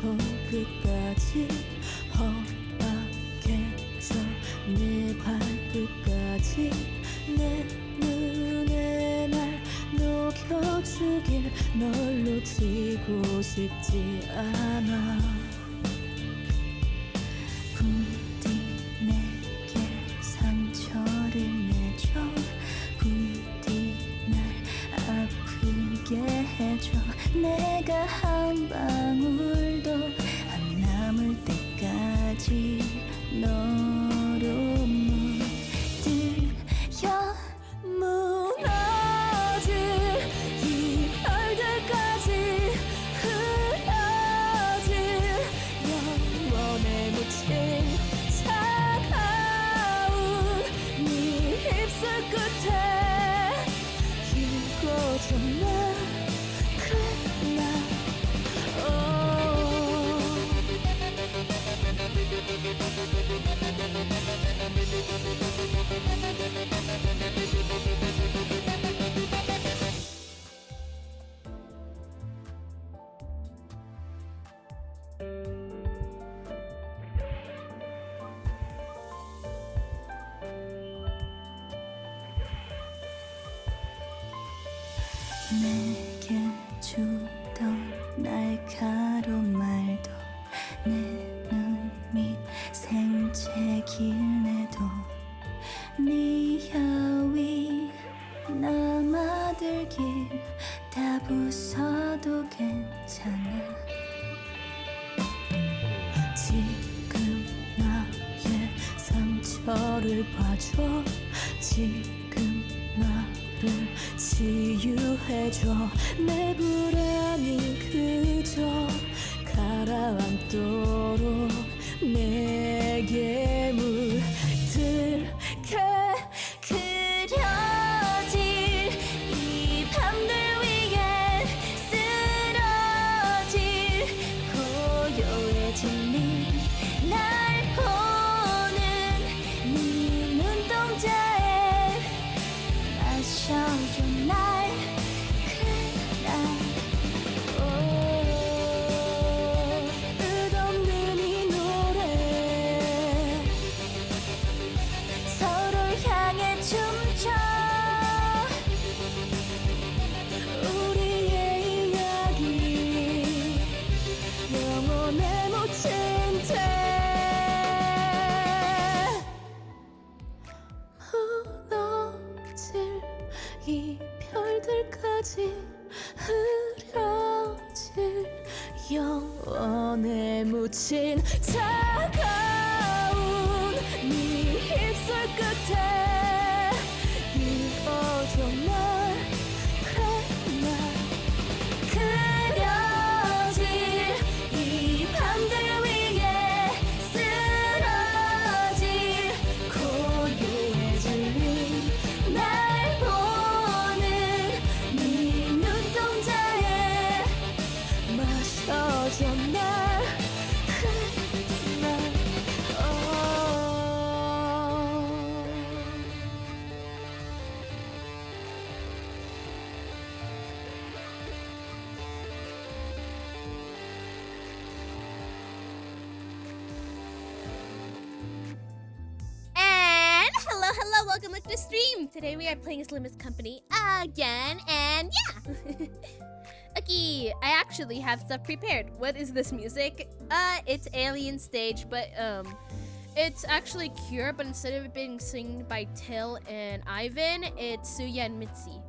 손끝까지 허락해줘 내 발끝까지 내 눈에 날 녹여주길 널 놓치고 싶지 않아 부디 내게 상처를 내줘 부디 날 아프게 해줘 내가 한 방울도 안 남을 때까지 너로 물들여 무너질 이 별들까지 흐려질 영원에 묻힌 차가운 네 입술 끝에 이곳 나 그래 나 내게 주던 날카로운 말도 내 눈 밑 생채길 내도 네 혀위 남아들길 다 부숴도 괜찮아 지금 나의 상처를 봐줘 지금 나를 치유해줘 내 불안이 그저 가라앉도록 내게 물들게 그려질 이 밤들 위에 쓰러질 고요해진 날 보는 네 눈동자에 마셔줘 날 그래 날 끝없는 이 노래 서로를 향해 춤춰 우리의 이야기 영원에 묻힌 채 무너질 이 별들까지 흐려질 영원에 묻힌 차가운 네 입술 끝에 이어져 날 그래 날 그려질 이 밤들 위에 쓰러질 고요해질 날 보는 네 눈동자에 마셔줘 날 그래 날 And hello, welcome to the stream. Today we are playing as Limbus Company again, and yeah. Okay, I actually have stuff prepared. What is this music? It's Alien Stage, but it's actually Cure, but instead of it being sung by Till and Ivan, it's Suya and Mitzi.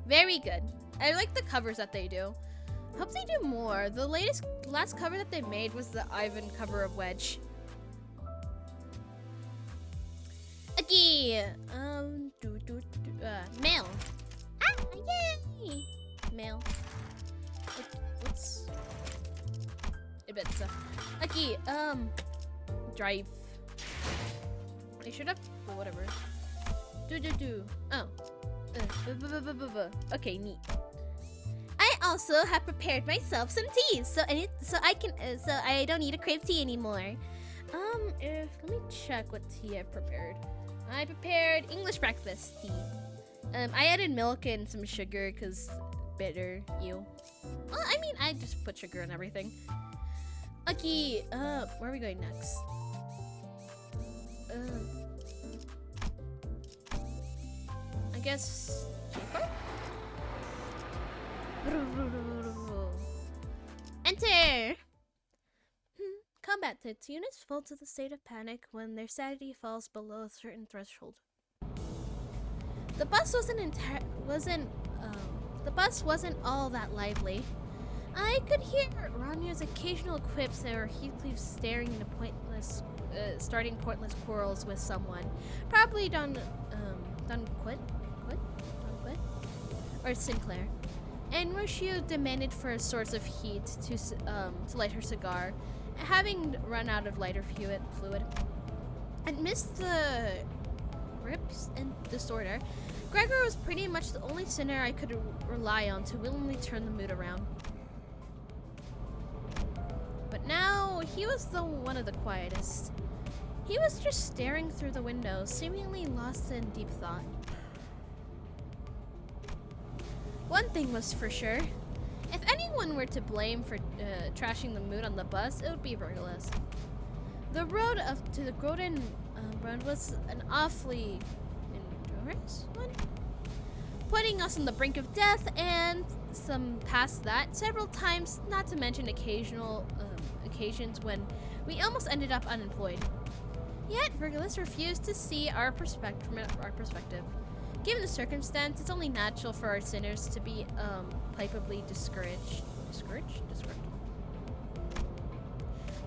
Very good. I like the covers that they do. Hope they do more. The last cover that they made was the Ivan cover of Wedge. Okay, mail. Ah, yay! Mail. What's? I bet so. Okay, drive. I should have. But whatever. Do. Oh. Okay, neat. I also have prepared myself some teas, so I don't need a crave tea anymore. Let me check what tea I prepared. I prepared English breakfast tea. I added milk and some sugar because bitter you. Well, I mean, I just put sugar in everything. Okay, where are we going next? I guess cheaper? Enter! Combat hits. Units fall to the state of panic when their sanity falls below a certain threshold. The bus wasn't all that lively. I could hear Ranya's occasional quips or Heathcliff starting pointless quarrels with someone. Probably Dunquit? Or Sinclair. And Roshio demanded for a source of heat to light her cigar, having run out of lighter fluid. Amidst the grips and disorder, Gregor was pretty much the only sinner I could rely on to willingly turn the mood around. But now, he was one of the quietest. He was just staring through the window, seemingly lost in deep thought. One thing was for sure. If anyone were to blame for trashing the mood on the bus, it would be Virgilus. The road up to the Golden Road was an awfully endurance one, putting us on the brink of death, and some past that several times, not to mention occasions when we almost ended up unemployed. Yet Virgilus refused to see our perspective from our perspective. Given the circumstance, it's only natural for our sinners to be palpably discouraged.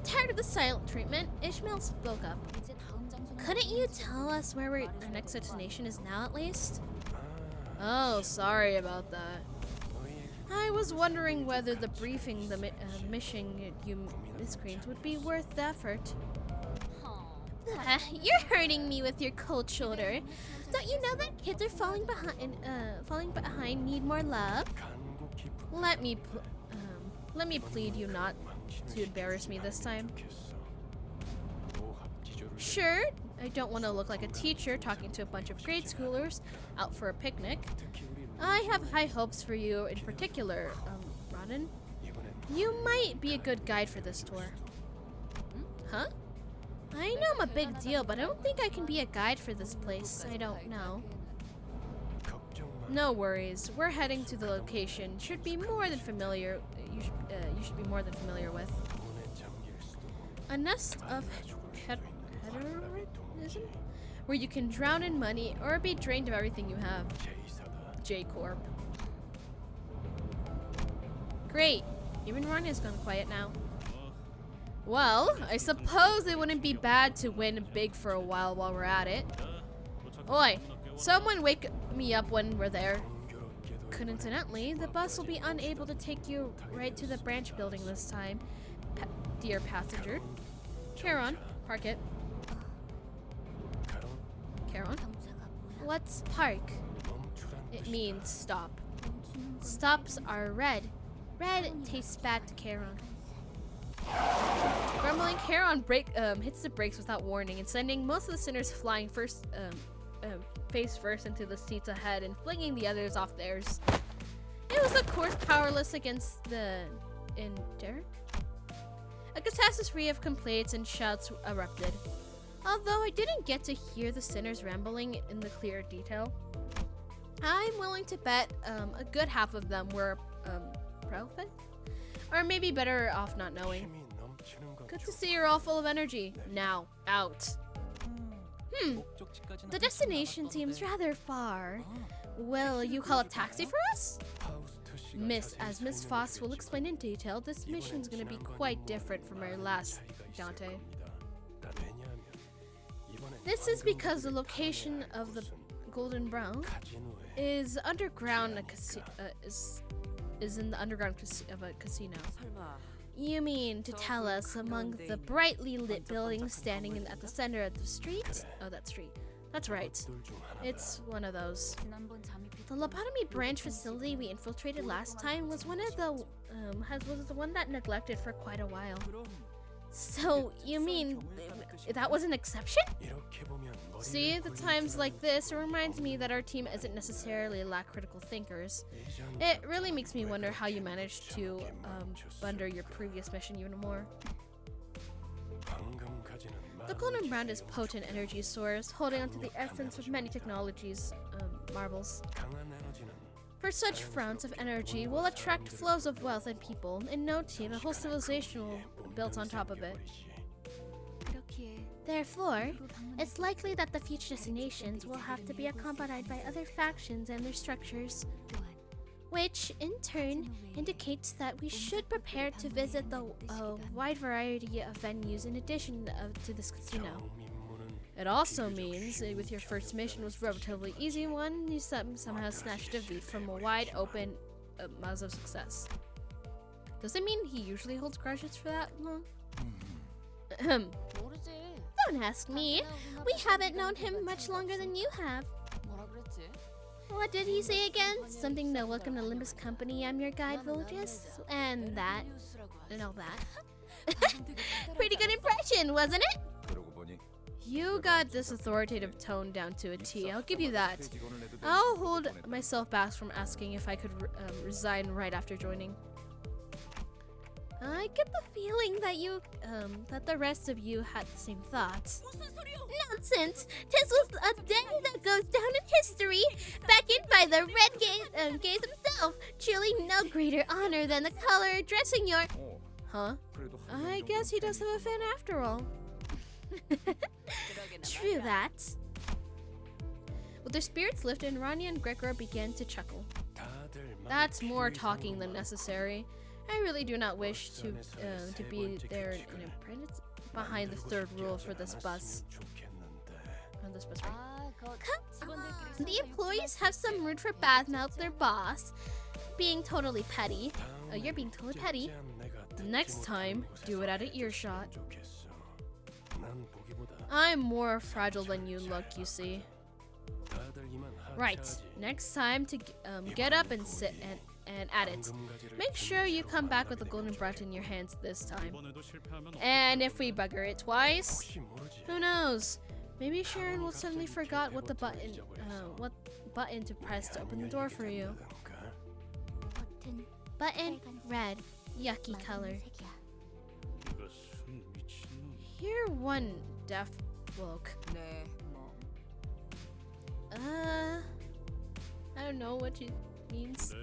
Tired of the silent treatment, Ishmael spoke up. Couldn't you tell us where our next destination is now, at least? Oh, sorry about that. I was wondering whether the briefing the mission you miscreants would be worth the effort. You're hurting me with your cold shoulder. Don't you know that kids are falling behind need more love? Let me plead you not to embarrass me this time. Sure, I don't want to look like a teacher talking to a bunch of grade schoolers out for a picnic. I have high hopes for you in particular, Ronan. You might be a good guide for this tour. Huh? I know I'm a big deal, but I don't think I can be a guide for this place. I don't know. No worries. We're heading to the location. Should be more than familiar. You should be more than familiar with. A nest of hedonism, where you can drown in money or be drained of everything you have. J Corp. Great. Even Ranya's gone quiet now. Well, I suppose it wouldn't be bad to win big for a while we're at it. Oi, someone wake me up when we're there. Coincidentally, the bus will be unable to take you right to the branch building this time, dear passenger. Charon, park it. Charon? What's park? It means stop. Stops are red. Red tastes bad to Charon. Grumbling, Charon hits the brakes without warning and sending most of the sinners flying face first into the seats ahead and flinging the others off theirs. It was, of course, powerless against the Derek. A catastrophe of complaints and shouts erupted. Although I didn't get to hear the sinners rambling in the clear detail, I'm willing to bet a good half of them were prophet, or maybe better off not knowing. Good to see you're all full of energy. Now, out. The destination seems rather far. Will you call a taxi for us? As Miss Foss will explain in detail, this mission's gonna be quite different from our last, Dante. This is because the location of the Golden Brown is underground. Is in the underground of a casino. You mean to tell us among the brightly lit buildings standing at the center of the street? Oh, that street. That's right. It's one of those. The lobotomy branch facility we infiltrated last time was one of the was the one that neglected for quite a while. So, you mean that was an exception? See, the times like this, it reminds me that our team isn't necessarily lack critical thinkers. It really makes me wonder how you managed to blunder your previous mission even more. The golden brand is potent energy source, holding onto the essence of many technologies, marbles. For such fronts of energy will attract flows of wealth and people. In no time, a whole civilization will be built on top of it. Therefore, it's likely that the future destinations will have to be accompanied by other factions and their structures, which in turn indicates that we should prepare to visit the wide variety of venues in addition to this casino. It also means with your first mission was a relatively easy one, you somehow snatched defeat from a wide open maze of success. Does it mean he usually holds grudges for that long? Don't ask me. We haven't known him much longer than you have. What did he say again? Something to welcome to Limbus Company, I'm your guide, villages, and that, and all that. Pretty good impression, wasn't it? You got this authoritative tone down to a T, I'll give you that. I'll hold myself back from asking if I could resign right after joining. I get the feeling that that the rest of you had the same thoughts. Nonsense! This was a day that goes down in history, beckoned by the Red Gaze himself. Truly no greater honor than the color dressing your... Huh? I guess he does have a fan after all. True that. With their spirits lifted, Rania and Gregor began to chuckle. That's more talking than necessary. I really do not wish to be there in apprentice behind the third rule for this bus. On this bus, right? Come on. The employees have some room for badmouth their boss, being totally petty. Oh, you're being totally petty. Next time, do it at an earshot. I'm more fragile than you look, you see. Right. Next time to get up and sit and at it. Make sure you come back with the golden brush in your hands this time. And if we bugger it twice, who knows? Maybe Sharon will suddenly forgot what button to press to open the door for you. Button red, yucky color. You're one deaf bloke. I don't know what it means.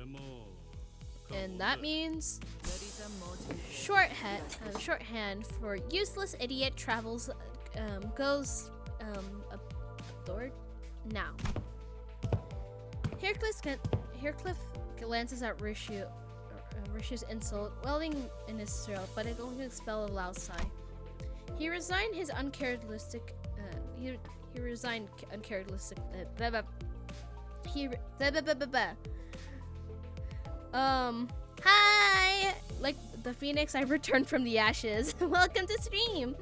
And that means shorthand for useless idiot travels goes adored now. Haircliff glances at Rishu's insult, welling in his throat, but it only expelled a loud sigh. He resigned his uncharacteristic. He resigned uncharacteristic. Hi! Like the phoenix, I returned from the ashes. Welcome to stream.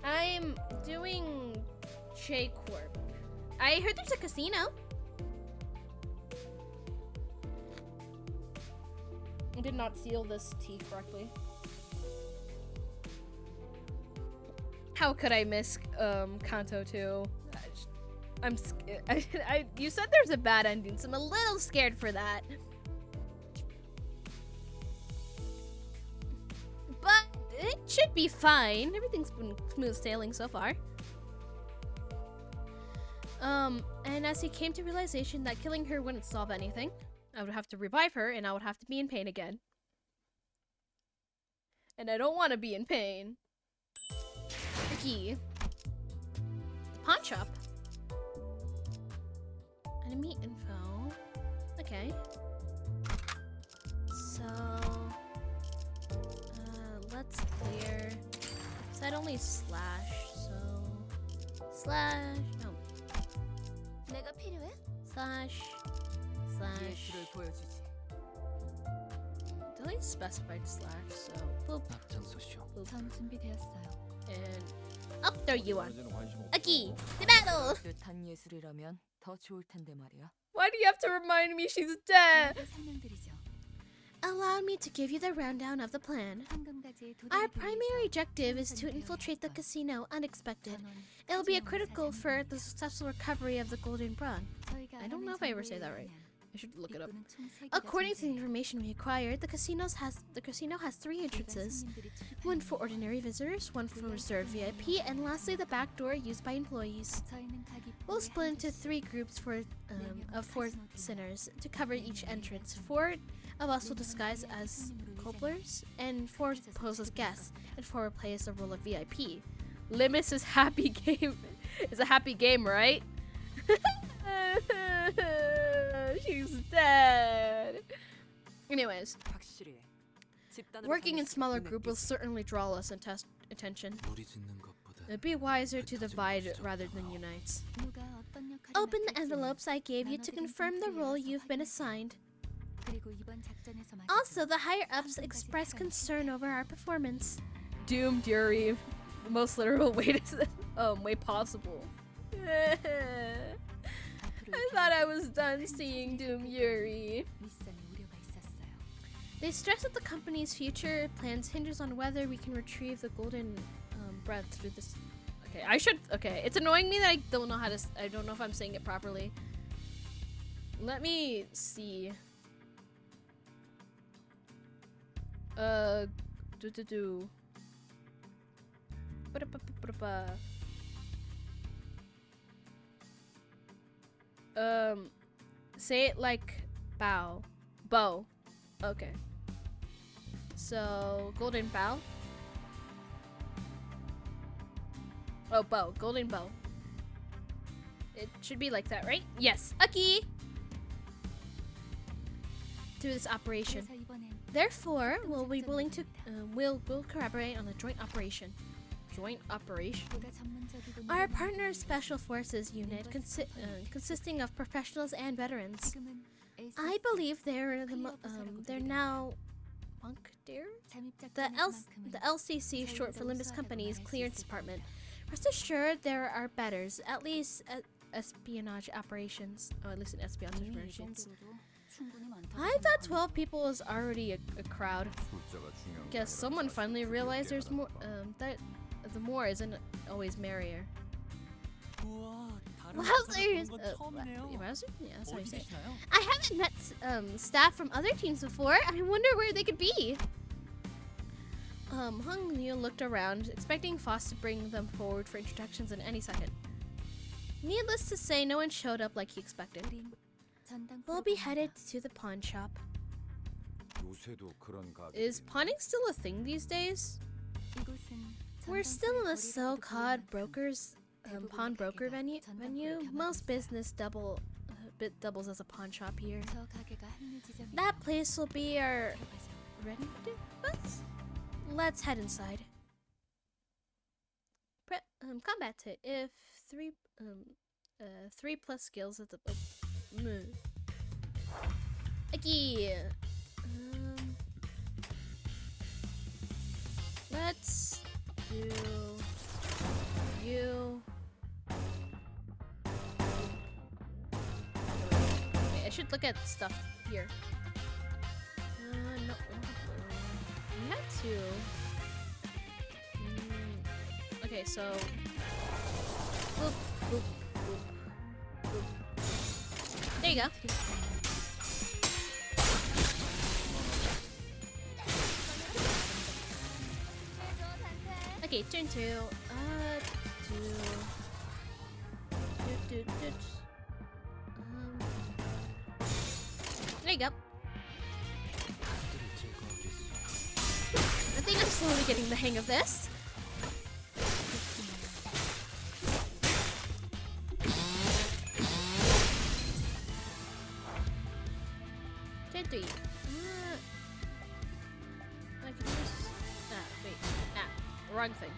I'm doing J Corp. I heard there's a casino. I did not seal this T correctly. How could I miss Kanto 2? I'm scared. You said there's a bad ending, so I'm a little scared for that. But it should be fine. Everything's been smooth sailing so far. And as he came to realization that killing her wouldn't solve anything, I would have to revive her and I would have to be in pain again. And I don't want to be in pain. Key. The pawn shop. Enemy info. Okay. So let's clear. Said only slash, so slash no. Slash. Did I specify slash? So boop. And up there you are. Aki, the battle. Why do you have to remind me she's dead? Allow me to give you the rundown of the plan. Our primary objective is to infiltrate the casino unexpected. It'll be critical for the successful recovery of the Golden Brawn. I don't know if I ever say that right. I should look it up. According to the information we acquired, the casino has 3 entrances. One for ordinary visitors, one for reserved VIP, and lastly the back door used by employees. We'll split into 3 groups of 4 sinners to cover each entrance. 4 of us will disguise as cobblers, and 4 pose as guests, and 4 will play as the role of VIP. Limbus is happy game. It's a happy game, right? She's dead. Anyways, working in smaller group will certainly draw less attention. It'd be wiser to divide rather than unite. Open the envelopes I gave you to confirm the role you've been assigned. Also, the higher-ups expressed concern over our performance. Doomed Yuri, the most literal way possible. I thought I was done seeing Doom Yuri. They stress that the company's future plans hinges on whether we can retrieve the golden breath through this. Okay, it's annoying me that I don't know I don't know if I'm saying it properly. Let me see. Say it like bow. Bow. Okay. So, golden bow. Oh, bow. Golden bow. It should be like that, right? Yes. Okay. Through this operation. Therefore, we'll be willing to we'll collaborate on a joint operation. Joint operation. Our partner special forces unit consisting of professionals and veterans. I believe they're now Bunkdeer? The LCC, short for Limbus Company's clearance department. Rest assured there are betters, at least espionage operations. Oh, at least in espionage operations. I thought 12 people was already a crowd. Guess someone finally realized there's more, that the more isn't always merrier. Wowzers! Yeah, that's how you say it. I haven't met staff from other teams before. I wonder where they could be. Hung Liu looked around, expecting Foss to bring them forward for introductions in any second. Needless to say, no one showed up like he expected. We'll be headed to the pawn shop. Is pawning still a thing these days? We're still in the so-called pawnbroker venue. Most business doubles as a pawn shop here. That place will be our rendezvous. Let's head inside. Combat hit. If 3 plus skills at the okay. Let's do you. Okay, I should look at stuff here. No. We had to. Okay, so. Boop, boop, boop, boop. There you go. Okay, turn 2. There you go. I think I'm slowly getting the hang of this. Turn 3. I can just... wait. Wrong thing.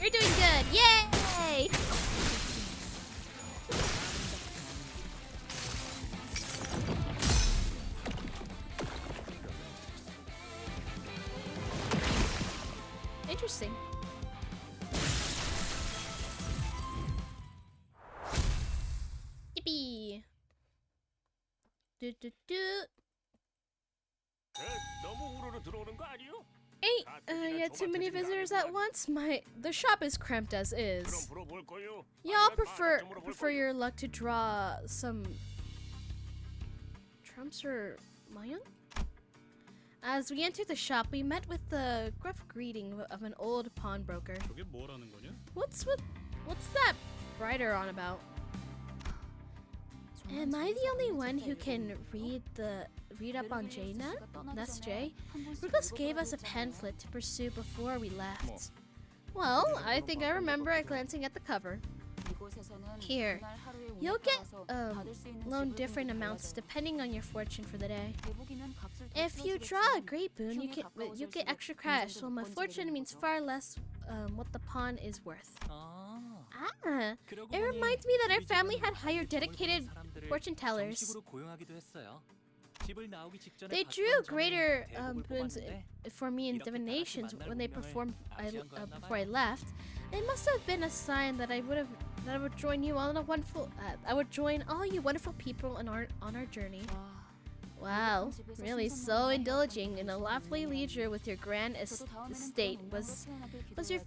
You're doing good! Yay! Interesting. Do do do. 너무 우르르 들어오는 거 아니요? Ain't yeah, too many visitors at once. The shop is cramped as 그럼 is. 물어볼 거요. Y'all prefer your luck to draw some trumps or mayang? As we entered the shop, we met with the gruff greeting of an old pawnbroker. 저게 뭐라는 거냐? What's that brighter on about? Am I the only one who can read up on Jaina? That's Jay. Rugos gave us a pamphlet to pursue before we left. Well, I think I remember glancing at the cover. Here, you'll get loaned different amounts depending on your fortune for the day. If you draw a great boon, you get extra cash, while my fortune means far less what the pawn is worth. Ah, it reminds me that our family had hired dedicated fortune tellers. They drew greater boons for me in divinations when they performed before I left. It must have been a sign that I would join you on a wonderful. I would join all you wonderful people on our journey. Wow, really so indulging in a lovely leisure with your grand estate was your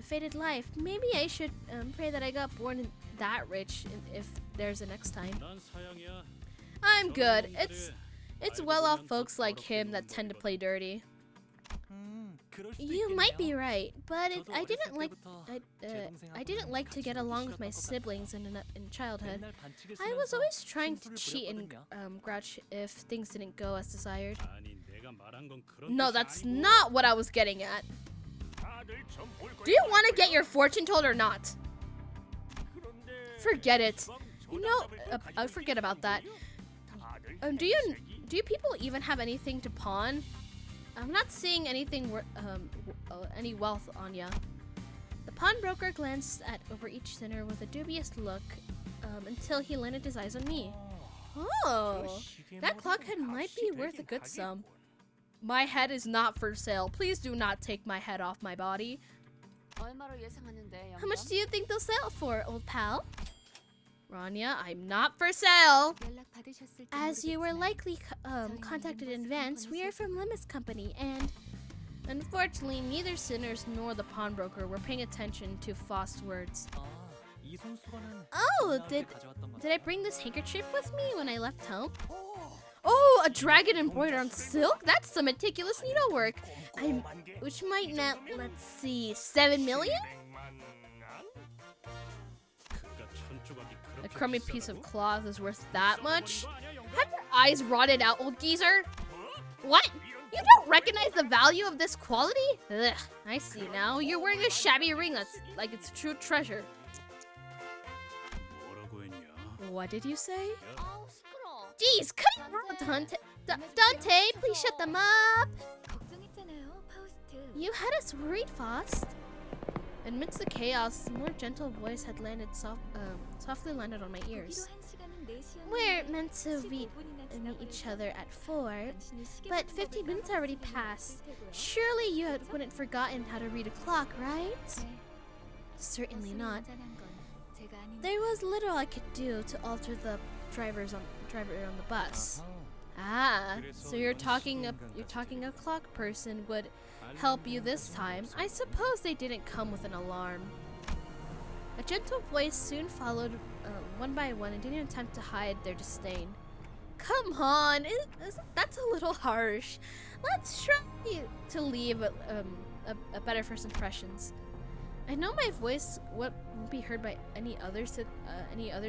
fated life. Maybe I should pray that I got born that rich if there's a next time. 난 사양이야. I'm good. It's well-off folks like him that tend to play dirty. You might be right, but I didn't like to get along with my siblings in childhood. I was always trying to cheat and grouch if things didn't go as desired. 아니 내가 말한 건 그런 No, 뜻이 that's 아니고. not what I was getting at. Do you want to get your fortune told or not? Forget it. You know, I forget about that. Do you people even have anything to pawn? I'm not seeing anything any wealth on ya. The pawnbroker glanced over each sinner with a dubious look until he landed his eyes on me. Oh, that clock head might be worth a good sum. My head is not for sale. Please do not take my head off my body. How much do you think they'll sell for, old pal? Rania, I'm not for sale. As you were likely contacted in advance, we are from Limbus Company, and unfortunately, neither sinners nor the pawnbroker were paying attention to Faust's words. Oh, did I bring this handkerchief with me when I left home? Oh, a dragon embroidered on silk? That's some meticulous needlework. Which might net, let's see, 7 million? A crummy piece of cloth is worth that much? Have your eyes rotted out, old geezer? What? You don't recognize the value of this quality? Ugh, I see now. You're wearing a shabby ring that's like it's true treasure. 뭐라고 했냐? What did you say? Jeez, cut it out, Dante. Dante, please shut them up. You had us worried, Faust. Amidst the chaos, a more gentle voice had softly landed on my ears. We're meant to meet each other at 4, but 15 minutes already passed. Surely you wouldn't forgotten how to read a clock, right? Certainly not. There was little I could do to alter the driver on the bus. Ah, so you're talking a clock person would help you this time. I suppose they didn't come with an alarm. A gentle voice soon followed one by one and didn't attempt to hide their disdain. Come on, that's a little harsh. Let's try to leave a better first impressions. I know my voice won't be heard by any other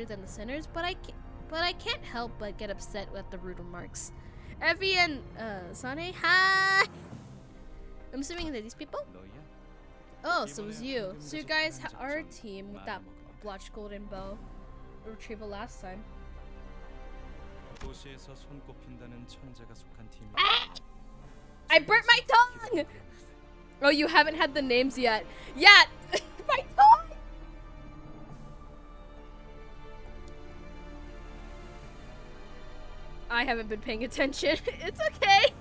than the sinners, but I can't help but get upset with the rude remarks. Effie and Sane, hi. I'm assuming that these people. Oh, so it was you. So you guys are a team with that blotched golden bow retrieval last time. 도시에서 손꼽힌다는 천재가 속한 팀. I burnt my tongue! Oh, you haven't had the names yet. Yet! My tongue! I haven't been paying attention. It's okay.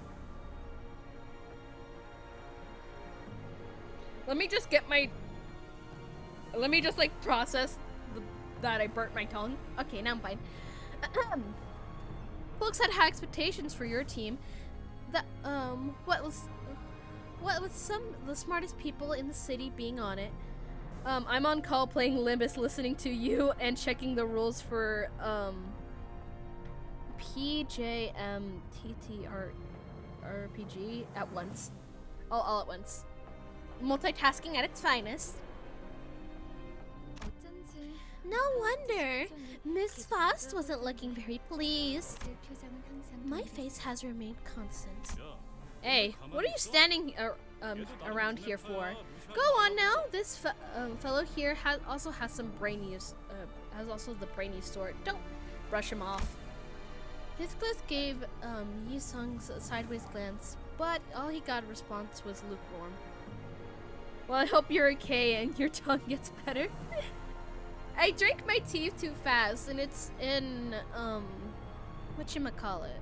Let me just like process that I burnt my tongue. Okay, now I'm fine. Folks had high expectations for your team. What with some of the smartest people in the city being on it. I'm on call playing Limbus, listening to you and checking the rules for PJMTTRPG at once. All at once. Multitasking at its finest. 어쩐지 No wonder Miss Faust wasn't looking very pleased. 제 표정은 항상 My face has remained constant. Hey, what are you standing around here for? Go on now. This fellow here also has some brainy has also the brainy sort. Don't brush him off. Heathcliff gave Yi-sung's a sideways glance, but all he got in response was lukewarm. Well, I hope you're okay and your tongue gets better. I drank my tea too fast, and it's in whatchamacallit?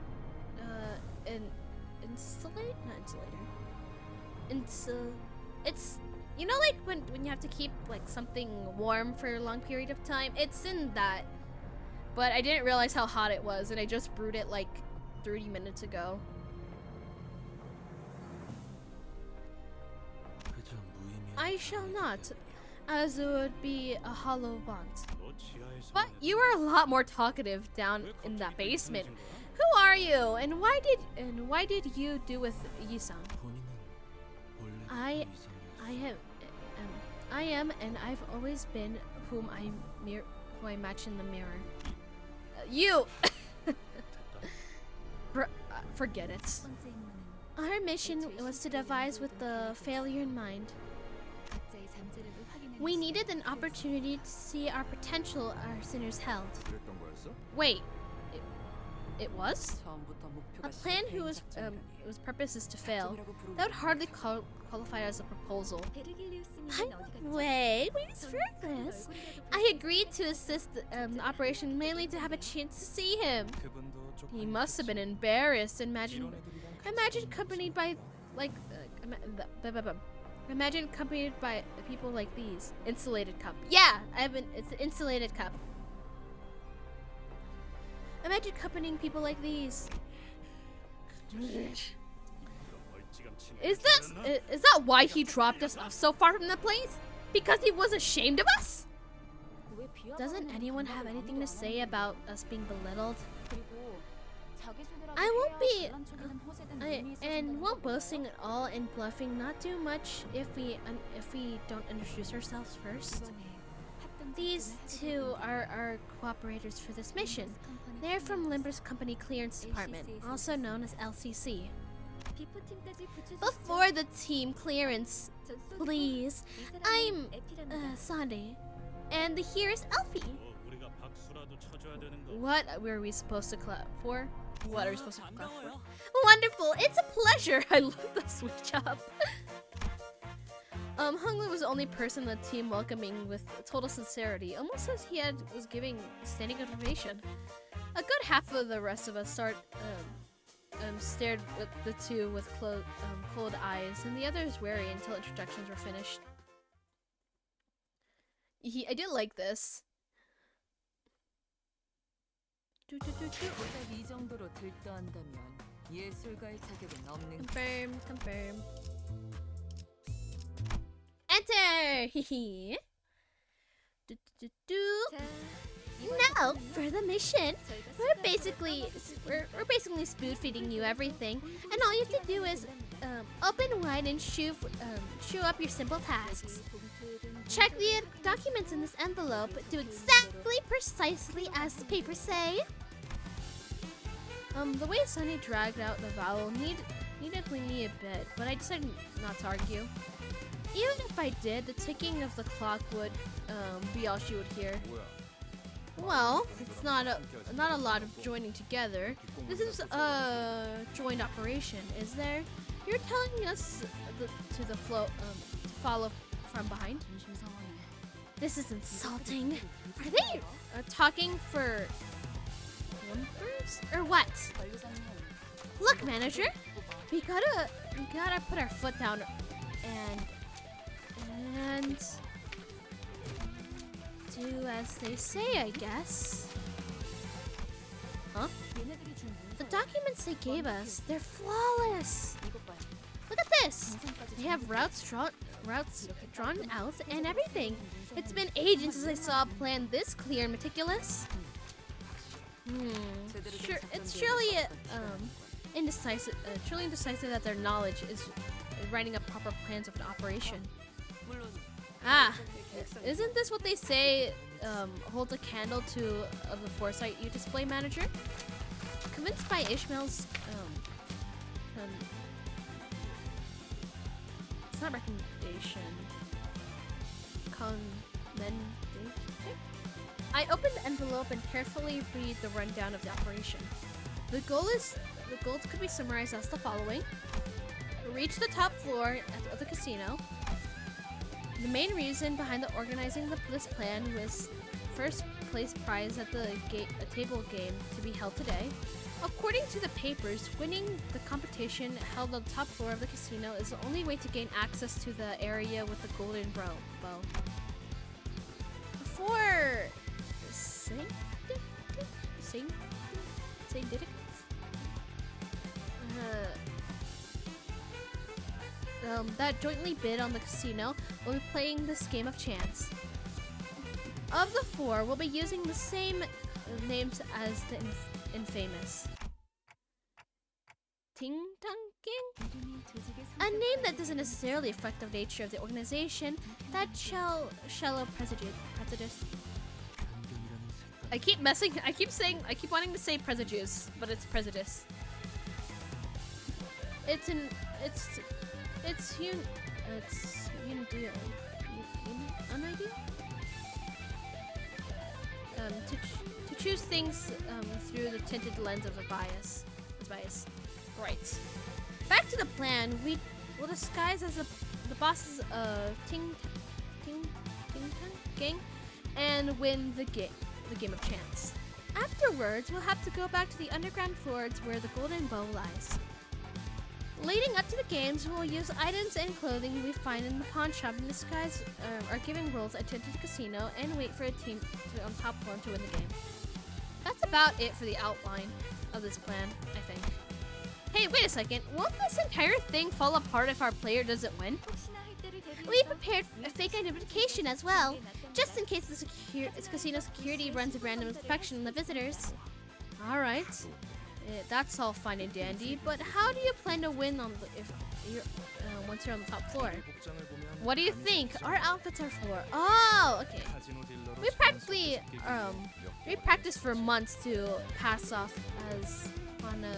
It's you know, like when you have to keep like something warm for a long period of time. It's in that, but I didn't realize how hot it was, and I just brewed it like 30 minutes ago. I shall not, as it would be a hollow bond. 너 지하에서 But you were a lot more talkative down in that basement. Who are you, and why did you do with Yi-sung? I am, and I've always been who I match in the mirror. You. Forget it. 첫 번째 임무는 Our mission was to devise with the failure in mind. 각자의 잠재력을 확인하는 We 시간. needed an opportunity to see our potential our sinners held. 그랬던 거였어? Wait, it was? 처음부터 목표가 A plan whose purpose is to fail. That would hardly qualify as a proposal. 베르길리우스님은 By 어디 the 갔죠? way, where's Fergus? I agreed to assist the operation mainly to have a chance to see him. 그분도 조금 He must have been embarrassed. Imagine accompanied by imagine accompanied by people like these. Insulated cup. Yeah, it's an insulated cup. Imagine accompanying people like these. Is that why he dropped us off so far from the place? Because he was ashamed of us? 왜 비하하는 Doesn't anyone have anything to say about us being belittled? 그리고 자기소개라도 I won't 해야 be 잘난 척이든 허세든 I, 의미 and 있어진다는 won't 건데. boasting at all and bluffing not do much if we don't introduce ourselves first. 이번에 합동 These 작전을 two 하게 are our cooperators for this mission. Limbus Company They're from clearance. Limbus Company Clearance Department, also known as LCC. 비포팀까지 붙여주시죠. Before the team clearance, 전 쏘기고 please, 이 사람은 I'm 에피랍니다. Sunday, and here's Elfie. 우리가 박수라도 쳐줘야 되는 거. What were we supposed to clap for? What are we supposed to clap for? Wonderful! It's a pleasure! I love the switch up. Hunglu was the only person in the team welcoming with total sincerity, almost as he was giving standing ovation. A good half of the rest of us stared with the two with cold eyes, and the others wary until introductions were finished. I did like this. 이 정도로 들떠한다면 예술가의 자격은 없는 Confirm. Enter! Hehe. 자, Now for the mission. 저희가 We're basically spoon feeding you everything, and all you have to do is open wide and shoo up your simple tasks. Check the documents in this envelope. Do exactly, precisely as the papers say. The way Sunny dragged out the vowel needed me a bit, but I decided not to argue. Even if I did, the ticking of the clock would be all she would hear. 뭐야? Well, it's not a lot of joining together. This is a joint operation, is there? You're telling us to follow from behind. 중심 상황에 This is insulting. Are they talking for numbers or what? 관리자님 Look, manager, we gotta put our foot down and do as they say, I guess. Huh? 얘네들이 준 The 문서야. documents they gave us, they're flawless. 이것 봐요. Look at this. 정성까지 They have 전부 routes drawn out and everything. It's been ages since I saw a plan this clear and meticulous. Sure, it's surely indecisive. Truly indecisive that their knowledge is writing up proper plans of an operation. Ah, isn't this what they say holds a candle to the foresight you display, manager? Convinced by Ishmael's it's not recommendation. Commendation. I open the envelope and carefully read the rundown of the operation. The goals could be summarized as the following: reach the top floor of the casino. The main reason behind the organizing this plan was first place prize at a table game to be held today. According to the papers, winning the competition held on the top floor of the casino is the only way to gain access to the area with the golden bow. For that jointly bid on the casino will be playing this game of chance. Of the four, we'll be using the same names as the infamous Ting Tang Gang. 이름이 조직의 A name that doesn't necessarily reflect the nature of the organization. That shallow prejudice. I keep wanting to say prejudice, but it's prejudice. It's an idea. To choose things through the tinted lens of a bias. Right. Back to the plan. We will disguise as the bosses of Ting Tang Gang and win the game of chance. Afterwards, we'll have to go back to the underground floors where the golden bow lies. Leading up to the games, we'll use items and clothing we find in the pawn shop and disguise our giving roles at the casino and wait for a team on top floor to win the game. That's about it for the outline of this plan, I think. Hey, wait a second. Won't this entire thing fall apart if our player doesn't win? 혹시나 할 때를 대비해서 We prepared a fake identification as well, just in case the casino security runs a random inspection on the visitors. Alright. That's all fine and dandy, but how do you plan to win once you're on the top floor? What do you think our outfits are for? Oh, okay. We practiced for months to pass off as on a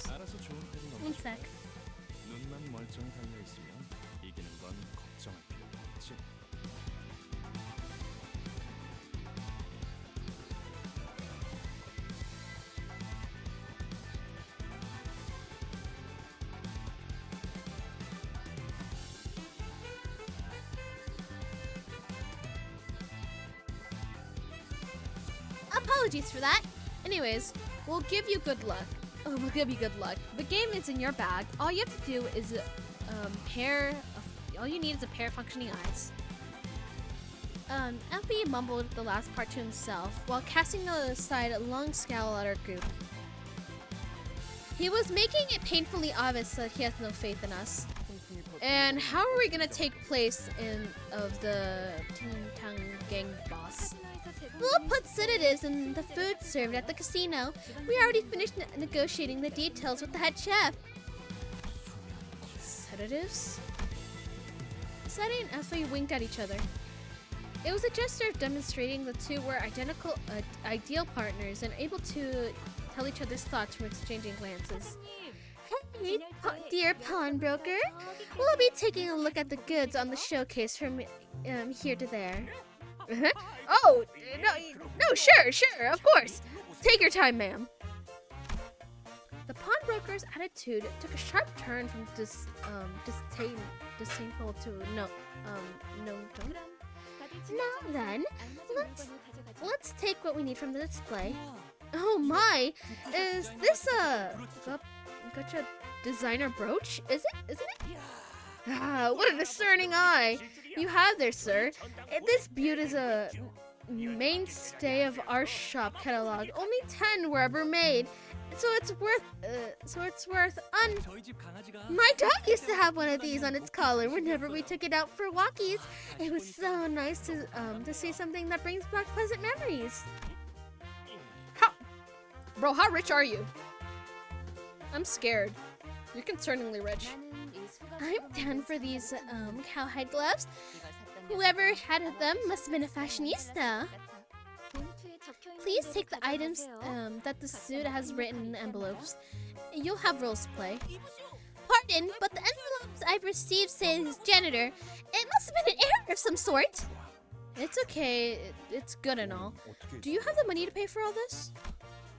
알아서 좋은 패는 one 없지. sec. 눈만 멀쩡히 달려 있으면 이기는 건 걱정할 필요가 없지. Apologies for that. Anyways, we'll give you good luck. We'll give you good luck. The game is in your bag. All you have to do is all you need is a pair of functioning eyes. LP mumbled the last part to himself while casting aside a long scowl at our group. He was making it painfully obvious that he has no faith in us. And how are we gonna take place of the Ting Tang Gang boss? We'll put sedatives in the food served at the casino. We already finished negotiating the details with the head chef. Sedatives? Sadie and Effie winked at each other. It was a gesture demonstrating the two were ideal partners and able to tell each other's thoughts from exchanging glances. Hey, dear pawnbroker. We'll be taking a look at the goods on the showcase from here to there. Oh, no, sure, of course. Take your time, ma'am. The pawnbroker's attitude took a sharp turn from disdainful to no. Now then, let's take what we need from the display. Oh my, is this a gotcha designer brooch? Isn't it? Ah, what a discerning eye you have there, sir. This beaut is mainstay of our shop catalog. Only 10 were ever made. So it's worth 저희 집 강아지가 My dog used to have one of these on its collar whenever we took it out for walkies. It was so nice to see something that brings back pleasant memories. How rich are you? I'm scared. You're concerningly rich. I'm down for these cowhide gloves. Whoever had them must have been a fashionista. Please take the items that the suit has written in envelopes. You'll have roles to play. Pardon, but the envelopes I've received say his janitor. It must have been an error of some sort. It's okay. It's good and all. Do you have the money to pay for all this?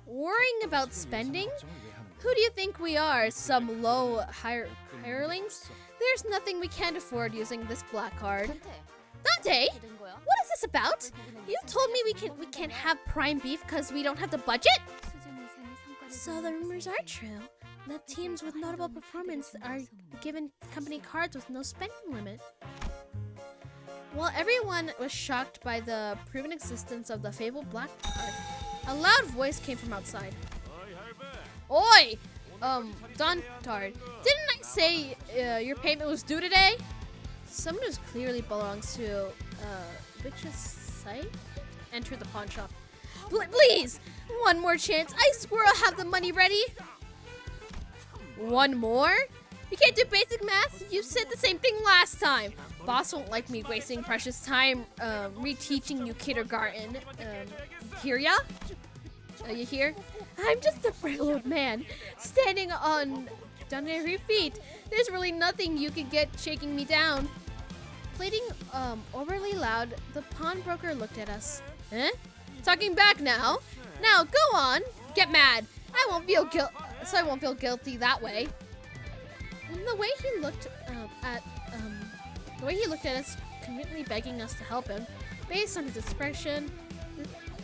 Worrying about spending? Who do you think we are? Some low hirelings? There's nothing we can't afford using this black card. Dante, what is this about? You told me we can't have prime beef because we don't have the budget? So the rumors are true. The teams with notable performance are given company cards with no spending limit. While everyone was shocked by the proven existence of the fabled black card, a loud voice came from outside. Oi! Dontard, didn't I say your payment was due today? Someone who clearly belongs to, Vicious Sight entered the pawn shop. Please! One more chance. I swear I'll have the money ready. One more? You can't do basic math? You said the same thing last time. Boss won't like me wasting precious time, reteaching you kindergarten. Hear ya? You hear? I'm just a frail old man, standing on downary feet. There's really nothing you can get shaking me down. Pleading overly loud, the pawnbroker looked at us. Eh? Talking back now? Now go on, get mad. I won't feel guilty that way. And the way he looked at us, conveniently begging us to help him, based on his expression,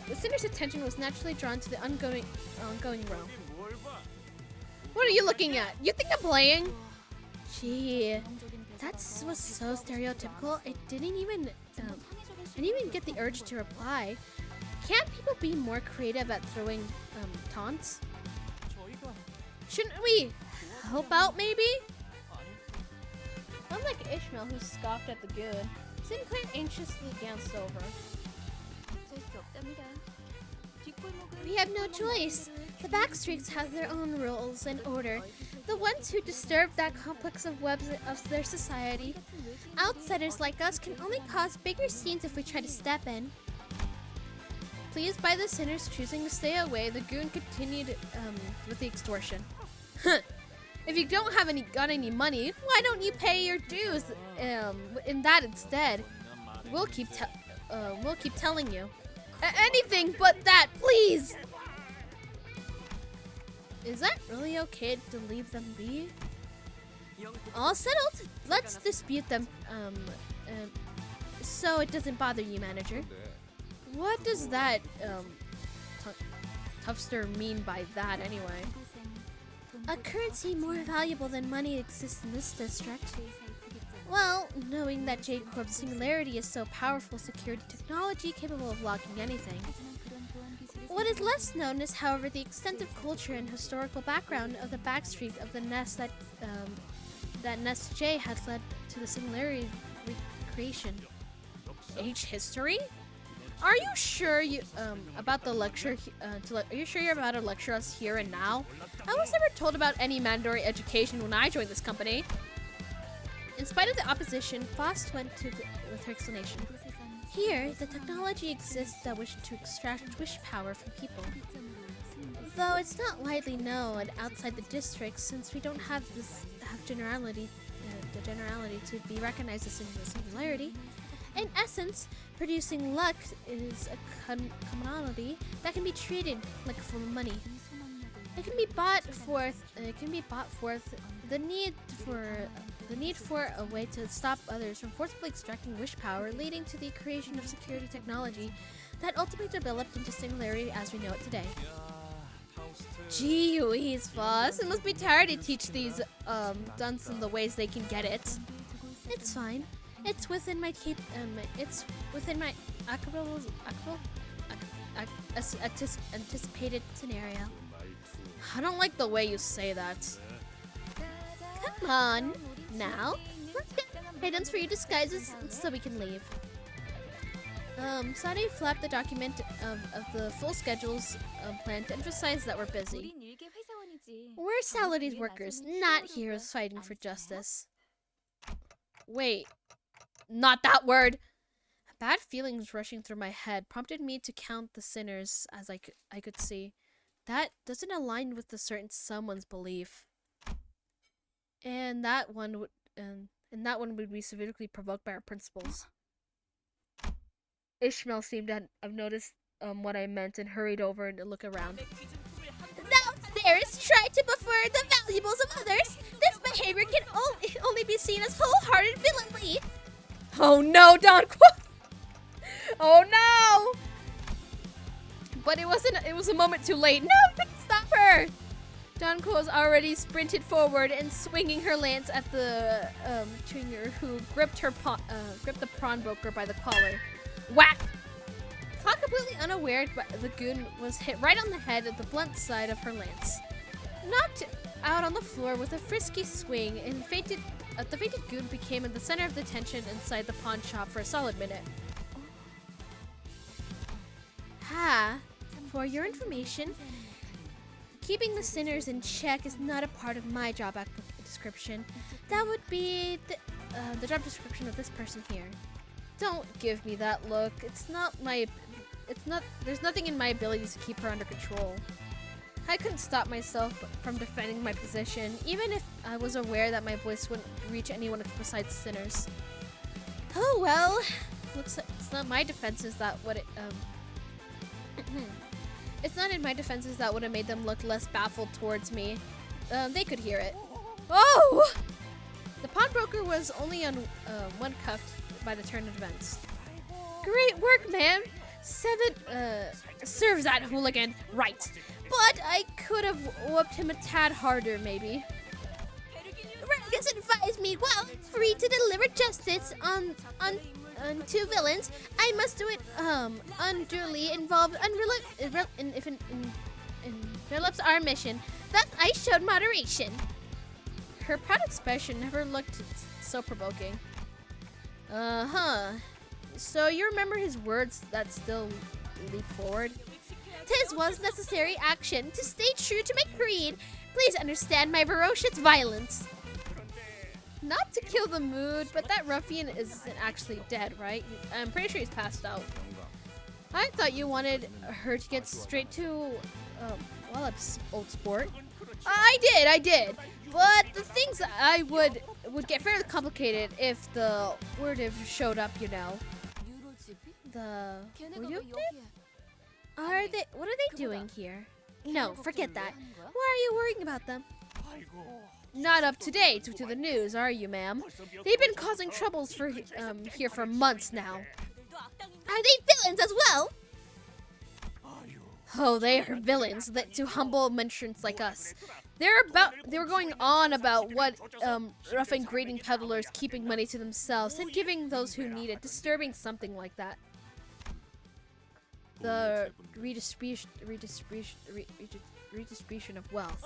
the sinner's attention was naturally drawn to the ongoing row. What are you looking at? You think I'm playing? Gee, that was so stereotypical. I didn't even get the urge to reply. Can't people be more creative at throwing taunts? Shouldn't we help out, maybe? Unlike Ishmael, who scoffed at the goon, Sinclair anxiously glanced over. We have no choice. The backstreets have their own rules and order. The ones who disturb that complex of webs of their society. Outsiders like us can only cause bigger scenes if we try to step in. Pleased by the sinners choosing to stay away, the goon continued with the extortion. If you don't have got any money, why don't you pay your dues in that instead? We'll keep telling you. Anything but that, please! Is that really okay to leave them be? All settled. Let's dispute them, so it doesn't bother you, manager. What does that, Tuffster mean by that, anyway? A currency more valuable than money exists in this district. Well, knowing that Jade Corp's singularity is so powerful security technology capable of locking anything. What is less known is, however, the extensive culture and historical background of the backstreet of the nest that Nest J has led to the singularity recreation. Age history? Are you sure about the lecture? Are you sure you're about to lecture us here and now? I was never told about any mandatory education when I joined this company. In spite of the opposition, Faust went with her explanation. Here, the technology exists that wishes to extract wish power from people. Though it's not widely known outside the district, since we don't have the generality to be recognized as a singularity. In essence, producing luck is a commodity that can be treated like a form of money. It can be bought forth. The need for a way to stop others from forcibly extracting wish power, leading to the creation of security technology that ultimately developed into singularity as we know it today. Gee whiz, boss! It must be tired to teach these dunce in the ways they can get it. It's fine. It's within my it's within my anticipated scenario. 말투 I don't like the way you say that. Come on, now. Let's get items for your disguises so we can leave. Sadi flapped the document of the full schedules plan to emphasize that we're busy. 우린 일개 회사원이지. We're salaried workers, not heroes fighting for justice. Wait, not that word! Bad feelings rushing through my head prompted me to count the sinners as I could see. That doesn't align with the certain someone's belief. And that one would be severely provoked by our principals. Ishmael seemed to have noticed what I meant and hurried over to look around. Downstairs, try to prefer the valuables of others. This behavior can only be seen as wholehearted villainy. Oh no, Don Quo! Oh no! But it was a moment too late. No, we couldn't stop her! Don Quo's already sprinted forward and swinging her lance at the Tringer, who gripped the pawnbroker by the collar. Whack! Caught completely unaware, but the goon was hit right on the head at the blunt side of her lance. Knocked out on the floor with a frisky swing, and the fainted goon became in the center of the tension inside the pawn shop for a solid minute. For your information, keeping the sinners in check is not a part of my job description. That would be the job description of this person here. Don't give me that look. There's nothing in my abilities to keep her under control. I couldn't stop myself from defending my position, even if I was aware that my voice wouldn't reach anyone besides sinners. Oh well, looks like it's not my defenses that would it's not in my defenses that would have made them look less baffled towards me. They could hear it. Oh! The pawnbroker was only on one cuffed by the turn of events. Great work, man! Serves that hooligan right. But I could have whooped him a tad harder, maybe. Regis advised me, well, it's free to deliver justice on two villains. I must do it unduly involved if it envelops our mission. Thus, I showed moderation. Her proud expression never looked so provoking. So you remember his words that still leap forward? 'Tis was necessary action to stay true to my creed. Please understand my ferocious violence. Not to kill the mood, but that ruffian isn't actually dead, right? I'm pretty sure he's passed out. I thought you wanted her to get straight to, well, old sport. I did. But the things I would get fairly complicated if the word showed up, you know. The what are they doing here? No, forget that. Why are you worrying about them? Not up to date to the news, are you, ma'am? They've been causing troubles for here for months now. Are they villains as well? Oh, they are villains to humble merchants like us. They were going on about what rough and greeting peddlers keeping money to themselves and giving those who need it, disturbing something like that. The redistribution of wealth.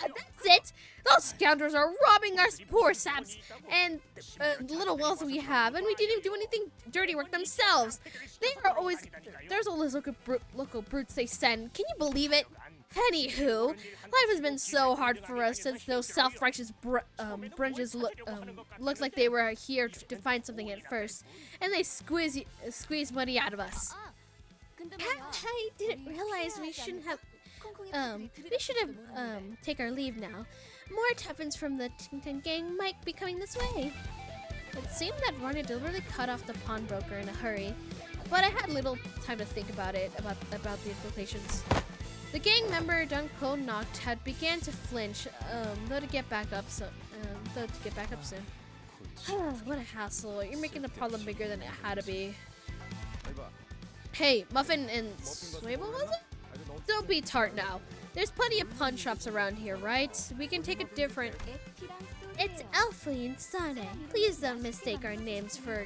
That's it! Those scoundrels are robbing us poor saps and the little wealth we have, and we didn't do anything dirty work themselves. There's always local brutes they send. Can you believe it? Anywho, life has been so hard for us since those self-righteous brunches looked like they were here to find something at first, and they squeeze money out of us. I didn't realize we should have take our leave now. More tuffins from the Ting gang might be coming this way. It seemed that Varna deliberately cut off the pawnbroker in a hurry, but I had little time to think about the implications. The gang member Dunko knocked had began to flinch, though to get back up soon. What a hassle! You're making the problem bigger than it had to be. Hey, Muffin and Swable, was it? Don't be tart now. There's plenty of pawn shops around here, right? We can take a different... It's Alfie and Sane. Please don't mistake our names for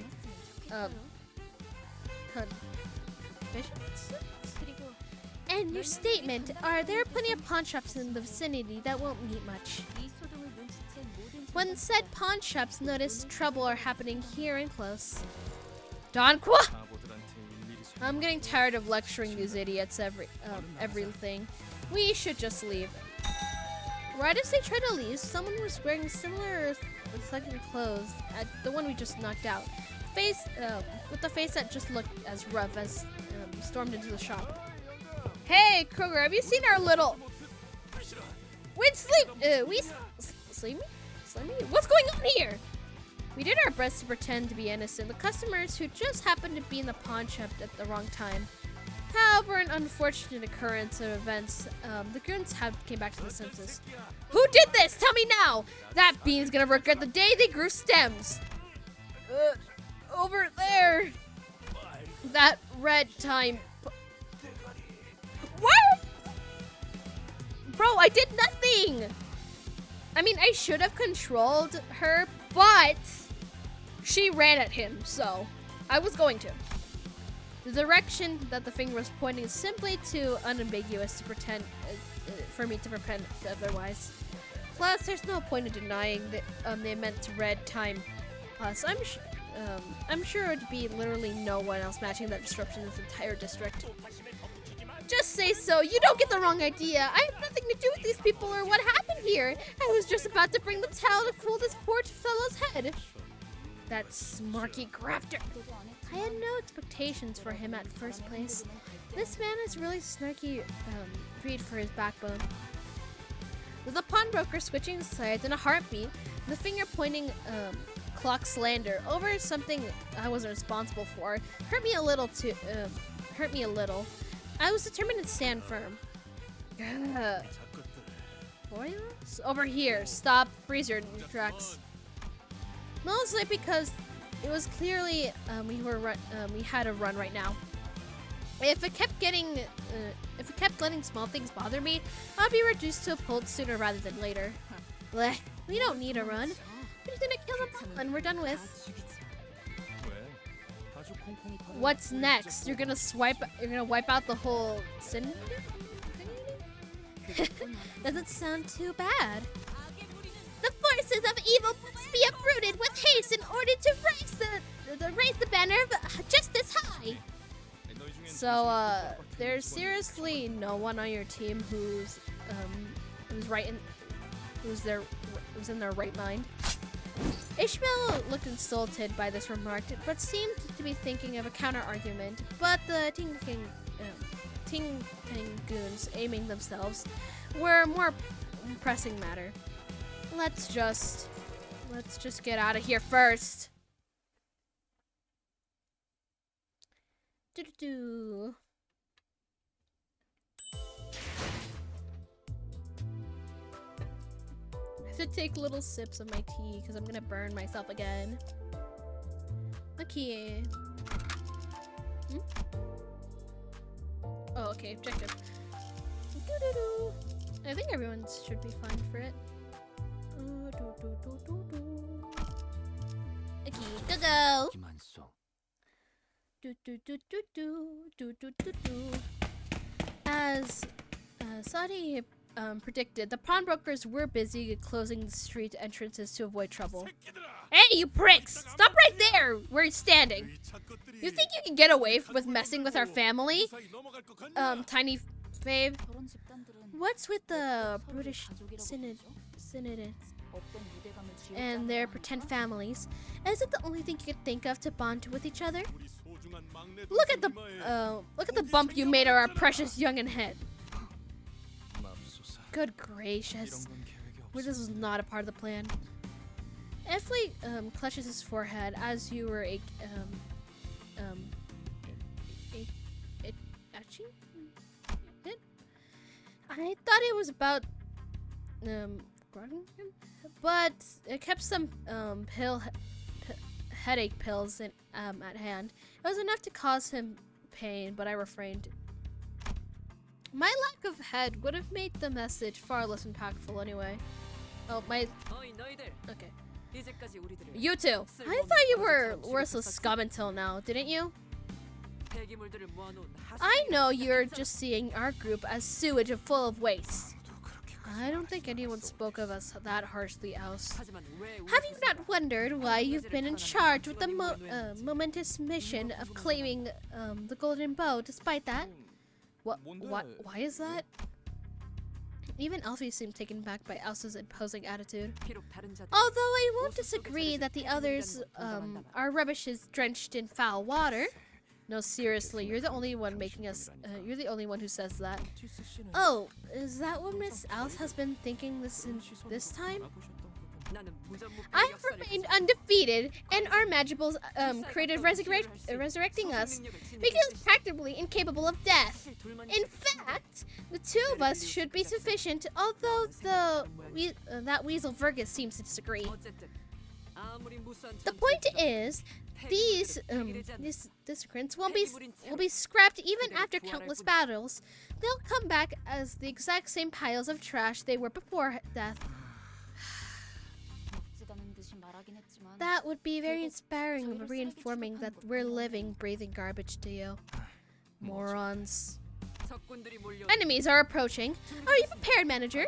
visions. 그리고 And your statement, are there plenty of pawn shops in the vicinity that won't need much? 이 소동을 눈치챈 모든 When said pawn shops notice trouble are happening here and close. Donqua! 바보들한테 일일이 I'm getting tired of lecturing these idiots everything. We should just leave. Right as they tried to leave, someone was wearing similar looking clothes at the one we just knocked out. With the face that just looked as rough as stormed into the shop. Hey, Kroger, have you seen our little... Wait, Slimy? What's going on here? We did our best to pretend to be innocent. The customers who just happened to be in the pawn shop at the wrong time. However, an unfortunate occurrence of events, the goons came back to the senses. Who did this? Tell me now! That bean's gonna regret the day they grew stems. Over there. That red time. What? Bro, I did nothing! I mean, I should have controlled her, but she ran at him, so I was going to. The direction that the finger was pointing is simply too unambiguous to pretend for me to pretend otherwise. Plus, there's no point in denying that they meant red time. Plus, I'm sure it'd be literally no one else matching that description in this entire district. Just say so. You don't get the wrong idea. I have nothing to do with these people or what happened here. I was just about to bring the towel to cool this poor fellow's head. That smarky grafter. I had no expectations for him at first place. This man is really snarky breed for his backbone. With the pawnbroker switching sides in a heartbeat, the finger pointing clock slander over something I wasn't responsible for hurt me a little. I was determined to stand firm. Boys? Over here. Stop. Freeze your tracks. Mostly because it was clearly we had a run right now. If it kept letting small things bother me, I'd be reduced to a pulp sooner rather than later. Blech, we don't need a run. We're just gonna kill them all and we're done with. 왜? 아주 콩콩이 파는 What's next? You're gonna wipe out the whole sin? Doesn't sound too bad. The forces of evil must be uprooted with haste in order to raise the banner of justice high. So there's seriously no one on your team who's in their right mind. Ishmael looked insulted by this remark, but seemed to be thinking of a counter-argument. But the Ting goons aiming themselves were a more pressing matter. Let's just get out of here first. Do-do-do. I have to take little sips of my tea because I'm gonna burn myself again. Okay. Oh, okay, objective. Do-do-do. I think everyone should be fine for it. Okay, go. As Sadi predicted, the pawnbrokers were busy closing the street entrances to avoid trouble. Hey, you pricks! Stop right there where you're standing! You think you can get away with messing with our family? Tiny Fave. 저런 집단들은 What's with the British Synod and their pretend families? Is it the only thing you could think of to bond with each other? Look at the bump you made of our precious young'un head. 맙소사. Good gracious. 이런 건 계획이 Well, this 없었어. was not a part of the plan. Effley clutches his forehead as you were etching it. I thought it was about grunting him, but it kept some headache pills at hand. It was enough to cause him pain, but I refrained. My lack of head would have made the message far less impactful anyway. Oh, my. 어이 너희들. Okay. 이제까지 우리들을 You too. I thought you were worthless scum until now, didn't you? 폐기물들을 모아놓은 I know you're just seeing our group as sewage full of waste. I don't think anyone spoke of us that harshly else. 하지만 왜 Have you not wondered why you've been in charge with the momentous mission of claiming the golden bow despite that? What? Why is that? Even Alfie seemed taken back by Elsa's imposing attitude. 비록 다른 자들 Although I won't disagree that the others are rubbish is drenched in foul water. No, seriously, you're the only one making us. You're the only one who says that. Oh, is that what Miss Alice has been thinking this time? 나는 무전무패 I've 역사를 remained undefeated, and our Magibals created resurrecting us because practically incapable of death. In fact, the two of us should be sufficient, although that Weasel Virgus seems to disagree. 어쨌든 아무리 무수한 The point is, these discrets will be scrapped even after countless battles. They'll come back as the exact same piles of trash they were before death. 멋지다는 듯이 말하긴 했지만 That would be very inspiring, reinforming that we're living, breathing garbage to you. Morons. 적군들이 몰려 Enemies are approaching. Are you prepared, manager?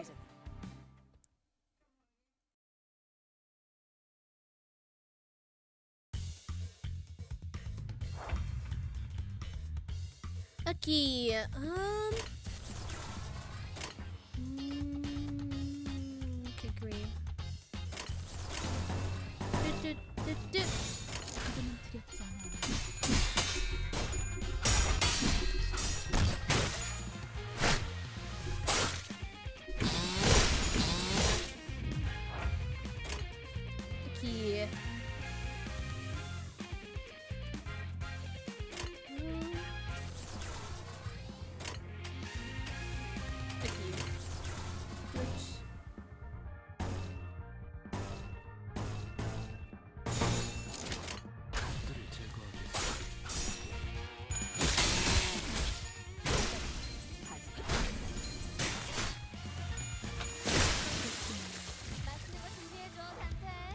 Okay, okay, green. Do. 지금은 두렵지 않아. Okay.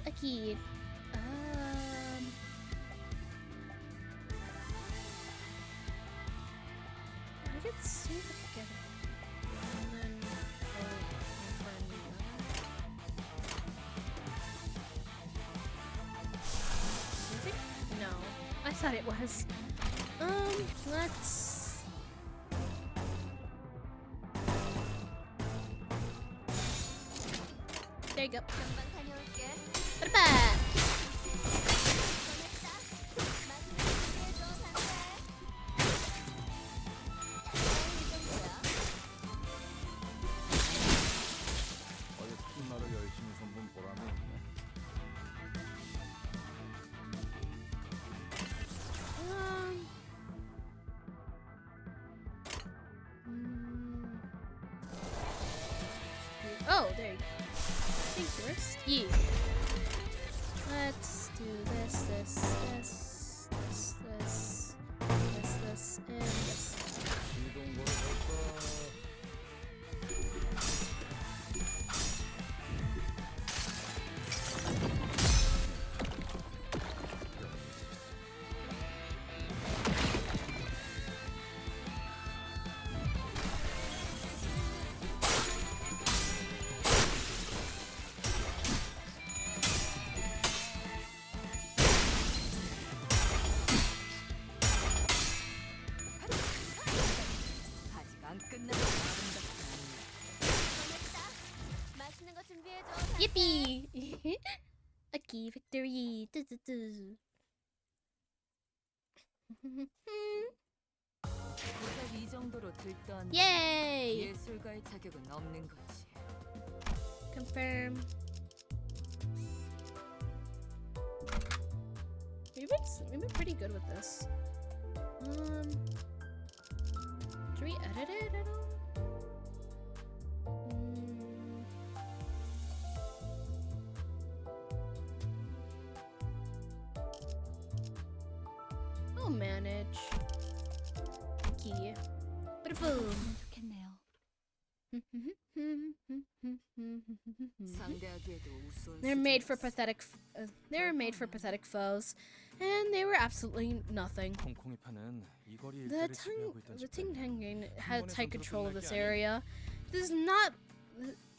Okay. I could see it together. And then Is it? No. I thought it was. Let's. There you go. 금방 다녀올게. Ba-da-ba. 어제 스킨마를 열심히 손본 보람이 있네. Oh, there you go. I think first. Yeah. Let's do this, and this. 시동걸 할까? 아직 안 끝난 아름답지 맛있는 거 준비해줘. Yippee! A key victory! Du-du-du. 않아. 이 정도로 들떠한 Yay! 예술가의 자격은 없는 거지. Confirm. We've been pretty good with this. Do we edit it at all? I'll manage. Key. But boom. 좋겠네요. 상대하기에도 우스운 They're made for 수준이었어. pathetic. They were made for pathetic foes, and they were absolutely nothing. 홍콩이 파는 이 거리 The 일대를 지배하고 있던 Ting 집단이 Tang had tight control of this 끝날 게 area. This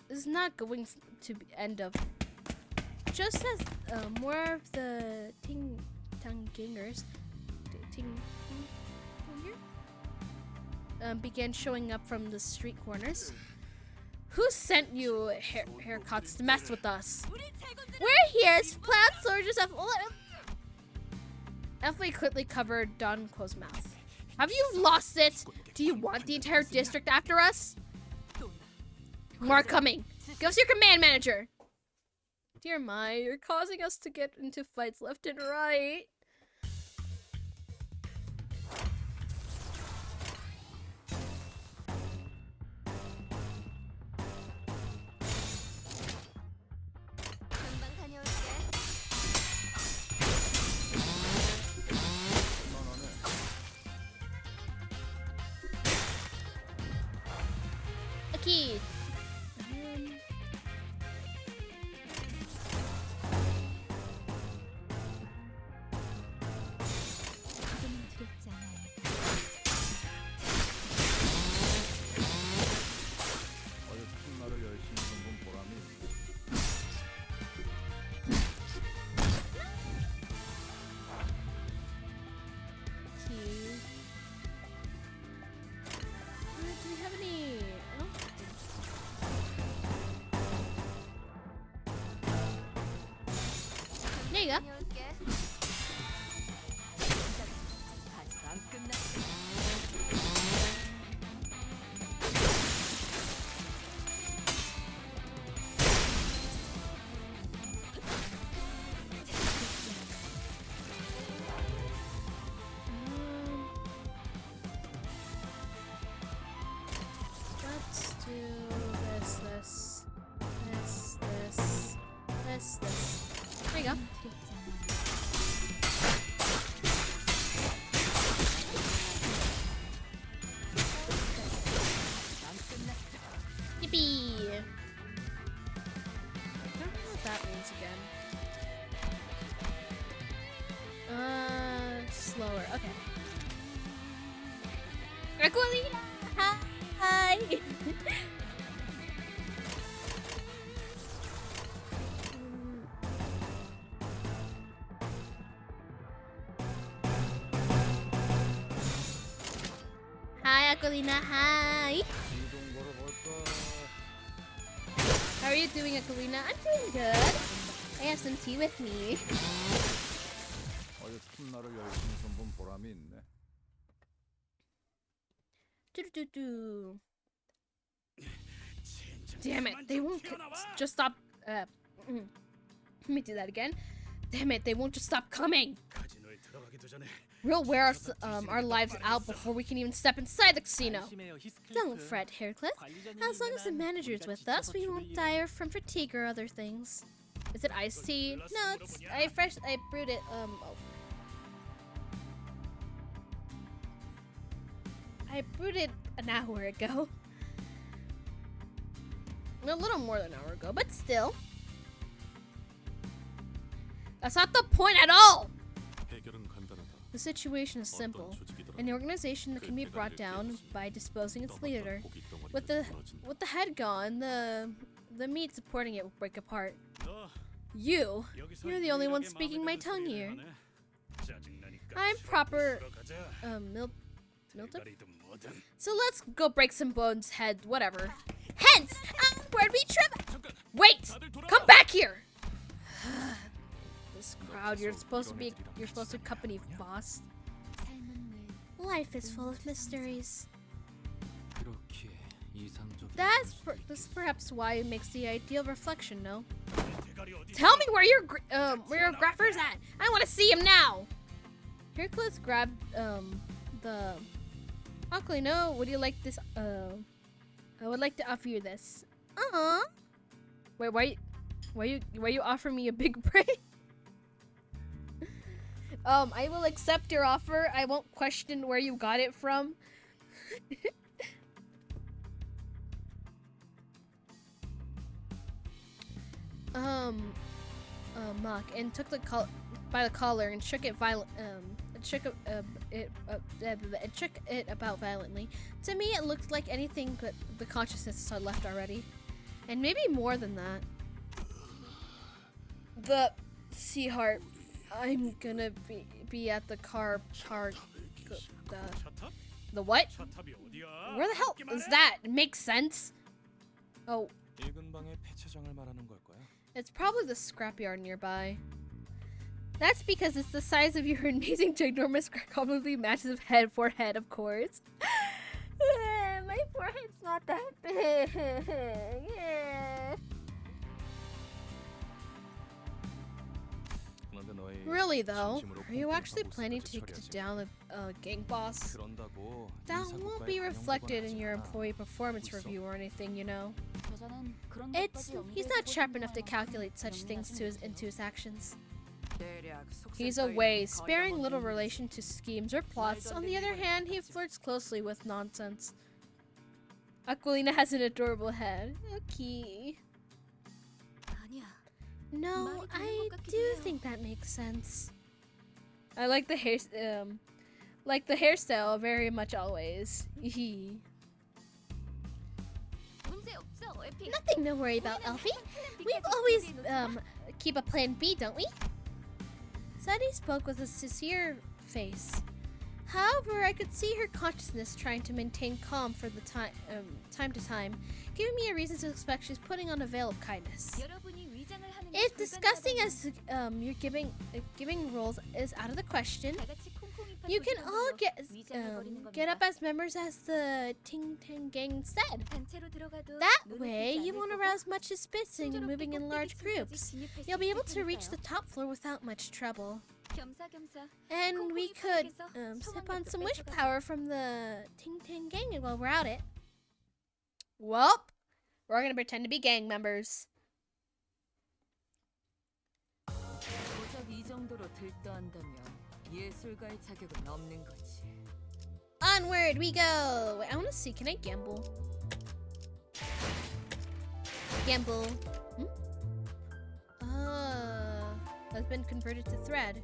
is not going to end up just as more of the Ting Tang Gangers began showing up from the street corners. Who sent you haircuts to mess with us? We're here as plant soldiers of. Effie quickly covered Don Quo's mouth. Have you lost it? Do you want the entire district after us? More coming. Give us your command manager. Dear Mai, you're causing us to get into fights left and right. 금방 다녀올게. Okay. 가끔은 두렵지 않아요. 어여튼 나를 열심히 선본 보람이 있네. Okay. Do we have any? Oh. There you go. 다녀올게. 아직 안 끝났어. Let's do this. There you go. 두렵지 않아요. 안 끝났어. Yippee! I don't know what that means again. Slower. Okay. Aquilina! Hi! Hi, Aquilina. Hi! 이동 걸어볼까? How are you doing, Aquilina? I'm doing good. I have some tea with me. 어여튼 나를 열심히 선본 보람이 있네. Do-do-do-do. Damn it, they won't just stop. Let me do that again. Damn it, they won't just stop coming. 카지노에 들어가기도 전에 We'll wear our lives out before we can even step inside the casino. Don't fret, Haircliff. As long as the manager's with us, we won't die from fatigue or other things. Is it iced tea? No, it's I brewed it. I brewed it an hour ago. A little more than an hour ago, but still. That's not the point at all! 해결은 간단하다. The situation is simple. An organization that can be brought down by disposing its leader. With the head gone, the meat supporting it will break apart. You're the only one speaking my tongue here. I'm proper Milton? So let's go break some bones head, whatever. Hence, where'd we trip? Wait! Come back here! This crowd, you're supposed to accompany boss. 삶은 늘 Life is full of mysteries. 그렇게 이상적인 That's perhaps why it makes the ideal reflection, no? Tell me where your grapher's at! I want to see him now! Hercules grabbed the Uncle, no, would you like this? I would like to offer you this. Wait, why you offer me a big break? I will accept your offer. I won't question where you got it from. Muck and took the by the collar and shook it shook it about violently. To me, it looked like anything but the consciousness had left already, and maybe more than that. The Sea Heart, I'm gonna be at the car park. The what? Where the hell is that? It makes sense. Oh, 읽은 방의 폐차장을 말하는 걸 거야. it's probably the scrapyard nearby. That's because it's the size of your amazing ginormous probably matches forehead, of course. My forehead's not that big. 그런데 너희 Really though, 진심으로 are you actually 꼼꼼하고 planning to 있을까, take 처리하지? down the gang boss? 그런다고 That 인사 won't 고과에 be reflected in 반영되거나 your 하지 않아. employee performance 있어. review or anything, you know. 저자는 그런 He's not sharp enough to calculate such things into his actions. He's away, sparing little relation to schemes or plots. On the other hand, he flirts closely with nonsense. Aquilina has an adorable head. Okay. 아니야. No, 말이 되는 I 것 같기도 do 해요. think that makes sense. I like the hairstyle very much always. 문제 없어, 에피. Nothing to worry about, Elfie. We've always keep a plan B, don't we? Sadie spoke with a sincere face. However, I could see her consciousness trying to maintain calm for the time to time, giving me a reason to expect she's putting on a veil of kindness. 여러분이 위장을 하는 게 It's disgusting as 불가능하다면 you're giving roles is out of the question. 다 같이 콩콩이 You can all 위장을 버리는 get up 겁니다. as members as the Ting Tang Gang instead. 단체로 들어가도 That 눈에 way, 띄지 you 않을 won't 거고 arouse much suspicion 순조롭게 moving in large 꼭대기층까지 groups. 진입할 수 You'll be able 있을 to reach the 테니까요. top floor without much trouble. 겸사겸사 And we 콩콩이 could 파악해서 sip 소원 on 것도 some wish 뺏어가고. power from the Ting Tang Gang while we're at it. Well, we're gonna pretend to be gang members. 고작 이 정도로 들떠한다면 예술가의 자격은 없는 거지. Onward we go! Wait, I wanna see, can I gamble? Gamble. Has been converted to thread.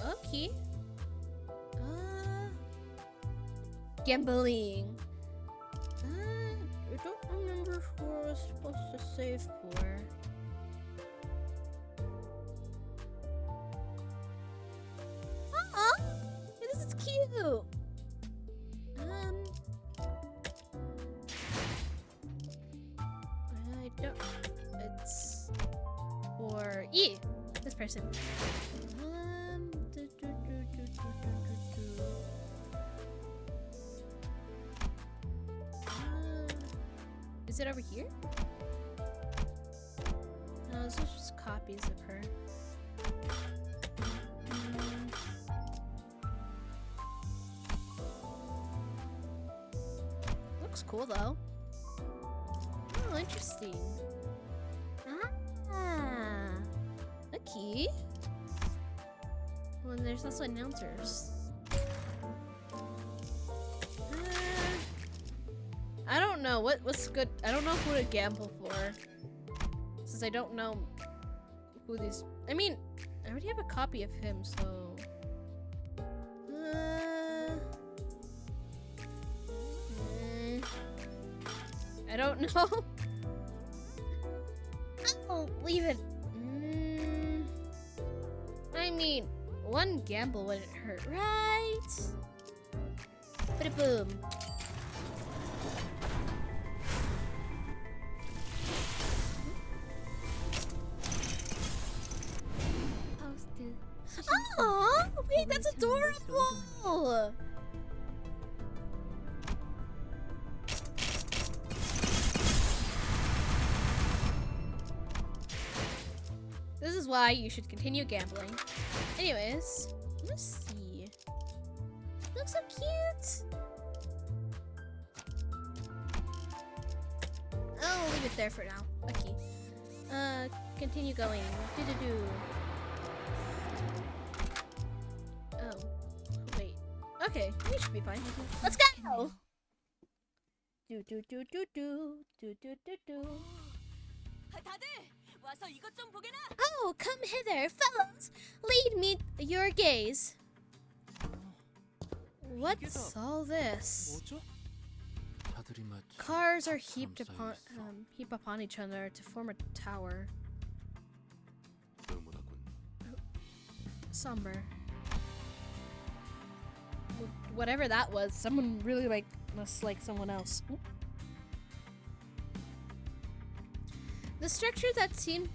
Okay. Gambling. I don't remember who I was supposed to save for. This is cute. I don't. It's for this person. Is it over here? No, this is just copies of her. Looks cool though. Oh, interesting. Ah, okay. Well, and there's also announcers. I don't know what's good. I don't know who to gamble for, since I don't know who these. I mean, I already have a copy of him, so. I don't know. I'll leave it. I mean, one gamble wouldn't hurt, right? But boom. 파우스트. Oh, wait, that's adorable. This is why you should continue gambling. Anyways, let's see. Looks so cute. I'll leave it there for now. Okay. Continue going. Do. Oh, wait. Okay, we should be fine. Let's go. Do do do do do do do do do. 다들 와서 이것 좀 보게나. Oh, come hither, fellows! Lead me your gaze. What's all this? 뭐죠? 다들이 마치 Cars are heaped 탑처럼 upon heap upon each other to form a tower. 의문하군. Somber. Whatever that was, someone really must like someone else. Oop. The structure that seemed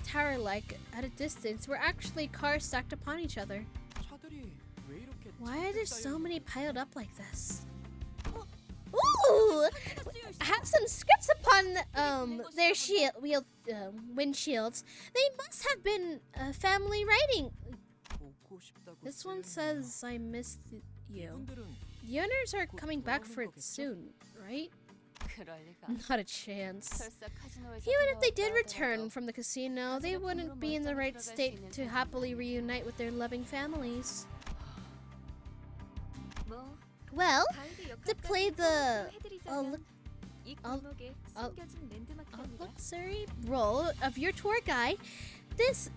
tower-like at a distance were actually cars stacked upon each other. 차들이 왜 이렇게 Why are there so many piled up like this? Ooh! Have some scripts upon their windshields. They must have been family writing. 보고 싶다고 This one 쓰였네요. says, I missed you. 이분들은 The owners are coming back for it soon, right? 그럴 리가. Not a chance. 설사 카지노에서 Even if they did 돌아왔다 return 하더라도 from the casino, they wouldn't be in the right state to happily reunite with their loving families. 뭐 Well, 가이드 to play the 해드리자면 이 I'll- 골목에 I'll- 숨겨진 랜드마크입니다. luxury role of your tour guide, this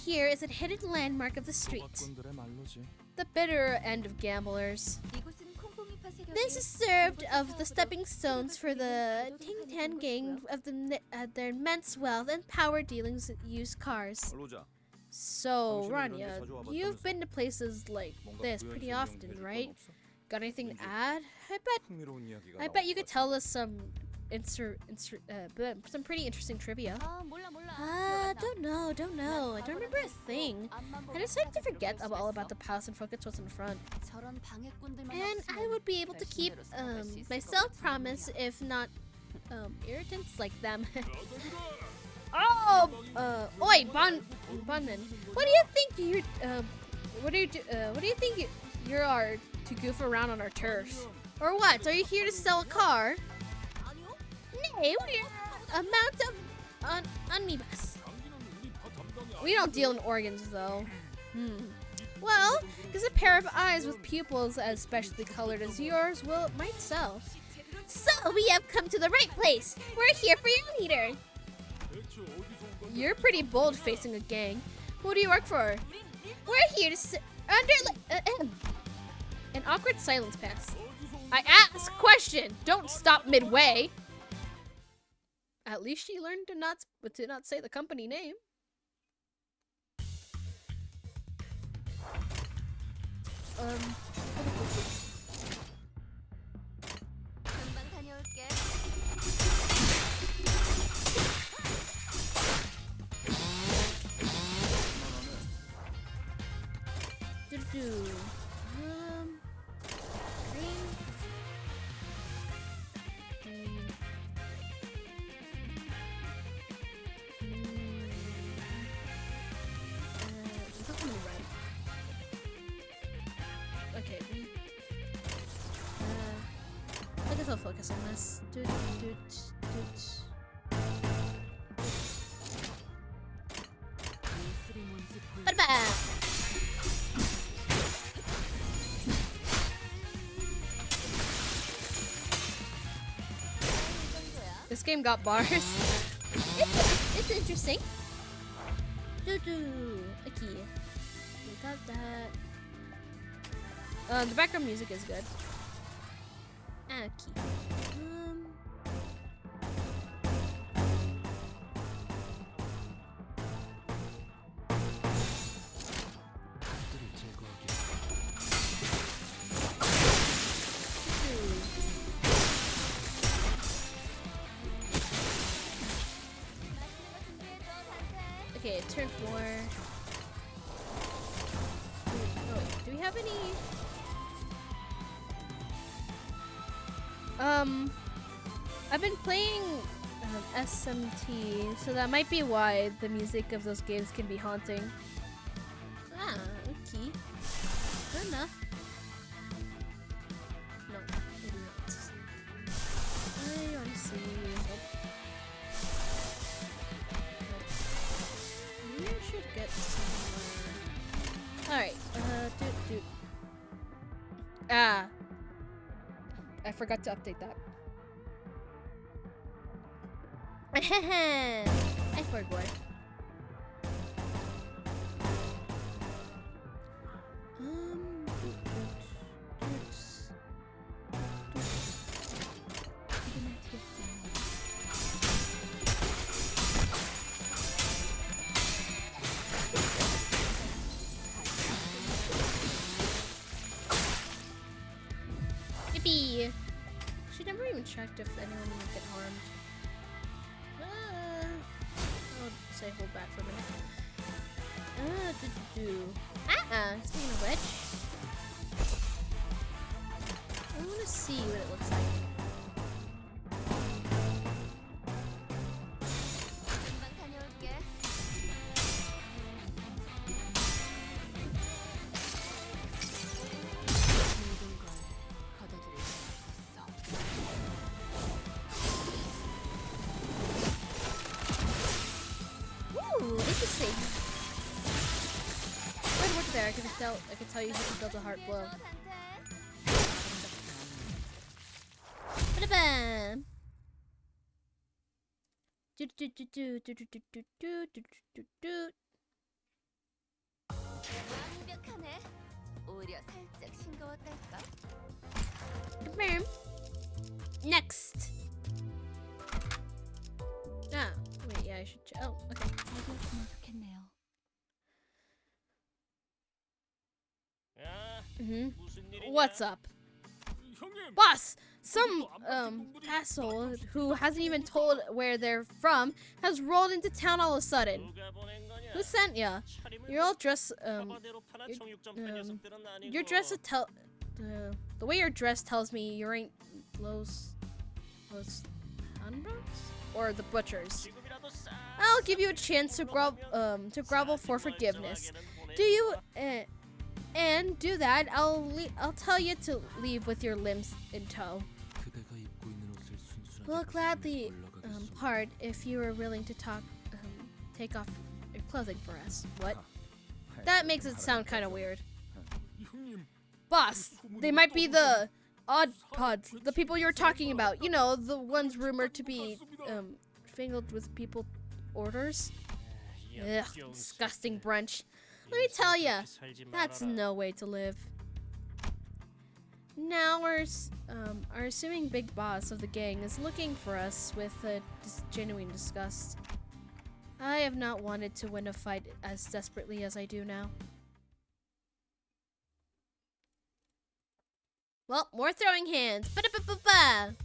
here is a hidden landmark of the street, 조각꾼들의 말로지. the bitter end of gamblers. 이곳은 콩콩이파 세력의 This is served 정보차 of the 사업으로 stepping stones for the 도둑 Ting 사냥꾼 Tan gang 곳이고요. of their immense wealth and power dealings with used cars. 로자. So, 당신은 이런 데 Rania, 자주 와봤다면서? you've been to places like 뭔가 this 부연 pretty 설명 often, 해줄 건 right? 없어? Got anything to 왠지 add? 흥미로운 이야기가 I 나올 bet you 것 could 같아. tell us some some pretty interesting trivia. 아 몰라. Don't know. I don't remember a thing. I just like to forget all about the past and focus what's in front. 저런 방해꾼들만 And I 없으면 would be able to keep 결심대로 살아갈 수 있을 것 myself 같은 promise 놈이야. if not irritants like them. Oh, oi, Bonman. What do you think you are to goof around on our turf? Or what? Are you here to sell a car? Nay, we're a mount of omnibus. We don't deal in organs, though. Well, because a pair of eyes with pupils as specially colored as yours might sell. So we have come to the right place. We're here for your leader. You're pretty bold facing a gang. Who do you work for? We're here to an awkward silence pass. I ask question. Don't stop midway. At least she learned to not say the company name. 금방 다녀올게. Do-do-do. Green. Something red. Okay. I guess I'll focus on this. Doot, doot, doot. 예술이 뭔지 보여. Ba-da-ba! This game got bars. It's interesting. Doo-doo. A key. We got that. The background music is good. And a key. 탑들을 제거하기 Okay, turn 4. Oh, wait, do we have any? I've been playing SMT, so that might be why the music of those games can be haunting. Ah, okay. Good enough. No, maybe not. I want to see. Maybe I should get somewhere. Alright, I forgot to update that. I forgot. Yippee! She never even checked if anyone would get harmed. I'll say hold back for a minute. Speaking of which, I want to see what it looks like. 금방 다녀올게. 모든 걸 걷어들일 수 없어. Ooh, this is safe. Good work there. I can tell you who built a heart blow. Ba-da-bam. Do-do-do-do-do-do-do-do-do-do-do-do. 완벽하네. 오히려 살짝 싱거웠달까? Bam. Next. Ah, wait, yeah, I should. Oh, okay. 잘되었으면 좋겠네요. What's up, boss? Some asshole who hasn't even told where they're from has rolled into town all of a sudden. Who sent ya? You're all dressed. Your dress the way you're dressed tells me you ain't Los Handros or the butchers. I'll give you a chance to grovel for forgiveness. Do you? And do that. I'll tell you to leave with your limbs in tow. 그대가 입고 있는 옷을 순순하게 We'll gladly 올라가겠소. part if you are willing to take off your clothing for us. What? That makes it sound kind of weird. Boss, they might be the odd pods, the people you're talking about. You know, the ones rumored to be fingered with people orders. Ugh, disgusting brunch. Let me tell ya, that's no way to live. Now our assuming big boss of the gang is looking for us with genuine disgust. I have not wanted to win a fight as desperately as I do now. Well, more throwing hands. Ba-da-ba-ba-ba!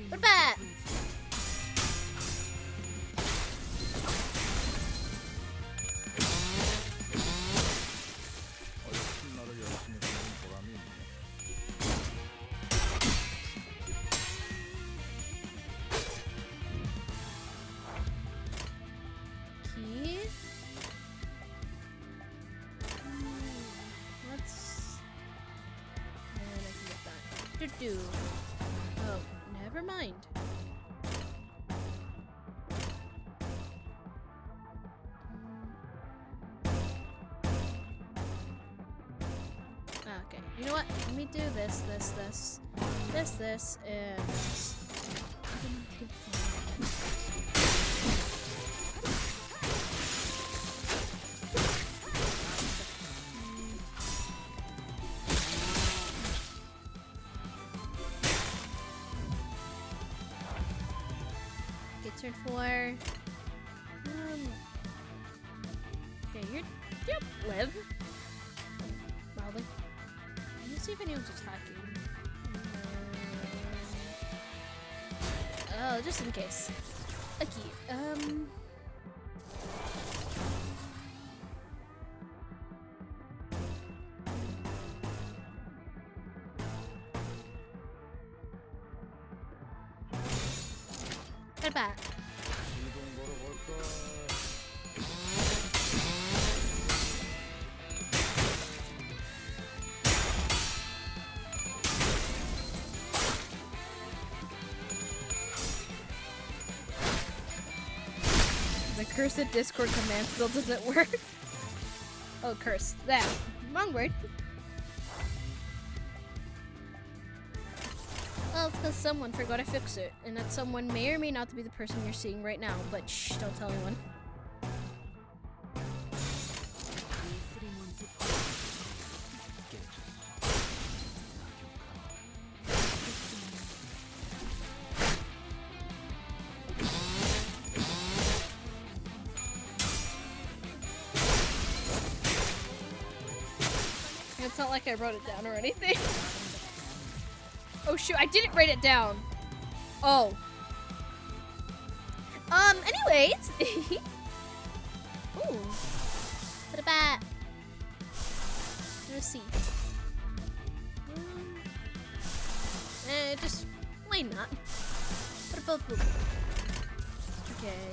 What about? Key. Let's. And I can get that. Do-do. Oh, never mind. Okay, you know what? Let me do this, and this. Okay, turn 4. Okay, yep, live. Probably. Let me see if anyone's attacking. Oh, just in case. Okay, bat. 시동 걸어볼까? The cursed Discord command still doesn't work. Oh, curse. That. Wrong word. Well, it's because someone forgot to fix it. And that someone may or may not be the person you're seeing right now. But shh, don't tell anyone. It's not like I wrote it down or anything. Oh shoot, I didn't write it down. Oh. Anyways. Ooh. What about? Let's see. Just why not? What about blue? Okay.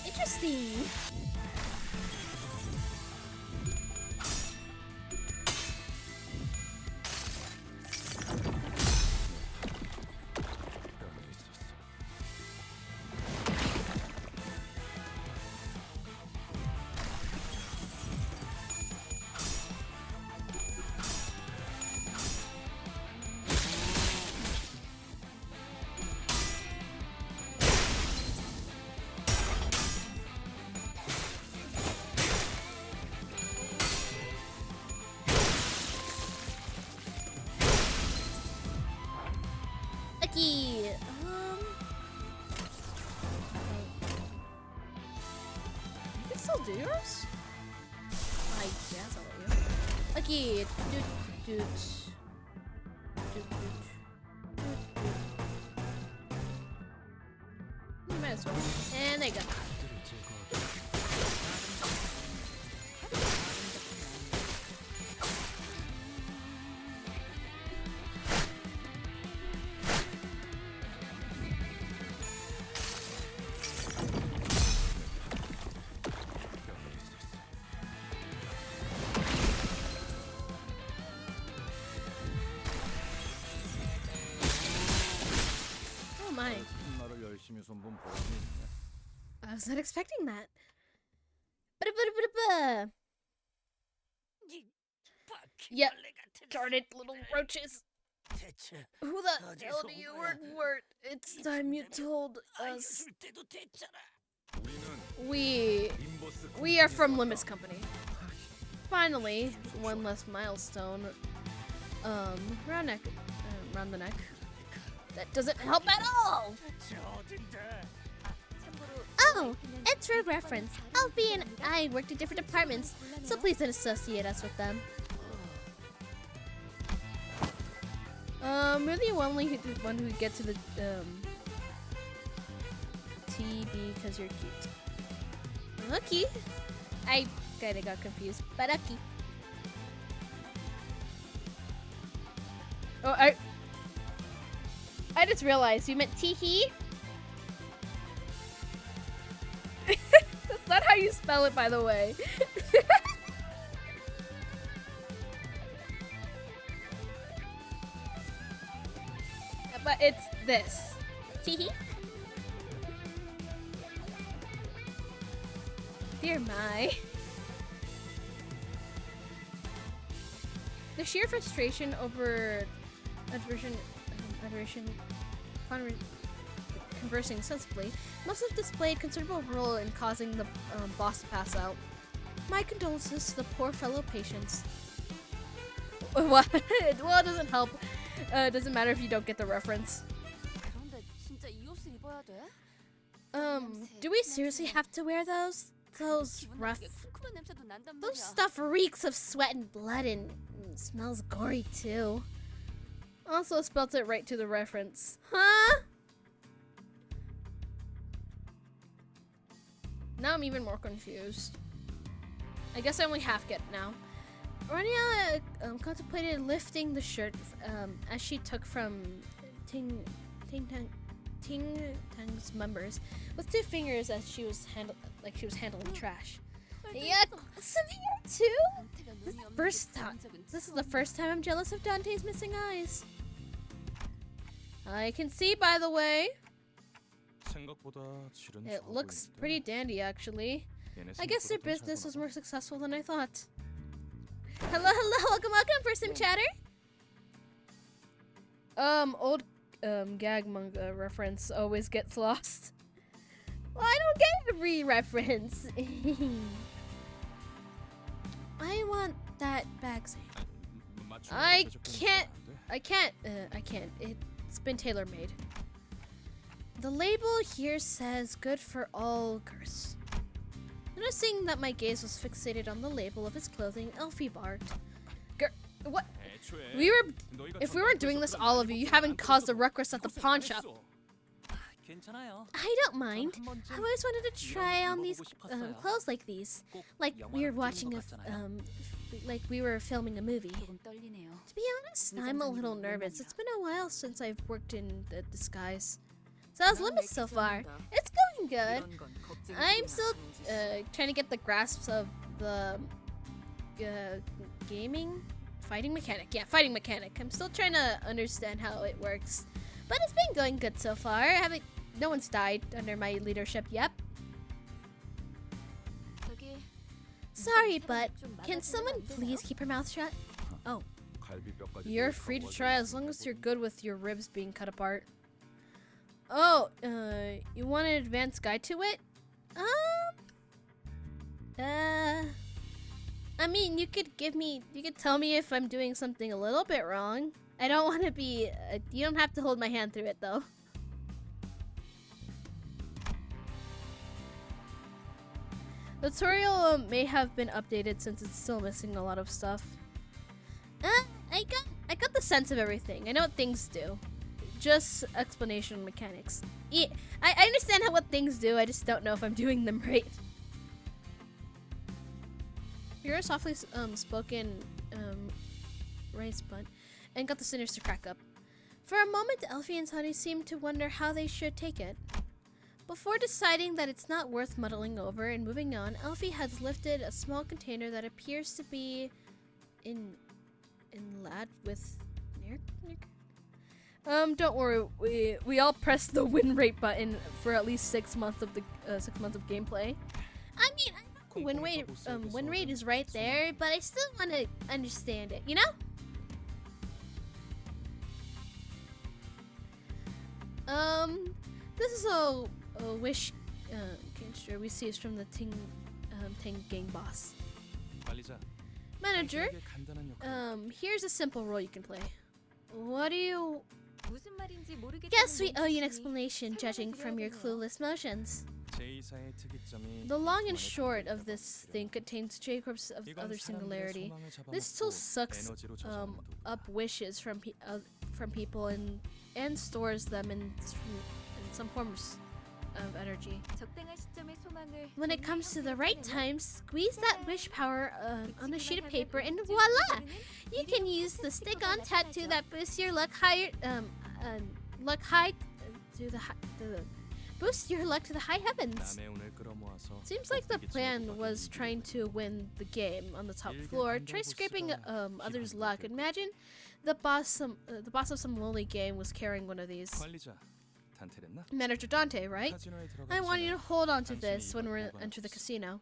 Interesting. Lucky. You can still do yours? I guess I'll let you. Lucky. Doot doot. Doot doot. You might as well. And there you go. Oh my. 나를 열심히 손본 보람이 있네. I was not expecting that. Ba-da-ba-da-ba-da-ba. Yep. Darn it, little roaches. Who the hell do you work for? It's time you told us. We are from Limbus Company. Finally, one less milestone. Around the neck. That doesn't help at all. Oh, it's for reference. Alfie and I worked in different departments, so please don't associate us with them. We're the only one who get to the TB because you're cute. Lucky. I kinda got confused, but lucky. Oh, I just realized you meant teehee. That's not how you spell it, by the way. But it's this. Teehee. Dear my. The sheer frustration over conversing sensibly must have displayed considerable role in causing the boss to pass out. My condolences to the poor fellow patients. What? Well, it doesn't help. It doesn't matter if you don't get the reference. 그런데 진짜 이 옷을 입어야 돼? Do we seriously have to wear those? Those 기분 rough. 나쁘게 쿰쿰한 냄새도 난단 Those 말이야. stuff reeks of sweat and blood and smells gory too. Also spelt it right to the reference. Huh? Now I'm even more confused. I guess I only half get it now. Rania contemplated lifting the shirt as she took from Ting Tang's members with 2 fingers as she was handling trash. Yuck! Some hair too? 단테가 This is 눈이 the 없는 first 게 time. 본 적은 This is the first time I'm jealous of Dante's missing eyes. I can see, by the way. 생각보다 질은 It 좋아 looks 보이는데. pretty dandy, actually. 얘네 I guess their 생각보다 좀 business 잘 was 보나 more 봐. successful than I thought. Hello, welcome for some chatter. Old gag manga reference always gets lost. Well, I don't get every reference. I want that bag. 맞추는 I 거 대접해놓으면 can't- 안 돼? I can't. It's been tailor-made. The label here says good for all girls. Noticing that my gaze was fixated on the label of his clothing, Elfie barked. What? 애초에 너희가 If we weren't doing this, all of you, you haven't caused a ruckus at the pawn shop. 괜찮아요. I don't mind. I always wanted to try on these clothes like these. Like we were watching like we were filming a movie. 조금 떨리네요. To be honest, I'm a little nervous. It's been a while since I've worked in the disguise. So how's Limbus so far? It's going good. I'm still trying to get the grasps of the fighting mechanic. Yeah, fighting mechanic. I'm still trying to understand how it works. But it's been going good so far. No one's died under my leadership yet. 저기 Sorry, but can someone please keep her mouth shut? 갈비뼈까지 You're free to try as long as you're good with your ribs being cut apart. Oh, you want an advanced guide to it? I mean, you could tell me if I'm doing something a little bit wrong. I don't want to be, you don't have to hold my hand through it though. The tutorial may have been updated since it's still missing a lot of stuff. I got the sense of everything. I know what things do. Just explanation mechanics. Yeah, I understand what things do. I just don't know if I'm doing them right. You're a softly spoken raised bunt and got the sinners to crack up. For a moment, Elfie and Sunny seemed to wonder how they should take it. Before deciding that it's not worth muddling over and moving on, Elfie has lifted a small container that appears to be inlaid with don't worry, we all pressed the win rate button for at least 6 months of the 6 months of gameplay. I mean, I know win rate is right there, but I still want to understand it, you know? This is a wish cancer we see from the Ting gang boss. 말리자. Manager, 단순하게 간단한 역할. here's a simple role you can play. What do you... 무슨 말인지 모르겠다는 Guess we owe you an 몸짓이 explanation judging from your 드려야겠네요. clueless motions. 제2사의 특이점이 The long and 그만의 short of 특이점이라고 this 하기로. thing contains Jacob's of 이건 other 사람들의 singularity. 소망을 This tool 잡아먹고 sucks 에너지로 저장하는 도구다. up wishes from people and stores them in some forms of energy. 적당한 시점에 소망을 When it comes to the right 정리하면 time, squeeze that wish power on a sheet of paper and voila! You can use the stick-on tattoo that boosts your luck higher. Boost your luck to the high heavens. 남의 운을 끌어모아서 Seems like the 껍데기 plan 친구가 was 되는 trying to win the game on the top floor. Try scraping others' luck. Imagine the boss of some lowly game was carrying one of these. 관리자 단테랬나? Manager Dante, right? 카지노에 I 들어가기 want you to 전에 hold on to 당신이 this when 이걸 we 보관해 enter the 주세요. casino.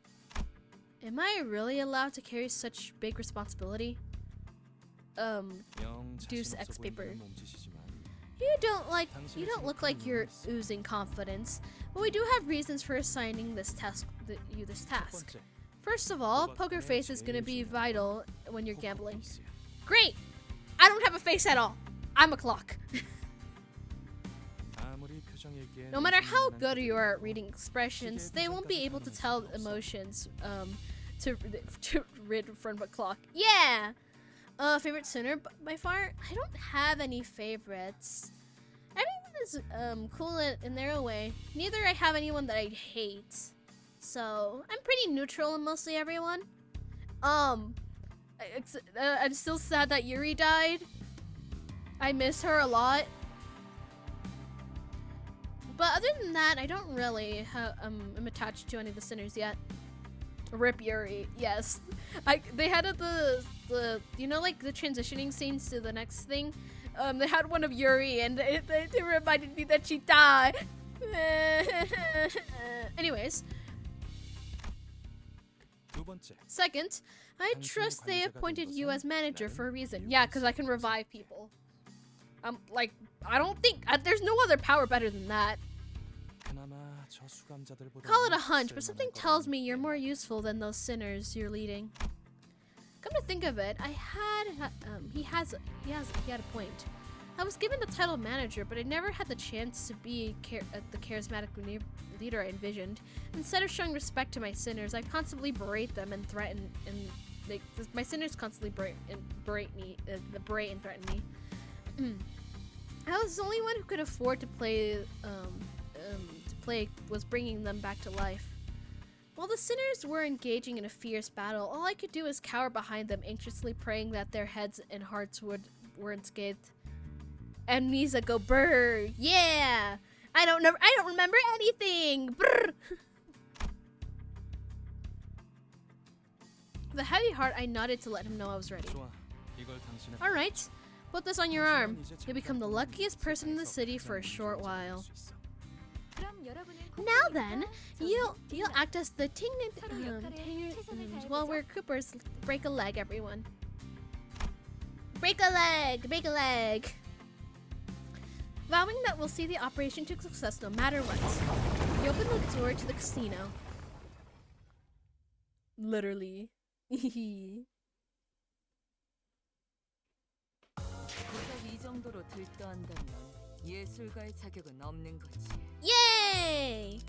Am I really allowed to carry such big responsibility? 영 Deuce 자신 X 없어 paper. 보이는 몸짓이지만 You don't look like you're oozing confidence, but we do have reasons for assigning this task. 첫 task. 번째, First of all, poker face is gonna be vital when you're gambling. 포커페이스야. Great! I don't have a face at all. I'm a clock. 아무리 표정일기엔 No matter how 의심이 good 많은 you are at reading expressions, they won't be able to tell emotions to read from a clock. Yeah! Favorite sinner by far? I don't have any favorites. Everyone is cool in their own way. Neither I have anyone that I hate. So, I'm pretty neutral in mostly everyone. I'm still sad that Yuri died. I miss her a lot. But other than that, I don't really I'm attached to any of the sinners yet. Rip Yuri, yes. They had the you know, like the transitioning scenes to the next thing. They had one of Yuri, and they reminded me that she died. Anyways, 두 번째, second, I trust they appointed you as manager for a reason. Yeah, because I can revive people. Like, I don't think there's no other power better than that. 그나마 저 수감자들보다 Call it a hunch, but something tells me you're more useful than those sinners you're leading. Come to think of it, he had a point. I was given the title manager, but I never had the chance to be the charismatic leader I envisioned. Instead of showing respect to my sinners, I constantly berate them and threaten, my sinners constantly berate me, berate and threaten me. I was the only one who could afford to was bringing them back to life. While the sinners were engaging in a fierce battle, all I could do was cower behind them, anxiously praying that their heads and hearts weren't scathed. Amnesia go brr, yeah! I don't remember anything! Brr. With a heavy heart, I nodded to let him know I was ready. 좋아, 이걸 당신의 Alright, put this on your arm. You'll become the luckiest person in the city for a short while. Now then, you'll act as the while we're Coopers, break a leg, everyone. Break a leg. Vowing that we'll see the operation to success no matter what. You open the door to the casino. Literally. 고작 이 정도로 들떠한다면 예술가의 자격은 없는 거지. Yay!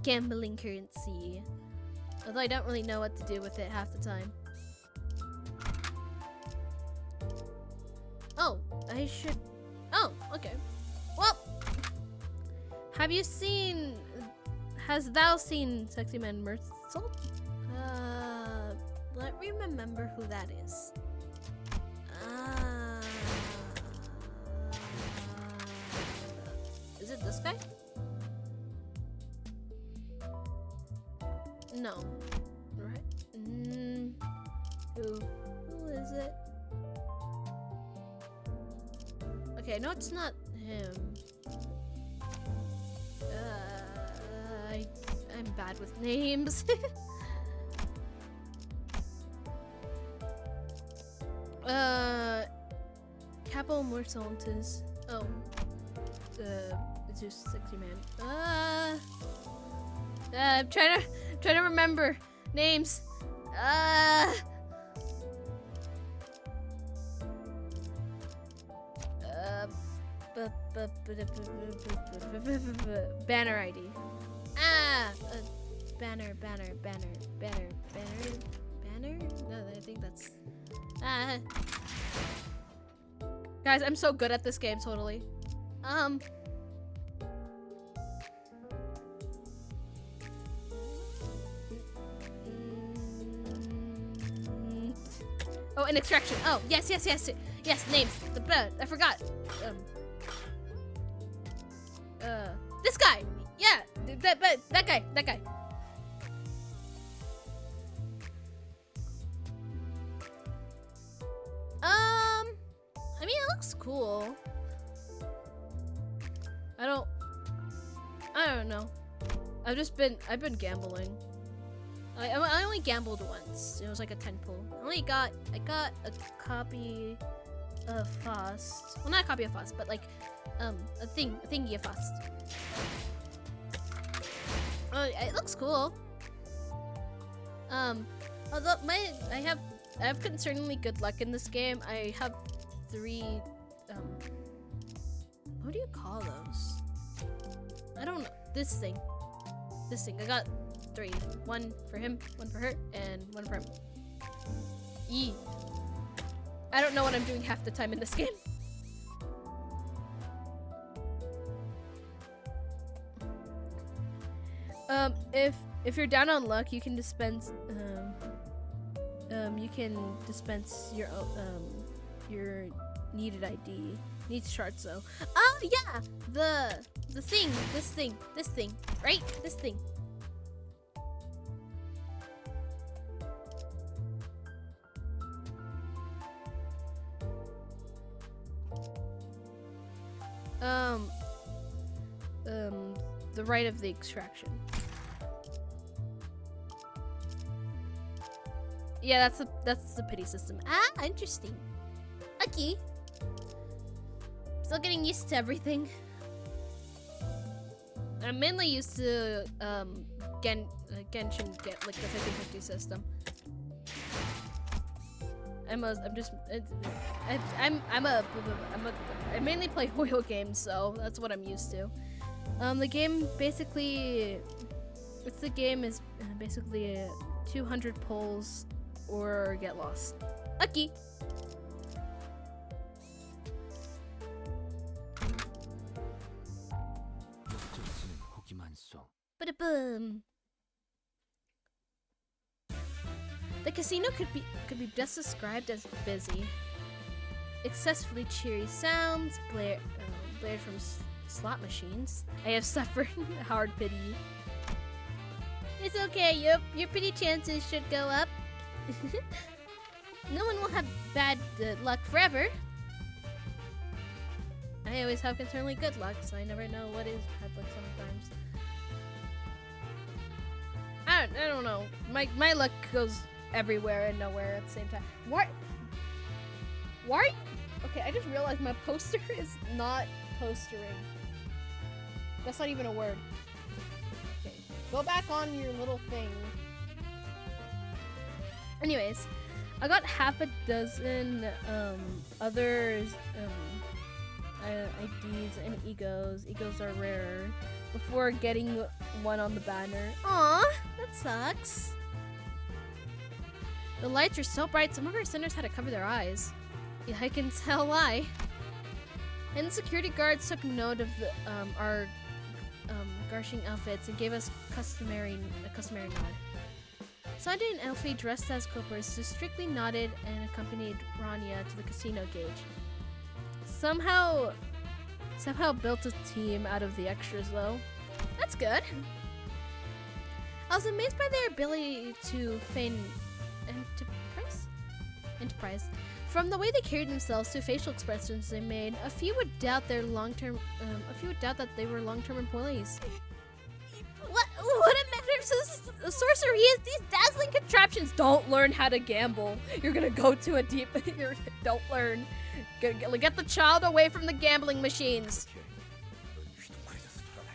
Gambling currency. Although I don't really know what to do with it half the time. Oh, I should... Oh, okay. Well, has thou seen Sexy Man Mersault? Let me remember who that is. Is it this guy? No. Right? Who is it? Okay, no, it's not him. I'm bad with names. Capo Morsantes. Oh. It's just Sexy Man. I'm trying to remember names. Banner ID. Banner. No, I think that's. Guys, I'm so good at this game, totally. Oh, an extraction. Oh, yes. Yes, names. I forgot. This guy. Yeah, that guy. I mean, it looks cool. I don't know. I've been gambling. I only gambled once. It was like a 10 pull. I got a copy of Faust. Well, not a copy of Faust, but like a thingy of Faust. It looks cool. Although I have I have concerningly good luck in this game. I have 3, what do you call those? I don't know. This thing. I got 3. 1 for him, 1 for her, and 1 for him. Yee. I don't know what I'm doing half the time in this game. If you're down on luck, you can dispense your needed ID. Needs shards though. Oh yeah, this thing, right? This thing. The right of the extraction. Yeah, that's the pity system. Ah, interesting. Okay. Still getting used to everything. I'm mainly used to Genshin, get like the 50-50 system. I mainly play oil games, so that's what I'm used to. The game basically, is basically 200 pulls or get lost. Okay. Ba-da-boom. The casino could be best described as busy. Excessively cheery sounds blared from slot machines. I have suffered hard pity. It's okay. Your pity chances should go up. No one will have bad luck forever. I always have concerningly good luck, so I never know what is bad luck sometimes. I don't know. My luck goes everywhere and nowhere at the same time. What? Why? Okay, I just realized my poster is not postering. That's not even a word. Okay, go back on your little thing. Anyways, I got half a dozen others IDs and egos. Egos are rarer before getting one on the banner. Aw, that sucks. The lights are so bright, some of our centers had to cover their eyes. Yeah, I can tell why. And the security guards took note of our garshing outfits and gave us a customary nod. Sanjay and Elfie, dressed as Coopers, just strictly nodded and accompanied Rania to the casino gauge. Somehow built a team out of the extras, though. That's good. I was amazed by their ability to feign enterprise. From the way they carried themselves to facial expressions they made, a few would doubt that they were long-term employees. What a matter of sorcery is these dazzling contraptions. Don't learn how to gamble. You're gonna go to a deep. Don't learn. Get the child away from the gambling machines.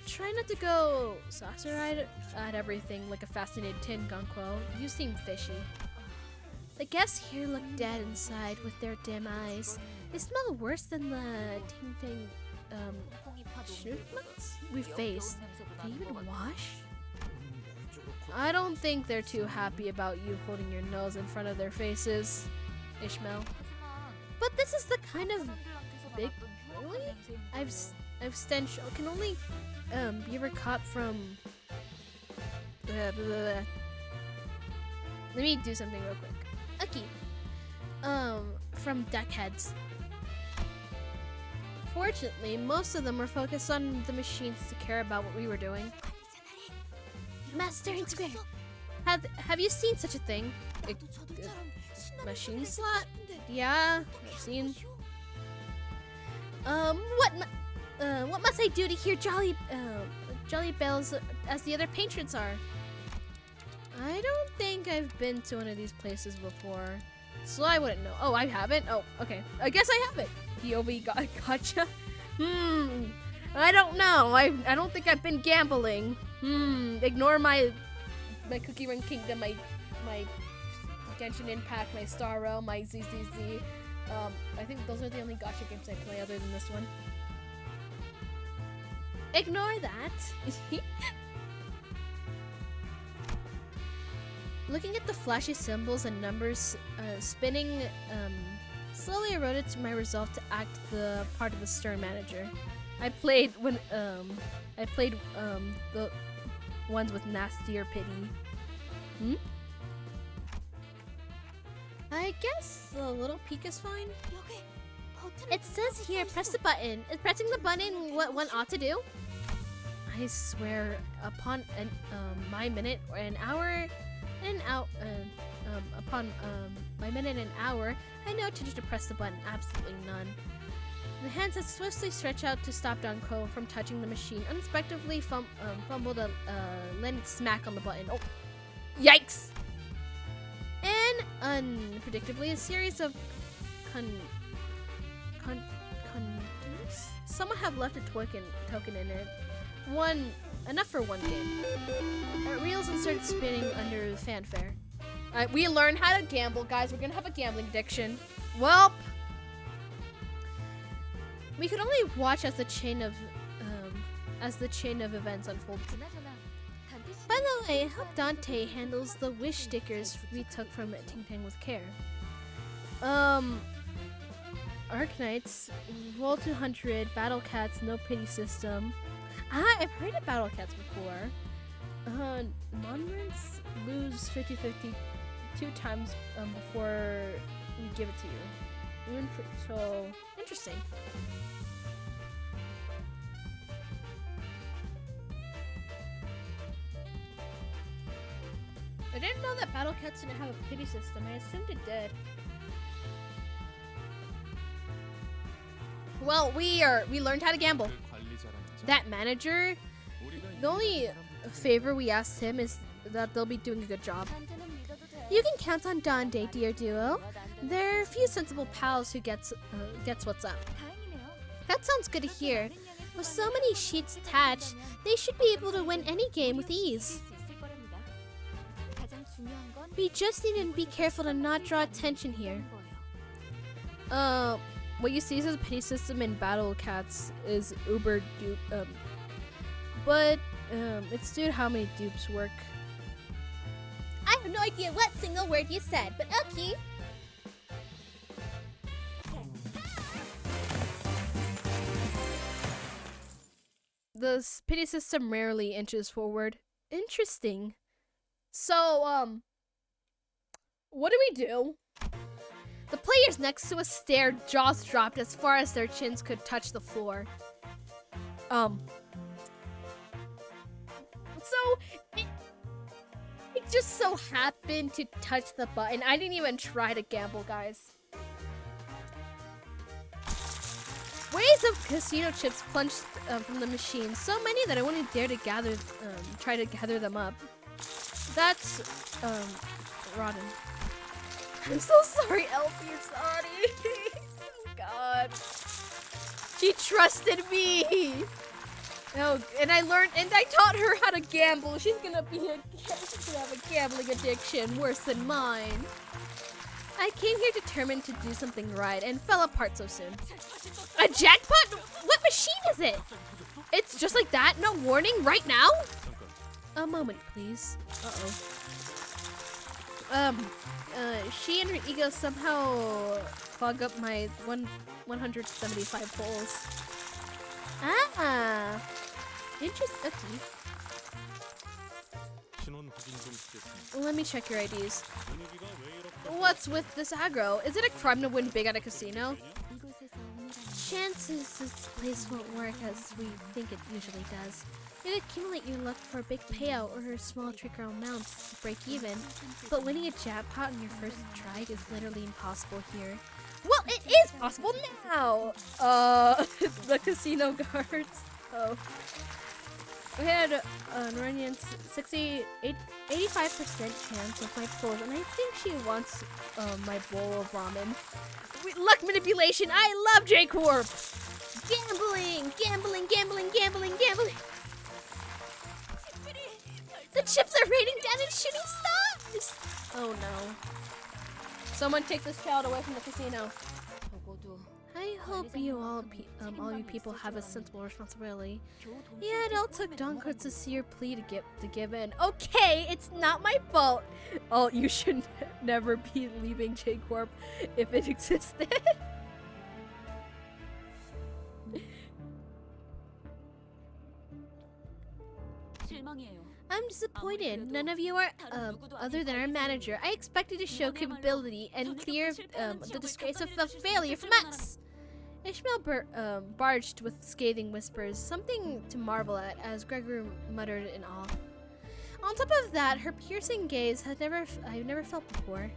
Try not to go saucer-eyed at everything like a fascinated tin, Gonquo. You seem fishy. The guests here look dead inside with their dim eyes. They smell worse than the ting shootlets we faced. They even wash? I don't think they're too happy about you holding your nose in front of their faces, Ishmael. But this is the kind of big really? I've stench can only be ever caught from Let me do something real quick. Okay. From deckheads. Fortunately, most of them were focused on the machines to care about what we were doing. Master Integrator, have you seen such a thing? Machine slot? Yeah, I've seen. What must I do to hear jolly bells as the other patrons are? I don't think I've been to one of these places before, so I wouldn't know. Oh, I haven't? Oh, okay. I guess I haven't. POV gotcha. I don't know. I don't think I've been gambling. Ignore my Cookie Run Kingdom, my Genshin Impact, my Star Rail, my ZZZ. I think those are the only gacha games I play other than this one. Ignore that. Looking at the flashy symbols and numbers spinning slowly eroded to my resolve to act the part of the stern manager. I played the ones with nastier pity. I guess a little peek is fine. It says here, press the button. Is pressing the button what one ought to do? I swear, upon my minute or an hour, upon my minute and hour, I no intention to press the button. Absolutely none. The hands that swiftly stretch out to stop Don Crow from touching the machine unexpectedly fumbled a landed smack on the button. Oh, yikes! And unpredictably, a series of someone have left a token in it. Enough for one game. It reels and started spinning under the fanfare. We learned how to gamble, guys. We're gonna have a gambling addiction. Well, we could only watch as the chain of events unfold. By the way, I hope Dante handles the wish stickers we took from Ting Tang with care. Arknights, Roll 200, Battle Cats, No Pity System. I've heard of Battle Cats before. Monuments lose 50-50 2 times before we give it to you. So, interesting. I didn't know that Battle Cats didn't have a pity system. I assumed it did. Well, we learned how to gamble. That manager, the only favor we asked him is that they'll be doing a good job. You can count on Dante, dear duo. There are a few sensible pals who gets what's up. That sounds good to hear. With so many sheets attached, they should be able to win any game with ease. We just need to be careful to not draw attention here. What you see as a pity system in Battle Cats is uber dupe, but it's due to how many dupes work. I have no idea what single word you said, but okay. The pity system rarely inches forward. Interesting. So, what do we do? The players next to us stared, jaws dropped as far as their chins could touch the floor. So, it just so happened to touch the button. I didn't even try to gamble, guys. Waves of casino chips plunged from the machine, so many that I wouldn't dare to try to gather them up. That's, rotten. I'm so sorry, Elfie, sorry. Oh, God. She trusted me. Oh, and I taught her how to gamble. She's gonna have a gambling addiction worse than mine. I came here determined to do something right and fell apart so soon. A jackpot? What machine is it? It's just like that? No warning? Right now? A moment, please. She and her ego somehow clog up my 175 pulls. Ah! Interesting. Let me check your IDs. What's with this aggro? Is it a crime to win big at a casino? Chances this place won't work as we think it usually does. You'd accumulate your luck for a big payout or a small trick or amounts to break even, but winning a jackpot on your first try is literally impossible here. Well, it is possible now! The casino guards. Oh. We had an Iranian 85% chance of my pulls, and I think she wants my bowl of ramen. Luck manipulation! I love J-Corp! Gambling! Gambling, gambling, gambling, gambling! The chips are raining down and shooting stars! Oh no. Someone take this child away from the casino. 적어도 I hope you all you people have a sensible responsibility. Yeah, it all took Donker to see your plea to give in. Okay, it's not my fault. Oh, you should never be leaving J Corp if it existed. 실망이에요. I'm disappointed. None of you are, other than our manager. I expected to show capability and clear the disgrace of failure from us. Ishmael barged with scathing whispers, something to marvel at, as Gregor muttered in awe. On top of that, her piercing gaze I've never felt before.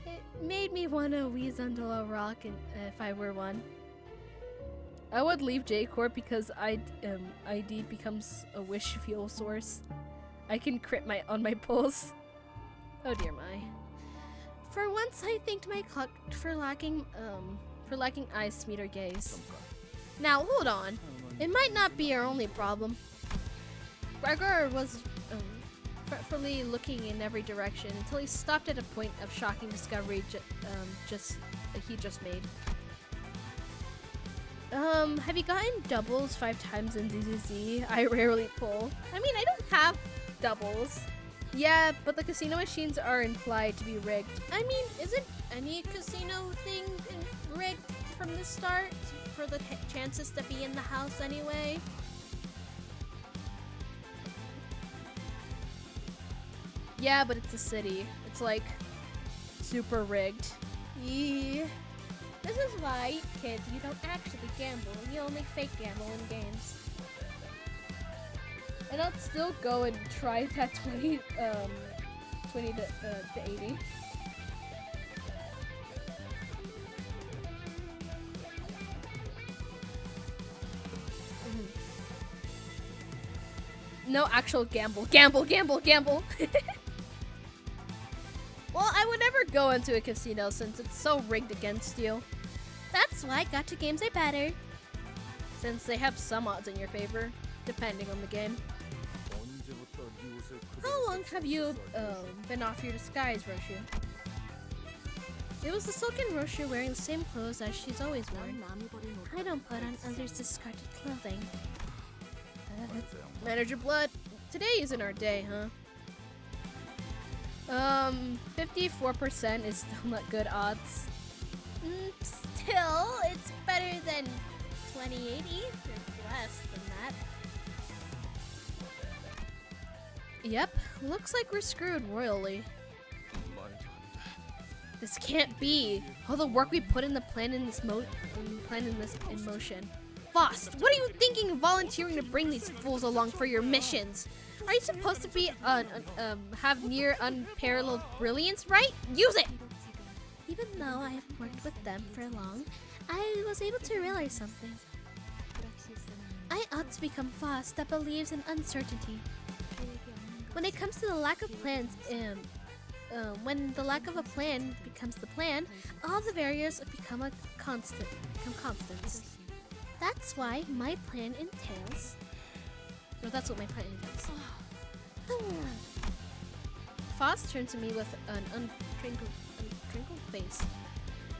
It made me want to wheeze under a rock if I were one. I would leave J-Corp because ID becomes a wish fuel source. I can crit on my pulse. Oh dear my. For once, I thanked my clock for lacking eyes to meet her gaze. Now hold on, it might not be our only problem. Gregor was fretfully looking in every direction until he stopped at a point of shocking discovery he just made. Have you gotten doubles 5 times in ZZZ? I rarely pull. I mean, I don't have doubles. Yeah, but the casino machines are implied to be rigged. I mean, isn't any casino thing rigged from the start for the chances to be in the house anyway? Yeah, but it's a city. It's like super rigged. Yeah. This is why, kids, you don't actually gamble. You only fake gamble in games. And I'll still go and try that 20 to 80. No actual gamble. Gamble. Well, I would never go into a casino since it's so rigged against you. That's why gacha games are better. Since they have some odds in your favor, depending on the game. How long have you been off your disguise, Roshu? It was the silken Roshu wearing the same clothes as she's always worn. I don't put on others' discarded clothing. Manager Blood, today isn't our day, huh? 54% is still not good odds. Still, it's better than 2080, or less than that. Yep, looks like we're screwed royally. This can't be. All the work we put in the plan in motion. Faust, what are you thinking volunteering to bring these fools along for your missions? Are you supposed to be have near unparalleled brilliance, right? Use it! Even though I have worked with them for long, I was able to realize something. I ought to become Faust that believes in uncertainty. When it comes to the lack of plans, when the lack of a plan becomes the plan, all the variables become constants. That's why my plan entails. No, that's what my plan entails. Faust turned to me with an untrinkled face.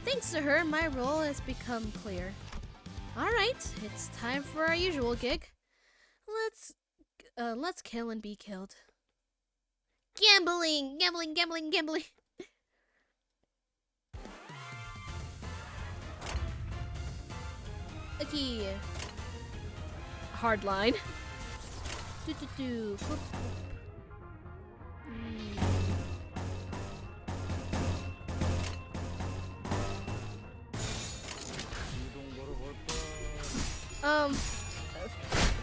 Thanks to her, my role has become clear. Alright, it's time for our usual gig. Let's kill and be killed. Gambling! Okay. Hard line.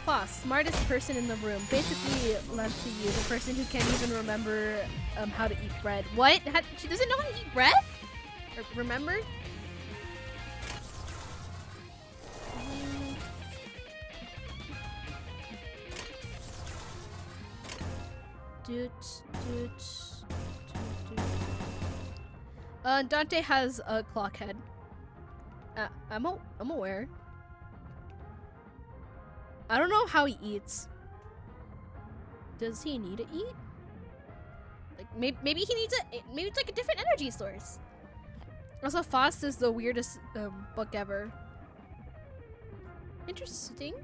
Boss, smartest person in the room. Basically, left to you, the person who can't even remember how to eat bread. What? She doesn't know how to eat bread? Or remember? Dante has a clock head. I'm aware. I don't know how he eats. Does he need to eat? Like maybe he needs maybe it's like a different energy source. Also, Faust is the weirdest book ever. Interesting.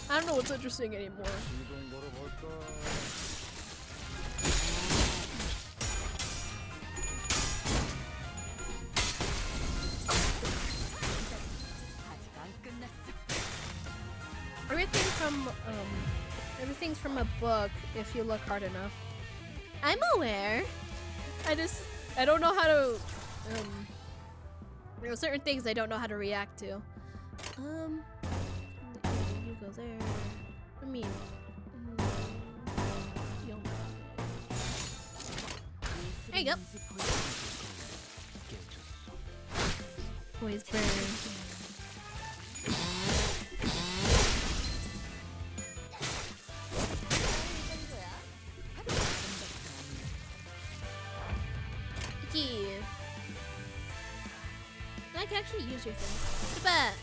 I don't know what's interesting anymore. 이동 걸어볼까? 아직 안 끝났어. Everything's from a book if you look hard enough. I'm aware. I don't know how to there are certain things I don't know how to react to. You go there. I mean, you don't- there you go. Boys burn. Icky. I can actually use your thing. Goodbye.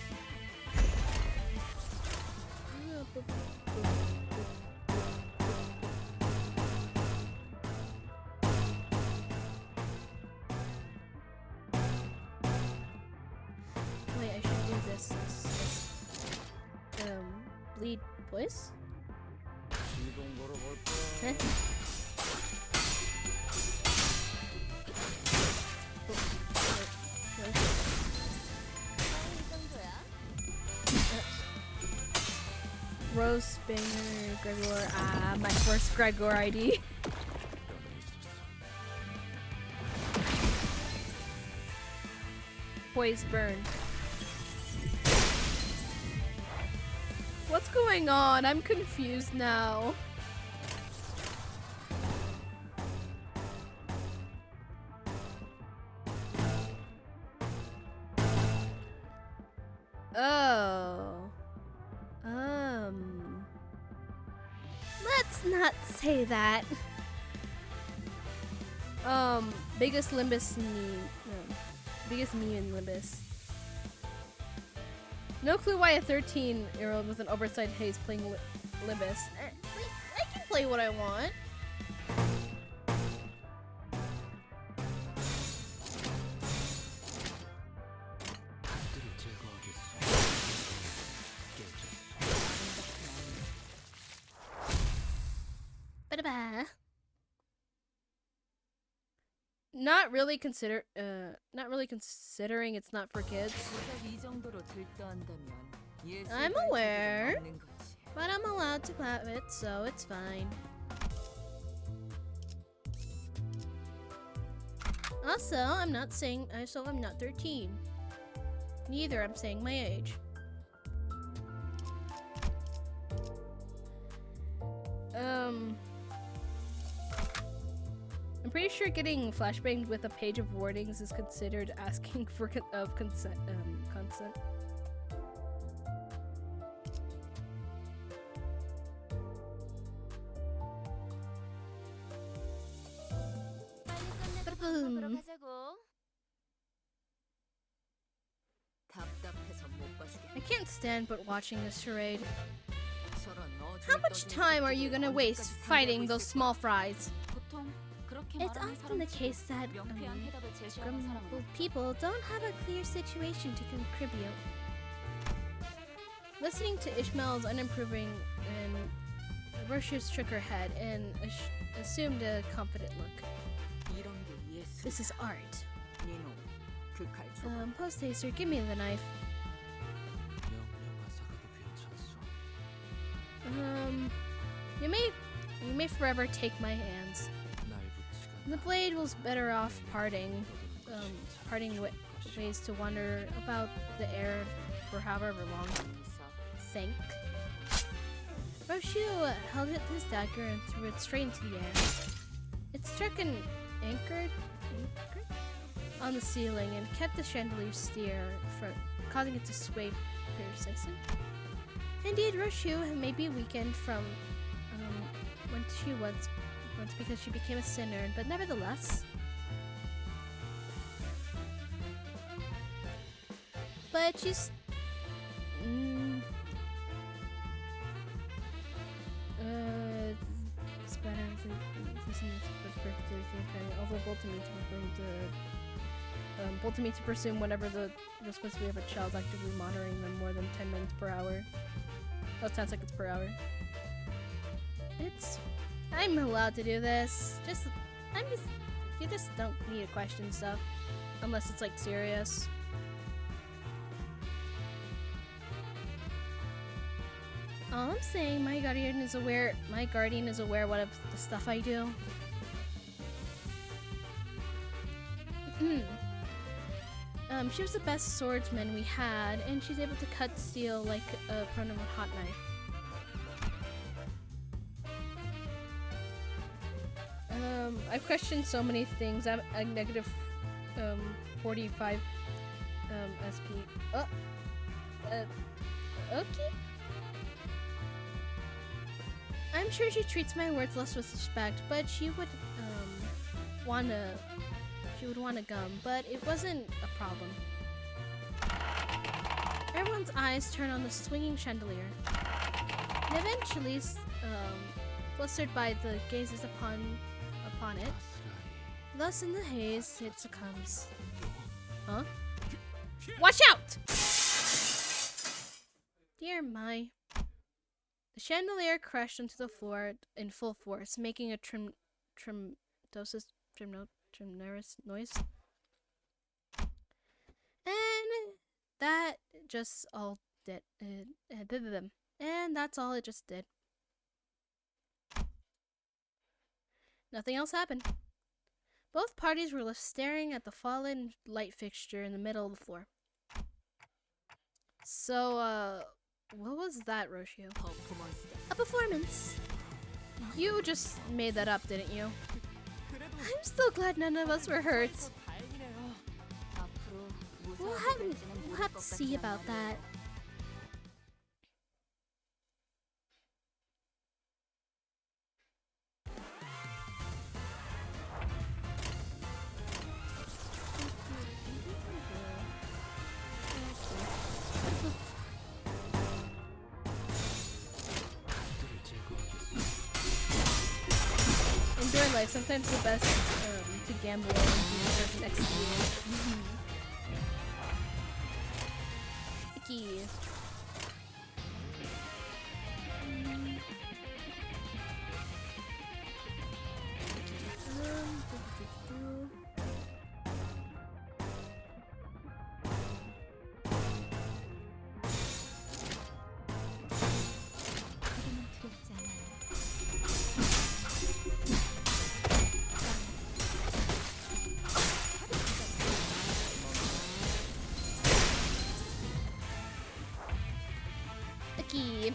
Wait, I should do this. Bleed voice? 이동 걸어볼까? Huh? Rose, Banger, Gregor. Ah, my first Gregor ID. Poise burn. What's going on? I'm confused now. Oh. Let's not say that. Biggest Limbus meme. Biggest meme in Limbus. No clue why a 13-year-old with an oversized haze playing Limbus. I can play what I want. Ba-da-ba. Not really considering it's not for kids. 고작 이 정도로 들떠한다면 I'm 예술가의 aware. 자격이 없는 거지. But I'm allowed to have it, so it's fine. Also, I'm not 13. Neither I'm saying my age. I'm pretty sure getting flashbanged with a page of warnings is considered asking for consent. Ba-da-boom. 답답해서 못 봐주겠다. I can't stand but watching this charade. 저런 어중이 How much 떠드는 time are you 새끼들을 gonna waste 언제까지 fighting 상대하고 those 있을까? small fries? 보통 그렇게 It's 말하는 often the 사람 case that 명쾌한 해답을 제시하는 grumbled 사람은 people don't have a clear situation to contribute. Listening to Ishmael's unimproving and Roshu's shook her head and assumed a confident look. 이런 게 예술. This is art. 니노, 그 칼 줘봐. Post-haster, give me the knife. You may forever take my hands. The blade was better off parting ways to wander about the air for however long. Think. Roshu held his dagger and threw it straight into the air. It struck an anchor on the ceiling and kept the chandelier steer, causing it to sway precisely. Indeed, Roshu may be weakened from when she once because she became a sinner, but nevertheless. But she's Listen, also bold to me to presume whenever they're supposed to be if a child's actively monitoring them more than 10 minutes per hour. Oh, 10 seconds per hour. I'm allowed to do this. You just don't need to question stuff. Unless it's like serious. All I'm saying, my guardian is aware what of the stuff I do. She was the best swordsman we had, and she's able to cut steel like a pronoun hot knife. I've questioned so many things. I'm a negative 45 SP. Okay. I'm sure she treats my words less with respect, but she would wanna gum, but it wasn't a problem. Everyone's eyes turn on the swinging chandelier, and eventually, flustered by the gazes upon it, thus in the haze, it succumbs. Huh? Watch out! Dear my. The chandelier crashed onto the floor in full force, making a tremendous noise. And that just all did. And that's all it just did. Nothing else happened. Both parties were left staring at the fallen light fixture in the middle of the floor. So, what was that, Roshio? A performance. You just made that up, didn't you? I'm still glad none of us were hurt. We'll have to see about that. Enjoy life. Sometimes the best to gamble and to execute. Icky.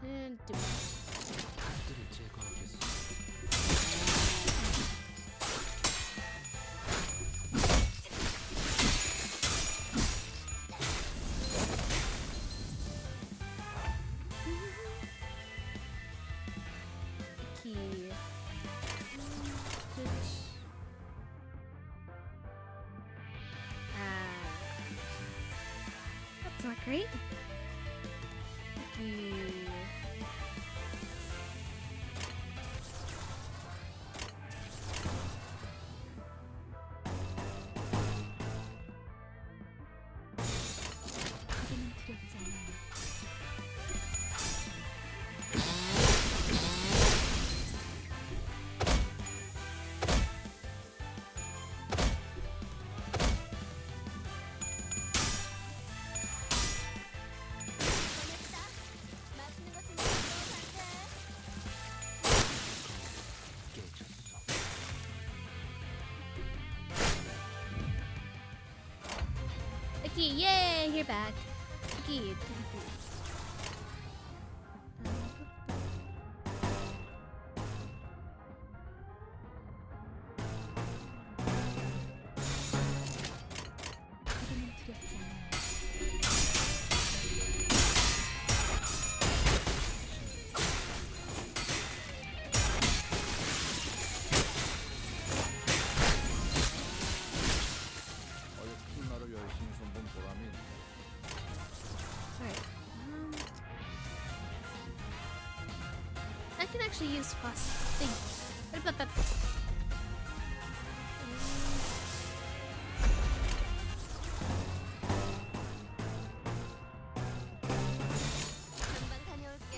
And do it. That's not great. Yay, you're back. Okay. 어여쁜 나를 열심히 손본 보람이 can actually use fast thing. What about that? 금방 다녀올게.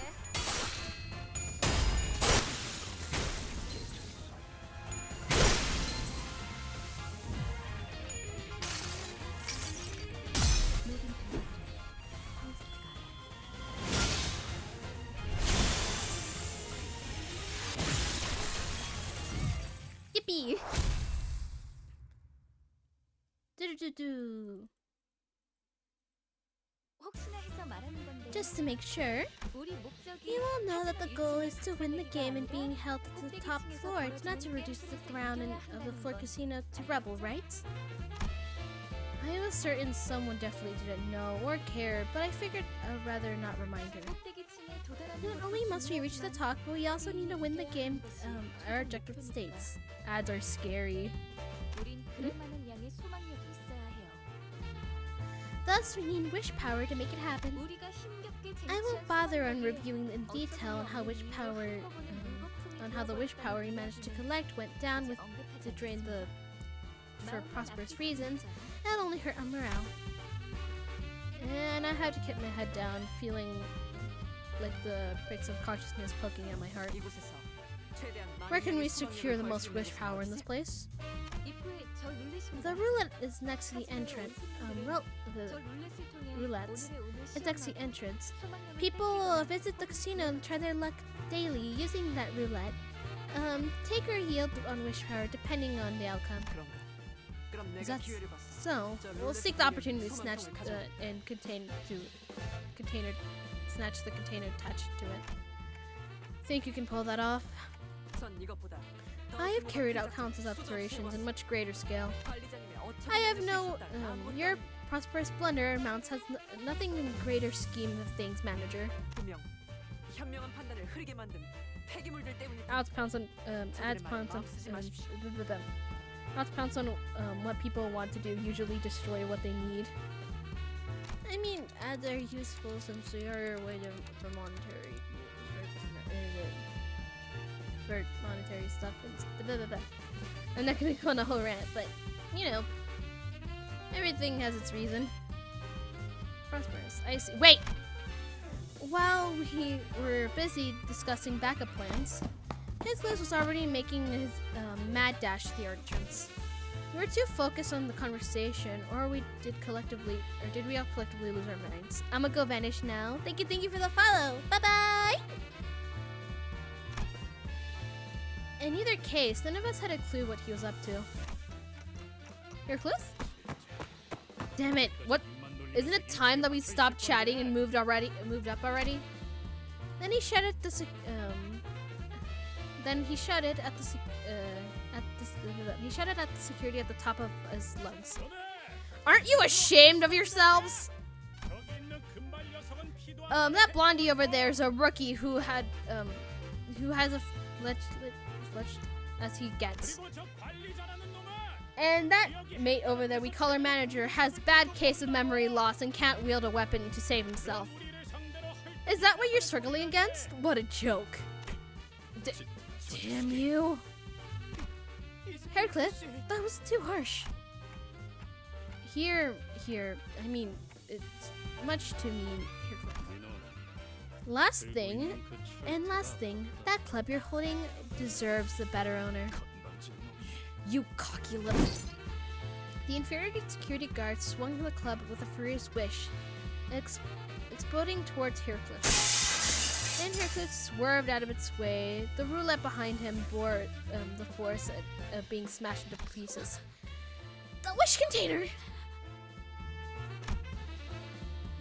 Yippee! Do. 혹시나 해서 말하는 건데. Just to make sure, 우리 목적이 you all know that the goal is to win the game and being held to the top floor. It's not to reduce the ground of the floor casino to rubble, right? I was certain someone definitely didn't know or care, but I figured I'd rather not remind her. 꼭대기층에 도달하는 Not only must we reach the top, but we also need to win the game. Our objective states. Ads are scary. 우린 그럴 만한 양의 소망력이 있어야 해요. Thus, we need wish power to make it happen. 우리가 힘겹게 I won't 쟁취한 bother on 소망력에 reviewing in detail on how wish power, on how the wish power we managed to collect went down with to drain the for prosperous reasons. That'll only hurt our morale. And I had to keep my head down, feeling like the pricks of consciousness poking at my heart. 이곳에서 최대한 Where can we 많은 secure the 소망력을 most 걸수록 wish power in this place? 입구에 저 룰렛입니다. The roulette is next to the entrance. 저 The 룰렛을 통해 roulettes. 오늘의 오늘 It's next to the 시험하고 entrance. 소망력을 People 뺏기거나 visit the casino and try their luck daily using that roulette. Take or yield on wish power depending on the outcome. 그런가? 그럼 내가 That's 기회를 봤어. so. We'll seek the opportunity to snatch and snatch the container attached to it. Think you can pull that off? 전 이것보다 더 I have 주목한 carried out 제작자 countless 수도 operations in 세웠어. much greater scale. 관리자님의 어처구니 I have 없는 no. 실수 따윈 아무것도 Your 아니야. prosperous blunder amounts has nothing in greater scheme of things, manager. 분명 현명한 판단을 흐리게 만든 폐기물들 때문일 텐데. Ads pounds on what people want to do, usually destroy what they need. I mean, ads are useful since they are a way for monetary stuff. I'm not gonna go on a whole rant, but you know, everything has its reason. Prosperous. I see. Wait. While we were busy discussing backup plans, his Liz was already making his mad dash to the entrance. We were too focused on the conversation, or did we all collectively lose our minds? I'ma go vanish now. Thank you for the follow. Bye bye. In either case, none of us had a clue what he was up to. Your clues? Damn it! What? Isn't it time that we stopped chatting and moved up already? Then he shut it at the security at the top of his lungs. Aren't you ashamed of yourselves? That blondie over there is a rookie who has a as he gets. And that mate over there, we call her manager, has a bad case of memory loss and can't wield a weapon to save himself. Is that what you're struggling against? What a joke. Damn you. Haircliff, that was too harsh. Here, I mean, it's much too mean, Haircliff. Last thing, that club you're holding deserves the better owner. You cocky little... The inferior security guard swung the club with a furious wish, exploding towards Haircliff. Then Haircliff swerved out of its way. The roulette behind him bore the force of being smashed into pieces. The wish container!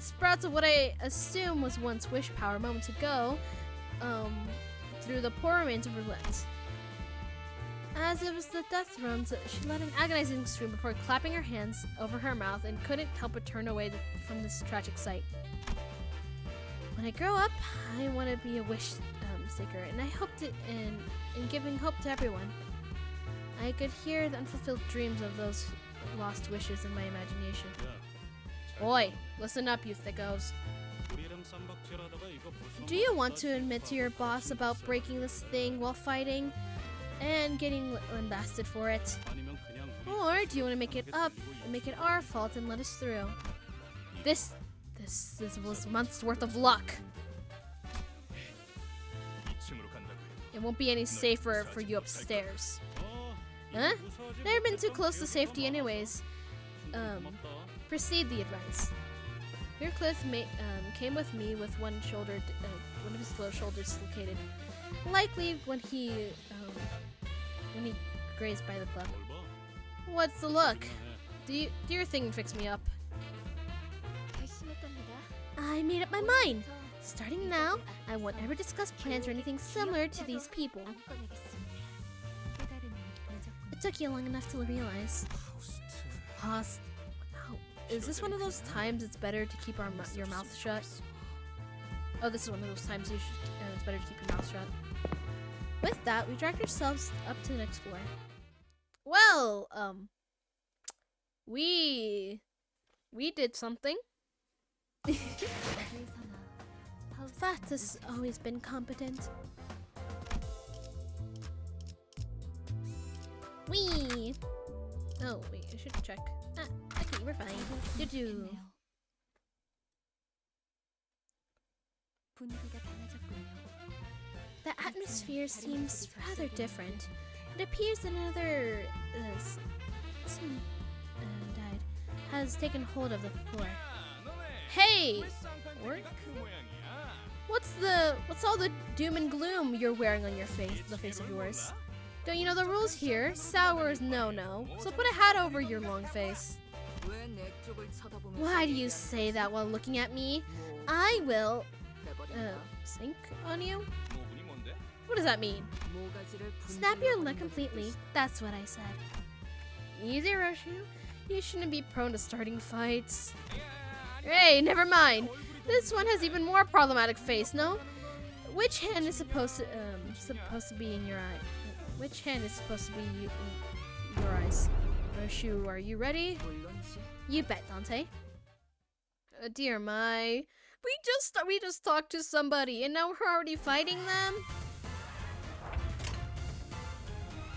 Sprouts of what I assume was once wish power moments ago, through the poor remains of roulette. As it was the death thrones, she let an agonizing scream before clapping her hands over her mouth and couldn't help but turn away from this tragic sight. When I grow up, I want to be a wish seeker, and I hope to, in giving hope to everyone. I could hear the unfulfilled dreams of those lost wishes in my imagination. Oi, listen up, you thickos. Do you want to admit to your boss about breaking this thing while fighting and getting lambasted for it? Or do you want to make it up and make it our fault and let us through? This was months worth of luck. It won't be any safer for you upstairs. Huh? Never been too close to safety anyways. Proceed the advice. Your Cliff came with me with one of his shoulders dislocated. Likely when he grazed by the club. What's the look? Do your thing and fix me up. I made up my mind. Starting now, I won't ever discuss plans or anything similar to these people. It took you long enough to realize. Host. Is this one of those times it's better to keep your mouth shut? Oh, this is one of those times it's better to keep your mouth shut. With that, we dragged ourselves up to the next floor. Well, we did something. Fat has always been competent. Wee! Oh, wait, I should check. Okay, we're fine. You do. The atmosphere seems rather different. It appears another died has taken hold of the floor. Hey! Or? What's all the doom and gloom you're wearing on your face, the face of yours? Don't you know the rules here? Sour is no-no, so put a hat over your long face. Why do you say that while looking at me? I will, sink on you? What does that mean? Snap your leg completely, that's what I said. Easy, Roshu. You shouldn't be prone to starting fights. Hey, never mind. This one has even more problematic face, no? Which hand is supposed to be in your eye? Which hand is supposed to be in your eyes? Roshu, are you ready? You bet, Dante. Dear my, we just talked to somebody and now we're already fighting them.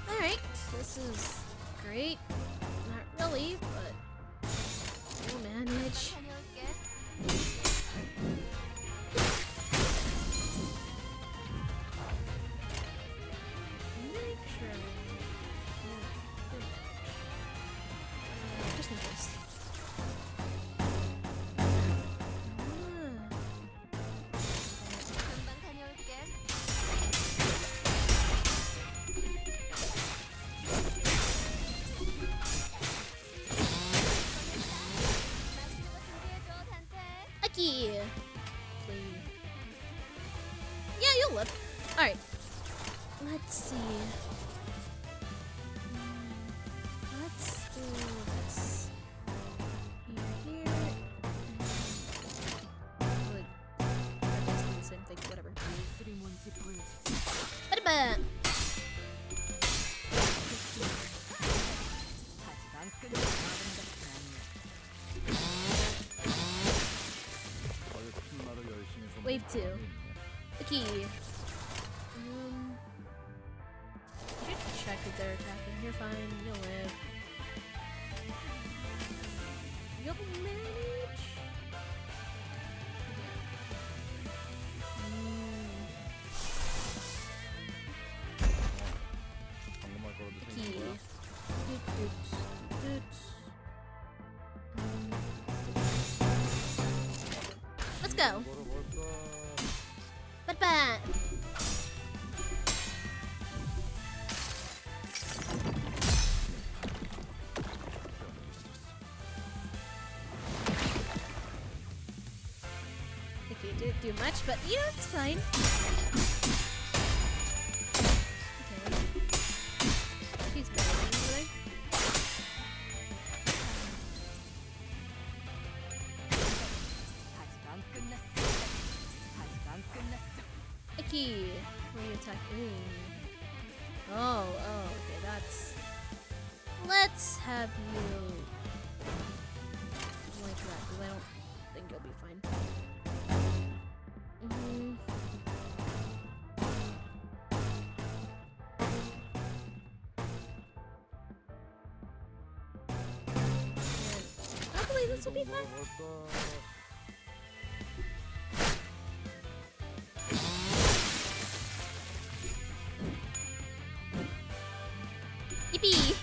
All right, this is great. Not really, but we'll manage. Just in case. Aki! Yeah, you'll live. Alright. Let's see. Let's do this. Here. Basically the same thing, whatever. Ba-da-ba! Wave 2. The key. You should check if they're attacking. You're fine. You'll live. You'll manage. The key. Let's go. Ba-ba. If you didn't do much, but you know, it's fine. Okay. She's better over there. Iki, where you attack? Ooh. Oh, okay, that's. Let's have you like that, because I don't think you'll be fine. This will be fun. Yippee!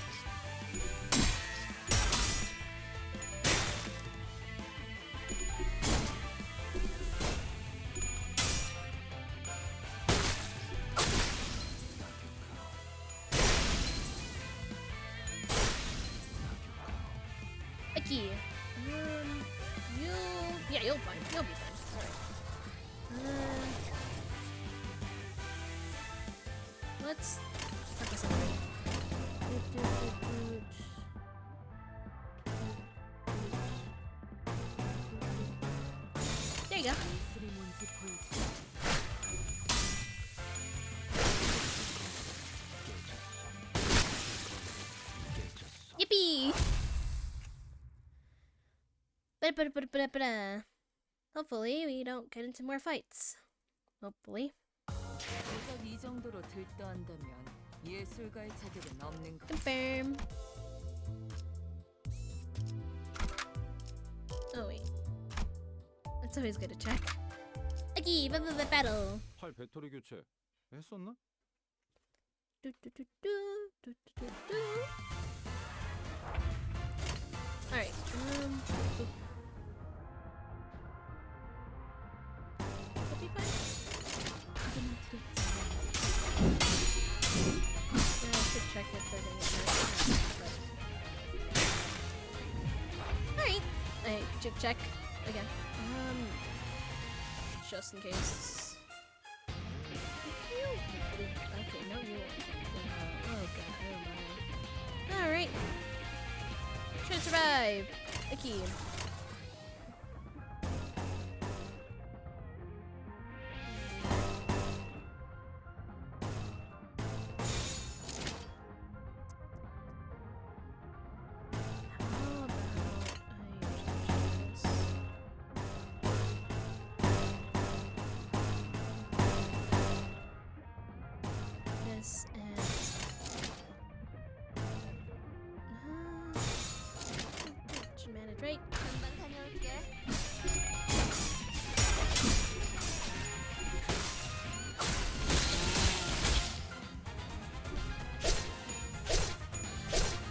Aki. You'll be fine. You'll be fine. Alright. Let's focus on it. There you go. 예술이 뭔지 보여주지. Yippee! Ba-da-ba-da-ba-da-ba-da. Hopefully we don't get into more fights. Hopefully. 도적 이 정도로 들떠한다면 예술가의 자격은 없는 것. Confirm. Oh wait. It's always good to check. Aki, battle. 팔 배터리 교체 했었나? Alright. That'll be fine. Yeah, I should check if they're gonna hurt. Alright. Alright, check again. Just in case. Okay, no, you won't. Oh god, oh my. Alright. Try to survive. Aki. Right. 금방 다녀올게.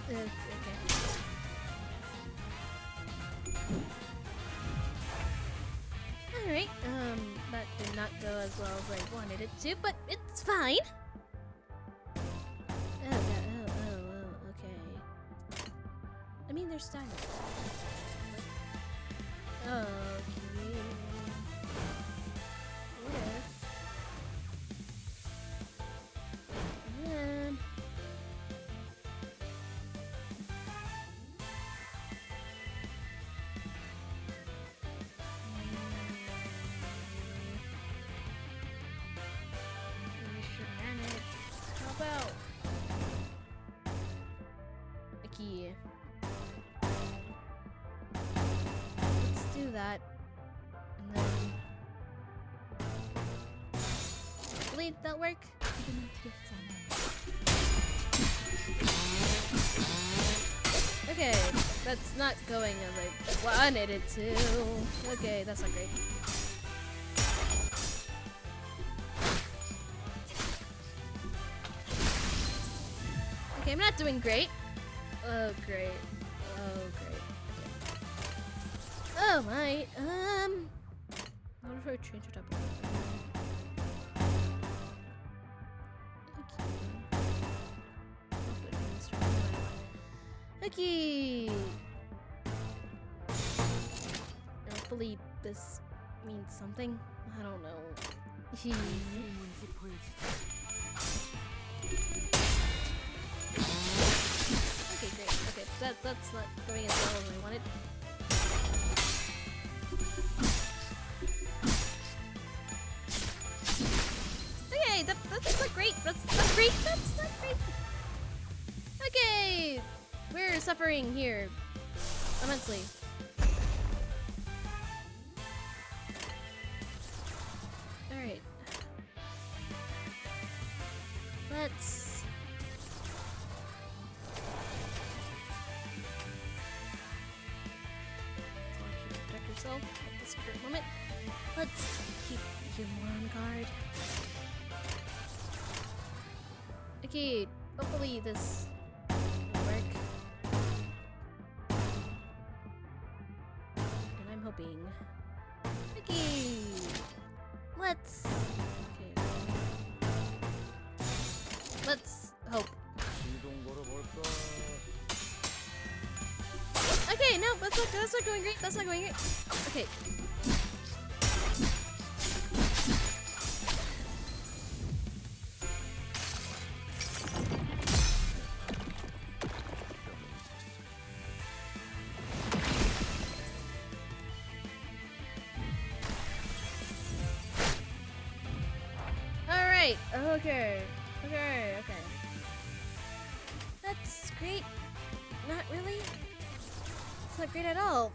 Okay. Alright, that did not go as well as I wanted it to, but it's fine. Oh, yeah, oh, okay. I mean, they're stylish. Okay. Whatever. We should manage. How about a key? Let's do that. And then hopefully that'll work. Okay, that's not going as I wanted it to. Okay, that's not great. Okay, I'm not doing great. Oh, great. Oh, great. Okay. Oh, my. What if I change it up a little bit? Okay. Hopefully this means something. I don't know. 예술이 뭔지 보여주지. Okay, great. Okay, that's not going as well as I wanted. Okay, that's not great. That's not great. That's not great. Okay, we're suffering here immensely. All right. Let's. this current moment. Let's keep you more on guard. Okay, hopefully this will work. And I'm hoping. Okay, let's. Okay, let's hope. 시동 걸어볼까? Okay, no, that's not going great. That's not going great. Okay. All right. Okay. Okay. Okay. That's great. Not really. It's not great at all.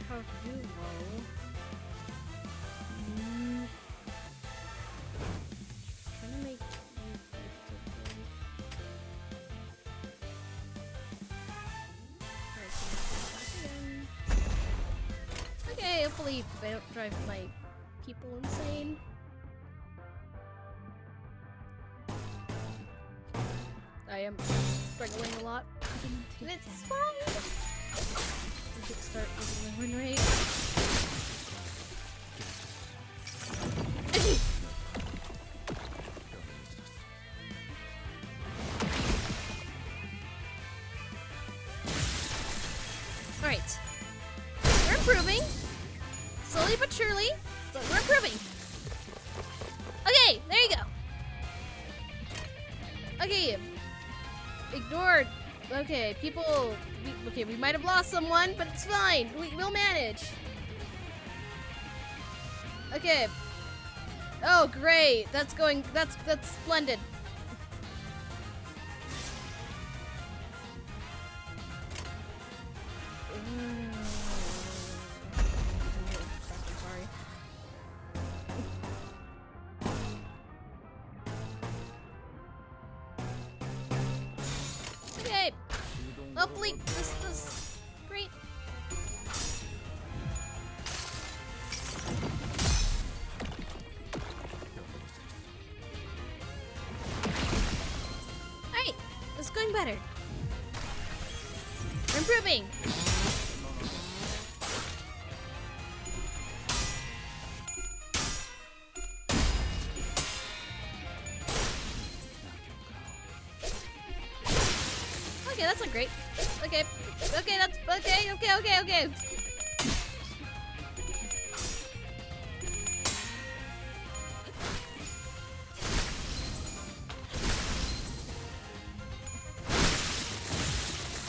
How do you roll? Trying to make. Okay, hopefully I don't drive my people insane. I am struggling a lot. And it's fine. We should start using the win rate. Alright. We're improving. Slowly but surely, but we're improving. Okay, there you go. Okay. Ignored. Okay, people. We might have lost someone, but it's fine. We'll manage. Okay. Oh, great. That's going. That's splendid. I'm sorry. Okay. Hopefully this is great. Alright, this is going better. We're improving. Okay, that's not great. Okay, okay, that's okay.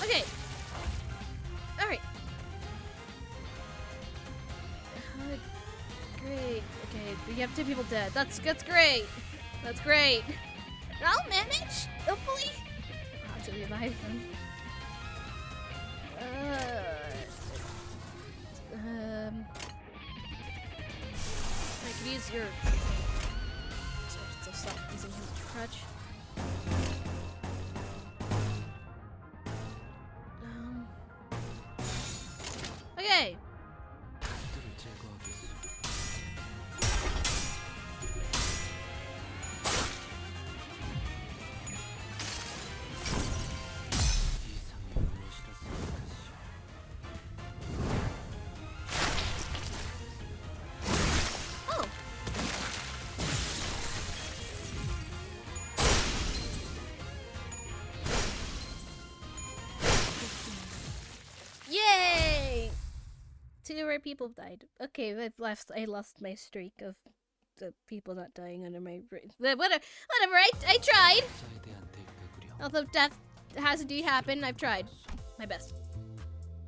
Okay. All right. Great. Okay, we have 2 people dead. That's great. That's great. I'll manage. Hopefully. I'll have to revive them. I could use your. So stop using him as a crutch. Okay. 그들을 제거하겠소. 이상이 무엇이라 생각하시오? Oh. Yay! 2 rare people died. Okay, I lost my streak of the people not dying under my whatever. I tried. 역사에 대한 대가구려. Although death has indeed happened, I've tried my best,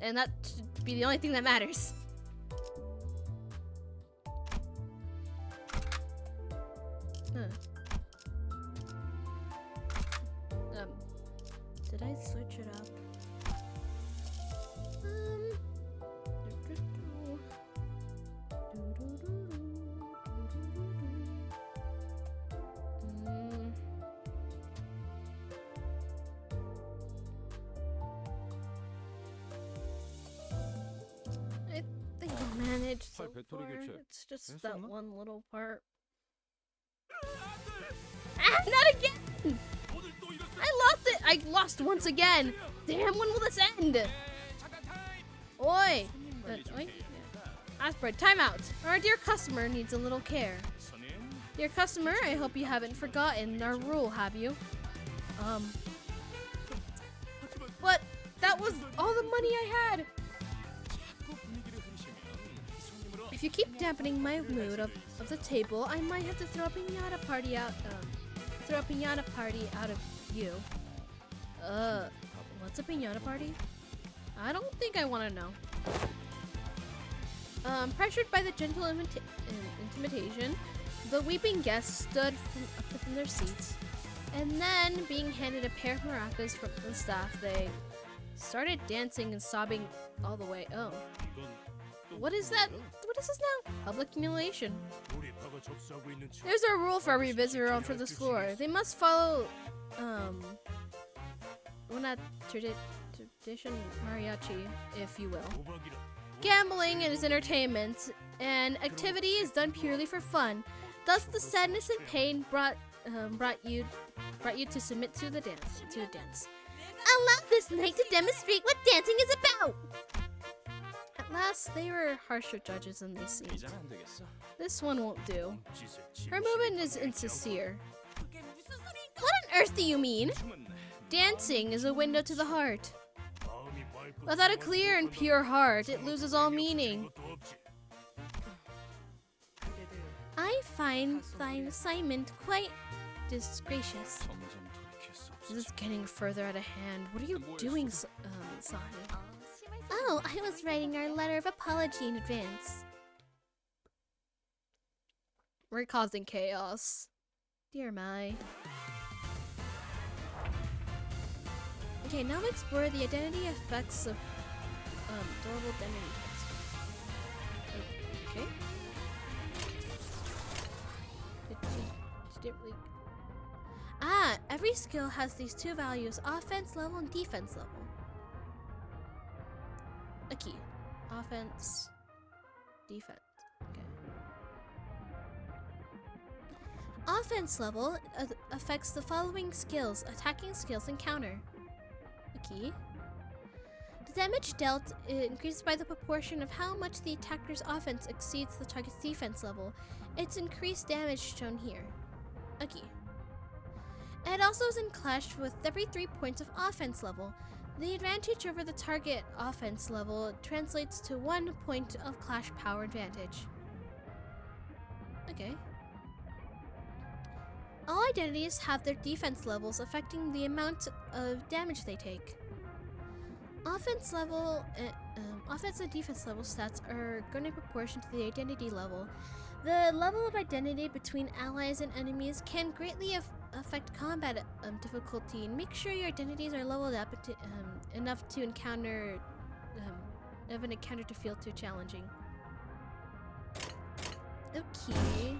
and that should be the only thing that matters. Huh. Did I switch it up? manage so 팔 배터리 far. 교체 It's just 했었나? that one little part. Ah, not again! I lost it! I lost once again! Damn, when will this end? Oi! Oi? Asper, timeout! Our dear customer needs a little care. Dear customer, I hope you haven't forgotten our rule, have you? But that was all the money I had! If you keep dampening my mood of the table, I might have to throw a piñata party out of you. What's a piñata party? I don't think I want to know. Pressured by the gentle intimidation, the weeping guests stood up from their seats, and then, being handed a pair of maracas from the staff, they started dancing and sobbing all the way. Oh. What is that? What is this now? Public humiliation. There's a rule for every visitor onto this floor. They must follow, well, not tradition mariachi, if you will. Gambling is entertainment, and activity is done purely for fun. Thus, the sadness and pain brought you to submit to the dance. Allow this night to demonstrate what dancing is about. At last, they were harsher judges than they seemed. 이제는 안 되겠어. This one won't do. Her movement is insincere. What on earth do you mean? Dancing is a window to the heart. Without a clear and pure heart, it loses all meaning. I find thine assignment quite disgracious. 점점 돌이킬 수 없어. This is getting further out of hand. What are you doing, Sani? 심할 Oh, I was writing our letter of apology in advance. We're causing chaos. Dear my. Okay, now explore the identity effects of durable identity tests. Okay. Did it really... Ah, every skill has these two values, offense level and defense level. A key. Offense, defense. Okay. Offense level affects the following skills, attacking skills and counter. A key. The damage dealt increases by the proportion of how much the attacker's offense exceeds the target's defense level. It's increased damage shown here. A key. It also is in clash with every 3 points of offense level. The advantage over the target offense level translates to 1 point of clash power advantage. Okay. All identities have their defense levels affecting the amount of damage they take. Offense and defense level stats are going in proportion to the identity level. The level of identity between allies and enemies can greatly affect combat difficulty. Make sure your identities are leveled up enough to encounter to feel too challenging. Okay.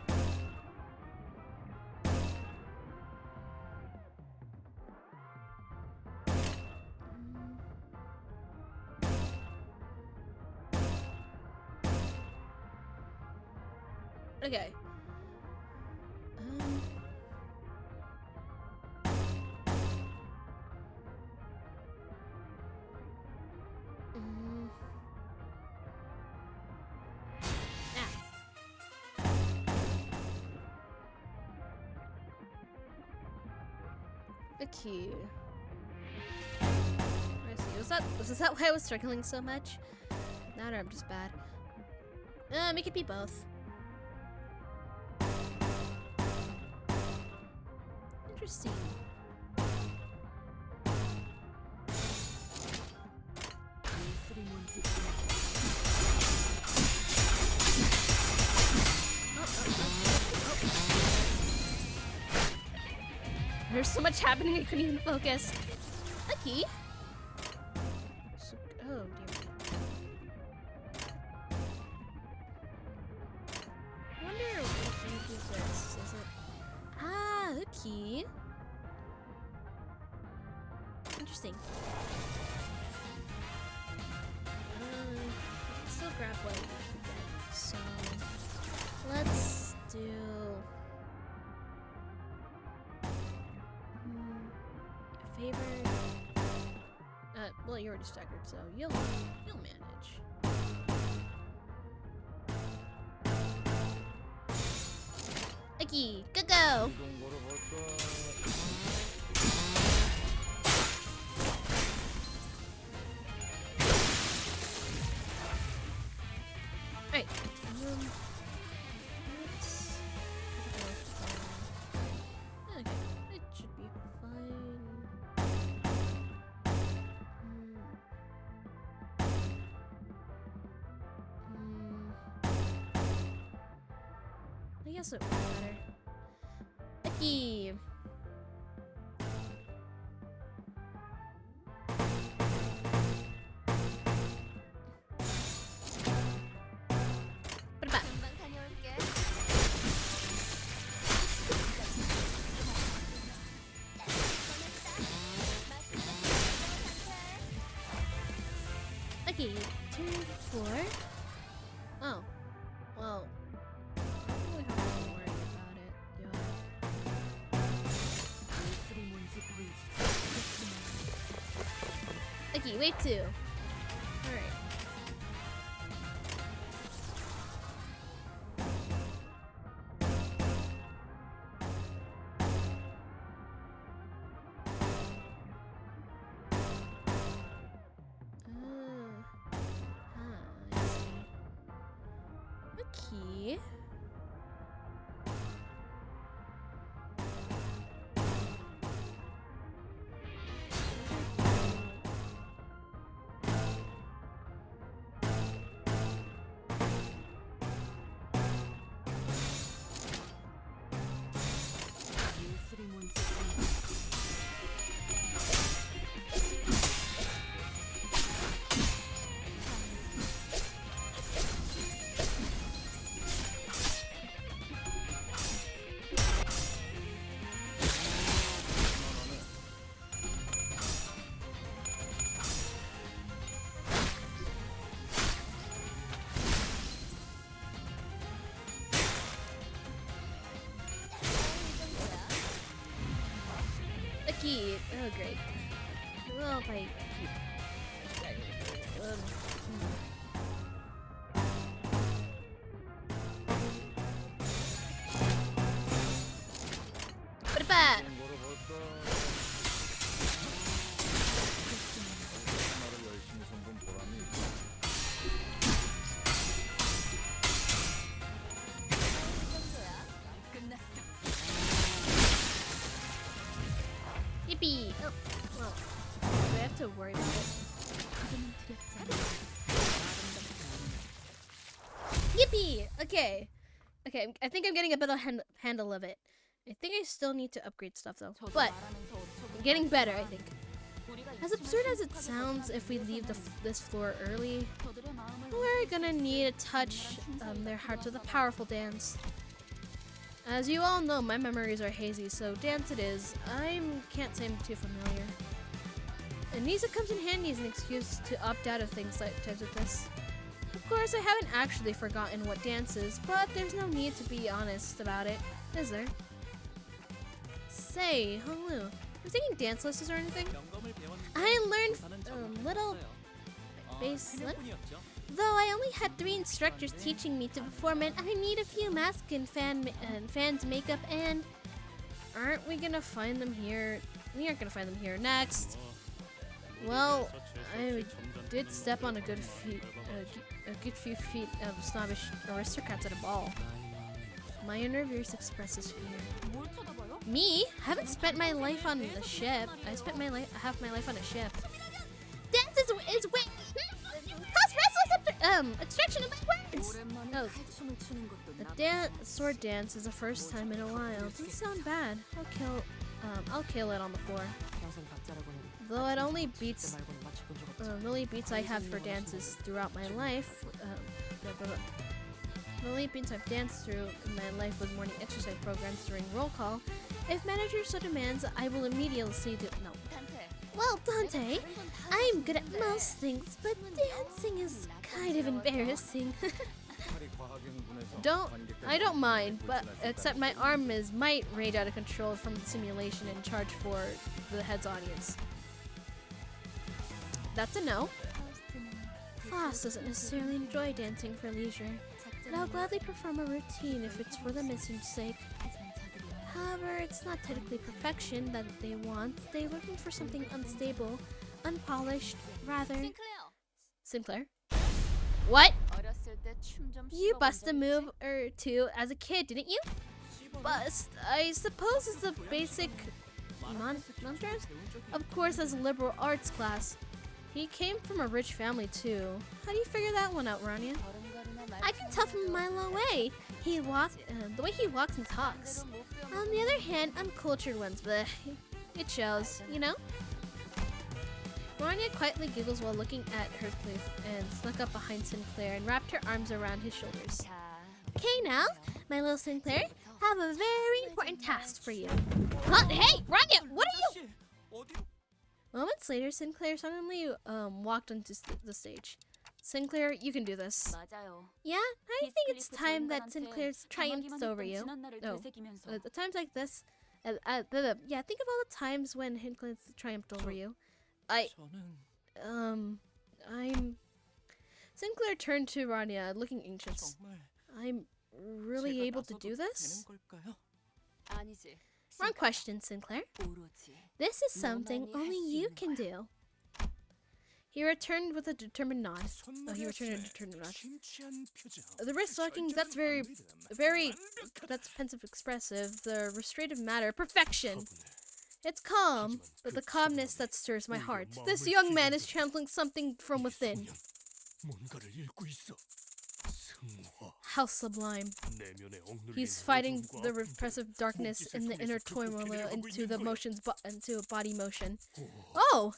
Okay. Okay. I see. Was that why I was struggling so much? Now I'm just bad. Make it be both. Interesting. There's so much happening I couldn't even focus. A key. Oh dear. I wonder what do you do this? Is it? Ah, a key. Interesting. Still grab what? So let's do favor. Well, you already staggered, so you'll manage. Okay, go. 이동 걸어볼까? Alright. Let's okay, it should be fine. I guess it would matter. Okay. Put it back. 금방 다녀올게. Okay, 2, 4. Oh, well, I don't really have to worry about it. 예술이 뭔지 보이지. Okay, wait 2. Alright. I see. Okay. 예술이 뭔지 보이지. Okay. Oh, great. Well, if I keep. Put it back. 이동 걸어볼까? 나를 열심히 손본 보람이 있다. 끝났어. Yippee! Oh, well. Do I have to worry about it? Yippee! Okay. Okay, I think I'm getting a better handle of it. I think I still need to upgrade stuff though. But I'm getting better, I think. As absurd as it sounds, if we leave this floor early, we're gonna need to touch their hearts with a powerful dance. As you all know, my memories are hazy, so dance it is. Can't say I'm too familiar. And Nisa comes in handy as an excuse to opt out of things like types of this. Of course, I haven't actually forgotten what dance is, but there's no need to be honest about it, is there? Say, Honglu, you taking dance lessons or anything? 점검을 배웠는데 I learned 우선은 a 적응하고 little 있어요. bass. 세 명뿐이었죠. Though I only had 3 instructors teaching me to perform it, I need a few mask and fans makeup, and aren't we gonna find them here? We aren't gonna find them here next. Well, I did step on a good few feet of snobbish aristocrats at a ball. My inner voice expresses fear. 뭘 쳐다봐요? Me? I haven't spent my life on a ship. I spent half my life on a ship. Dance is way. Cause restless extraction of my words. 오랜만에 Oh, 춤을 추는 것도 the sword dance is the first time in a while. Doesn't sound bad. I'll kill it on the floor. Though it only beats I have for dances throughout my life. The only beats I've danced through in my life was morning exercise programs during roll call. If manager so demands, I will immediately say no. 단테. Well, Dante, I'm good at most things, but dancing is kind of embarrassing. I don't mind, but except my arm might range out of control from the simulation and charge for the head's audience. That's a no. Foss doesn't necessarily enjoy dancing for leisure, but I'll gladly perform a routine if it's for the mission's sake. However, it's not technically perfection that they want. They're looking for something unstable, unpolished, rather. Sinclair? What? You bust a move or two as a kid, didn't you? Bust, I suppose it's a basic mantras? Of course, as a liberal arts class. He came from a rich family too. How do you figure that one out, Rania? I can tell from a mile away. The way he walks and talks. On the other hand, uncultured ones, but it shows, you know? Rania quietly giggles while looking at Heathcliff and snuck up behind Sinclair and wrapped her arms around his shoulders. Okay now, my little Sinclair, have a very important task for you. Huh? Hey, Rania, what are you? Moments later, Sinclair suddenly walked onto the stage. Sinclair, you can do this. Yeah, I think it's time that Sinclair's triumphs over you. Oh, at times like this, yeah, think of all the times when Sinclair's triumphed over you. Sinclair turned to Rania, looking anxious. I'm really able to do this? Wrong question, Sinclair. This is something only you can do. He returned with a determined nod. The wrist locking, that's that's pensive expressive. The restraintive matter, perfection. It's calm, but the calmness that stirs my heart. This young man is channeling something from within. How sublime. He's fighting the repressive darkness in the inner turmoil into the motions, into a body motion. Oh!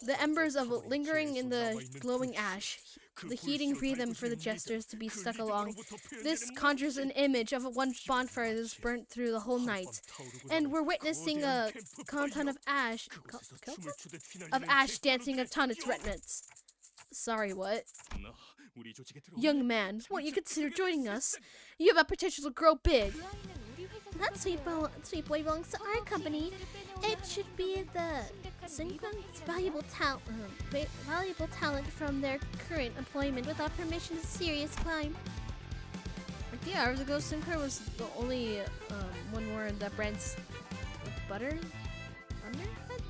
The embers of lingering in the glowing ash, the heating rhythm for the jesters to be stuck along. This conjures an image of one bonfire that's burnt through the whole night. And we're witnessing a conton of ash dancing upon its remnants. Sorry, what? Young man, won't you consider joining us? You have a potential to grow big. That sweet boy belongs to our company. It should be the Sinclair's valuable talent from their current employment without permission is a serious crime. 3 hours ago, Sinclair was the only one wearing the brand's butter underhead.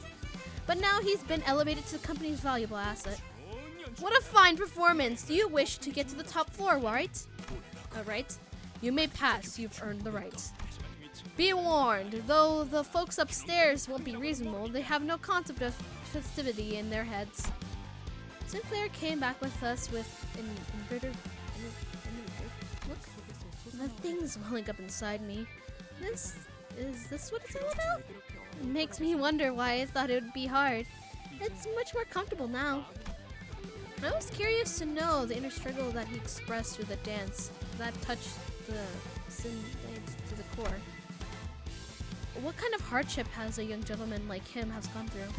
But now he's been elevated to the company's valuable asset. What a fine performance! Do you wish to get to the top floor, right? Right? You may pass. You've earned the right. Be warned, though the folks upstairs won't be reasonable, they have no concept of festivity in their heads. Sinclair came back with us with an inverted look. The thing's welling up inside me. Is this what it's all about? It makes me wonder why I thought it would be hard. It's much more comfortable now. I was curious to know the inner struggle that he expressed through the dance that touched the to the core. What kind of hardship has a young gentleman like him has gone through?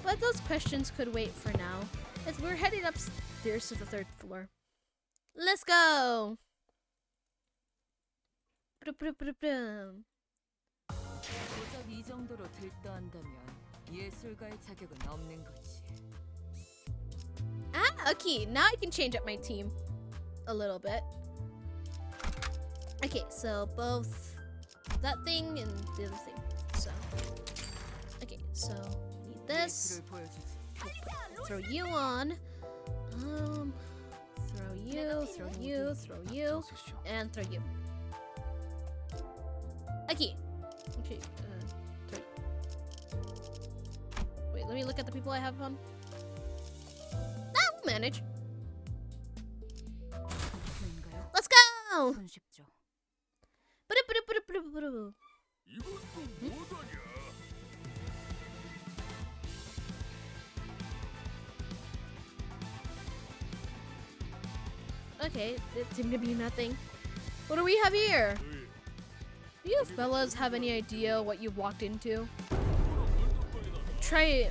But those questions could wait for now, as we're heading upstairs to the 3rd floor. Let's go! 고작 이 정도로 들떠한다면 예술가의 자격은 없는 거지. Ah, okay, now I can change up my team a little bit. Okay, so both that thing and the other thing. So, okay, so need this. Throw you on. Throw you, and throw you. Okay. Okay. Wait, let me look at the people I have on. We'll manage. Let's go! Okay, it seemed to be nothing. What do we have here? Do you fellas have any idea what you've walked into? Try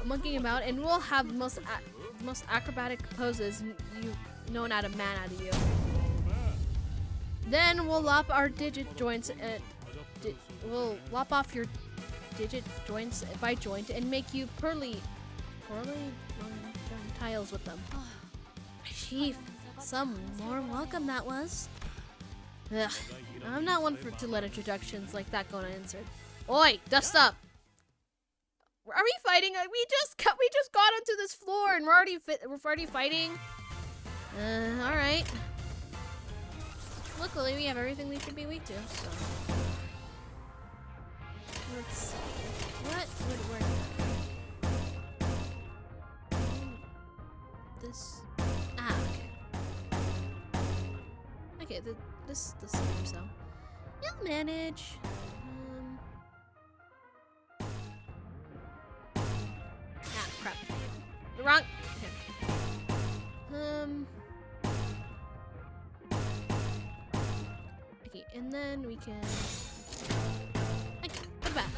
monkeying about and we'll have the most acrobatic poses known out of man out of you. Then we'll lop our digit joints and we'll lop off your digit joints by joint and make you pearly tiles with them. Chief, some warm welcome that was. Ugh, I'm not one to let introductions like that go unanswered. Oi, dust up! Are we fighting? We just got onto this floor and we're already fighting. All right. Luckily, we have everything we should be weak to. So let's see. What would work? This. Ah. Okay. Okay. This seems so. You'll manage. Ah, crap. The wrong. Okay, and then we can. Okay, put it back.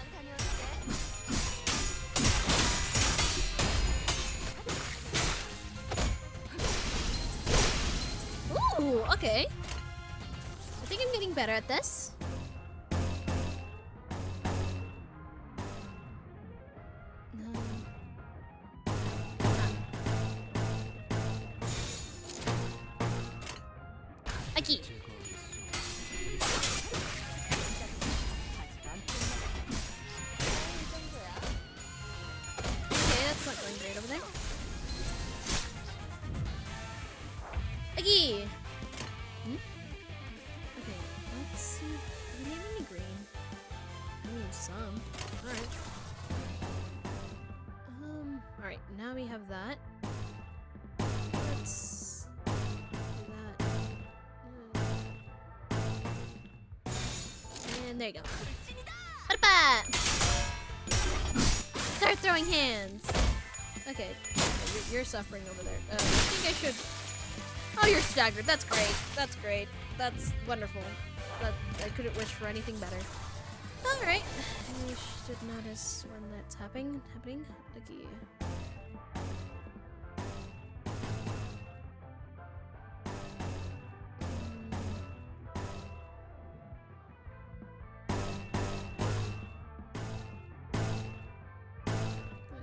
Ooh, okay. I think I'm getting better at this. Aki. Okay, that's not going great over there. Aki. Okay, let's see. Do we need any green? I need some. Alright. Alright, now we have that. Let's do that. And there you go. Ba-da-ba! Start throwing hands! Okay, you're suffering over there. I think I should... Oh, you're staggered. That's great. That's great. That's wonderful. I couldn't wish for anything better. Alright. You should notice when that's happening. Okay.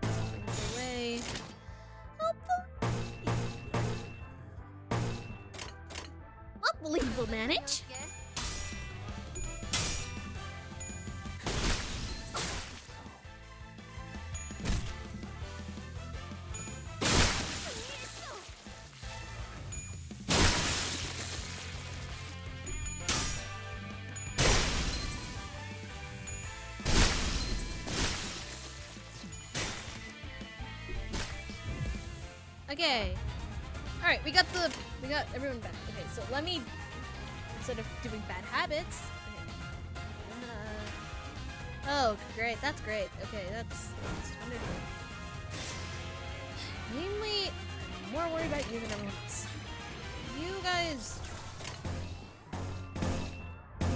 Let's bring it away. I believe we'll manage. Okay. All right, we got everyone back. Okay, so let me, instead of doing bad habits. Okay. Oh, great. That's great. Okay, that's wonderful. Mainly, I'm more worried about you than everyone else. You guys,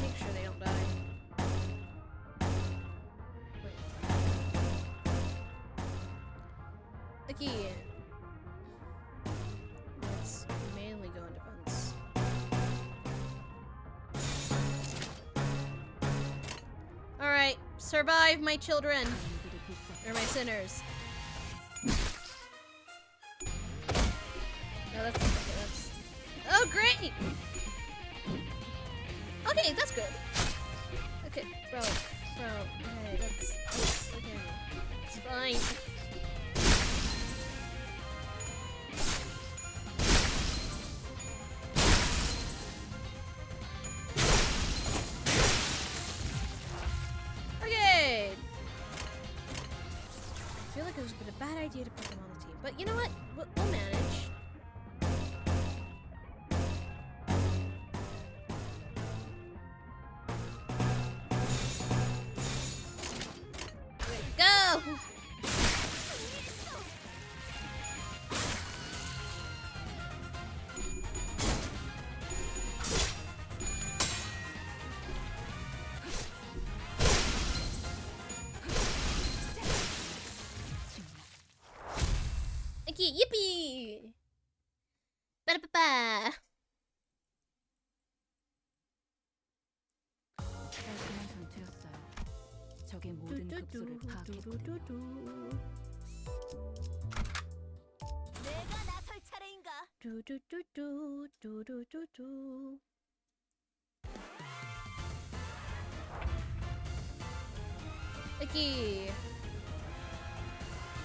make sure they don't die. Wait. Okay. Let's mainly go in defense. Alright, survive, my children. Or my sinners. No, that's okay, that's... Oh, great! Okay, that's good. Okay, bro. Okay, that's okay. It's fine. I feel like it was a bad idea to put them on the team, but you know what? We'll manage. Way to go! Okay, yippee! 이렇게 모든 급소를 파악했군요. 내가 나설 차례인가? 두두두두두두두두. Icky.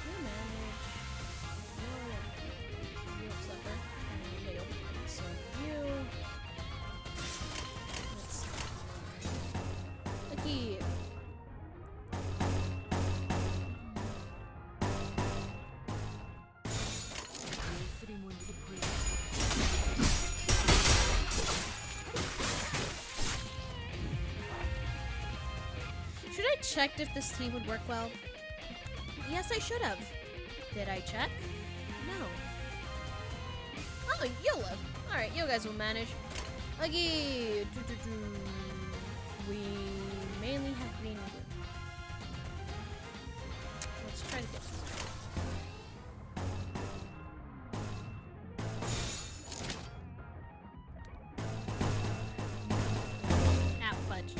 You manage. You sucker. Nail. So you. Let's. Icky. 예술이 뭔지 보여. Should I check if this team would work well? Yes, I should have. Did I check? No. Oh, you'll live. Alright, you guys will manage. Okay. We mainly have green. Let's try to get. Ah, fudge.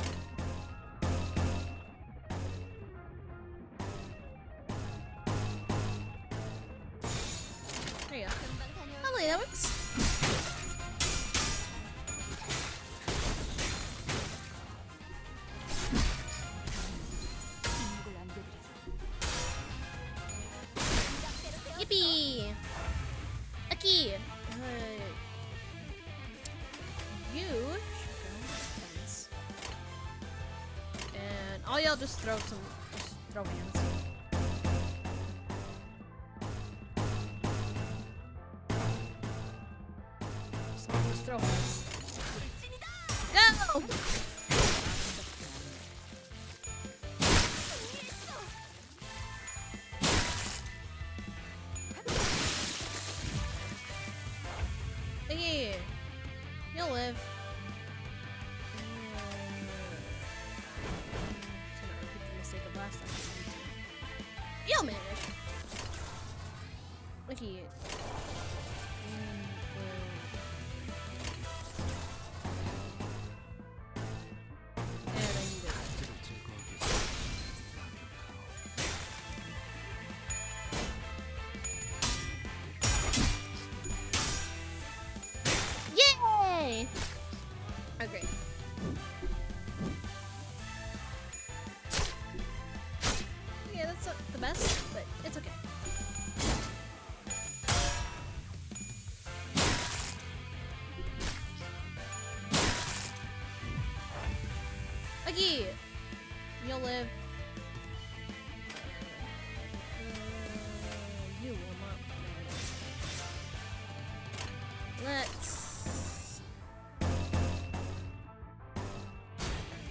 There you go. 금방 다녀올 Lovely, that works. 침묵을 안겨드리죠. 생각대로 되어 Yippee! Aki! You should go defense. And all y'all just throw hands. Just throw hands. Go! Thingy! You'll live. To not repeat the mistake of last time. You'll manage. Look at And I need it. 적들을 제거하기 위해 Yay! Oh, great. Yeah, that's not the best, but it's okay. Aggie! You'll live. You will not. Let's.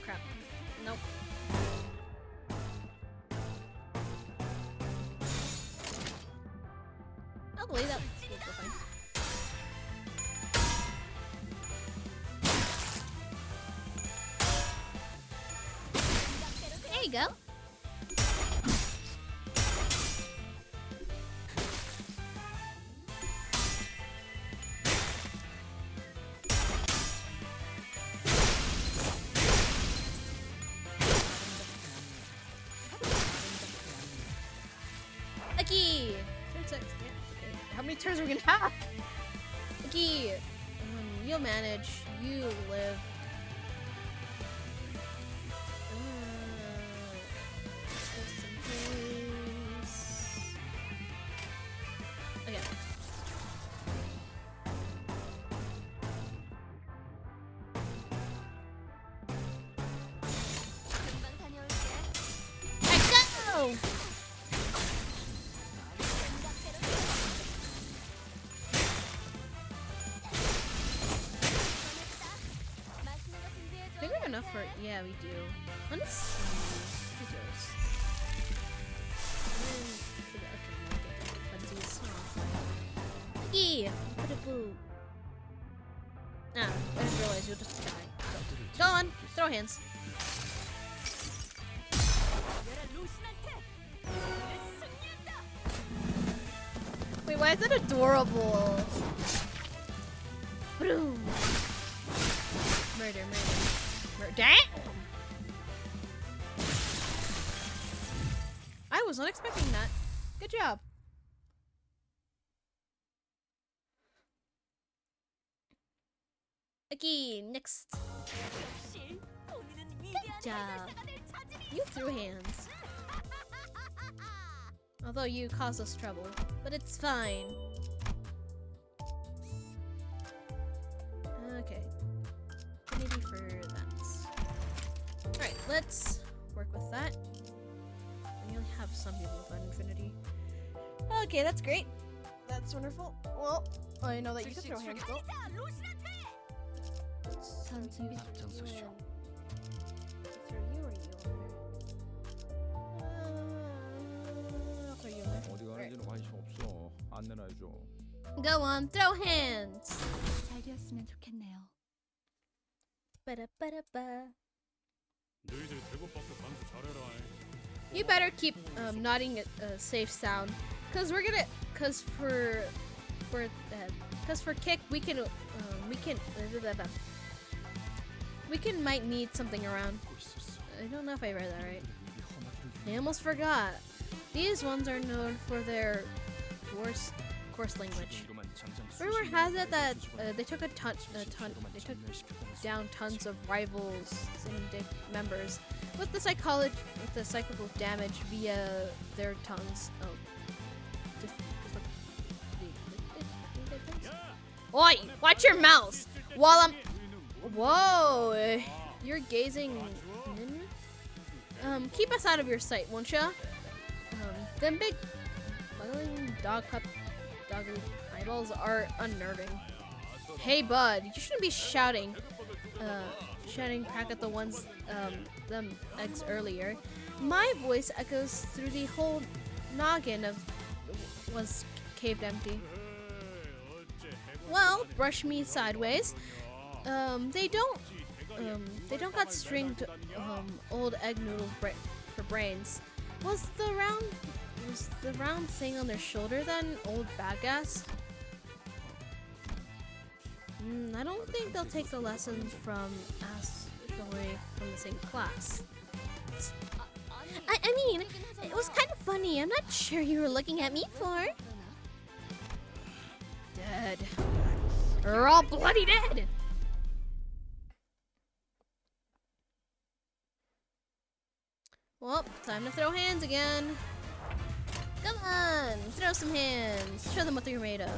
Crap. Nope. I'll believe that. We'll go fine. There you go. Aki! Turn 6. Yeah, okay. How many turns are we gonna have? Aki! You'll manage. You live. Let's go someplace. Okay. 금방 다녀올게. Alright, go! 생각대로 되어 맛있는 거 I 준비해줘. think we have enough for. Yeah, we do. Let's see. Who's yours? Lucky! Boo. Ah, I didn't realize you'll just die. 적들을 Go on, throw hands. Wait, why is it adorable? Boom. Murder. Damn! I was not expecting that. Good job. Okay, next. Good job. You threw hands. Although you caused us trouble, but it's fine. Okay. Affinity for that. Alright, let's work with that. We only have some people with infinity. Okay, that's great. That's wonderful. Well, I know that you can throw hands though. 앞장서시오. I'll throw you in there. 어디 가는지는 관심 없어. 안내나 해줘. Go on, throw hands. 잘 되었으면 좋겠네요. Ba-da-ba-da-ba. 너희들 대구밖에 반수 잘해라. You better keep nodding a safe sound, cause we're gonna, cause for kick we can might need something around. I don't know if I read that right. I almost forgot. These ones are known for their coarse language. Rumor has it that they took down tons of rivals and members with the cyclical damage via their tongues. Oi! Watch your mouth! While I'm... Whoa! You're gazing... keep us out of your sight, won't ya? Them big... buggling doggy eyeballs are unnerving. Hey, bud, you shouldn't be shouting crack at the ones, them eggs earlier. My voice echoes through the whole noggin was caved empty. Well, brush me sideways. They don't got stringed, old egg noodles for brains. Was the round thing on their shoulder then old badass? I don't think they'll take the lessons from us away from the same class. I mean, it was kind of funny. I'm not sure you were looking at me for. Dead. We're all bloody dead! Well, time to throw hands again. Come on, throw some hands. Show them what you're made of.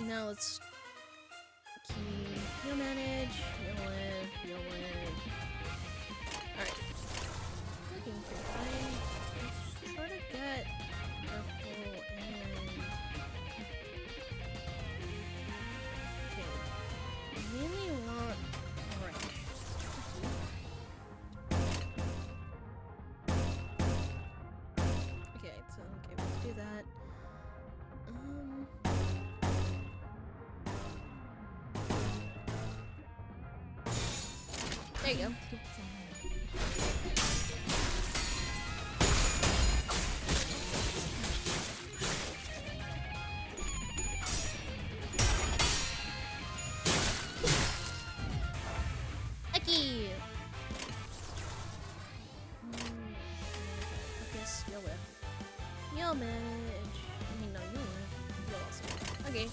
Now let's key. You'll manage. You'll live. You'll live. Alright. Looking pretty fine. Try to get purple and. Okay. I really want orange. Okay, so let's do that. There you go. Aki! I guess you'll live. You'll manage. I mean, no, you'll live. You'll also live. Okay.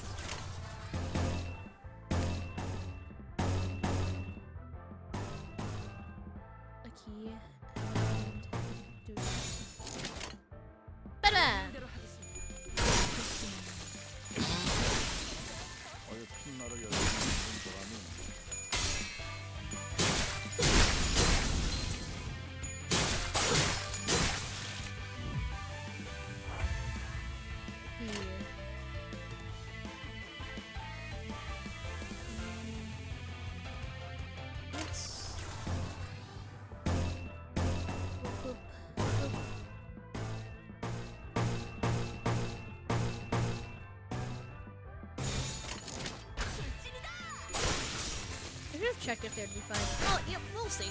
Check if they'd be fine. Oh, yep, we'll see.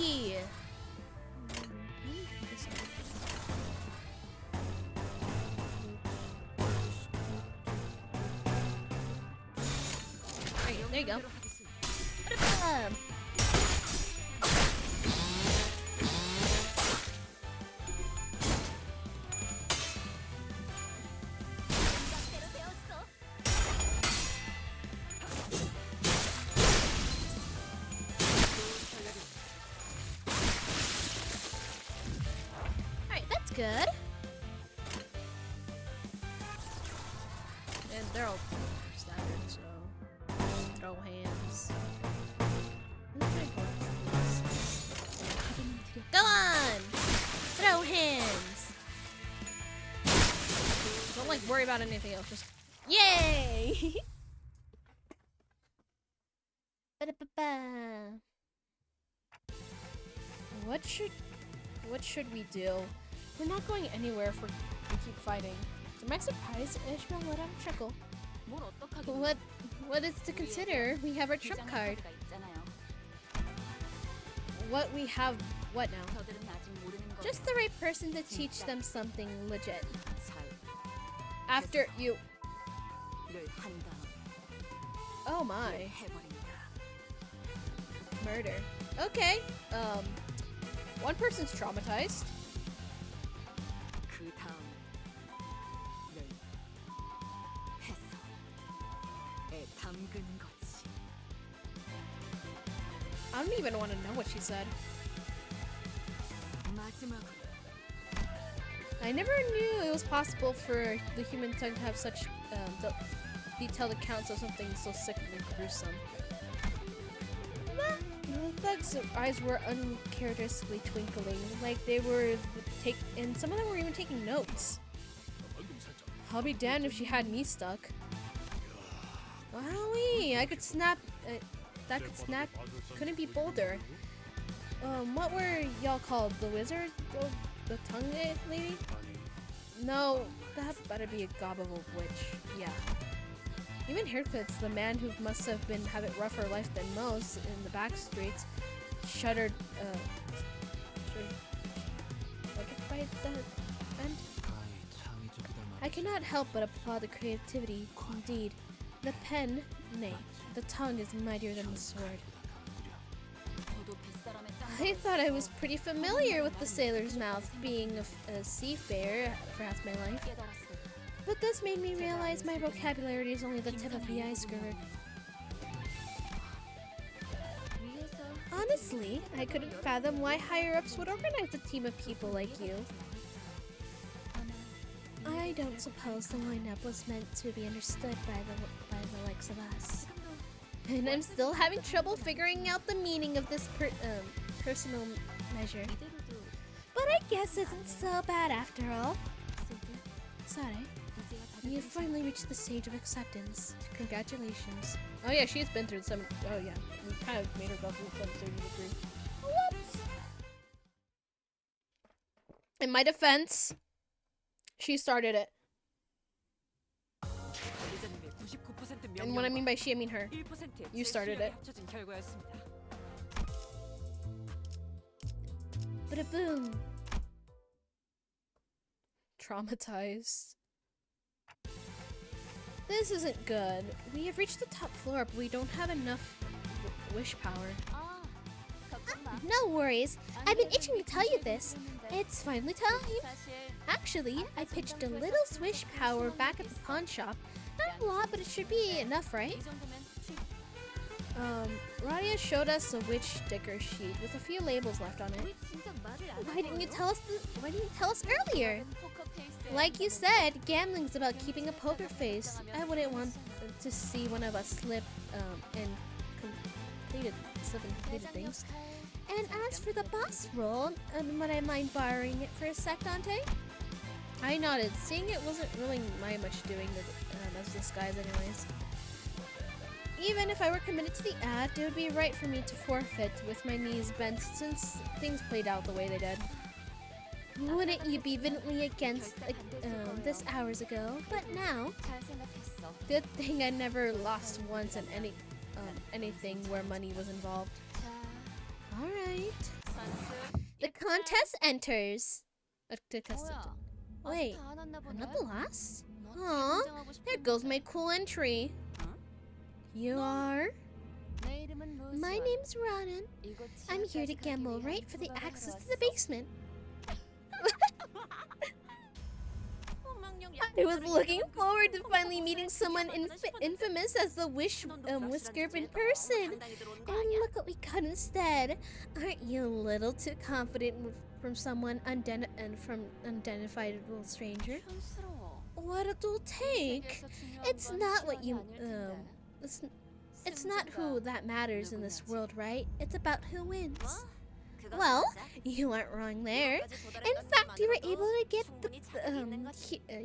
key. There you go. Ba-da-bam. Alright, that's good. And they're all standard, so just throw hands. Go on! Throw hands! Don't like worry about anything else, just yay! Ba-da-ba-ba. What should we do? We're not going anywhere if we keep fighting. To my surprise, Ishmael let out a chuckle. What is to consider? We have our trump card. What we have what now? Just the right person to teach them something legit. After you oh my. Murder. Okay. One person's traumatized. I don't even want to know what she said. I never knew it was possible for the human tongue to have such detailed accounts of something so sickly gruesome. The thug's eyes were uncharacteristically twinkling, like they were and some of them were even taking notes. I'll be damned if she had me stuck. Wowee! I could snap. That could snap. Couldn't be bolder. What were y'all called? The wizard? The tongue lady? No, that better be a gob of a witch. Yeah. Even Haircuts, the man who must have been have it rougher life than most in the back streets, shuddered. By the end. I cannot help but applaud the creativity. Indeed, the pen, nay, the tongue is mightier than the sword. I thought I was pretty familiar with the sailor's mouth, being a seafarer for half my life. But this made me realize my vocabulary is only the tip of the iceberg. Honestly, I couldn't fathom why higher-ups would organize a team of people like you. I don't suppose the lineup was meant to be understood by the likes of us. And I'm still having trouble figuring out the meaning of this personal measure. But I guess it isn't so bad after all. Sorry. You've finally reached the stage of acceptance. Congratulations. Oh yeah, she's been through some. Oh yeah, we kind of made her go through some surgery degree. Whoops. In my defense, she started it. And when I mean by she, I mean her. You started it. Bada boom. Traumatized. This isn't good. We have reached the top floor, but we don't have enough wish power. No worries. I've been itching to tell you this. It's finally time. Actually, I pitched a little swish power back at the pawn shop. Not a lot, but it should be enough, right? Radia showed us a witch sticker sheet with a few labels left on it. Why didn't you tell us earlier? Like you said, gambling's about keeping a poker face. I wouldn't want to see one of us slip and completed things. And as for the boss role, would I mind borrowing it for a sec, Dante? I nodded. Seeing it wasn't really my much doing as disguise anyways. Even if I were committed to the act, it would be right for me to forfeit with my knees bent since things played out the way they did. Wouldn't you be vehemently against this hours ago? But now, good thing I never lost once in anything where money was involved. Alright. The contest enters. Wait, 아직 다 안 왔나 I'm not 보네. the last? 멋지게 Aw, 등장하고 there goes 싶었는데. my cool entry. You are? 내 이름은 로즈원. My name's Ronan. 이곳 I'm here to 지하까지 가기 gamble 위한 right for the 투자를 access 하러 to the 왔어. basement. I was looking forward to finally meeting someone infamous as the Whisker in person. And look what we got instead. Aren't you a little too confident from someone unidentifiable stranger? 촌스러워. What it'll take? 세계에서 중요한 It's 건 not what you 시간이 아닐 텐데. it's not who that matters in this 누구냐지. world, right? It's about who wins. Well, you aren't wrong there. In fact, you were able to get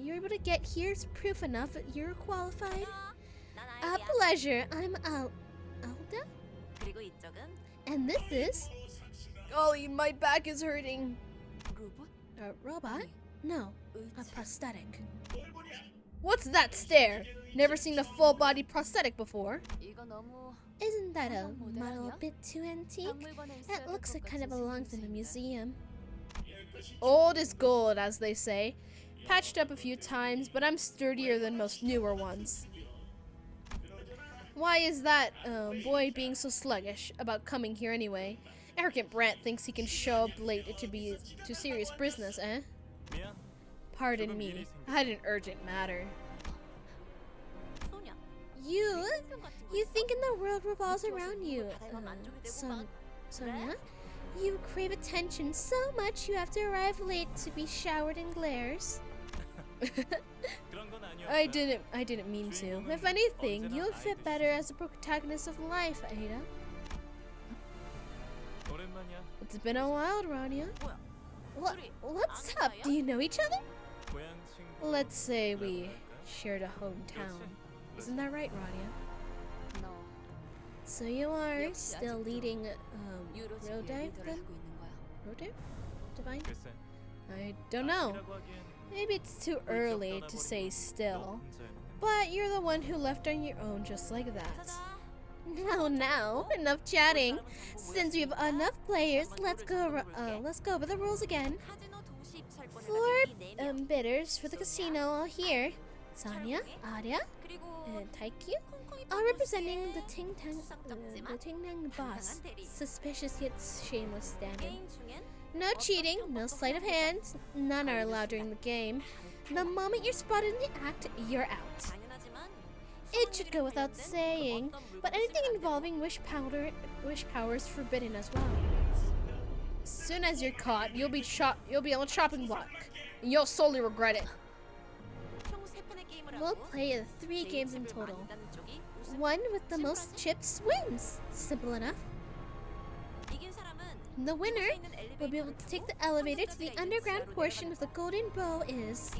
you were able to get here's proof enough that you're qualified. A pleasure. I'm Alda, and this is. Golly, my back is hurting. 로봇? A robot? No, a 의자. prosthetic. What's that stare? Never seen a full-body prosthetic before. 이거 너무 Isn't that a 사전 모델 model a 아니야? bit too antique? 박물관에 있어야 It 될 looks 것 like kind of 같은 belongs in a 생김새인데. museum. Old is gold, as they say. Patched up a few times, but I'm sturdier than most newer ones. Why is that boy being so sluggish about coming here anyway? Arrogant Brant thinks he can show up late to serious business, eh? 미안. Pardon me, I had an urgent matter. You think in the world revolves around you, Sonia? You crave attention so much you have to arrive late to be showered in glares. 그런 건 아니었어. I didn't mean to. If anything, you'll fit better as a protagonist of life, Ada. 오랜만이야. It's been a while, Rania. What's up? Do you know each other? 고향 친구. Let's say we shared a hometown. Isn't that right, Rania? 너 So you are 역시 still 아직도 leading 유로지의 Rodive 리더를 then? 하고 있는 거야. Rodive? Divine? 글쎄. I don't know. 아니라고 하기엔 Maybe it's too early to say still. But you're the one who left on your own just like that. Now, enough chatting. Since we have enough players, let's go over the rules again. 4 bidders for the casino all here. Sonia, Arya, and Taikyu, all representing the Ting Tang boss. Suspicious yet shameless standing. No cheating, no sleight of hand. None are allowed during the game. The moment you're spotted in the act, you're out. It should go without saying, but anything involving wish power is forbidden as well. As soon as you're caught, you'll be on a chopping block, and you'll solely regret it. We'll play 3 games in total. One with the most chips wins. Simple enough. The winner will be able to take the elevator to the underground portion of the Golden Bow is.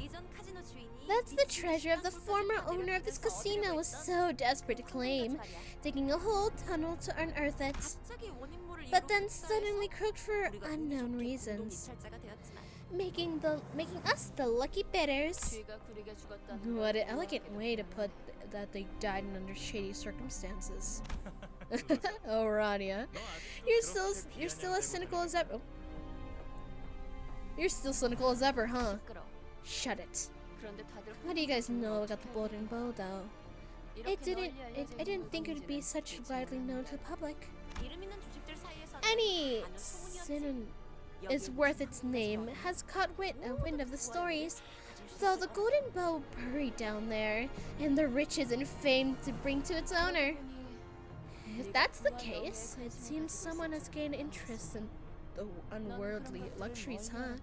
That's the treasure of the former owner of this casino was so desperate to claim, digging a whole tunnel to unearth it. But then suddenly croaked for unknown reasons, making us the lucky bidders. 귀가 구리게 죽었다는 What 걸 an elegant 모르겠네. way to put that they died under shady circumstances. Oh, Rania, you're still as cynical as ever. You're still cynical as ever, huh? 시끄러. Shut it. 그런데 다들 How do you guys know about the Golden Bow, though? 이렇게 I 널리 알려져 있는 didn't think it would be 무덤인지는 such 대체 widely known to 모르겠네. the public. 이름 있는 조직들 사이에서는 Any 많은 소문이었지. sin is worth its name has caught wind of the stories. Though the Golden Bow buried down there, and the riches and fame to bring to its owner. If that's the case, it seems someone has gained interest in the unworldly luxuries, huh?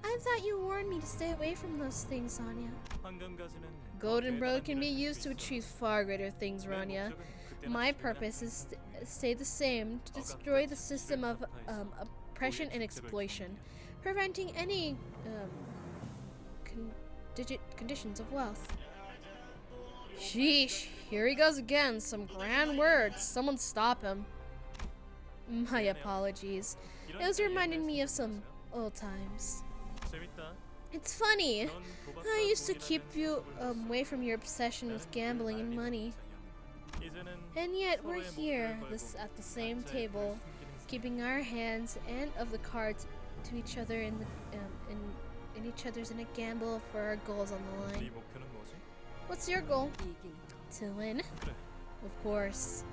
I thought you warned me to stay away from those things, Sonia. 황금가지는 Golden Bow can be used to achieve far greater things, Rania. My purpose is to stay the same, to destroy the system of oppression and exploitation, preventing any conditions of wealth. Sheesh, here he goes again, some grand words. Someone stop him. My apologies. It was reminding me of some old times. 재밌다. It's funny. 넌 도박과 I used to 독일에 keep 대한 you 친구였어. away from your obsession with gambling and money. 이제는 And yet we're 서로의 here 목표를 걸고 at the same 각자의 table, 숨기는 keeping our hands and of the cards to each other in each other's in a gamble for our goals on the line. 네 목표는 뭐지? What's your goal? 이기는 To win? 그래. Of course.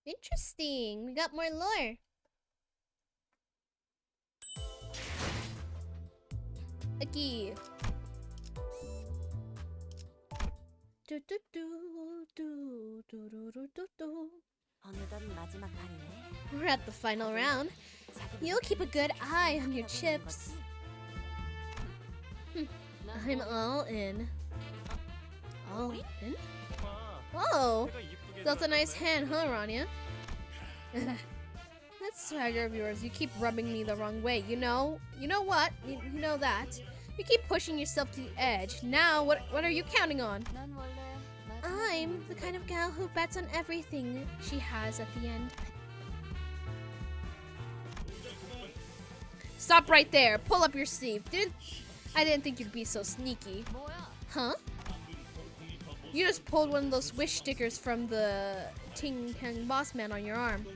Interesting. We got more lore. Aquí. Do do do do do do do do do. 어느덧 마지막 판이네. We're at the final round. You'll keep a good eye on your chips. I'm all in. All in? 와, Whoa! 배가 이쁘게 That's a nice 들어갔네. hand, huh, Rania? That swagger of yours, you keep rubbing me the wrong way. You know what? You know that. You keep pushing yourself to the edge. Now, what are you counting on? 난 원래 I'm the kind of gal who bets on everything she has at the end. Stop right there. Pull up your sleeve. I didn't think you'd be so sneaky. 뭐야? Huh? You just pulled one of those wish stickers from the Ting Tang Boss Man on your arm.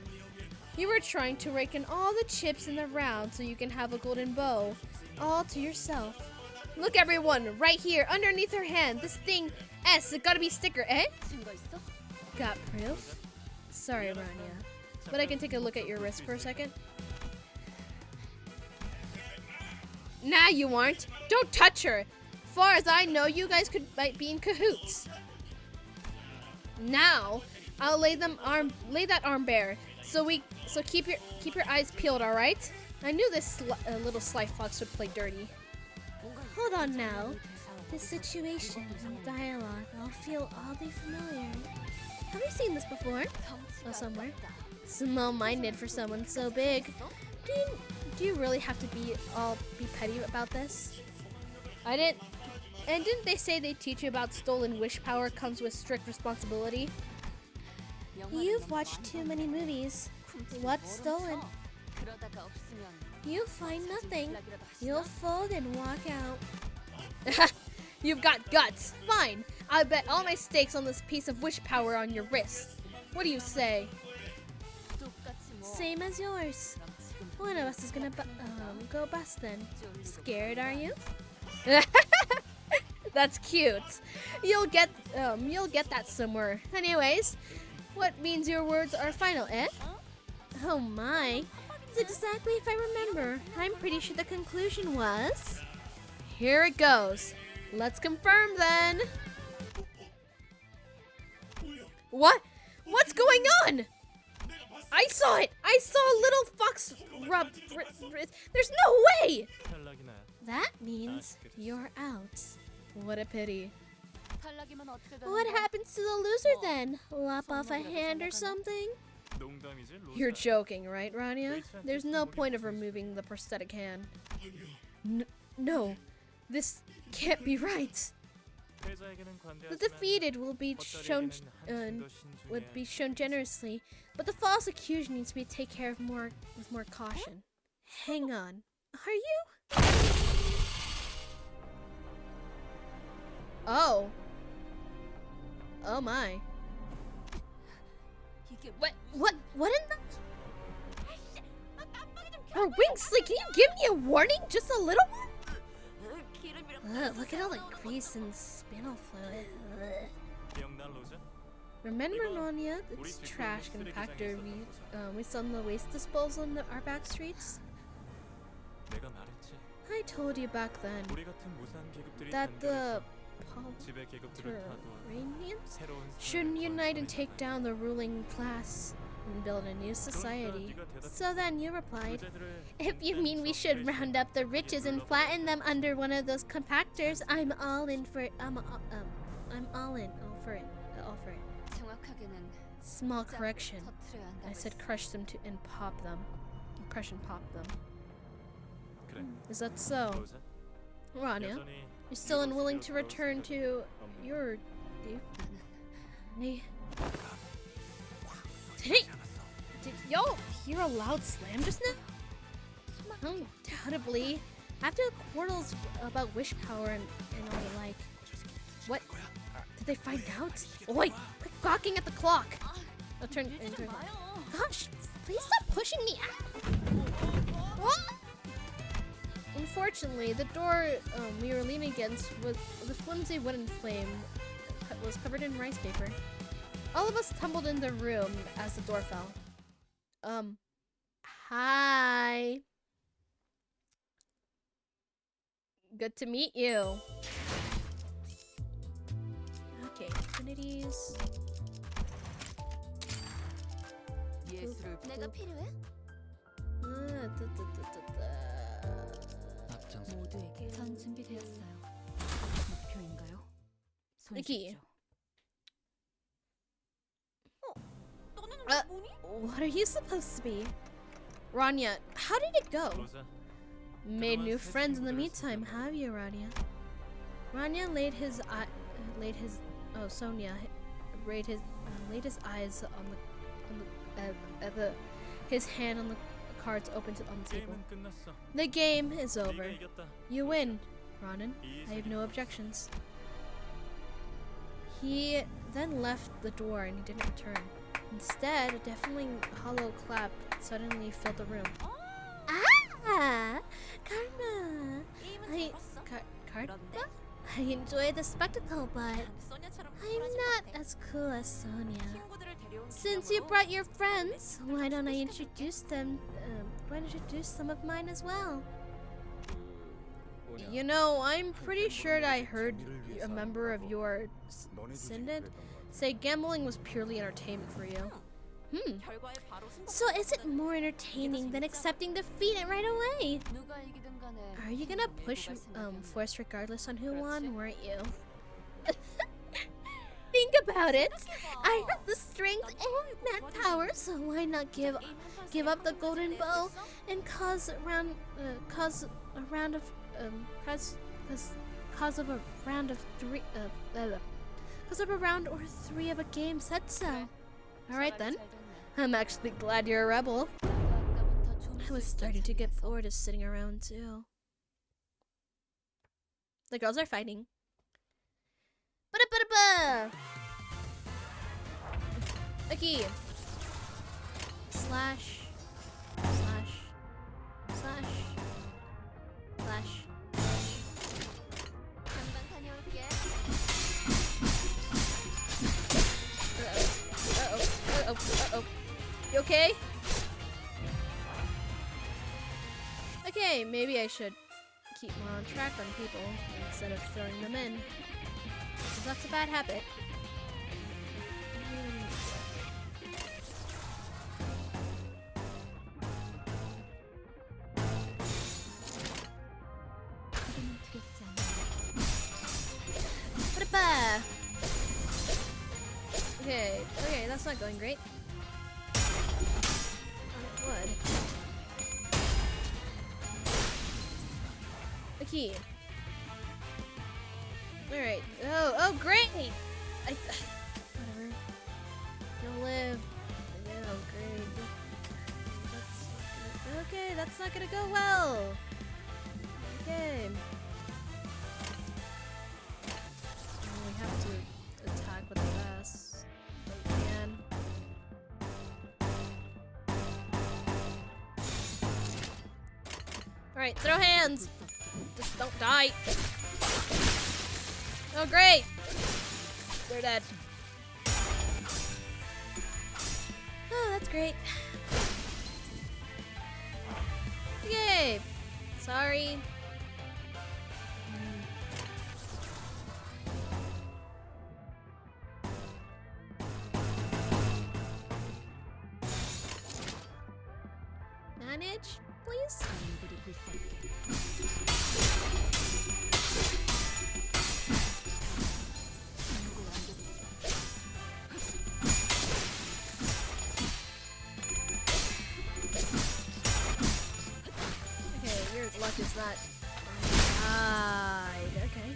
You were trying to rake in all the chips in the round so you can have a golden bow all to yourself. Look, everyone, right here, underneath her hand. This thing, S, it gotta be sticker, eh? 증거 있어? Got proof? Sorry, Rania. But I can take a look at your wrist for a second. Nah, you aren't. Don't touch her. Far as I know, you guys might be in cahoots. Now, I'll lay that arm bare. So keep your eyes peeled, all right? I knew this little sly fox would play dirty. Hold on now. This situation and dialogue all feel oddly familiar. Have you seen this before? Oh, somewhere. Small-minded for someone so big. Do you really have to be petty about this? Didn't they say they teach you about stolen wish power comes with strict responsibility? You've watched too many movies. What's stolen? 그러다가 없으면 You'll find nothing. 연락이라도 하시나? You'll fold and walk out. You've got guts. Fine. I bet all my stakes on this piece of wish power on your wrist. What do you say? 똑같이 뭐. Same as yours. 그럼 지금 One of us is gonna go bust then. Scared, are you? That's cute. You'll get that somewhere. Anyways, what means your words are final, eh? Oh my. It's exactly if I remember. I'm pretty sure the conclusion was... Here it goes. Let's confirm then. What? What's going on? I saw it. I saw a little fox rub. There's no way. 탈락이나. That means you're out. What a pity. 탈락이면 어떻게 되는 What 거야? happens to the loser then? Lop off a hand or something? 농담이지, 로사. You're joking, right, Rania? There's no point of removing the prosthetic hand. No, this can't be right. 패자에게는 The 관대하지만 defeated will be shown 헛다리에게는 한층 더 would be 신중해야 shown generously, but the false accused needs to be taken care of with more caution. Hang on, are you? Oh. Oh my. 이게 What in the? Her wings slick. Can you give me a warning? Just a little one? 기름이랑 Look at all the grease and spinal fluid. 기억나, 로자? Remember, Rania? It's trash compactor we sell in the waste disposal on our back streets? 내가 말했지. I told you back then 우리 같은 무사한 계급들이 that the 지배 계급들을 타도 Palestinians 새로운 should 세상을 unite and 건설해야 take 해. down the ruling class and build a new society. 네가 대답해. So then you replied, 부자들을 if you mean we should round up the riches and flatten them under one of those compactors, I'm all in for it. I'm all in. All for it. All for it. 정확하게는 Small correction. 터트려야 한다고 I said 했어. crush them and pop them. Crush and pop them. 그래. Is that so? 로자. Rania, 여전히 you're still 네가 unwilling 스스로 to return to 없는 your... 나는 Did y'all hear a loud slam just now? Undoubtedly. After the quarrels about wish power and all the like. What? Did they find out? Oi! Quit gawking at the clock! I'll turn. Gosh, please stop pushing me out. What? Unfortunately, the door we were leaning against with the flimsy wooden frame was covered in rice paper. All of us tumbled in the room as the door fell. Hi. Good to meet you. Okay, affinities. 예술을 내가 필요해? 앞장서. 모두에게 전 준비되었어요. 목표인가요? 여기. 손쉽죠. What are you supposed to be? Rania, how did it go? 로자, Made new friends in the meantime, have you, Rania? Rania laid his eyes his hand on the cards open on the table. 게임은 끝났어. The game is over. 네가 이겼다. You win, Ronan. I have no objections. He then left the door and he didn't return. Instead, a deafening hollow clap suddenly filled the room. Ah! Karma! Karma? I enjoy the spectacle, but I'm not as cool as Sonia. Since you brought your friends, why don't I introduce them? Introduce some of mine as well? You know, I'm pretty sure that I heard a member of your synod say gambling was purely entertainment for you. So is it more entertaining than accepting defeat right away? Are you gonna push force regardless on who won, weren't you? Think about it. I have the strength and manpower, so why not give up the golden bow and cause a round or three of a game said so. Alright then. I'm actually glad you're a rebel. I was starting to get bored of sitting around too. The girls are fighting. Ba-da-ba-da-ba! Okay. Slash. 금방 다녀올게. Uh-oh. You okay? Okay, maybe I should keep more on track on people instead of throwing them in. Because that's a bad habit. Ba-da-ba! Okay, that's not going great. It would. Okay. Alright. Oh, great! Whatever. You'll live. Oh, great. Okay, that's not gonna go well. Okay. We have to attack with the best. But we can. Alright, throw hands! Just don't die. Oh, great! They're dead. Oh, that's great. Yay! Sorry. Manage, please? Okay, your luck is not okay.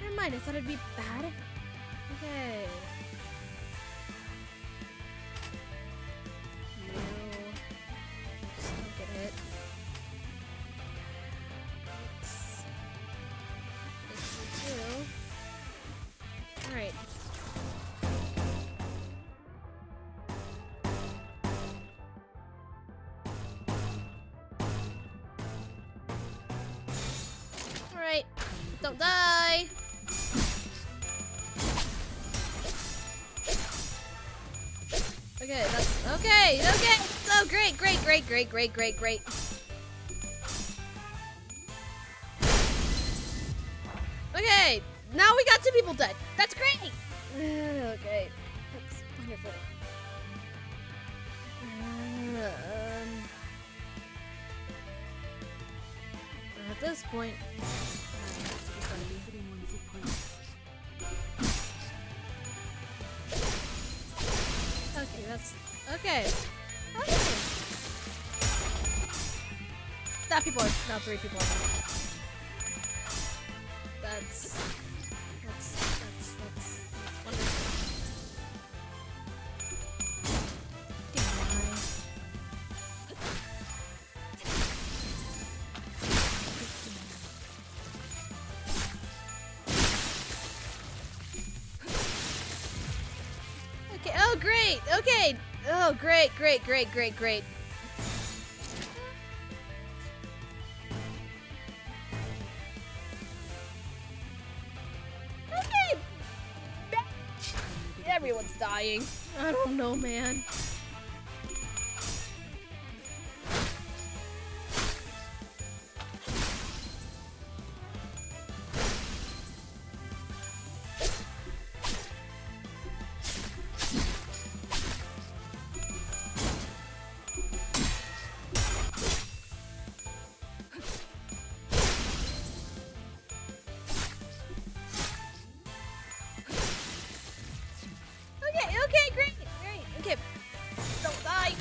Never mind, I thought it'd be bad. Okay. Just don't get hit. This will do. Alright. Don't die. Okay, that's okay. Okay. Oh, great. Okay, now we got 2 people dead. That's great. Okay, that's wonderful. At this point, okay, that's okay. Okay. That people are now 3 people are dead. That's wonderful. Okay, oh great, okay. Oh great. Okay. Everyone's dying. I don't know, man. Okay, great. Okay, don't die.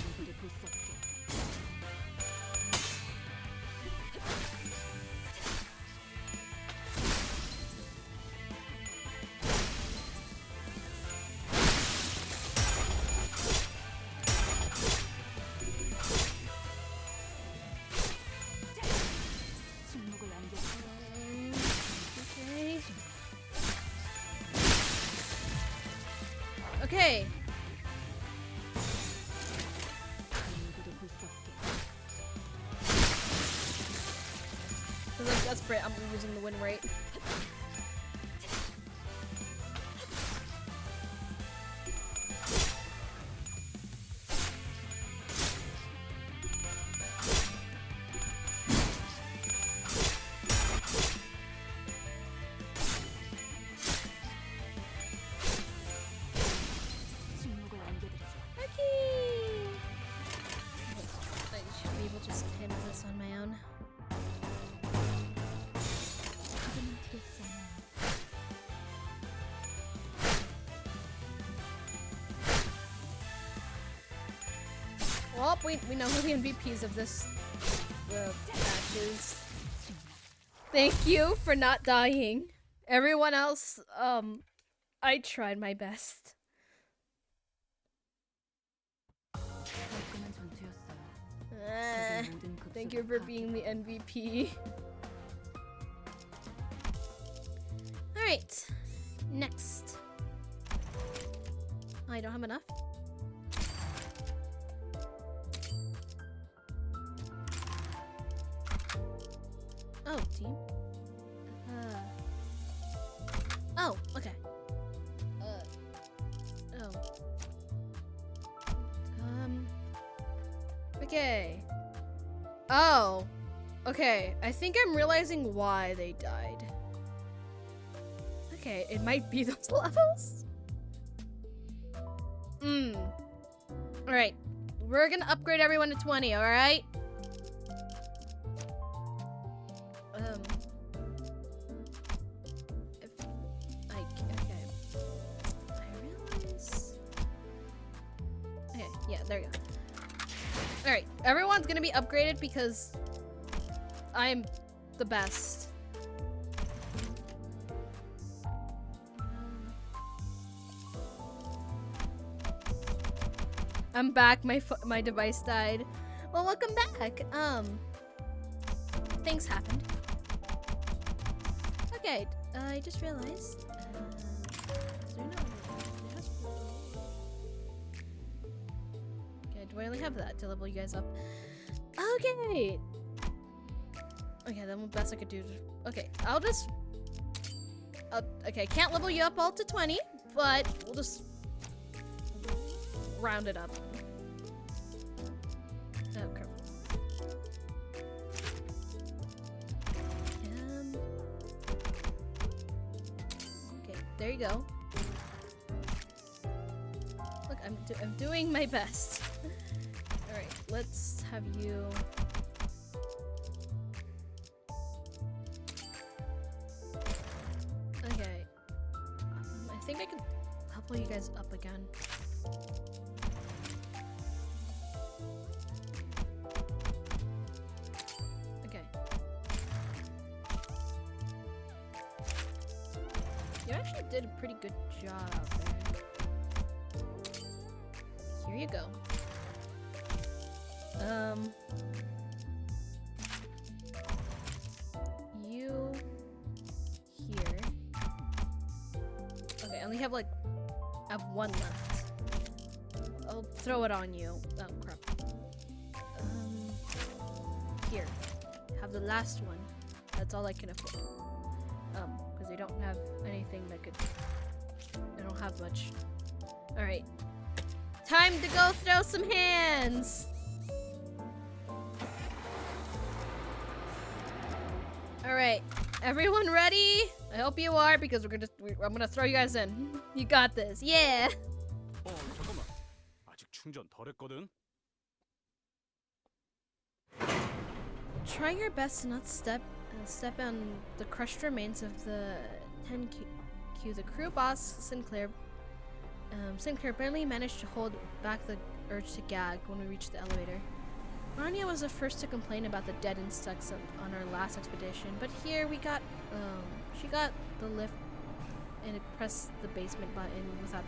Okay. That's great. I'm using the win rate. I should be able to just handle this on my own. Well, we know who the MVPs of this match is. Thank you for not dying. Everyone else, I tried my best. Thank you for being the MVP. Alright, next. Oh, I don't have enough? Oh, team. Oh, okay. Oh. Okay. Oh. Okay, I think I'm realizing why they died. Okay, it might be those levels? Alright. We're gonna upgrade everyone to 20, alright? There you go. Alright, everyone's gonna be upgraded because I'm the best. I'm back, my device died. Well, welcome back. Things happened. Okay, I just realized. Is there no do I only have that to level you guys up? Okay. Okay, then what best I could do. Okay, I'll just Okay, can't level you up all to 20, but we'll just round it up. Okay. Okay, there you go. Look, I'm doing my best. All right, let's have you. Okay. I think I can level you guys up again. Okay. You actually did a pretty good job out there. Here you go. You here. Okay, I only have like I have one left. I'll throw it on you. Oh crap. Here. Have the last one. That's all I can afford. Because I don't have anything that could I don't have much. Alright. Time to go throw some hands! Alright, everyone ready? I hope you are because I'm gonna throw you guys in. You got this, yeah! 잠깐만. 아직 충전 덜 했거든. Try your best to not step on the crushed remains of the 10Q. The crew boss, Sinclair barely managed to hold back the urge to gag when we reached the elevator. Rania was the first to complain about the dead insects on our last expedition, but here she got the lift and it pressed the basement button without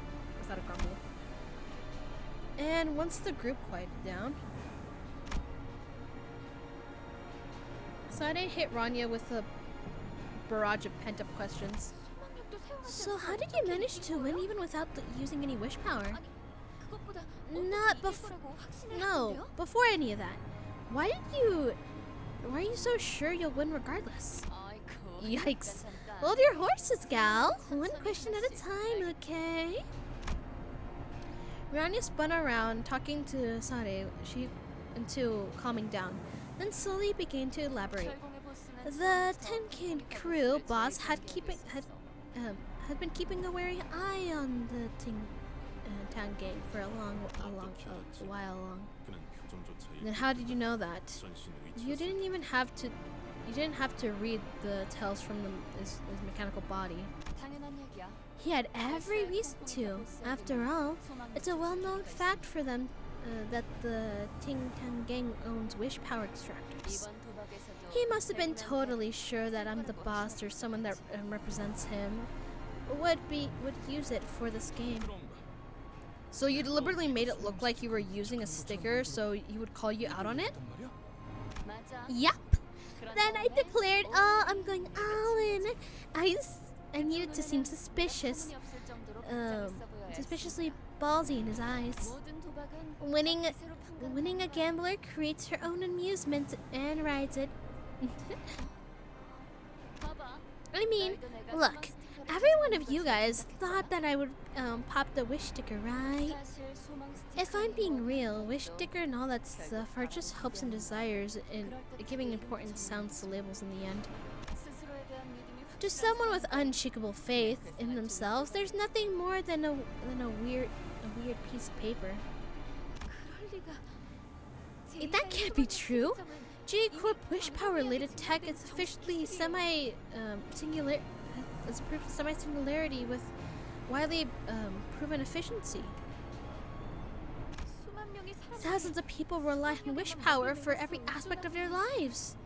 a grumble. And once the group quieted down, Sade hit Rania with a barrage of pent-up questions. So how did you manage to win even without using any wish power? Before any of that. Why are you so sure you'll win regardless? Yikes. Hold your horses, gal. One question at a time, okay? Rania spun around, talking to Sade, into calming down, then slowly began to elaborate. The Tenkin crew boss had been keeping a wary eye on the Tang gang for a while long. Then how did you know that? You didn't have to read the tales from his mechanical body. He had every reason to. After all, it's a well-known fact for them that the Ting Tang gang owns wish power extractors. He must have been totally sure that I'm the boss or someone that represents him would use it for this game. So you deliberately made it look like you were using a sticker so he would call you out on it? Yup. Then I declared, I'm going all in. I needed to seem suspicious. Suspiciously ballsy in his eyes. Winning a gambler creates her own amusement and rides it. I mean, look, every one of you guys thought that I would pop the wish sticker, right? If I'm being real, wish sticker and all that stuff are just hopes and desires and giving important sounds to labels in the end. To someone with unshakable faith in themselves, there's nothing more than a weird piece of paper. That can't be true. G-Corp wish power related tech is officially semi-singularity with widely proven efficiency. Thousands of people rely on wish power for every aspect of their lives.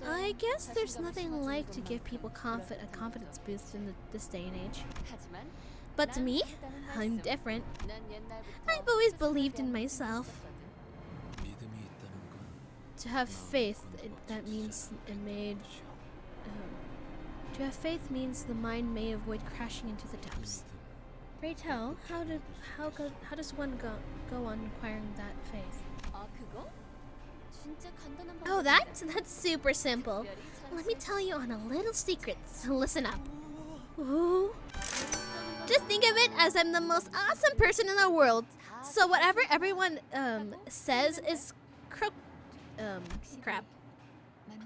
I guess there's nothing like to give people a confidence boost in this day and age. But to me, I'm different. I've always believed in myself. To have faith, that means to have faith means the mind may avoid crashing into the depths. Pray tell, how does one go on acquiring that faith? Oh, that's super simple. Let me tell you on a little secret, so listen up. Ooh. Just think of it as I'm the most awesome person in the world. So whatever everyone says is crap.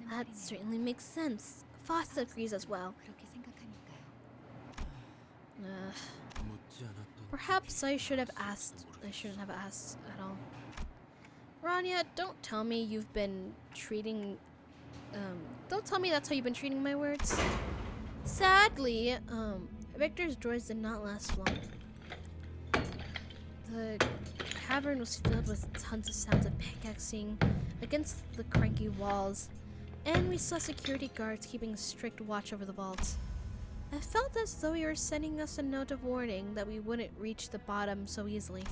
That certainly makes sense. Foss agrees as well. Perhaps I should have asked. I shouldn't have asked at all. Rania, don't tell me you've been treating. Don't tell me that's how you've been treating my words. Sadly, Victor's droids did not last long. The cavern was filled with tons of sounds of pickaxing against the cranky walls, and we saw security guards keeping strict watch over the vaults. I felt as though you were sending us a note of warning that we wouldn't reach the bottom so easily.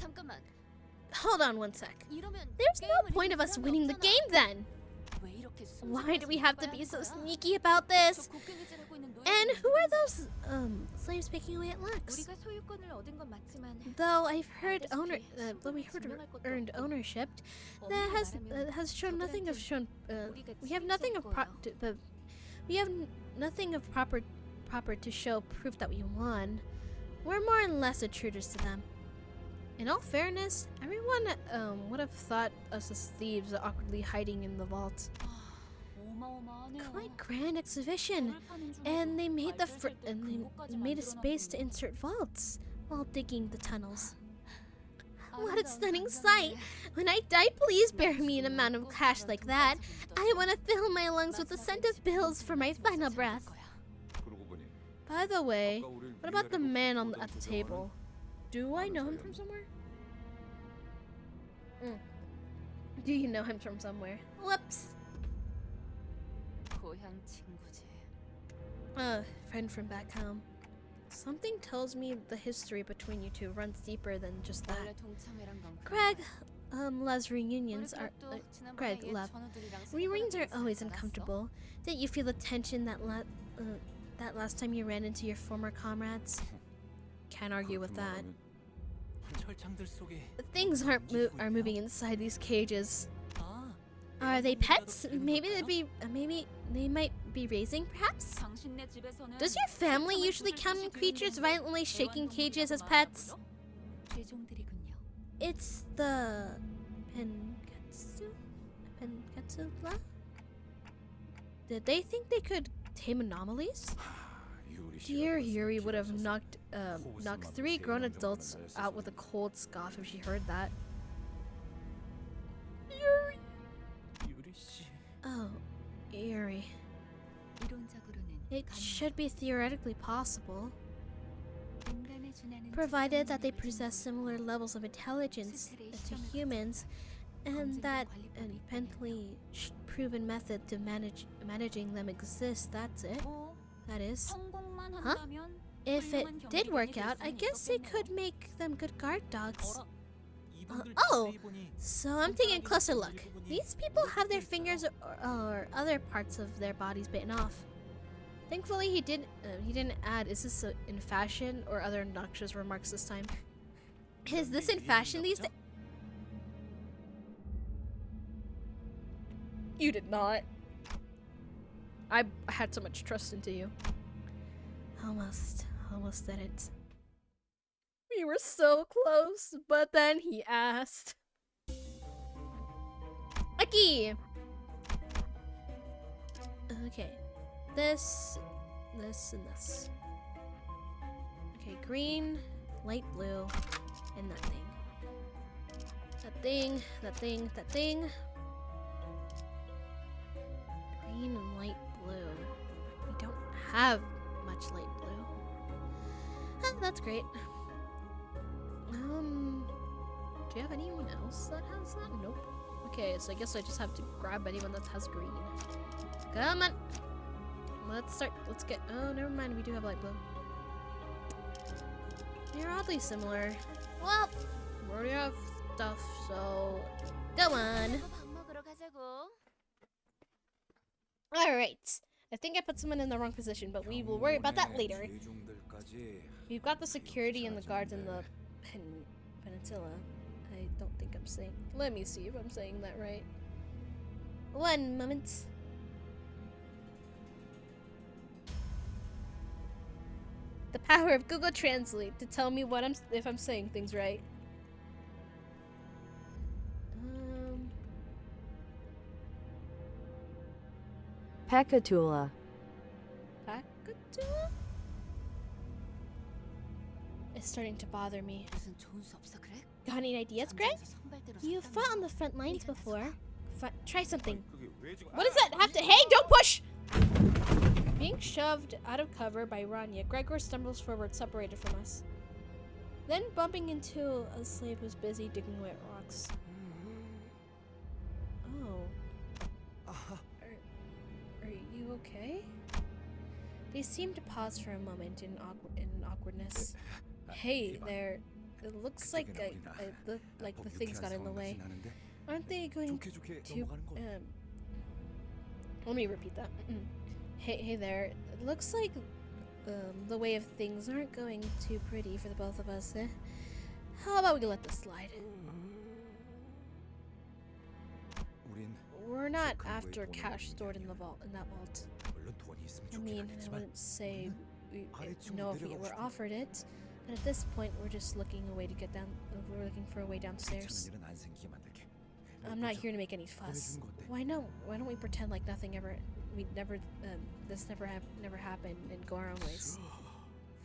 Hold on one sec. There's no point of us winning the game then. Why do we have to be so sneaky about this? And who are those slaves picking away at Lux? Though I've heard earned ownership, that has shown nothing of we have nothing of proper to show proof that we won. We're more or less intruders to them. In all fairness, everyone would have thought us as thieves awkwardly hiding in the vault. Quite grand exhibition, and they made a space to insert vaults while digging the tunnels. What a stunning sight! When I die, please bury me in an amount of cash like that. I want to fill my lungs with the scent of bills for my final breath. By the way, what about the man at the table? Do I know him from somewhere? Do you know him from somewhere? Whoops. Friend from back home. Something tells me the history between you two runs deeper than just that. Greg loves reunions. Reunions are always uncomfortable. Didn't you feel the tension that last time you ran into your former comrades? Can't argue with that. Things are moving inside these cages. Are they pets? Maybe they might be raising, perhaps? Does your family usually count on creatures violently shaking cages as pets? It's the Penkatsu? Did they think they could tame anomalies? Dear Yuri would have knocked 3 grown adults out with a cold scoff if she heard that. Yuri. Oh, Yuri. It should be theoretically possible, provided that they possess similar levels of intelligence to humans, and that a independently proven method to managing them exists. That's it. That is. Huh? If it did work out, I guess it could make them good guard dogs. Oh, so I'm taking a closer look. These people have their fingers or other parts of their bodies bitten off. Thankfully, he didn't add, "Is this in fashion?" or other obnoxious remarks this time. Is this in fashion these days? You did not. I had so much trust into you. Almost didn't. We were so close, but then he asked. Aki! Okay. This, and this. Okay, green, light blue, and that thing. That thing. Green and light blue. We don't have much light blue. Oh, that's great. Do you have anyone else that has that? Nope. Okay, so I guess I just have to grab anyone that has green. Come on! Let's get, oh, never mind, we do have light blue. They're oddly similar. Well, we already have stuff, so go on. Alright. I think I put someone in the wrong position, but we will worry about that later. We've got the security and the guards in the peninsula. I don't think I'm saying. Let me see if I'm saying that right. One moment. The power of Google Translate to tell me what if I'm saying things right. Pekatula. Pakatula? It's starting to bother me. 무슨 좋은 수 없어 그래? Got any ideas, Greg? 전쟁에서 선발대로 You 살다 fought on 보면 the front lines before. Try something. 그게 왜 지금 What does that have to? Hey, don't push! Being shoved out of cover by Rania, Gregor stumbles forward, separated from us. Then bumping into a slave who's busy digging wet rocks. Oh. Are you okay? They seem to pause for a moment in awkwardness. Hey there. It looks like the things got in the way. Aren't they going to let me repeat that. Hey there. It looks like the way of things aren't going too pretty for the both of us. How about we let this slide? We're not after cash stored in that vault. I mean, I wouldn't say we know if we were offered it, but at this point, we're just looking for a way downstairs. I'm not here to make any fuss. Why don't we pretend like nothing ever, this never happened and go our own ways?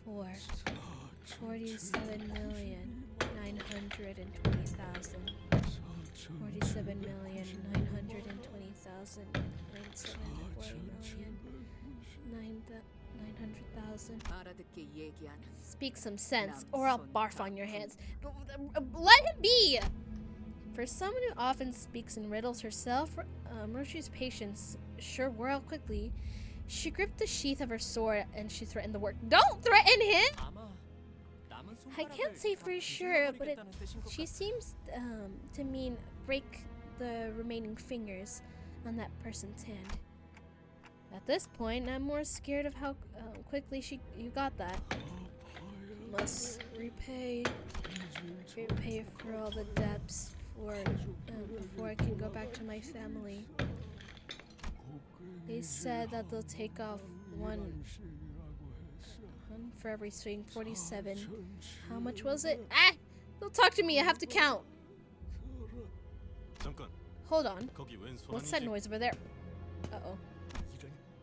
47,920,000. 47,920,000. 900,000. 알아듣게 얘기하는. Speak some sense, or I'll barf on your hands. Let him be! For someone who often speaks in riddles herself, Roshi's patience sure wore out quickly. She gripped the sheath of her sword and she threatened the work. Don't threaten him! I can't say for sure, but she seems to mean break the remaining fingers on that person's hand. At this point, I'm more scared of how quickly you got that. Must repay for all the debts before I can go back to my family. They said that they'll take off one for every swing. 47. How much was it? Ah! Don't talk to me. I have to count. Hold on. What's that noise over there? Uh-oh.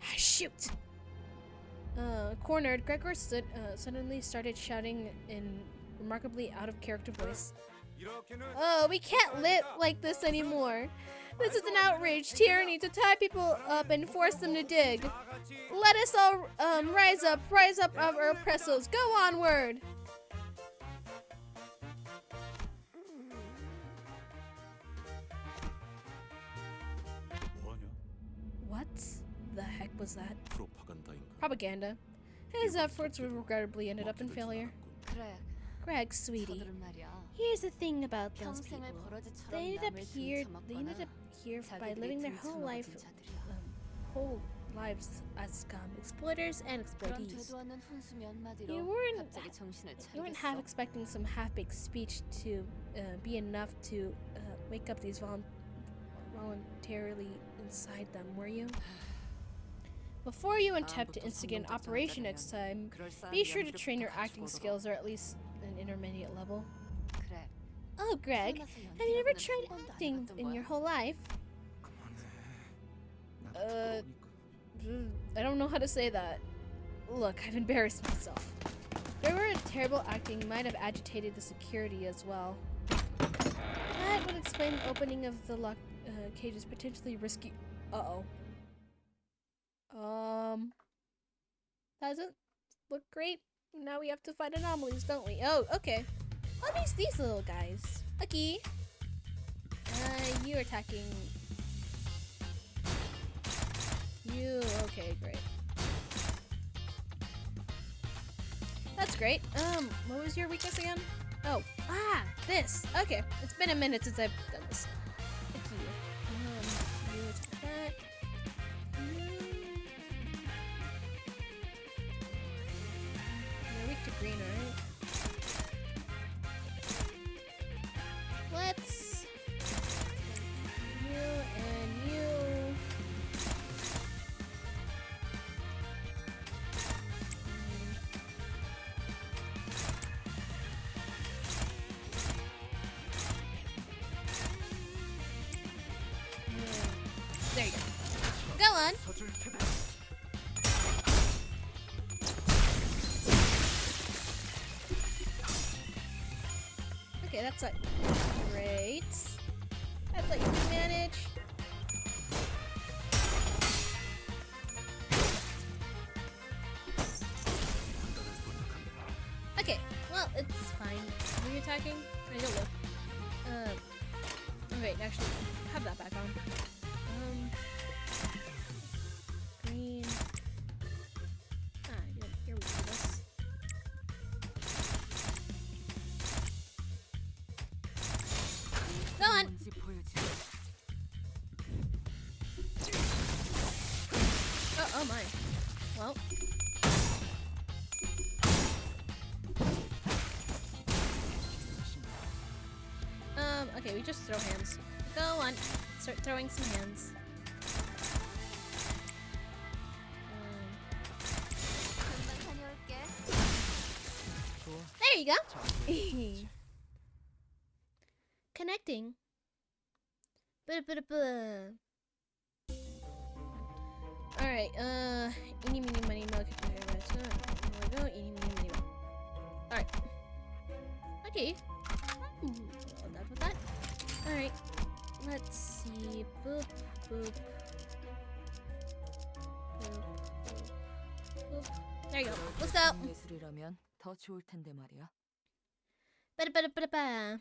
Ah, shoot! Cornered, Gregor suddenly started shouting in remarkably out-of-character voice. Oh, we can't live like this anymore. This is an outrage, tyranny to tie people up and force them to dig. Let us all rise up our oppressors. Go onward! What the heck was that? Propaganda. His efforts regrettably ended up in failure. 그래. Greg, sweetie, 저들은 말이야. here's the thing about those people. 평생을 버러지처럼 They ended up 남을 here 등쳐먹거나 by living their whole lives as scum, exploiters and 그런 exploitees. 되도 않는 훈수 몇 마디로 You weren't 갑자기 정신을 You weren't half 차리겠어? expecting some half-baked speech to be enough to wake up these voluntarily inside them, were you? Before you attempt to instigate an operation next time, be sure to train your acting skills, or at least an intermediate level. 그래. Oh, Greg, have you ever tried acting in your whole life? I don't know how to say that. Look, I've embarrassed myself. Gregor terrible acting might have agitated the security as well. That would explain the opening of the lock cage's potentially risky. Doesn't look great. Now we have to find anomalies, don't we? Oh, okay. Oh, these little guys. Lucky. You're attacking. You, okay, great. That's great. What was your weakness again? Oh, this. Okay, it's been a minute since I've done this. Lucky. You attack. You're weak to green, right? Let's you and you on. 서줄 테다. Okay, that's like great. That's like you can manage. Okay, well, it's fine. Are you attacking? I don't know. Wait, actually, have that back on. Green. Good. Here we go. This. Go on. 뭔지 보여줘. Oh my. Well. Okay, we just throw hands. Go on. Start throwing some hands. 금방 다녀올게. 좋아. There you go. 잘 Connecting. Ba-da-ba-da-ba. Alright, eeny, meeny, miny, mo, there we go. Eeny, meeny, miny, mo. Alright. Okay. Well done with that. Alright. Let's see. Boop, boop. Boop, boop, boop. There you go. Let's go. 예술이라면 더 좋을 텐데 말이야. Ba-da-ba-da-ba-da-ba.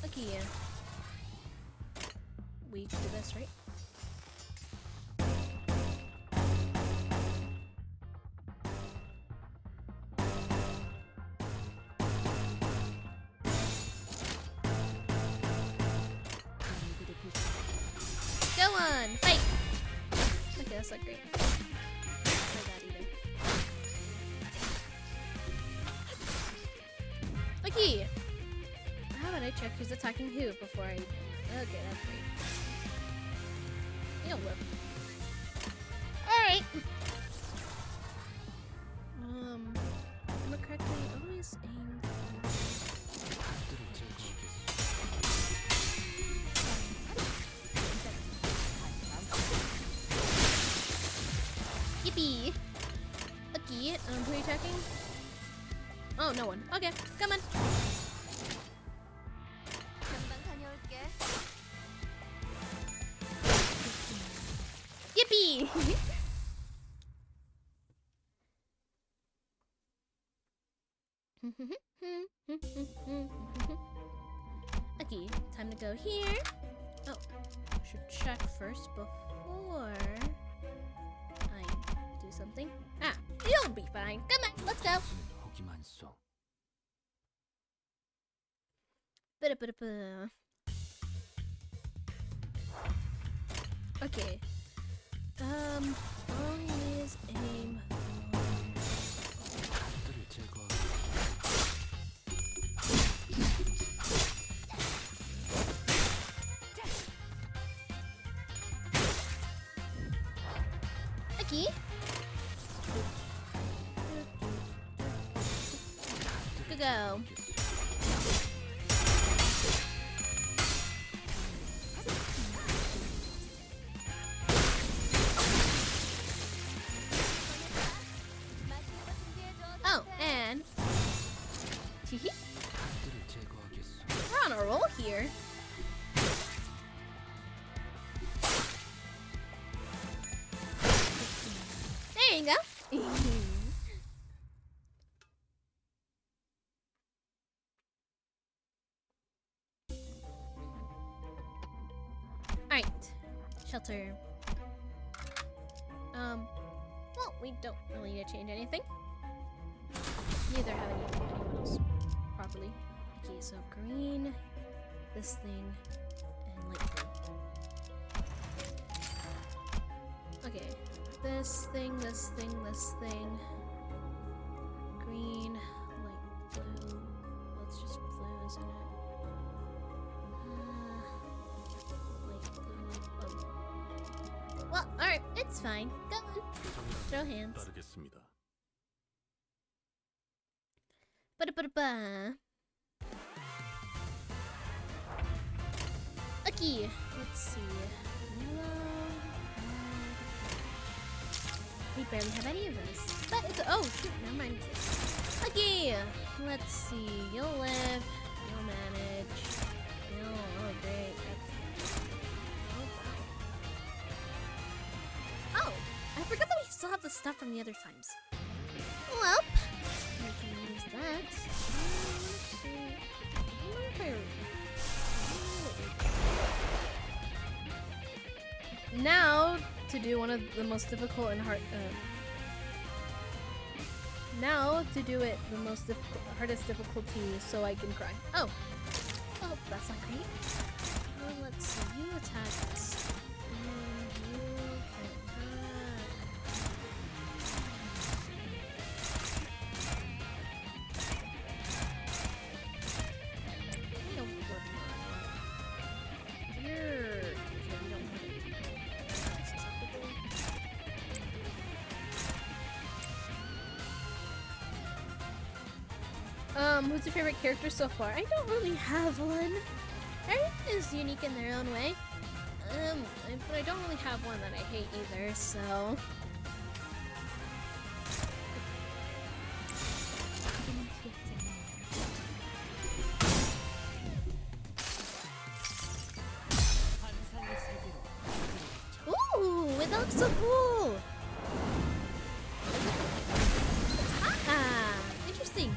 Okay. We can do this, right? Go on, fight! Okay, that's like great. Not bad either. Okay. How about I check who's attacking who before I... Okay, that's great. It'll work. Alright! Am I correctly always aim 것들을 제거하겠어. Yippee! Okay, who are you attacking? Oh, no one. Okay, come on. 금방 다녀올게. Yippee! Okay, time to go here. Oh, should check first before I do something. Ah, you'll be fine. Come on, let's go. 혹이만 써. Ba-da-ba-da-ba. Okay. Always aim 것들을 제거하겠어. Okay. Go go. 맛있는 거 준비해줘. Oh, and Teehee. 것들을 제거하겠어. We're on a roll here. There you go. Alright. Shelter. Well, we don't really need to change anything. Neither have anyone else properly. Okay, so green, this thing, and light blue. Okay, this thing, this thing, this thing. Green, light blue. Well, it's just blue, isn't it? Light blue. Well, alright, it's fine. Go on. Throw hands. 따르겠습니다. Ba-da-ba-da-ba. Okay, let's see. Yellow. We barely have any of those. But it's oh shoot, never mind. Okay, let's see. You'll live. You'll manage. Oh great. Oh, I forgot that we still have the stuff from the other times. Well, we can use that. Let's see. I wonder if now to do one of the most difficult and hard. Now to do it the most hardest difficulty, so I can cry. Oh, that's not great. Well, let's see. You attack us. And you can attack. I don't work on You're. We don't want it. Susceptible. Who's your favorite character so far? I don't really have one. Everyone is unique in their own way. But I don't really have one that I hate either, so. Ooh, it looks so cool! Ah, interesting.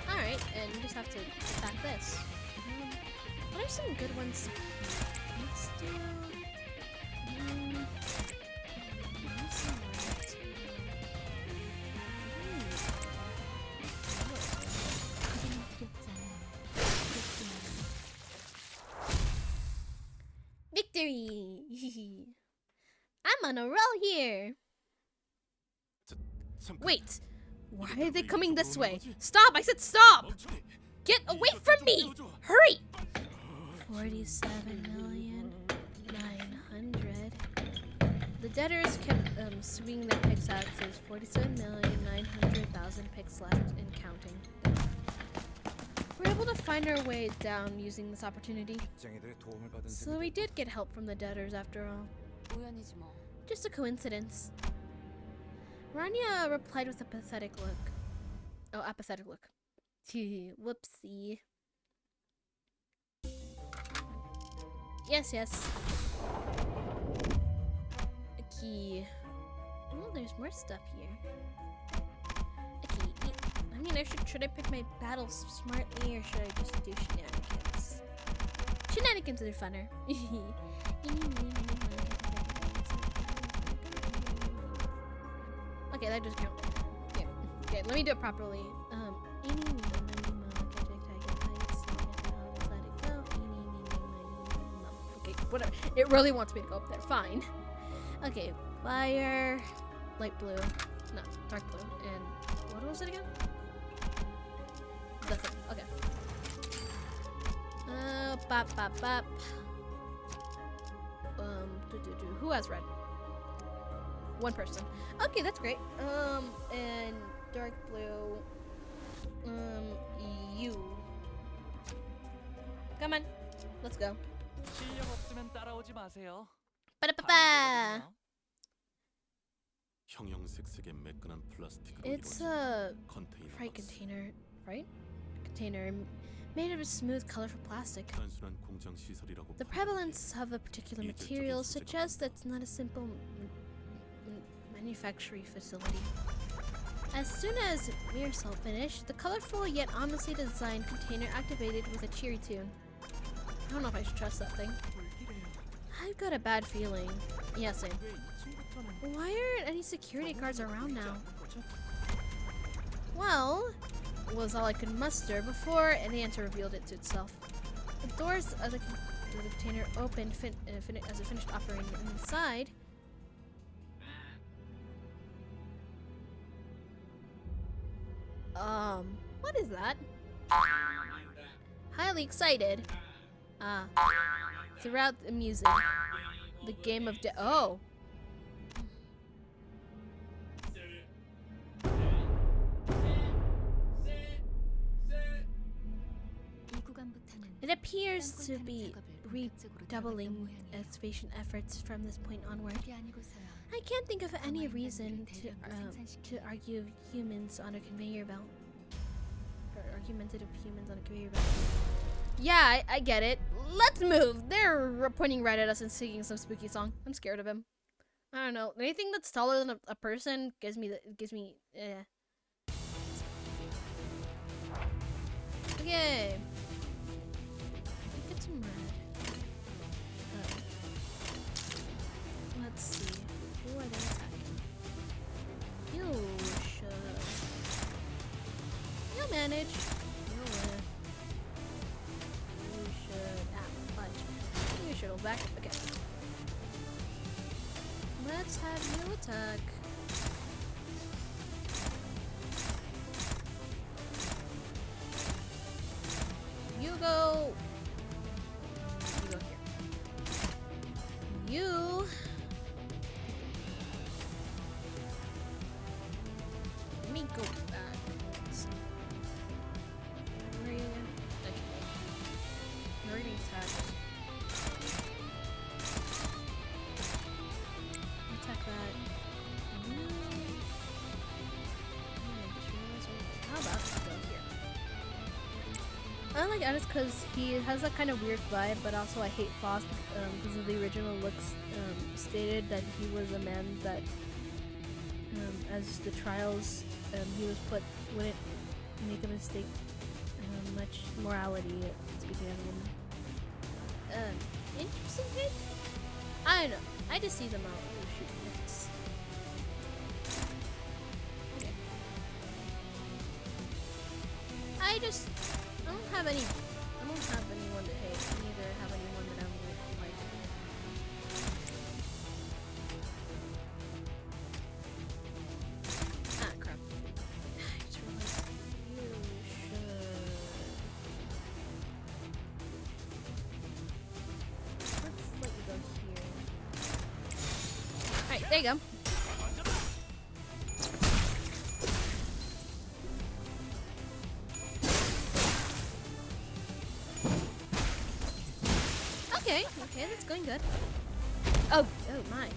Alright, and you just have to attack this. What are some good ones? Let's do... Victory! I'm on a roll here! Wait! Why are they coming this way? Stop! I said stop! Get away from me! Hurry! 47,900,000. The debtors kept swinging their pickaxes. 47,900,000 picks left and counting. We're able to find our way down using this opportunity. So we did get help from the debtors after all. 우연이지 뭐. Just a coincidence. Rania replied with a pathetic look. Oh, apathetic look. Whoopsie. Yes, yes. A key. Oh, there's more stuff here. A key. I mean, should I pick my battles smartly or should I just do shenanigans? Shenanigans are funner. Okay, that doesn't count. Yeah. Okay, let me do it properly. Okay, whatever. It really wants me to go up there. Fine. Okay, fire, light blue, no, dark blue, and what was it again? That's it. Okay. Bop, bop, bop. Who has red? One person. Okay, that's great. And dark blue. You. Come on, let's go. 실력 없으면 따라오지 마세요. Ba-da-ba-ba. 형형색색의 매끈한 플라스틱으로 It's 이루어진 a 컨테이너 freight 박스. container, right? Container made of a smooth, colorful plastic. 단순한 공장 시설이라고 The 판단해. prevalence of a particular material suggests that it's not a simple manufacturing facility. As soon as Mearsal finished, the colorful yet ominously designed container activated with a cheery tune. I don't know if I should trust that thing. I've got a bad feeling. Yeah, same. Why aren't any security guards around now? Well, was all I could muster before an answer revealed it to itself. The doors of the container opened as it finished operating inside. What is that? Highly excited. throughout the music. The game of oh. 이 구간부터는 It appears to 땅굴 be 작업을 본격적으로 들어갔던 redoubling 모양이에요. excavation efforts from this point onward. 그게 아니고서야 I can't think of any 강화 reason 인간들을 to 대량으로 생산시키는 argue humans on a conveyor belt. Or argumentative humans on a conveyor belt. Yeah, I get it. Let's move. They're pointing right at us and singing some spooky song. I'm scared of him. I don't know. Anything that's taller than a person gives me Okay. Get some red. Let's see. Who are they attacking? You should. You'll manage. You'll live. You should. Fudge. You should hold back. Okay. Let's have you attack. You go. You go here. You. Let me go back. Where are you again? Okay. You're already attacked. Attack that. How about you go here? I like Addis because he has that kind of weird vibe, but also I hate Faust because of the original looks stated that he was a man that, as the trials, he was put, wouldn't make a mistake, much morality, speaking as a woman. Interesting kid? I don't know. I just see them out. Oh, shoot. It's... Okay. I don't have anyone to hate. I neither have anyone that I'm like. Ah, crap. I just realized you should. Let's let you go here. Alright, there you go. Okay, that's going good. Oh my.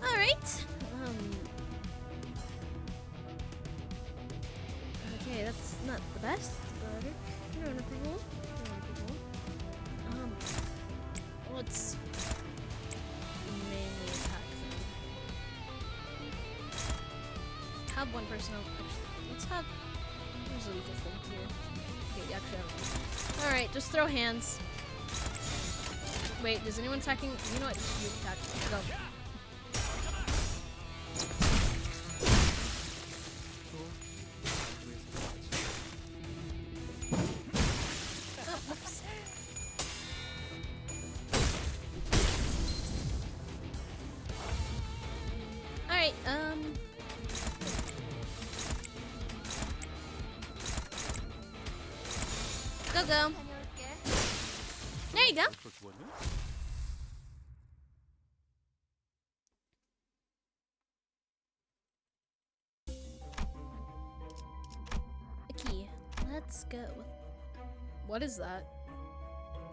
All right. Okay, that's not the best, but you're on a roll. Let's mainly attack them. Have one person. Actually, let's have. There's a weakest link here. Okay, actually, I don't know. Alright, just throw hands. Wait, is anyone attacking? You know what? You attack. Go. Oh, whoops. Alright, Go. 다녀올게. There you go. Okay, let's go. What is that?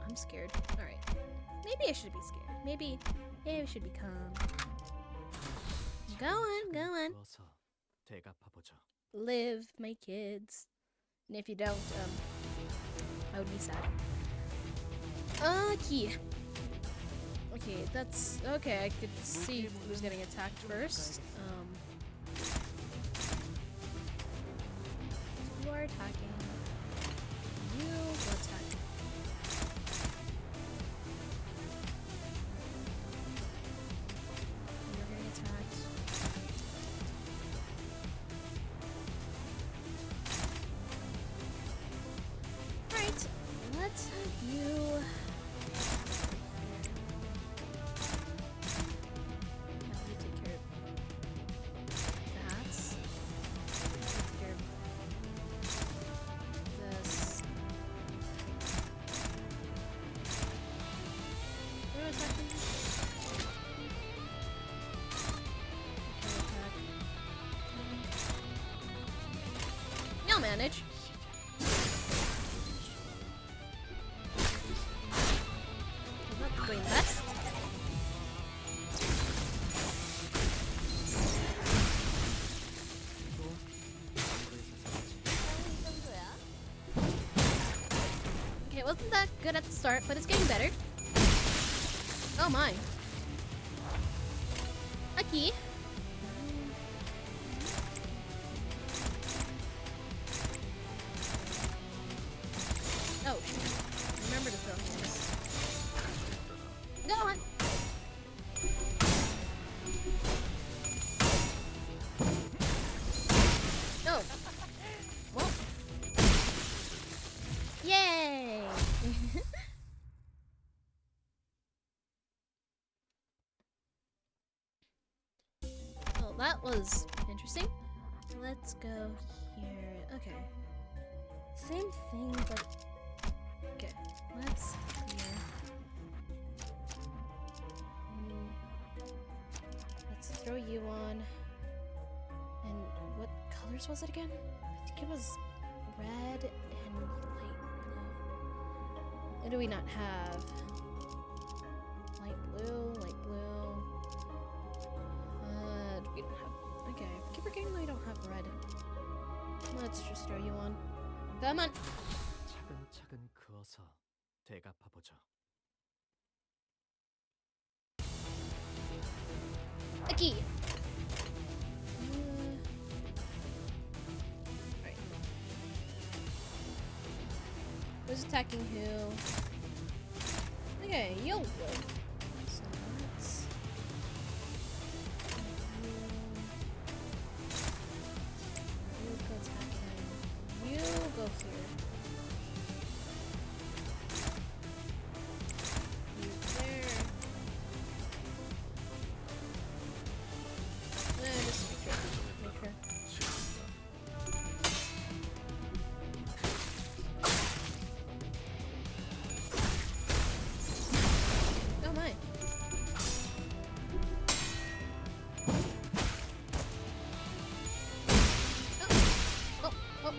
I'm scared. Alright. Maybe I should be scared. Maybe I should be calm. Go on. 어서 대갚아보자. Live, my kids. And if you don't, I would be sad. Okay. Okay, that's okay. I could see who's getting attacked first. You are attacking. You go attack. You're getting attacked. Alright, let's have you. Have you take care of that. Take care of this. attacking. Okay, attack. You'll manage. Not going best. Okay, it wasn't that good at the start, but it's getting better. Oh my. A key. Oh, remember to throw this. Go on. Oh. Well. Yay! Well, that was interesting. Let's go here. Okay. Same thing, but okay. Let's here. Let's throw you on. And what colors was it again? I think it was red and light blue. What do we not have? Light blue, light blue. We don't have. Okay, I keep forgetting we don't have red. Let's just throw you on. Come on. 차근차근 그어서 되갚아보죠. A key. Alright. Who's attacking who? Okay, you'll live. So let's. You go attack him. You go here. You there. Just make sure. Oh my. Oh, okay.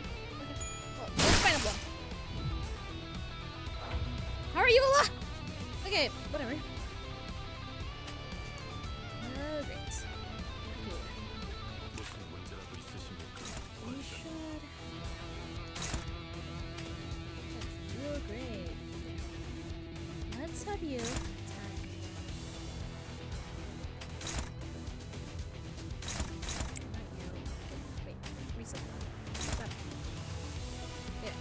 Well, let's find a block. How are you alive? Okay, whatever. Oh, great. Here. 무슨 문제라도 있으십니까? You should. That's real great. Let's have you attack. Not you. Wait, reset. Stop. Yeah.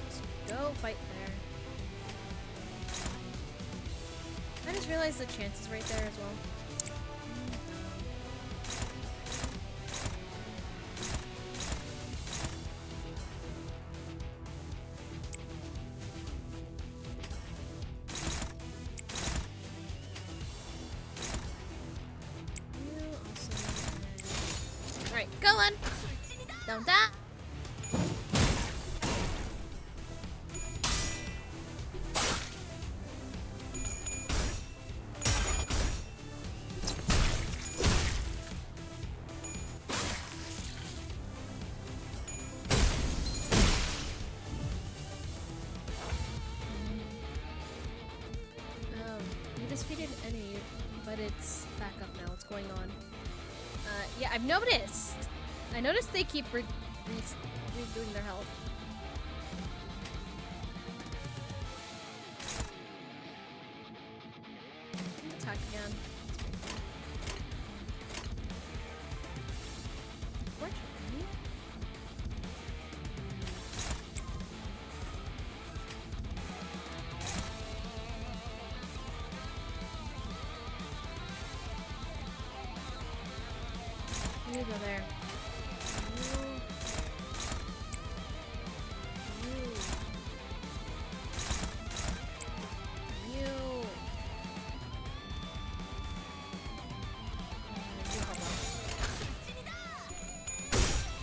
Just go fight there. I just realized the chance is right there as well. You also. Alright, go on! Don't die! You defeated an enemy, but it's back up now. What's going on? Yeah, I've noticed. I noticed they keep redoing their health. Attack again. Fortunately. You go there. You.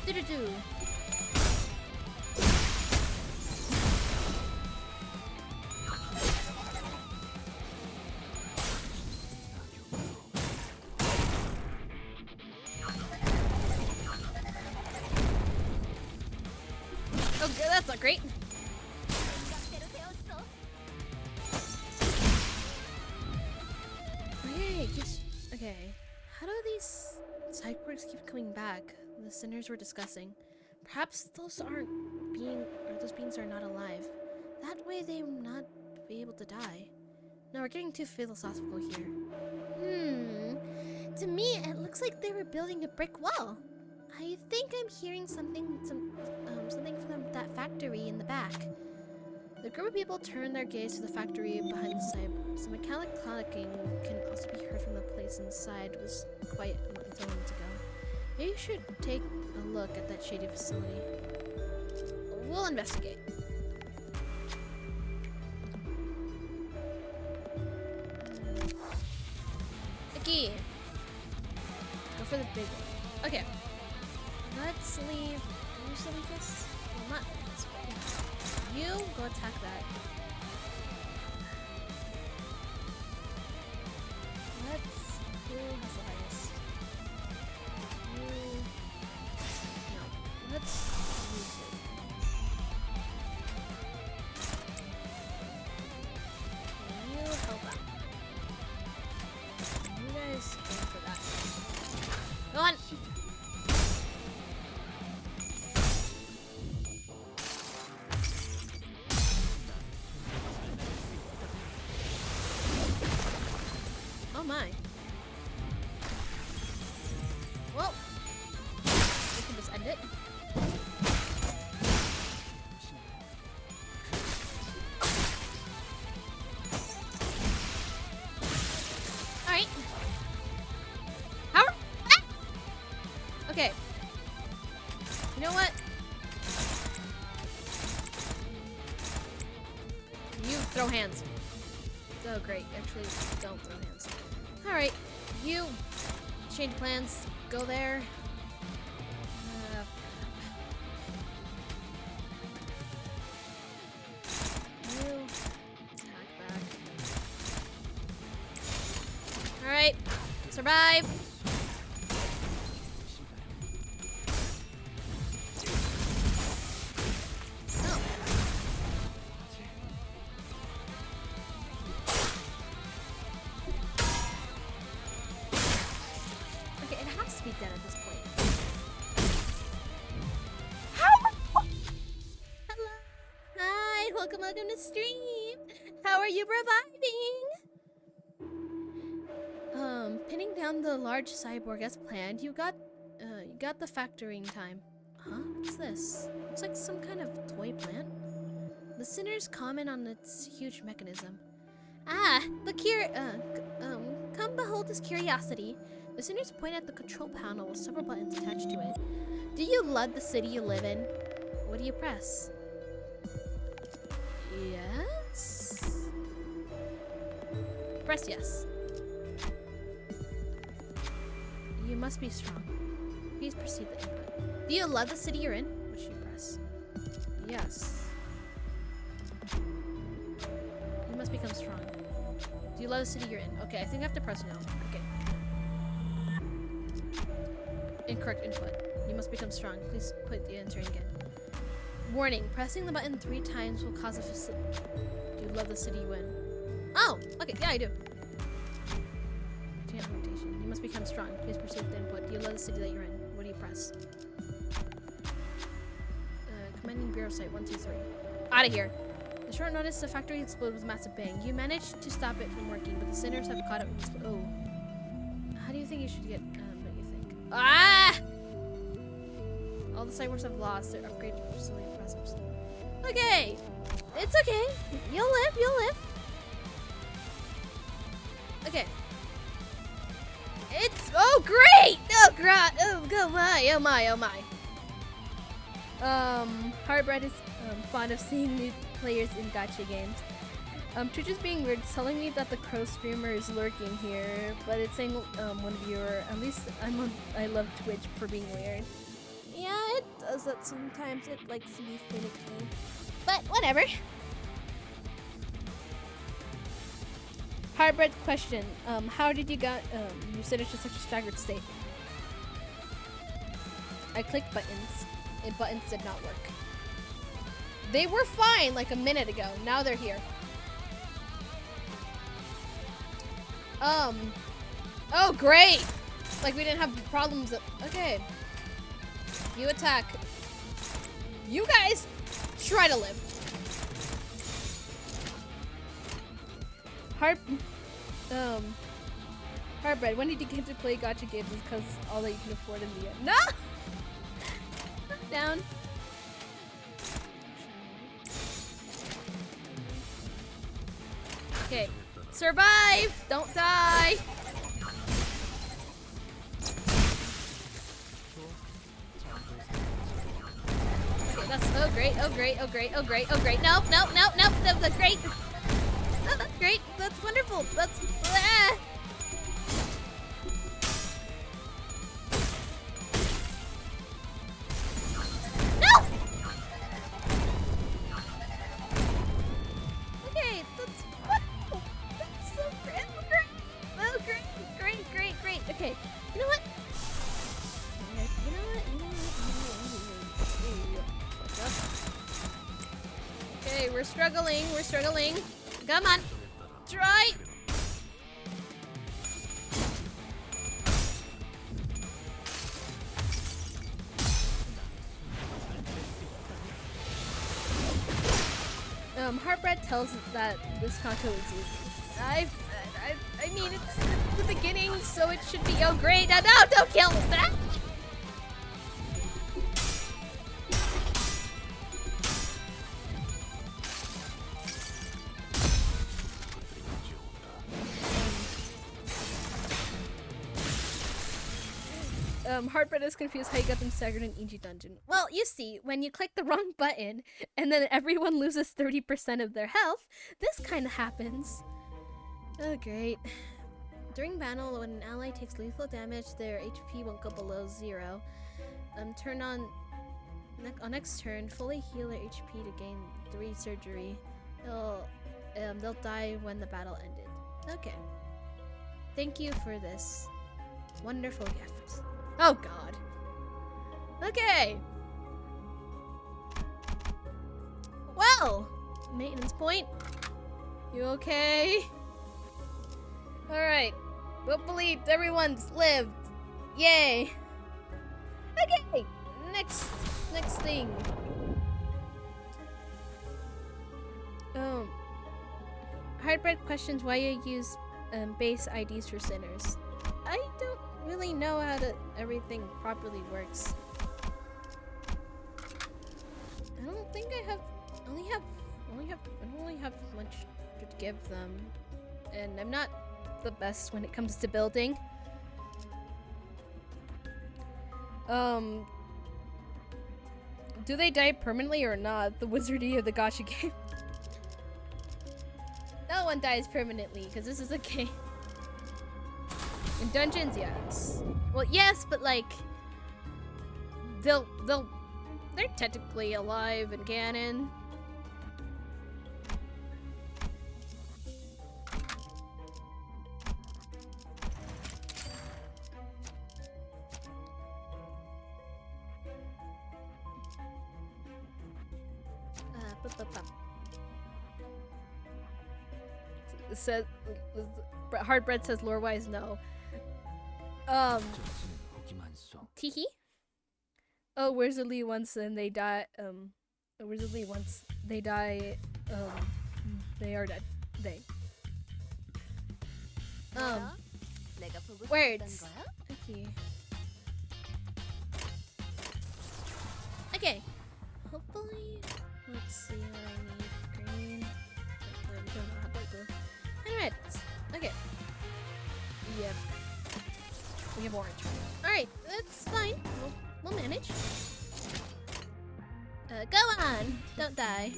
Do-do-do. Cyborgs keep coming back. The sinners were discussing. Perhaps those beings are not alive. That way they will not be able to die. No, we're getting too philosophical here. To me, it looks like they were building a brick wall. I think I'm hearing something from that factory in the back. The group of people turn their gaze to the factory behind the cyborgs. The mechanic clicking can also be heard from the place inside was quiet until moments ago. Maybe you should take a look at that shady facility. We'll investigate. Okay. Go for the big one. Okay. Let's leave. Can you still leave this? Well, not this way. You go attack that. Let's. Who has the highest? You. No. Let's use it. You help out. You guys go for that. Go on! Oh my. Well, we can just end it. Alright. How? Ah! Okay. You know what? You throw hands. Oh, great. Actually, don't throw hands. Alright, you change plans. Go there. You attack back. Alright, survive. Oh. Okay, it has to be dead at this point. How? Hello. Hi, welcome to stream. How are you reviving? Pinning down the large cyborg as planned. You got the factoring time. Huh? What's this? Looks like some kind of toy plant. The sinners comment on its huge mechanism. Ah, look here. Come behold this curiosity. The sinners point at the control panel with several buttons attached to it. Do you love the city you live in? What do you press? Yes? Press yes. You must be strong. Please proceed the input. Do you love the city you're in? What should you press? Yes. You must become strong. Do you love the city you're in? Okay, I think I have to press no. Okay. Incorrect input. You must become strong. Please put the answer in again. Warning. Pressing the button 3 times will cause a facility. Do you love the city you in? Oh! Okay, yeah, I do. Rotation. You must become strong. Please proceed with the input. Do you love the city that you're in? What do you press? Commanding Bureau Site 123. Out of here. The short notice, the factory exploded with a massive bang. You managed to stop it from working, but the sinners have caught up with the Oh. How do you think you should get, what do you think? Ah! All the cyborgs have lost their upgrade facility presence. Okay! It's okay. You'll live, you'll live. Okay. It's, oh great! Oh god, oh my, oh my, oh my. Heartbread is fond of seeing new players in gacha games. Twitch is being weird. It's telling me that the crow streamer is lurking here, but it's saying one viewer. At least I love Twitch for being weird. Yeah, it does that sometimes. It likes to be finicky, but whatever. Heartbread question. How did you got you said it's just such a staggered state? I clicked buttons. Buttons did not work. They were fine like a minute ago. Now they're here. Oh great. Like we didn't have problems. Okay. You attack. You guys try to live. Heartbread, when did you get to play gacha games? Is because all that you can afford in the end. No! Down. Okay. Survive! Don't die! Okay, that's oh great, oh great, oh great, oh great, oh great. Nope, nope, nope, nope. That's great. Oh, that's great. That's wonderful. That's No! Okay, that's wonderful. That's so great. Oh, great. Oh, great, great, great, great. Okay, you know what? Okay, we're struggling. We're struggling. Come on. Try. Heartbread tells us that this Kanto is easy. I mean, it's the beginning, so it should be. Oh, great! No, don't kill that. Heartbread is confused how you got them staggered in Ichi Dungeon. Well, you see, when you click the wrong button and then everyone loses 30% of their health, this kind of happens. Oh, great. During battle, when an ally takes lethal damage, their HP won't go below 0. Turn on next turn, fully heal their HP to gain 3 surgery. They'll die when the battle ended. Okay. Thank you for this wonderful gift. Oh god. Okay. Well, maintenance point. You okay? Alright. Hopefully everyone's lived. Yay. Okay. Next thing. Heartbread questions why you use base IDs for sinners. I don't really know how everything properly works. I don't think I don't really have much to give them, and I'm not the best when it comes to building. Do they die permanently or not? The wizardry of the gacha game. No one dies permanently because this is a game. In dungeons, yes. Well, yes, but like they're technically alive in canon. Says Hardbread says lore-wise no. Teehee? Oh, wizardly once and they die. Wizardly once they die. They are dead. Words. Okay. Okay. Hopefully, let's see what I need. Green. I don't know how to do. And red. Okay. Yep. We have orange. Alright, that's fine. We'll manage. Go on! Don't die.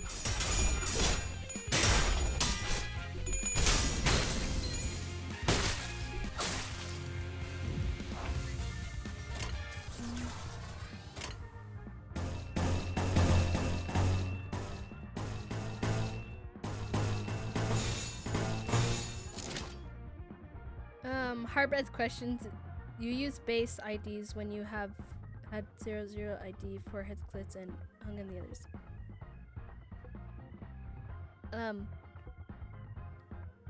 Hardbread's questions. You use base IDs when you have had 00 ID for head clits and hung in the others.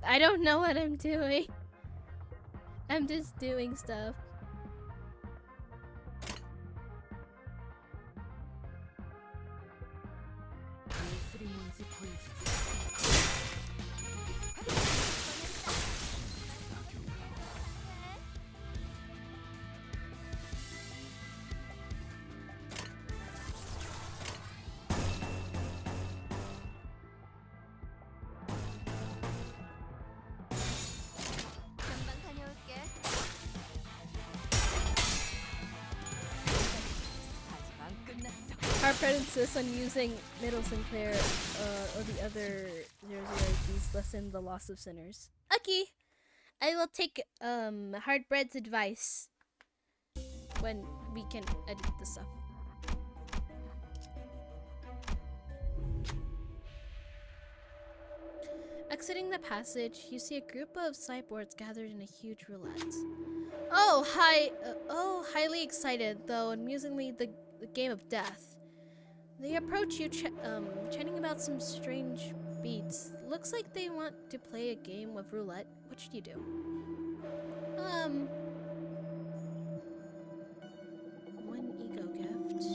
I don't know what I'm doing. I'm just doing stuff. Fred insists on using Middle Sinclair or the other 008Ds lessen the loss of sinners. Okay, I will take Hardbread's advice when we can edit the stuff. Exiting the passage, you see a group of cyborgs gathered in a huge roulette. Oh, highly excited, though amusingly, the game of death. They approach you, chatting about some strange beats. Looks like they want to play a game of roulette. What should you do? One ego gift.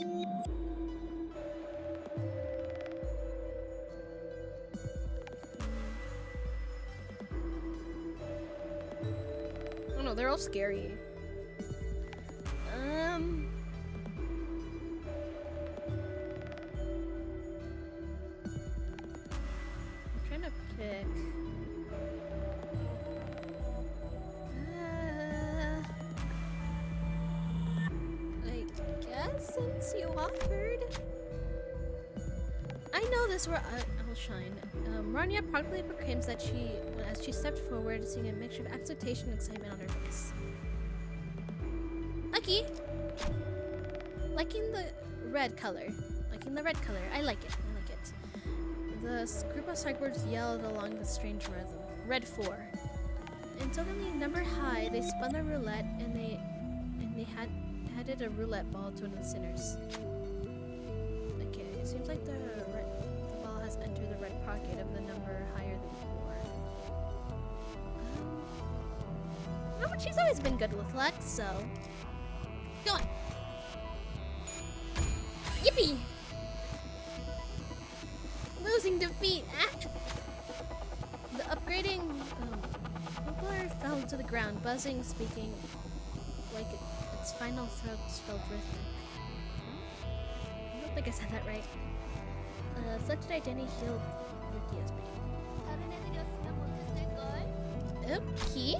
Oh no, they're all scary. I'm trying to pick. I guess since you offered. I know this where I'll shine. Rania proudly proclaims that as she stepped forward, seeing a mixture of expectation and excitement on her face. Lucky! Liking the red color. I like it. The group of cyborgs yelled along the strange rhythm. Red 4. Until the number high, they spun the roulette and they handed a roulette ball to one of the sinners. Okay, it seems like the ball has entered the red pocket of the number higher than 4. No, but she's always been good with luck, so go on. Yippee! Losing defeat. The upgrading Poplar fell to the ground, buzzing, speaking like its final throats felt rhythmic. I don't think I said that right. Selected identity healed your DSP. 다른 애들이었으면 못했을걸? Okay.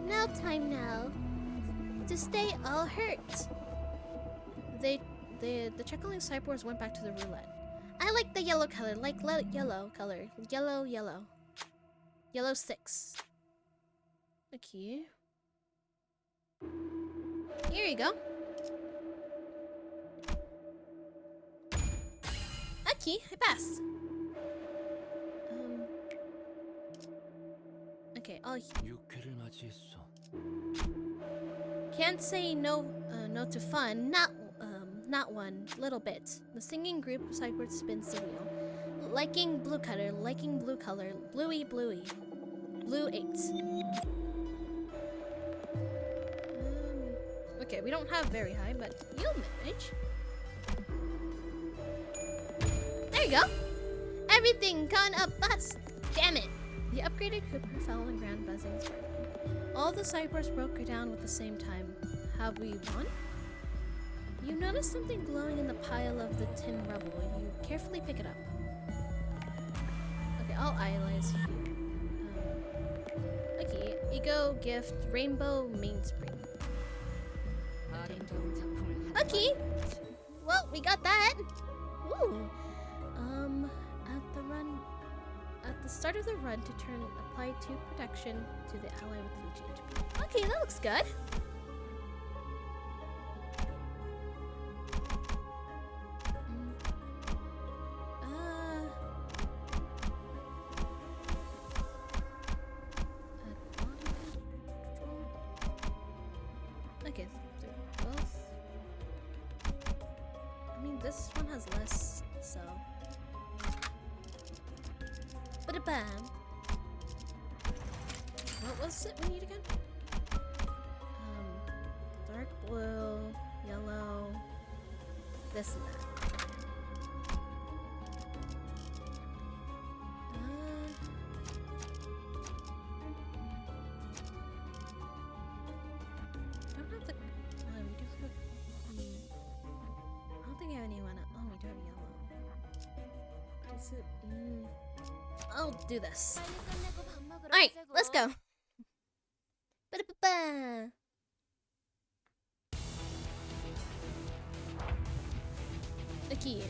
Now time now to stay all hurt. The chuckling cyborgs went back to the roulette. I like the yellow color, yellow color. Yellow 6. Okay. Here you go. Okay, I passed. Okay, I'll 육회를 맞이했어. can't say no to fun. Not one. Little bit. The singing group of cyborgs spins the wheel. Liking blue color. Bluey. Blue 8. Okay, we don't have very high, but you'll manage. There you go. Everything gone up bust. Damn it. The upgraded Cooper fell on the ground, buzzing sparkling. All the cyborgs broke down at the same time. Have we won? You notice something glowing in the pile of the tin rubble. You carefully pick it up. Okay, I'll analyze you. Okay, ego, gift, rainbow, mainspring. Okay. Well, we got that. Ooh. At the start of the run, to turn, apply 2 protection to the ally with each HP. Okay, that looks good. Okay, they're both. I mean, this one has less, so. Ba-da-bam. What was it we need again? Dark blue, yellow, this and that. Don't have the. We do have. I don't think I have anyone. Oh, we do have yellow. Is it? I'll do this. Alright, let's go. Ba-da-ba-ba. A key.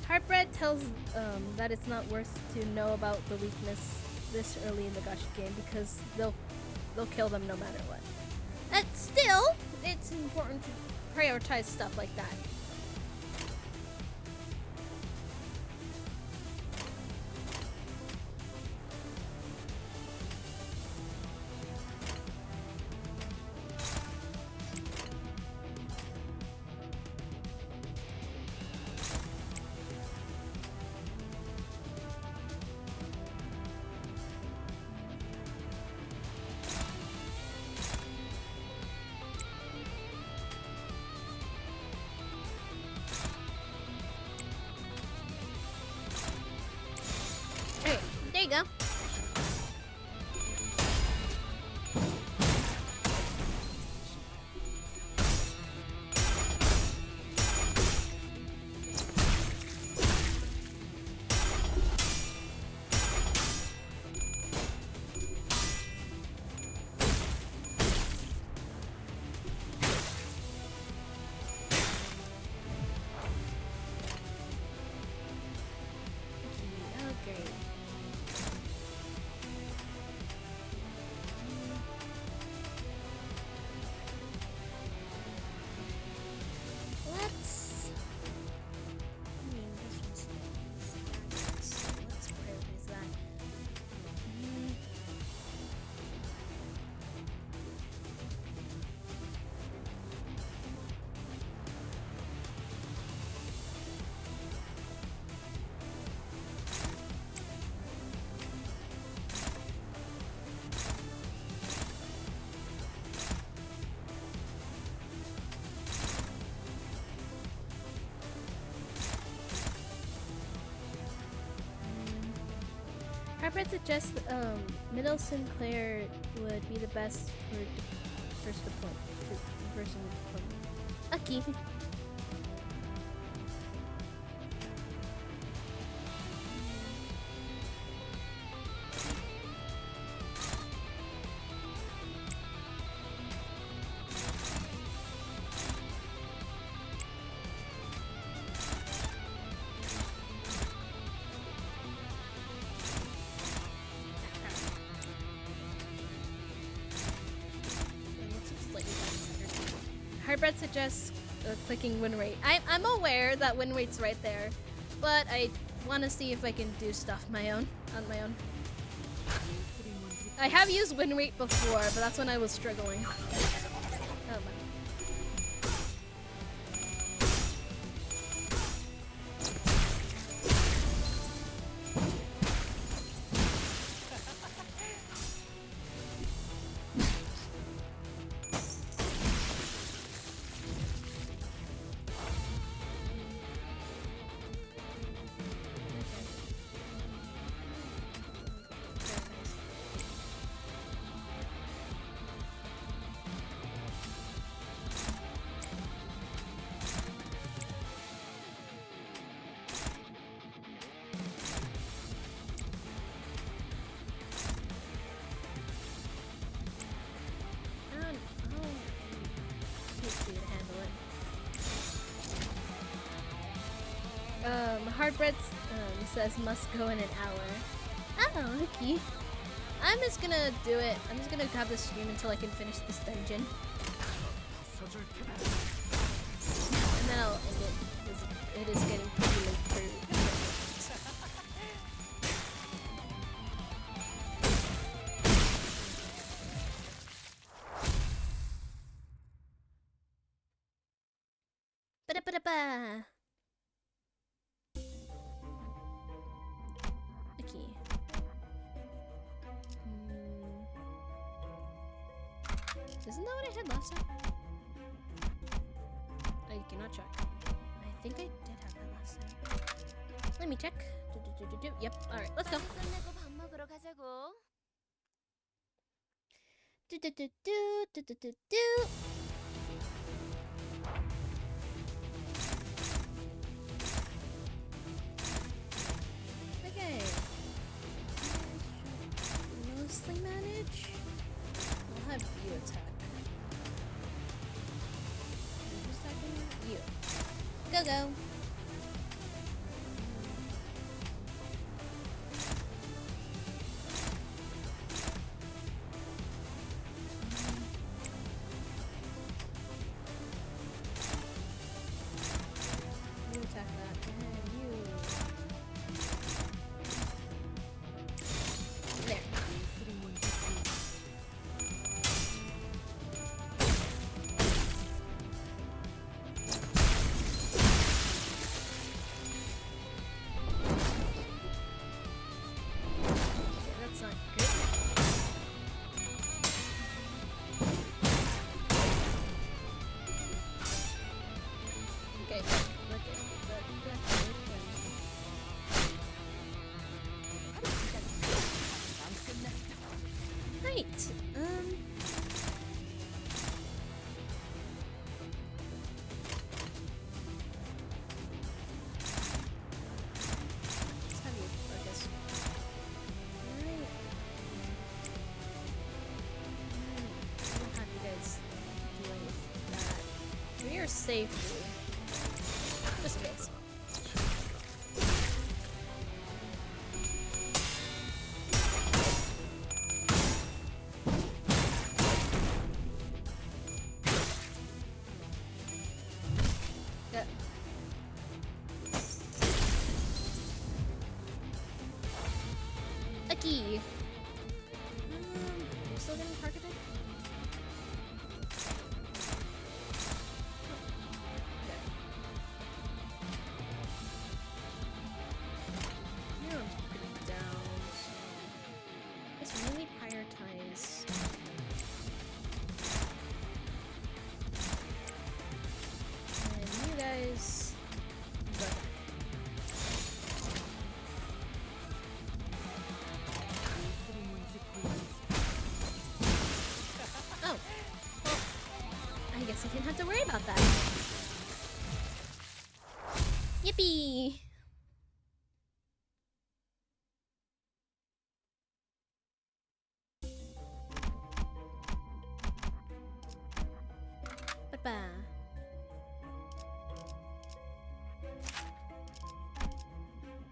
Heartbread tells that it's not worth to know about the weakness this early in the gacha game because they'll kill them no matter what. But still, it's important to prioritize stuff like that. Okay, there you go. Oh, great. Let's. I mean, this one's stacked, so let's prioritize that. Heartbread suggests Middle Sinclair would be the best for first deployment. Okay. Heartbread suggests clicking win rate. I'm aware that win rate's right there, but I want to see if I can do stuff on my own. I have used win rate before, but that's when I was struggling. Oh my. Heartbread says must go in an hour. Oh, okay. I'm just gonna do it. I'm just gonna have this stream until I can finish this dungeon. And then I'll end it, because it is getting pretty late for Ba-da-ba-da-ba. Okay. Isn't that what I had last time? I cannot check. I think I did have that last time. Let me check. Yep. Alright, let's go. 끝내고 밥 먹으러 가자고. Okay. Mostly manage. have you attack. Who's attacking you? Go go. You attack that, and you. There. Okay, that's not good. Okay, Right. Let's have you focus. Alright. I don't have you guys dealing with that. We are safely. Just base. Yeah. A key. You're still getting targeted? Okay. You're pretty down, so let's really prioritize. And you guys go. Oh, well, I guess I didn't have to worry about that. Yippee! Ba-ba.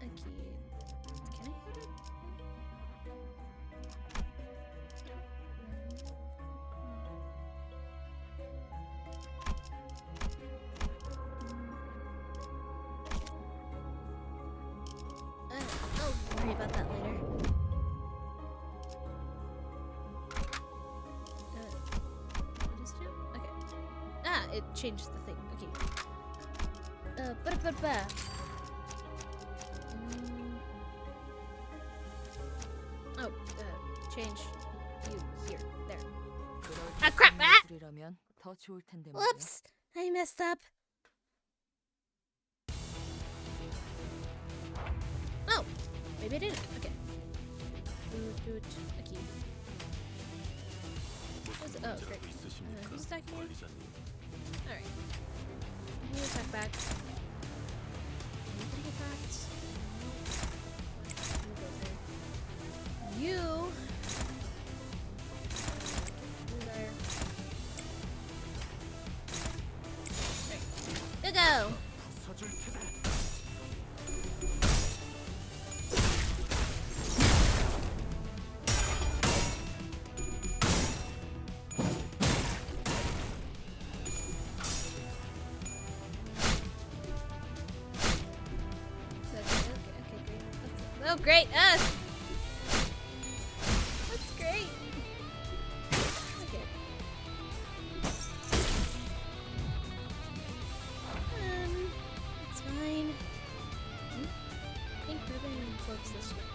Okay. Can I hit it? I'll worry about that later. What does it do? Okay. Ah, it changed the thing. Okay. Ba-da-ba-ba. Oh, change you here. There. Ah, crap! Ah! 이라면 더 좋을 텐데 말이야. Whoops! I messed up. Oh, maybe I didn't. Okay. Do it. Okay. Oh, great. Who's attacking you? Alright. You attack back. Anybody get attacked? You go there. You. You there. Right. Go go! 부서질 테다. Oh, great! That's great! Okay. It's fine. I think we're going to close this way.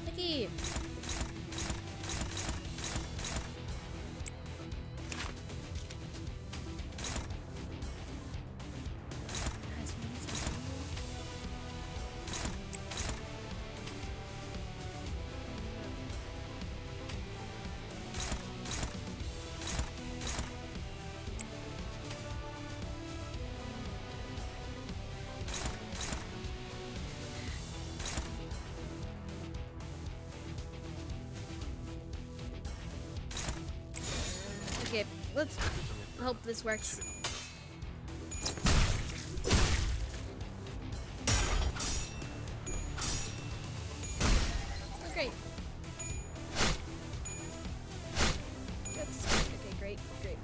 Vicky! let's hope this works. Oh, great. That's okay, great, great.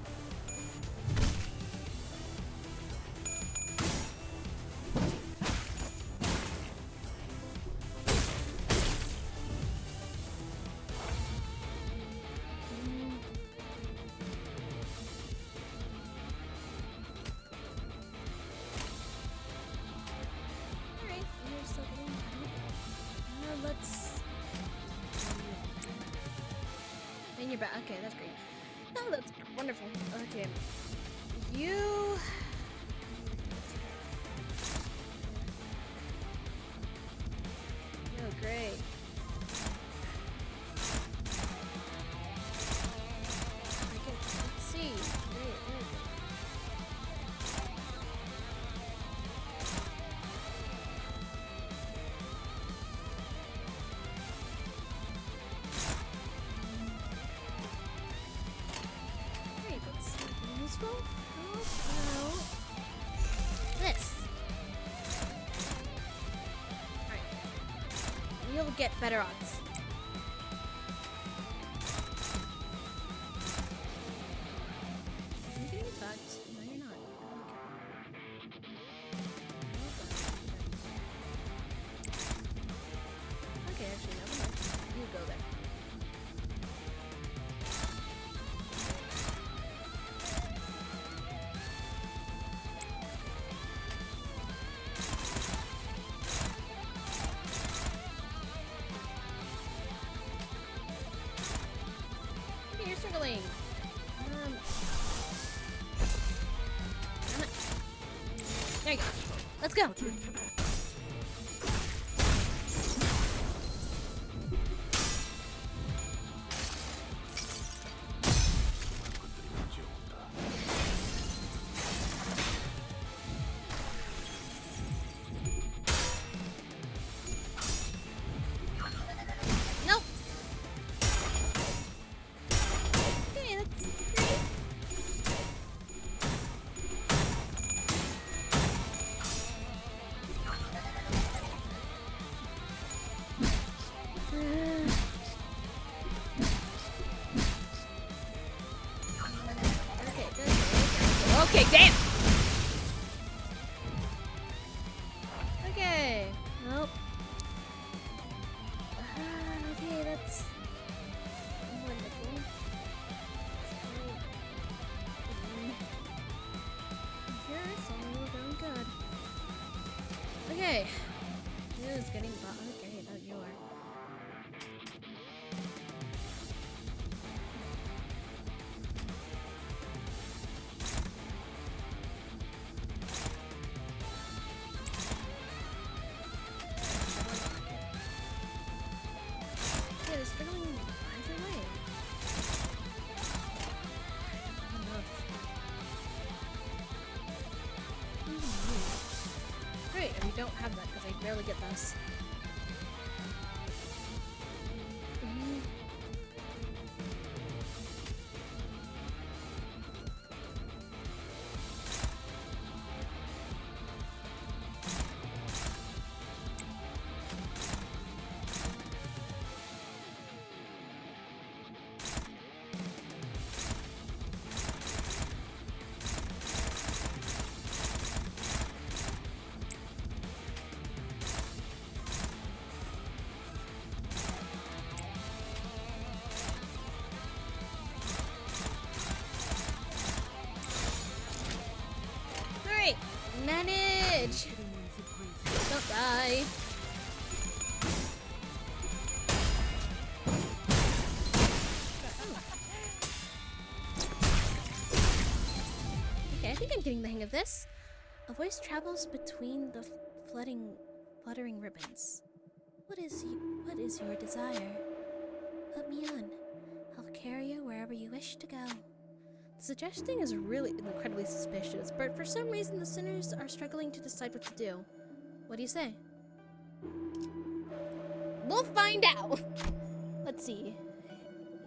Alright, we're still getting let's... And you're back. Okay, that's great. Oh, that's wonderful. Okay. You... Oh, great. Let's see. Great, great. Great, that's useful. Oh, no. This. Alright. You'll get better odds. Are you getting attacked? No, you're not. Okay, actually, never mind. You go there. Okay, you're struggling. Damn it. There you go. Let's go. Nope. Okay, that's great. Okay, good. Okay, damn. Okay. Nope. Okay, that's wonderful. Here, it's all going good. Okay. Who's getting okay, that you are. Yeah, they're struggling either way. Not enough. Great, and we don't have that because I barely get those. Alright, manage! Don't die. Okay, I think I'm getting the hang of this. A voice travels between the fluttering ribbons. What is your desire? Put me on. I'll carry you wherever you wish to go. The suggestion is really incredibly suspicious, but for some reason the sinners are struggling to decide what to do. What do you say? We'll find out! Let's see.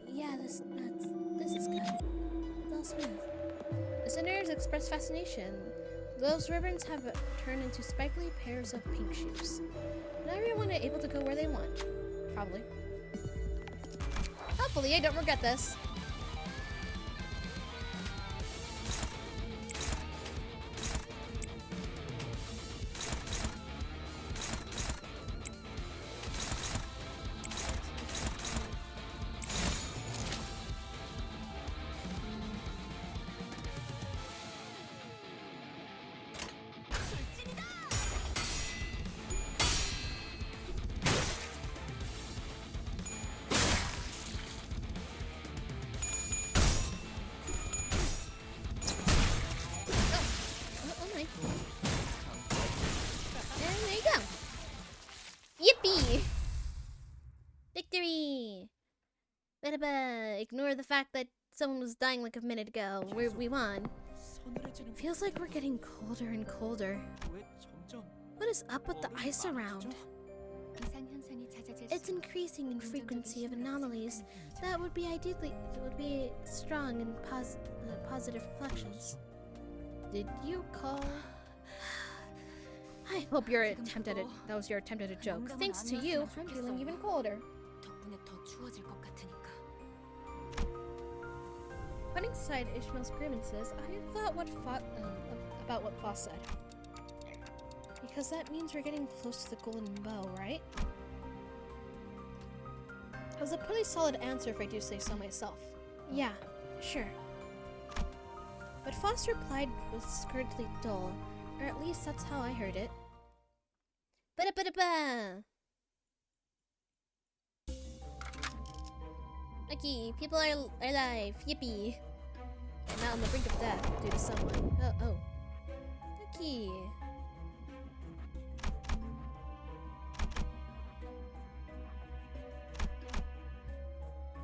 Yeah, this is good. Well, Smith. Listeners express fascination. Those ribbons have turned into sparkly pairs of pink shoes. Now everyone is able to go where they want. Probably. Hopefully, I don't regret this. Oh my. And there you go. Yippee! Victory! Ba-da-ba. Ignore the fact that someone was dying like a minute ago. We won. Feels like we're getting colder and colder. What is up with the ice around? 이상 현상이 잦아질수록 It's increasing in frequency of anomalies that would be strong and positive reflections. Did you call? I hope that was your attempt at a joke. Thanks to you, I'm feeling even colder. 덕분에 더 추워질 것 같으니까. Putting aside Ishmael's grievances, I thought about what Foss said. Because that means we're getting close to the golden bow, right? It was a pretty solid answer if I do say so myself. Yeah, sure. But Foss replied was curtly dull, or at least that's how I heard it. Ba-da-ba-da-ba! Okay, people are alive. Yippee! And not on the brink of death due to someone. Oh. Okay.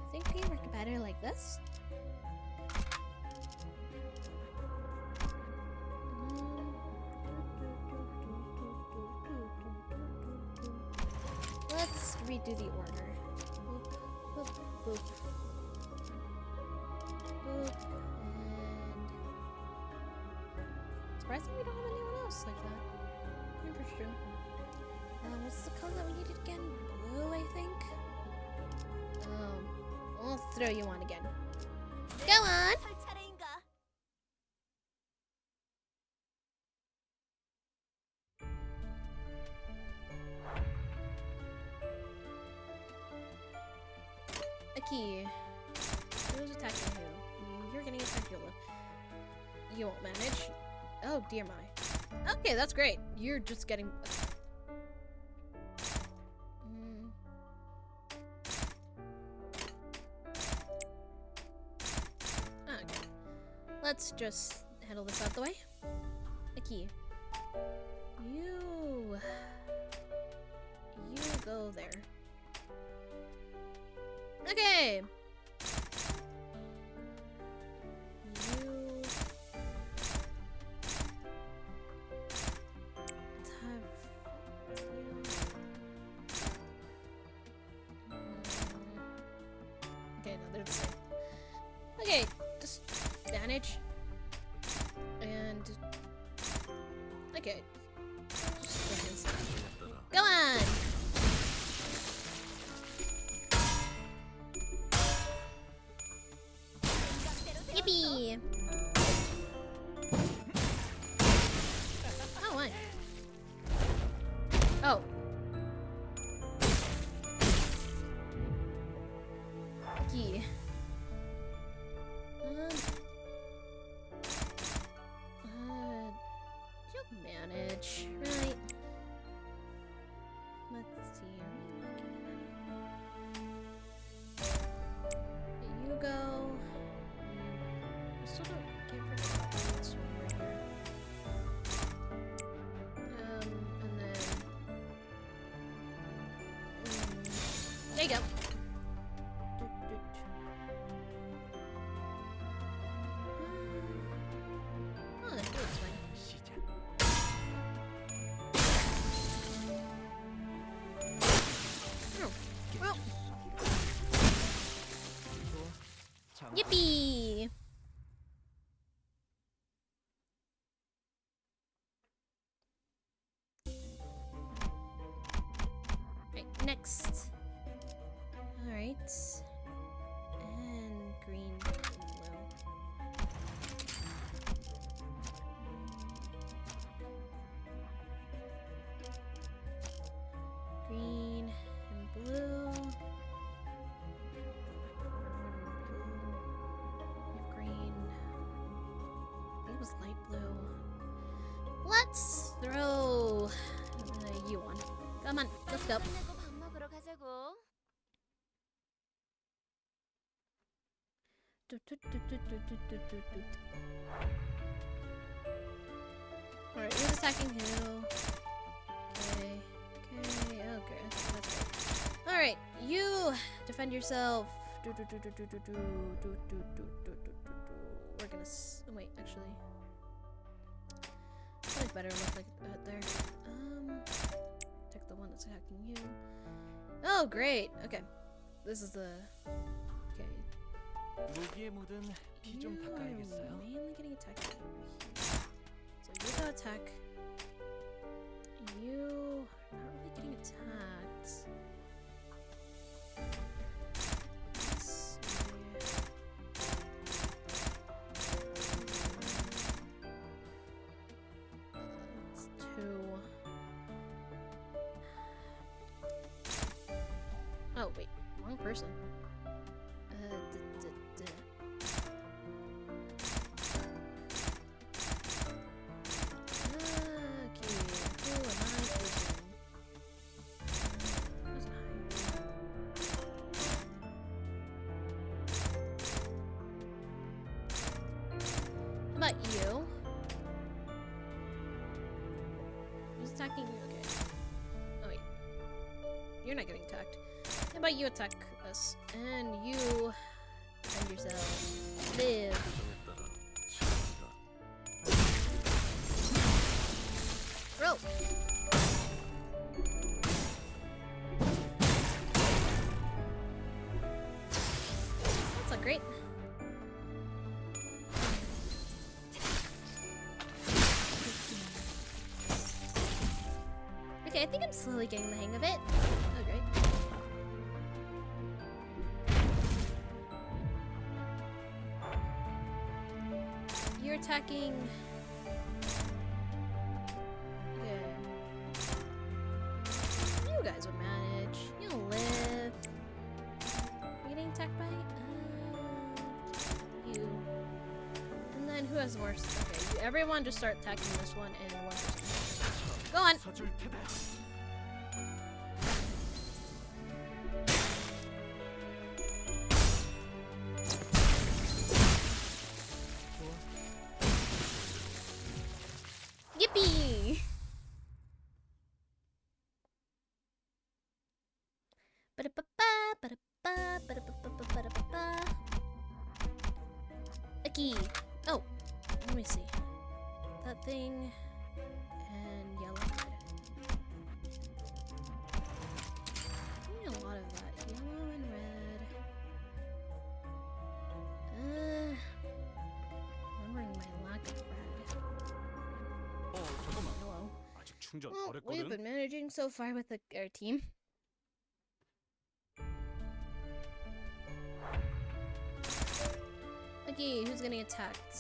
I think we work better like this. Let's redo the order. Boop, boop, boop. Boop, and... Surprisingly, we don't have anyone else like that. Interesting. What's the color that we needed again? Blue, I think? I'll throw you on again. Go on! Okay. Who's attacking who? You're getting attacked, Yola. You won't manage. Oh, dear my. Okay, that's great. You're just getting... Okay. Let's just handle this out the way. Okay. You go there. Okay. Okay, no, they're the same. Okay, just manage. And okay. Just go ahead and start. Go on! Yippee! Oh, what? Oh. Yeah. You'll manage, right? Let's see. You go. I still don't get rid of this one right here. And then there you go. Oh, that feels fine. Oh, well. Yippee! next. Alright. And green and blue. Green and blue. Green. I think it was light blue. Let's throw you one. Come on, let's go. 끝내고 밥 먹으러 가자고. Alright, who's attacking who? Okay, okay. Alright, you defend yourself. We're gonna wait, actually. Probably better look like there. Take the one that's attacking you. Oh, great. Okay. This is the okay. 모기에 묻은 피 좀 You are 닦아야겠어요. mainly getting attacked over here. So you go attack. You are not really getting attacked. Let's see. It's 2. Oh wait, wrong person. How about you? Who's attacking you? Okay. Oh wait. You're not getting attacked. How about you attack us? And you defend yourself. Live. Roll. That's not great. Okay, I think I'm slowly getting the hang of it. Oh, great. You're attacking. Okay. You guys would manage. You'll live. Are you getting attacked by? You. And then who has the worst? Okay, everyone just start attacking this one and one person. Go on. 서줄 테다. Yippee! A key. Oh, let me see. That thing and yellow. Need a lot of that. Yellow and red. Remembering my lack of red. 잠깐만. Hello. 아직 충전 Well, 덜 we've 했거든. been managing so far with our team. Okay, who's getting attacked?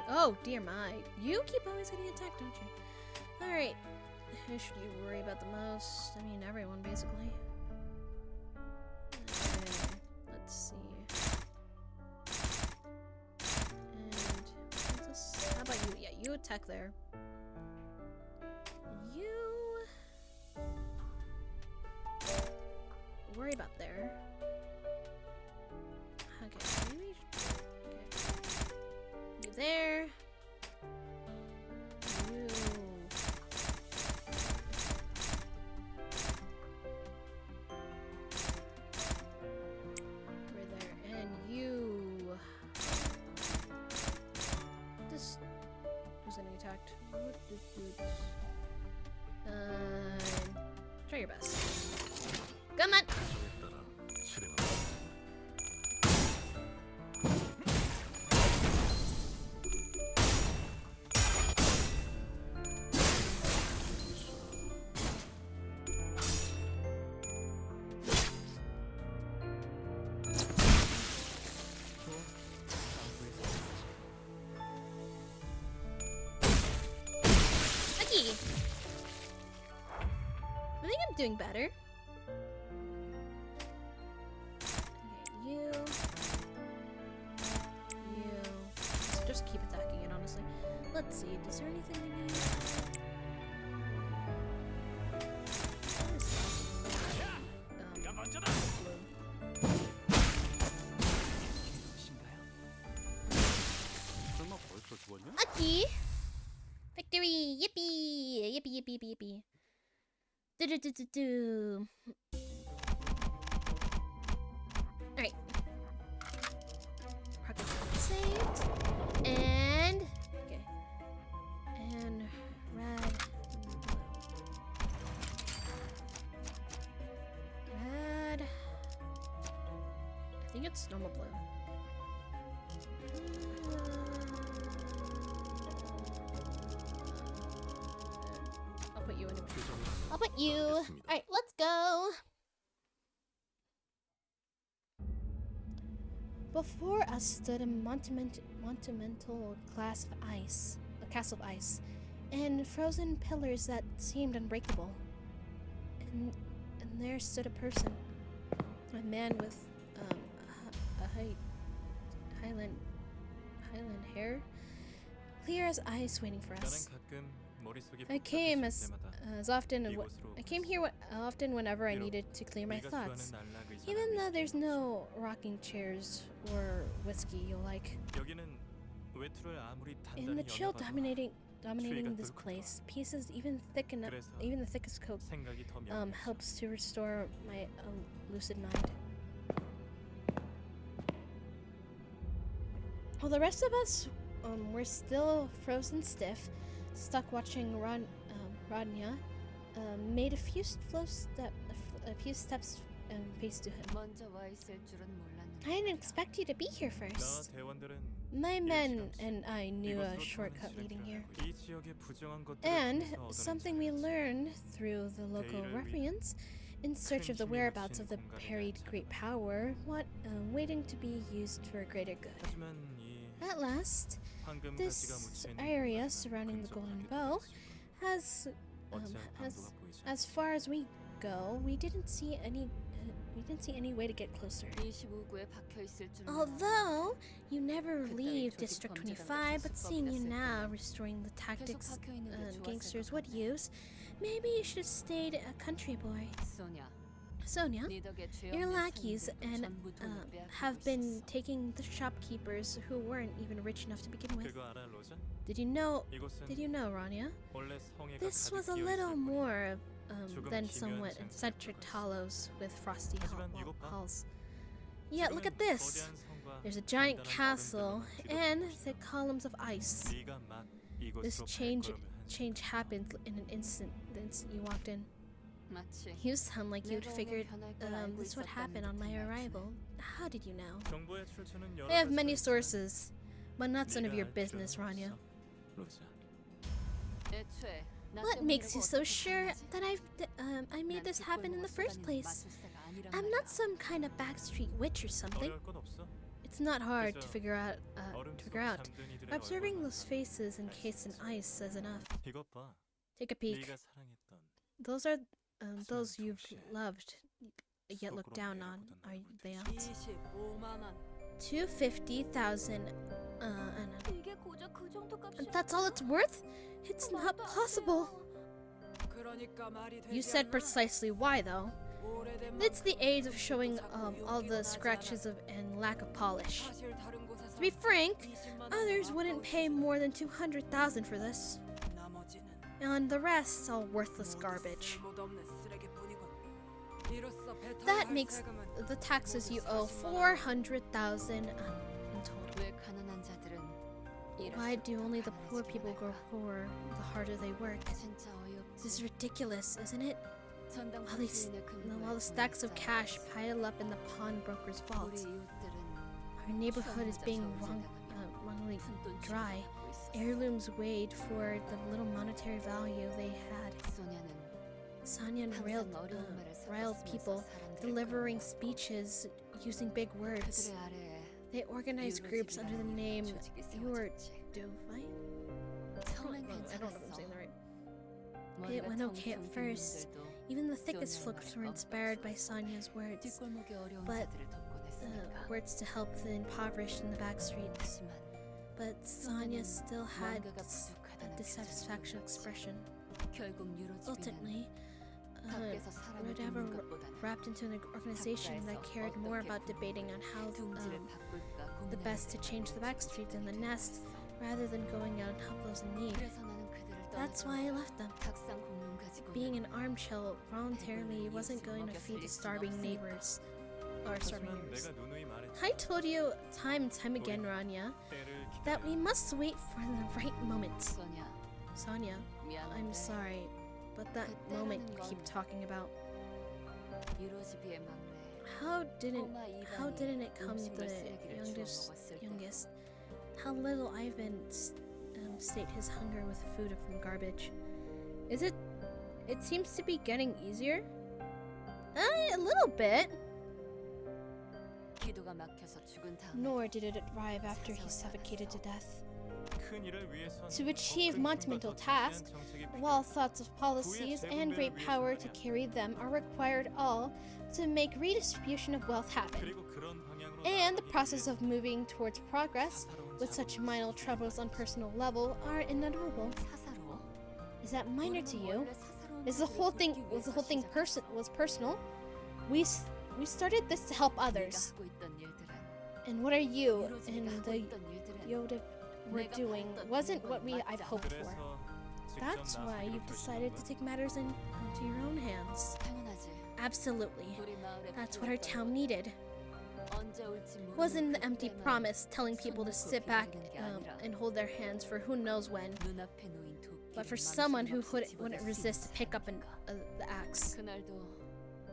Oh, dear my. You keep always getting attacked, don't you? Alright. Who should you worry about the most? I mean, everyone, basically. Let's see. And what's this? How about you? Yeah, you attack there. You worry about there. Okay, maybe. Okay. You there. You. We're there, and you. This. Who's getting attacked? Try your best. Come on. doing better. Okay, you. Just keep attacking it, honestly. Let's see, is there anything we need? 설마 벌써 죽었냐? Lucky! Victory! Yippee! Yippee, yippee, yippee, yippee. Do-do-do-do-do. Alright. Progress saved. And... Okay. And... Red. Red. I think it's normal blue. I'll put you in a... I'll put you... Alright, let's go! Before us stood a monumental glass of ice, a castle of ice, and frozen pillars that seemed unbreakable. And there stood a person, a man with highland hair, clear as ice, waiting for us. I came here often whenever I needed to clear my thoughts. Even though there's no rocking chairs or whiskey you'll like. In the chill dominating this place, pieces even the thickest coke helps to restore my lucid mind. While the rest of us were still frozen stiff, stuck watching Rodnia, made a few steps face to him. I didn't expect you to be here first. My men and I knew a shortcut leading here. And something we learned through the local ruffians in search of the whereabouts of the buried great power, waiting to be used for a greater good. At last, this area surrounding the Golden Bow has, as far as we go, we didn't see any way to get closer. Although you never leave District 25, but seeing you now restoring the tactics gangsters would use, maybe you should have stayed a country boy. Sonia, your lackeys and have been taking the shopkeepers who weren't even rich enough to begin with. Did you know, Rania? This was a little more than somewhat eccentric Talos with frosty halls. Yet look at this. There's a giant castle and thick columns of ice. This change happened in an instant. The instant you walked in. You sound like you'd figured this would happen on my arrival. How did you know? I have many sources, but not none of your business, Rania. What makes you so sure that I made this happen in the first place? I'm not some kind of backstreet witch or something. It's not hard to figure out. Observing those faces encased in ice says enough. Take a peek. Those are those you've loved yet looked down on, are they not? 250,000. That's all it's worth? It's not possible. You said precisely why, though. It's the age of showing all the scratches and lack of polish. To be frank, others wouldn't pay more than 200,000 for this. And the rest's all worthless garbage. That makes the taxes you owe 400,000 in total. Why do only the poor people grow poorer the harder they work? This is ridiculous, isn't it? While the stacks of cash pile up in the pawnbroker's vault, our neighborhood is being wrongly dry. Heirlooms weighed for the little monetary value they had. Sonia riled people, delivering speeches using big words. They organized groups under the name Your Dovite? I don't know if I'm saying that right. It went okay at first. Even the thickest books were inspired by Sonia's words. 뒷골목의 어려운 But, 자들을 돕곤 했으니까. Words to help the impoverished in the back streets. 하지만 But Sonia still had 뭔가가 a 부족하다는 dissatisfaction expression. 결국 유로집이는 Ultimately, 밖에서 사람을 Rodeva 돕는 것보다는 wrapped into an organization that cared more about debating on how 둥지를 바꿀까 the best to change the back streets and the nest rather than going out and help those in need. 그래서 나는 그들을 That's why I left them. 탁상 공룡 가지고 Being an arm chill voluntarily wasn't going to feed the starving neighbors. Or starving 하지만 neighbors. 내가 누누이 말했지. I told you time and time again, Rania, 때를 that 기다려. we must wait for the right moment. 소냐 Sonia, 미안한데 I'm sorry, but that moment you keep talking about, 유로집이의 막내 how didn't 꼬마 didn't 이반이 it come 음식물 the 쓰레기를 주워 먹었을 때 youngest? How little Ivan sate his hunger with food from garbage. Is it? It seems to be getting easier. A little bit. 기도가 막혀서 죽은 다음에 Nor did it arrive after he suffocated to death. 큰 일을 위해선 To achieve 더 큰 monumental 힘과 더 tasks, 자세한 정책이 필요해. while thoughts of policies and great power to carry them are required all to make redistribution of wealth happen. 그리고 그런 방향으로 And the 나아가기 process 위해서 of moving towards progress 사사로운 with such 작업을 minor 시작해야 troubles on personal level are inevitable. 사사로워? Is that minor to 우리는 you? 원래 사사로운 Is the 자들을 whole thing 돕기 was the 위해서 whole thing 시작했어. personal? We started this to help 네가 others. 하고 있던 일들은 And what are you 유로집이가 and 하고 the 있던 일들은 Yoda were doing wasn't what I'd hoped for. 그래서 직접 That's why 나서기로 you've decided to 결심한 take matters into your own hands. 당연하지. Absolutely. 우리 마을에 That's what our 필요했던 town needed. 언제 올지 모르는 Wasn't the empty 그때만 promise telling people to 손 sit 놓고 back 기다리는 게 아니라 and hold their hands for who knows when, 눈앞에 놓인 도끼를 but for someone who 망설임 없이 wouldn't 집어들 수 resist to 있는 pick up 사람인가. the axe. 그날도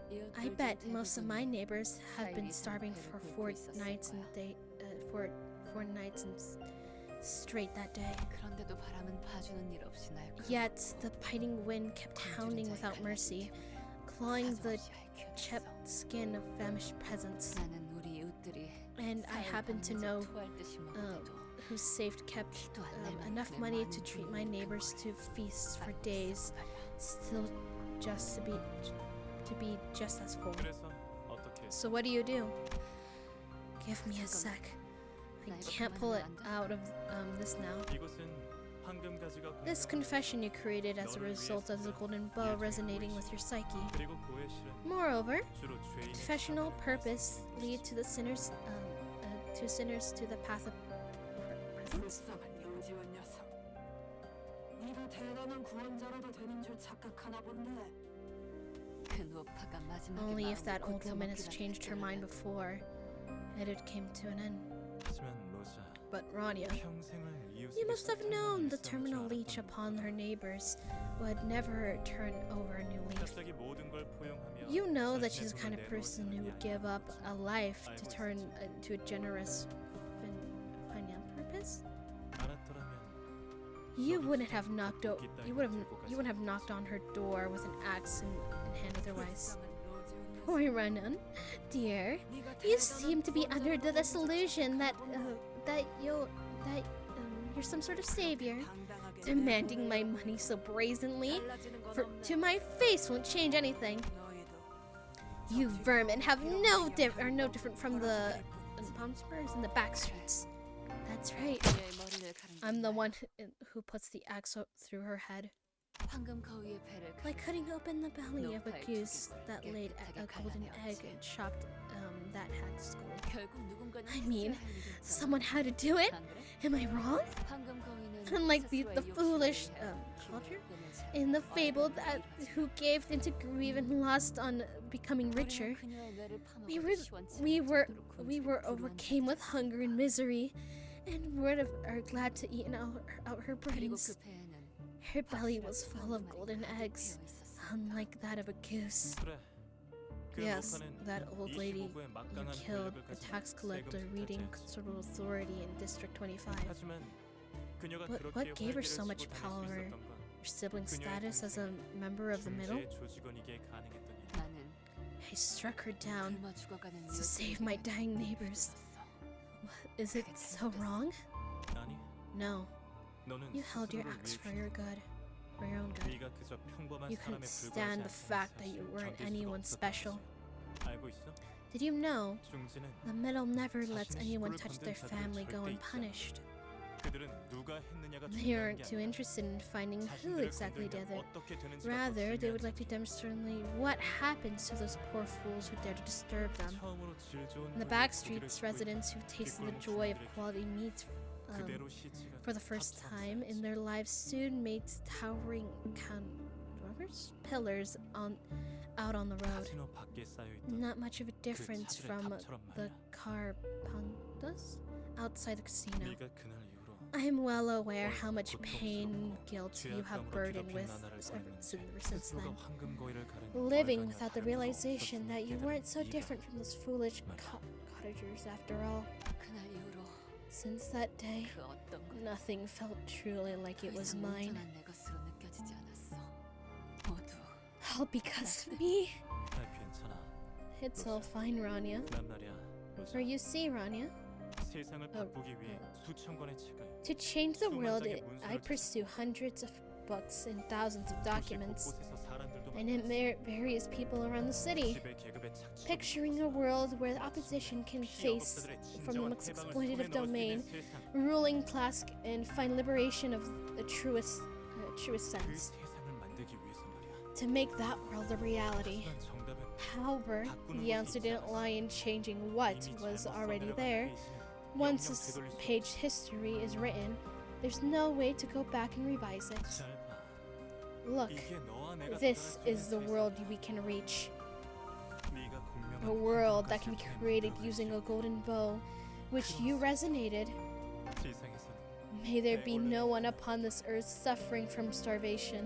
I 이웃들 bet 중 most of my 대부분은 neighbors have been 사이비 starving 상태를 for 굴고 있었을 거야. four nights and straight that day. 그런데도 바람은 봐주는 일 없이 날 Yet the biting wind kept hounding without mercy, clawing the chapped skin of famished peasants. 나는 우리 이웃들이 And I happen to know who saved kept enough money to treat my neighbors to feasts for days, still just to be just as full. 그래서 어떻게 했어? So what do? Give me a sec. I can't pull it out of this now. 이곳은 황금 가지가 This 공명하고 confession you created as a result of the golden bow resonating with your psyche. 그리고 고의 실은 Moreover, 주로 죄인의 confessional 자살을 purpose 말씀하시는 lead to the sinners to the path of presence. 불쌍한 영지원 녀석. 네가 대단한 구원자라도 되는 줄 착각하나 본데. 그 노파가 마지막에 Only if that 마음을 old woman has 고쳐먹기라도 changed her mind 했더라면 before, it came to an end. 하지만 로자 But Rania, 평생을 you 이웃에게 must have known the 일상을 terminal 줄 leech 알았던 upon her 거다. neighbors would never turn over a new leaf. 갑자기 모든 걸 포용하며 You know that she's 자신의 the kind of 돈을 person who would 내놓은 give up a life to 알고 turn 있었지. to a generous philanthropist. 알았더라면 You 너도 wouldn't have knocked 도끼 따위를 you would 들고 have knocked on her door with an axe in hand otherwise. 불쌍한 로지원 녀석. Poor Renan, dear, 네가 you 대단한 seem to be under the 구원자라도 되는 줄 disillusion that 착각하나 본데. you're some sort of savior. 당당하게 Demanding my 내 money so brazenly 달라지는 건 to 없네. my face won't change anything. 너희도 You 잠시 vermin have 이런 no 방향을 are no 꼭 different from the 벌어지게 했지. palm spurs in the back streets. That's right. 그녀의 머리를 가른 I'm the 건 one who puts the axe through her head. 황금 거위의 배를 Like cutting open the belly of a No goose fight, that get laid the a golden egg gallery. and chopped that hag's skull. 결국 누군가는 I mean, 했어야 할 일이었잖아. someone had to do it. 안 그래? Am I wrong? 황금 거위는 Unlike the 스스로의 foolish 욕심을 위해 culture 기운을 잘 in the 얻어내는 fable that 일이지. who gave into greed and lust on becoming richer. 우리는 그녀의 뇌를 We 파먹어 were 시원치 we 않을 were 정도로 we 굶주린 were 불우한 overcame with 자들이었어. hunger and misery, and are glad to eat out her 그리고 brains. 그 배에는 Her belly was 확실한 full of 사람들이 golden 가득 eggs, 배어 있었어. unlike that of a goose. 그래. 그 Yes, 노파는 that old lady 25구의 you 막강한 killed, 권력을 a 가진 tax collector 세금 reading 수탈자였지. considerable authority in District 25. 하지만 그녀가 What 그렇게 gave her 활기를 so much 치고 다닐 수 power? 있었던 건 Her sibling 그녀의 status as a member of the middle? 중지의 조직원이기에 가능했던 일이야. 나는 I struck her down 굶어 죽어가는 to save my dying neighbors. Is it so wrong? 아니, No, 너는 you held your 스스로를 axe for 위해 your good. for your own good. 네가 그저 평범한 You couldn't 사람에 stand the 불과하지 fact 않다는 that you 사실을 weren't 견딜 수가 anyone 없었던 special. 거지. 알고 있어? Did you know 중지는 the middle never lets 자신의 anyone 식구를 touch 건든 their 자들을 family go 절대 잊지 않아. unpunished? 그들은 누가 했느냐가 They 중요한 aren't 게 too 아니라 interested in finding who 자신들을 exactly did 건들면 it. 어떻게 되는지가 더 Rather, they would like to 중요한 demonstrate what happens to those poor fools who dare to disturb them. 처음으로 질 좋은 In the 고기를 back streets, 구입해 residents who tasted the joy of quality meat 그대로 시체가 for the first time in their lives soon made towering pillars out on the road. 카지노 밖에 쌓여 있던 Not much of a difference 차들의 from 탑처럼 the 말이야. car pandas outside the casino. 네가 그날 이후로 I am well aware how much pain, guilt you have 죄악감으로 burdened with 뒤덮인 나날을 since 스스로가 then. 황금 거위를 가른 Living 얼간이와 without the 다른 바가 realization 없었음을 that you 깨달은 weren't so 네가 different from those foolish 말이야. cottagers after all. 그날 이후로 Since that day, 그 어떤 것 nothing felt truly like it was 이상 mine. 온전한 내 것으로 느껴지지 않았어. 모두 All because of me. 아, 괜찮아. It's all fine, Rania. 난 말이야. 로자, For you see, Rania, 세상을 바꾸기 위해 수천 권의 책을 to change the world, 장의 I 문서를 pursue hundreds of books and thousands of 도시 documents. 곳곳에서 사람들도 I met various people around the city, 지배 계급의 착취로 picturing a world where the opposition can face 피해업자들의 from the 진정한 most 해방을 exploitative 손에 넣을 수 domain, 있는 세상. ruling class, and find liberation of the truest 그 sense. 세상을 만들기 위해서 말이야. To make that world a reality. 하지만 정답은 However, the answer didn't lie in changing what 이미 was 잘못 already 써내려간 there. 페이지는 Once 영영 this 되돌릴 수 page history is written, there's no way to go back and revise it. 잘 봐. Look, 이게 너와 내가 this 도달할 수 is 있는 the world 세상이야. we can reach. 네가 공명한 A world that can be 황금가시를 created 만들어 using a 가지고 golden bow, which you resonated. 세상에서는 May there be no one upon this earth suffering from starvation.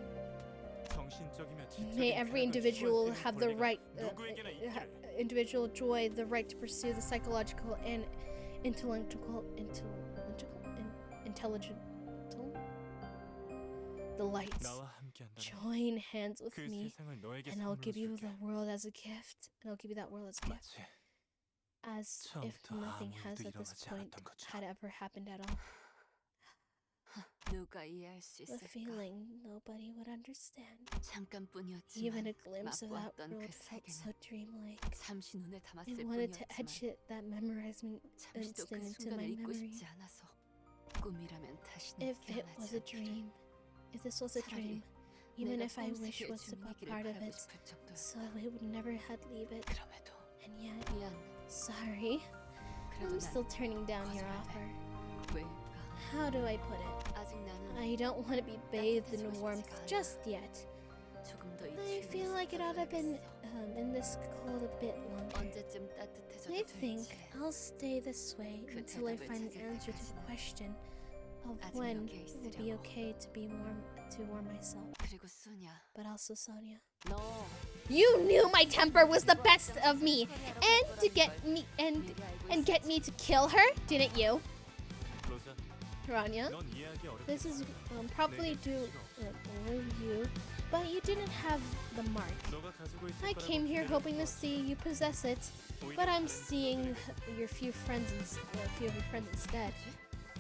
정신적이며 May 지적인 every 쾌락을 individual 추구할 수 있는 have the 권리가 right, 누구에게나 있기를. individual joy, the right to pursue the psychological and intellectual, the lights. 나와 함께한다면 Join hands with 그 me, 세상을 너에게 and I'll 선물로 give you 줄게. the world as a gift. And I'll give you that world as a gift. 마치 As if 처음부터 nothing 아무 has 일도 at this 일어나지 point 않았던 것처럼. had ever happened at all. 누가 이해할 수 The 있을까? feeling nobody would understand. 잠깐뿐이었지만 Even a glimpse of that 맛보았던 world 그 felt 세계는 so dreamlike. 잠시 눈에 I 담았을 wanted to 뿐이었지만 etch it, that memorizing 잠시도 그 instant into 순간을 my 잊고 memory. 싶지 않아서 꿈이라면 다시는 If it was 깨어나지 a dream, if this was a dream, even if I wish was a part of it, so it would never had leave it. 그럼에도 And yet, 미안. sorry, 그래도 I'm 난 still turning down your 거절할래. offer. 왜일까? How do I put it? 아직 나는 I don't want to be bathed in warmth just yet. 조금 더 이 I 추위에 feel like it ought to have been 있어야겠어. in this cold a bit longer. 언제쯤 따뜻해져도 I think 될지. I'll stay this way 그 until I 대답을 find an 찾을 answer to the 때까지는 question of 아직 when 여기에 it will be 있으려고. okay to be warm, to warm myself. 그리고 수냐, But also, Sonia, 너 you knew my temper was the best of me, and to get me and get me to kill her, didn't you, 로자, Rania? 넌 이해하기 어렵겠어. This is probably due you, but you didn't have the mark. 너가 가지고 있을 I 거라고 came here 기대를 hoping to 했어. see you possess it, 오히려 but I'm 다른 seeing 사람들에게 your few friends, a few of your friends instead.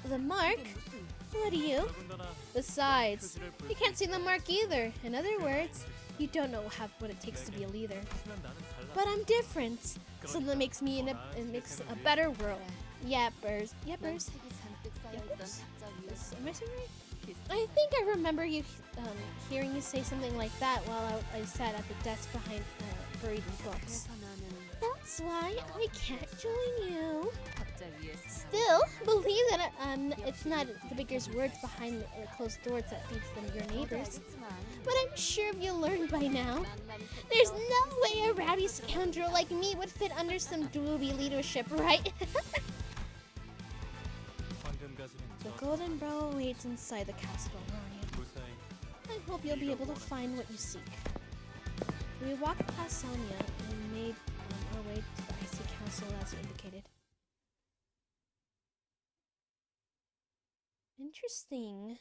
The mark? 이게 무슨 What do you? 더군다나 Besides, 표지를 볼 you 수 can't see 있어. the mark either. In other words, you don't know what it takes to be a leader. 하지만 나는 달라. But I'm different, so that makes me it makes a better world. Yappers, 난 yappers. 책이 잔뜩 쌓여있던 Yappers? 탁자 Am I 위에서 saying right? I think I remember you hearing you say something like that while I sat at the desk behind buried in books. 그래서 나는 That's why I can't join you. 탁자 위에서 Still, believe that it's not the bigger's words behind the closed doors that beats them your neighbors. But I'm sure you learned by now. There's no way a rowdy scoundrel like me would fit under some doobie leadership, right? 황금 가지는 The 저 golden bow awaits inside the castle, Rania. 무사히 I hope you'll be able to find what you seek. We walked past Sonia and made our way to the icy castle as indicated. Interesting.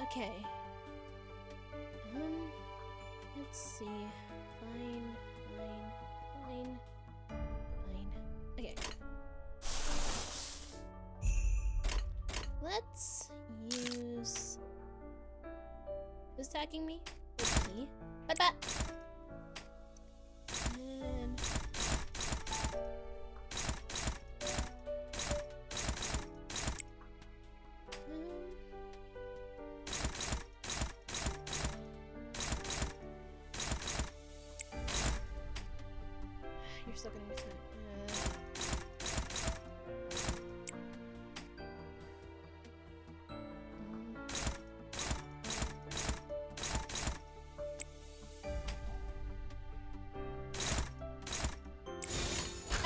Okay. Let's see. Fine. Okay. let's use. Who's attacking me? It's me. But that. And you're still gonna use that.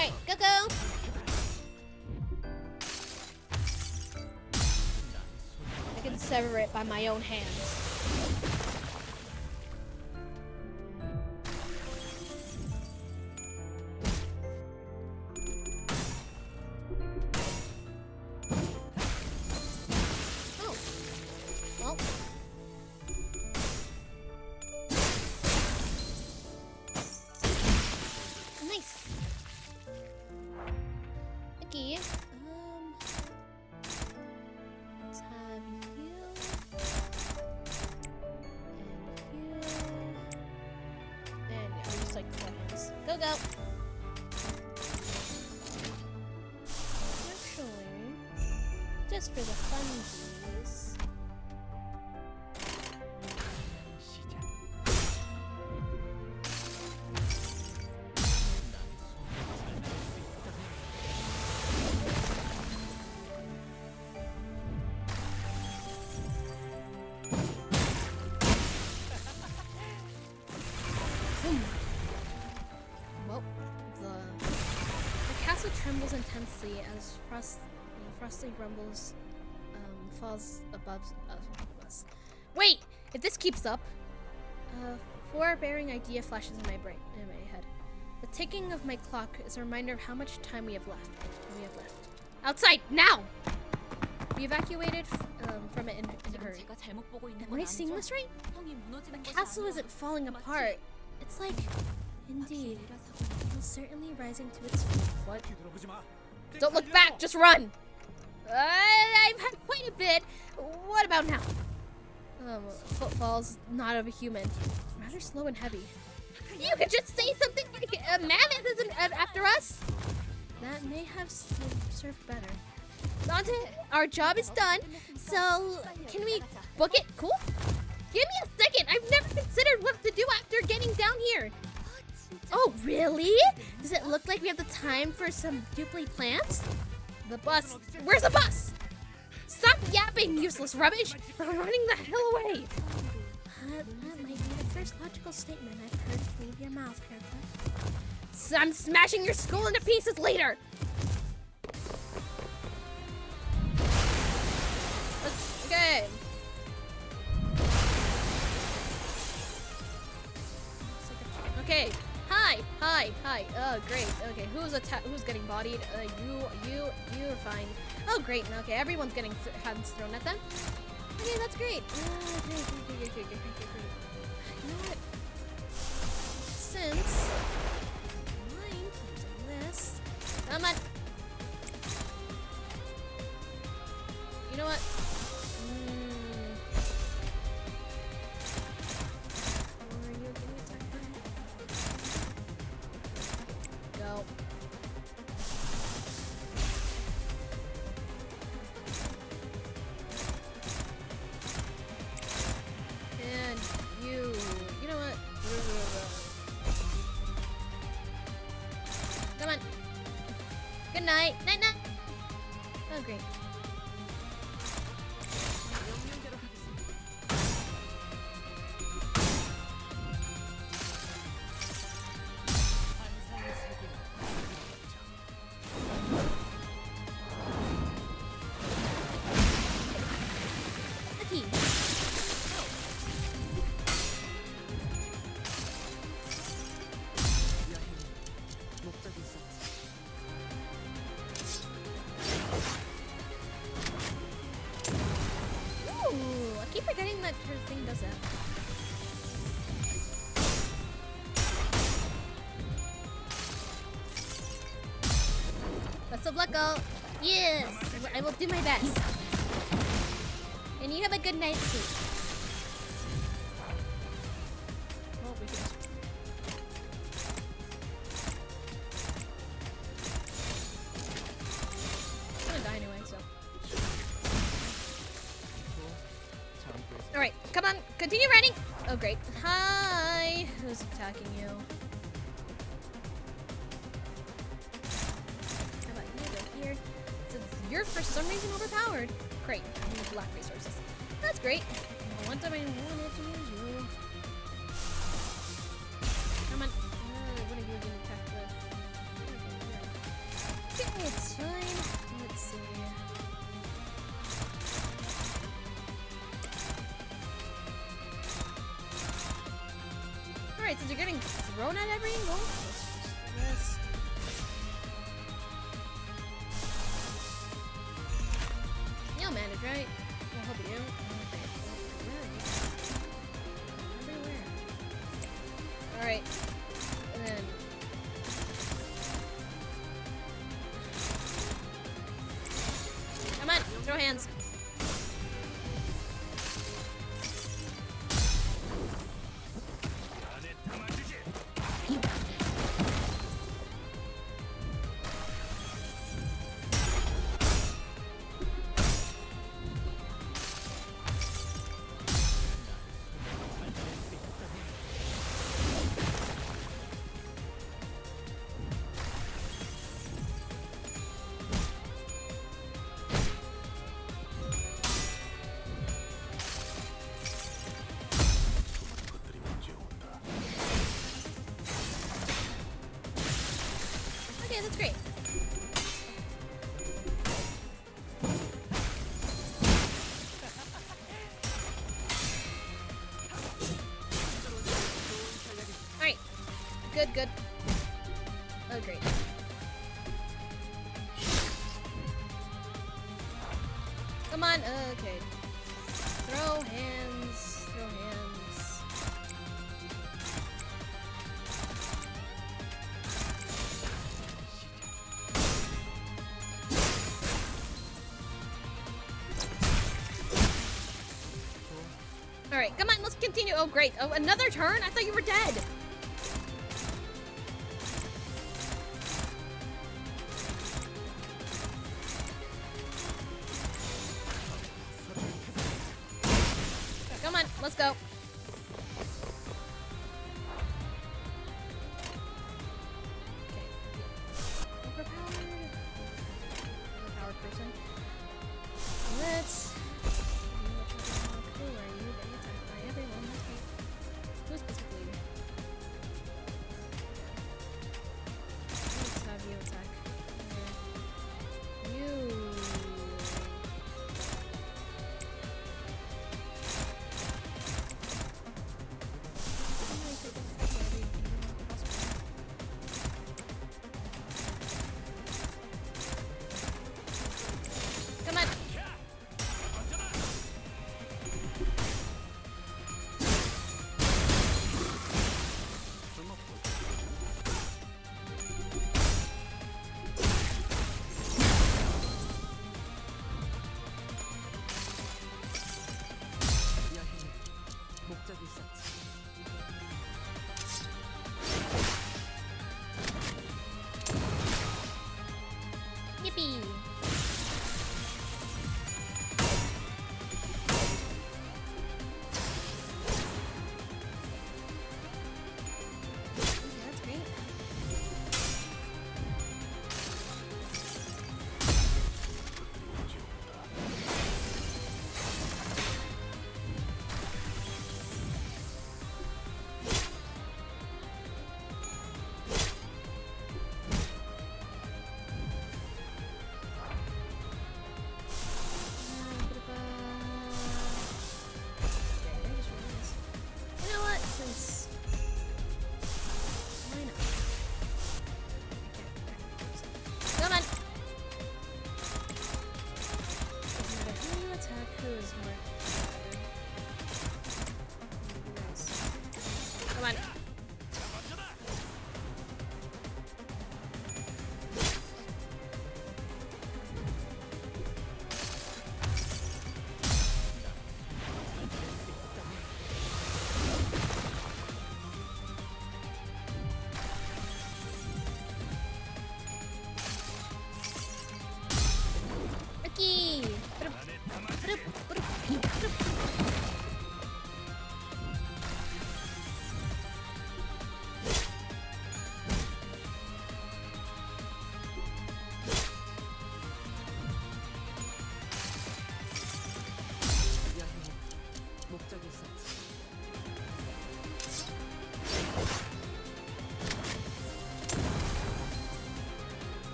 Alright, go. I can sever it by my own hands. Oh. Well. Nice. Okay. Let's have you and I'll just like 4 hands. Go. Actually, just for the funsies. 시작. Well, the castle trembles intensely as frosty rumbles falls above us. Wait! If this keeps up, a forbearing idea flashes in my head. The ticking of my clock is a reminder of how much time we have left. Outside now! We evacuated from it in a hurry. 제가 잘못 보고 있는 Am 건 I seeing 아니죠? this right? 형이 무너지는 The 것이 castle 아니야. isn't falling 맞지? apart. It's like, indeed, it is certainly rising to its feet. What? 뒤돌아보지 마. Don't look back, just run! I've had quite a bit. What about now? Footfalls, not of a human. Rather slow and heavy. You could just say something like, a mammoth isn't after us? That may have served better. Dante, our job is done, so can we book it? Cool? Give me a second. I've never considered what to do after getting down here. Oh, really? Does it look like we have the time for some duplicate plans? The bus. Where's the bus? Stop yapping, useless rubbish. We're running the hell away. That might be the first logical statement I've heard leave your mouth, Haircut. So I'm smashing your skull into pieces later. Okay. Okay. Hi. Oh, great. Okay, who's getting bodied? You're fine. Oh, great. Okay, everyone's getting hands thrown at them. Okay, that's great. Great. You know what? Since mine keeps a list. Come on. You know what? Go. And you know what? Come on. Good night. Night. Oh, great. Okay. 목적이 있었지. Ooh, I keep forgetting that her thing does that. Best of luck, all. Yes, I will do my best. and you have a good night's sleep. Well, we can just... I'm gonna die anyway, so. Alright, come on, continue running! Oh, great. Hi! Who's attacking you? How about you go here? Since you're for some reason overpowered. Great, I need black resources. That's great. One time I wanted to use you. Come on. What are you going to attack with? Okay, it's fine. Let's see. Alright, since you're getting thrown at every angle, let's just do this. You'll manage, right? I'll help you. Okay. Where are you? Everywhere. Alright. And then... Come on, throw hands. Okay, that's great. Alright. Good, good. Oh, great. Come on. Okay. Throw hands. Throw hands. Alright, come on, let's continue. Oh, great. Oh, another turn? I thought you were dead. Come on, let's go. Okay. Overpowered. Overpowered person. Let's... Who are you? Getting attacked by everyone. Okay. Who specifically? Let's have you attack. You. Come on. 여행에 목적이 있었지. Yippee. Okay, that's great.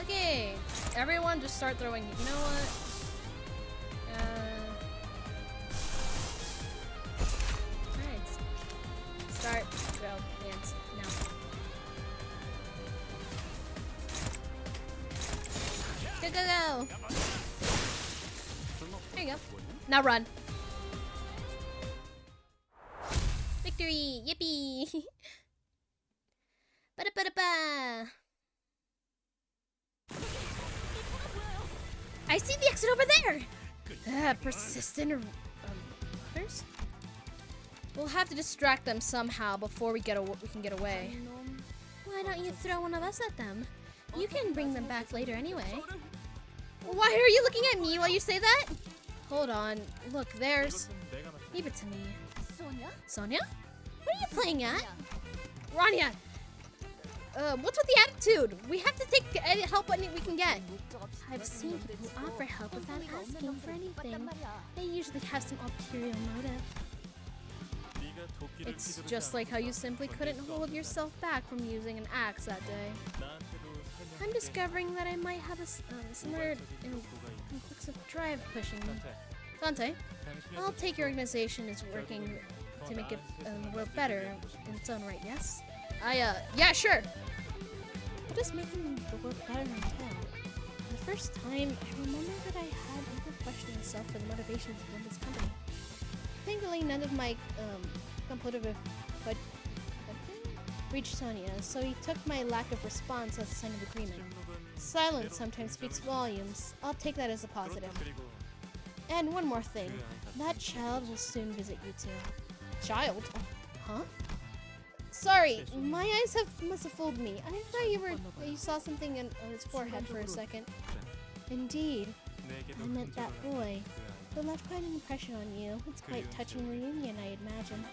Okay, everyone just start throwing. You know what? Alright. Start. Go. Dance. Now. Go, go, go! There you go. Now run. Victory! Yippee! Ba-da-ba-da-ba! I see the exit over there! Persistent others? We'll have to distract them somehow before we can get away. Why don't you throw one of us at them? You can bring them back later anyway. Why are you looking at me while you say that? Hold on. Look, there's... Leave it to me. Sonia? What are you playing at? Rania! What's with the attitude? We have to take help when we can get. I've seen people offer help without asking for anything. They usually have some ulterior motive. It's just like how you simply couldn't hold yourself back from using an axe that day. I'm discovering that I might have a similar complex of drive pushing me. Dante, I'll take your organization is working to make it the world better in its own right, yes? Yeah, sure. What does making the world better entail? The first time, I remember that I had even questioned myself for the motivations of Limbus Company. Thankfully, none of my competitive reached Sonia, so he took my lack of response as a sign of agreement. Silence sometimes speaks volumes. I'll take that as a positive. And one more thing. That child will soon visit you too. Child? Huh? Sorry, my eyes must have fooled me. I thought you saw something on his forehead for a second. Indeed. I meant that boy. It left quite an impression on you. It's quite a touching reunion, I imagine.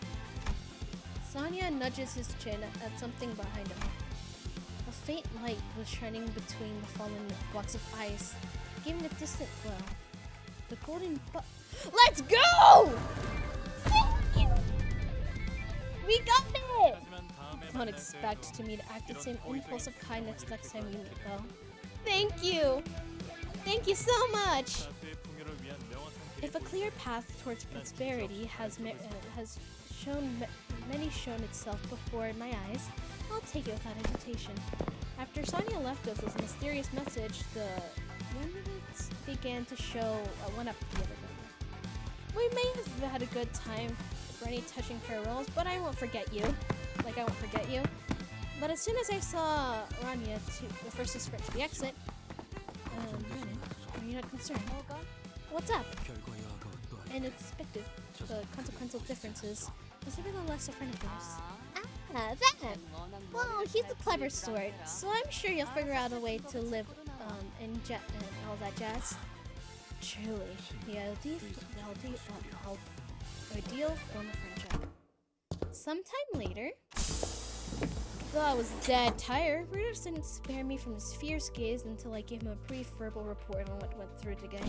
Sonia nudges his chin at something behind him. A faint light was shining between the fallen blocks of ice, giving a distant glow. The golden Let's go! Thank you! We got it! Don't expect me to act the same impulse of kindness next time you meet, though. Thank you! Thank you so much! If a clear path towards prosperity has shown itself before my eyes, I'll take it without hesitation. After Sonia left us with a mysterious message, the remnants began to show one up the other one. We may have had a good time for any touching farewells, but I won't forget you. Like I won't forget you. But as soon as I saw Rania, the first to sprint to the exit, are you not concerned? What's up? Unexpected, the consequential differences was nevertheless a friend of yours. Ah, that! Well, he's a clever sort, so I'm sure you'll figure out a way to live and all that jazz. Truly, the ideal form of friendship. Sometime later, though I was dead tired, Rudolph didn't spare me from his fierce gaze until I gave him a brief verbal report on what went through today.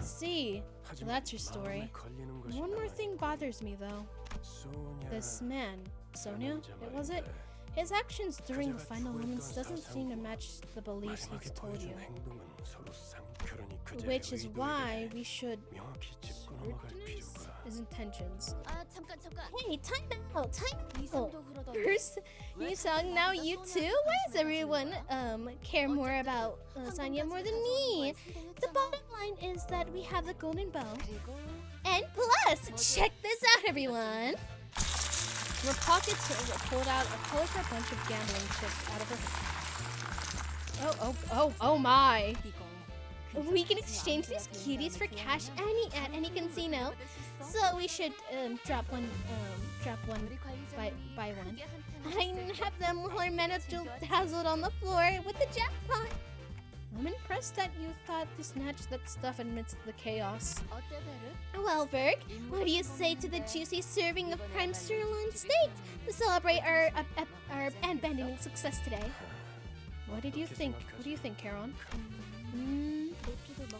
See, so that's your story. One more thing bothers me, though. This man, Sonia, was it? His actions during the final moments doesn't seem to match the beliefs he's told you. Which is why we should scrutinize his intentions. Hey, time out! First, you song, now you too? Why does everyone care more about Sonia more than me? The bottom line is that we have the golden bow. And plus, check this out, everyone! Her pockets pulled out a colorful bunch of gambling chips out of her. Oh my! We can exchange these cuties for cash at any casino. So we should drop one, buy one. I have them while our managers dazzled on the floor with the jackpot. I'm impressed that you thought to snatch that stuff amidst the chaos. Well, Berg, what do you say to the juicy serving of prime sirloin steak to celebrate our abandoning success today? What do you think, Caron?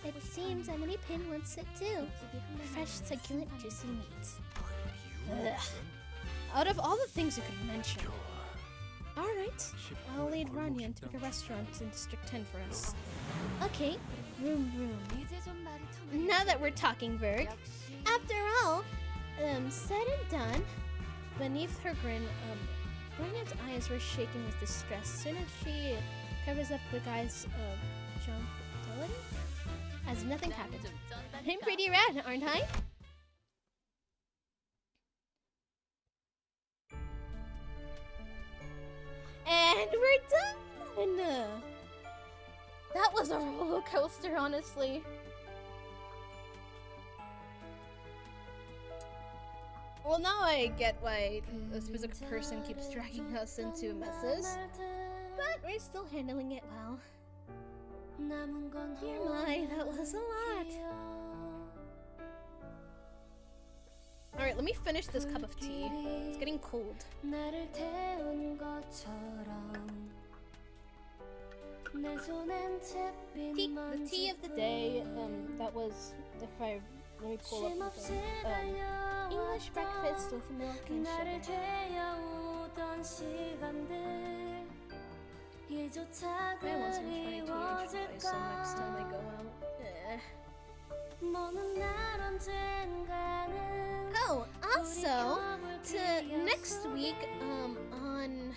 It seems Emily Pin wants it too. Fresh, succulent, juicy meat. Ugh. Out of all the things you could mention, Alright, I'll lead Rania to pick a restaurant in District 10 for us. Okay, room. 이제 좀 말이 통하네. Now that we're talking, Berg. 역시 After all, said and done, beneath her grin, Rania's eyes were shaking with distress. Soon as she covers up the guy's jump fidelity, as nothing happened. 좀 쩐다. I'm pretty rad, aren't I? And we're done! That was a roller coaster, honestly. Well, now I get why a specific person keeps dragging us into messes, but we're still handling it well. Dear my, that was a lot. Alright, let me finish this cup of tea. It's getting cold. The tea of the day, that was, if I, let me pull up the thing. English breakfast with milk and sugar. I want some Chinese tea and try some next time I go out. Oh, also, to next week, on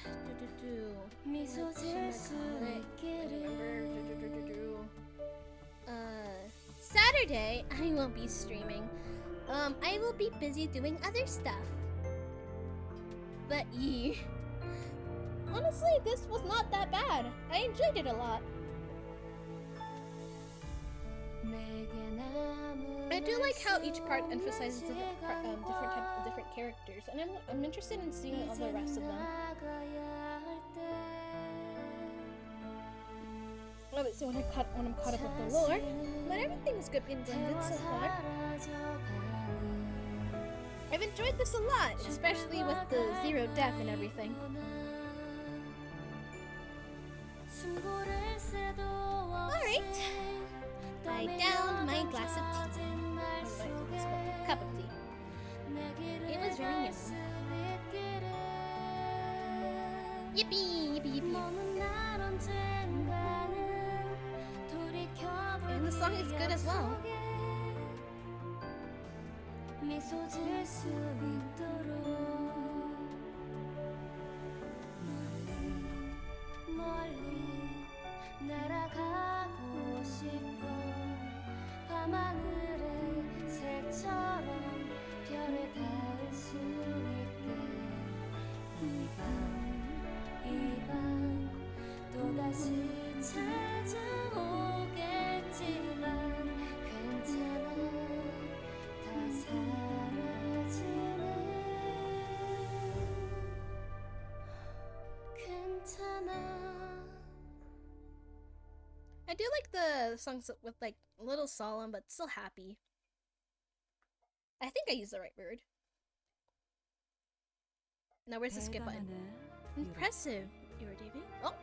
Saturday, I won't be streaming. I will be busy doing other stuff. But honestly, this was not that bad. I enjoyed it a lot. I do like how each part emphasizes different characters, and I'm interested in seeing all the rest of them. Obviously, when I'm caught up with the lore, but everything's been good so far. I've enjoyed this a lot, especially with the zero death and everything. Alright. I downed my glass of tea. Cup of tea. It was very yummy. Yippee, yippee, yippee. And the song is good as well. I do like the songs with like a little solemn but still happy. I think I used the right word. Now where's the skip button? Impressive, Davy. Oh,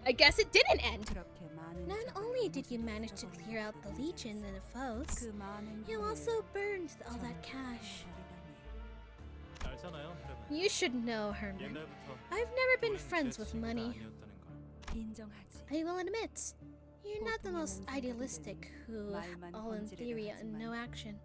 I guess it didn't end. Not only did you manage to clear out the Legion and the foes, you also burned all that cash. 알잖아요, 헤르만. You should know, Herman. 옛날부터 I've never been friends with 친구가 money. 아니었다는 걸. 인정하지. I will admit, you're not the most idealistic who, all in theory and no action.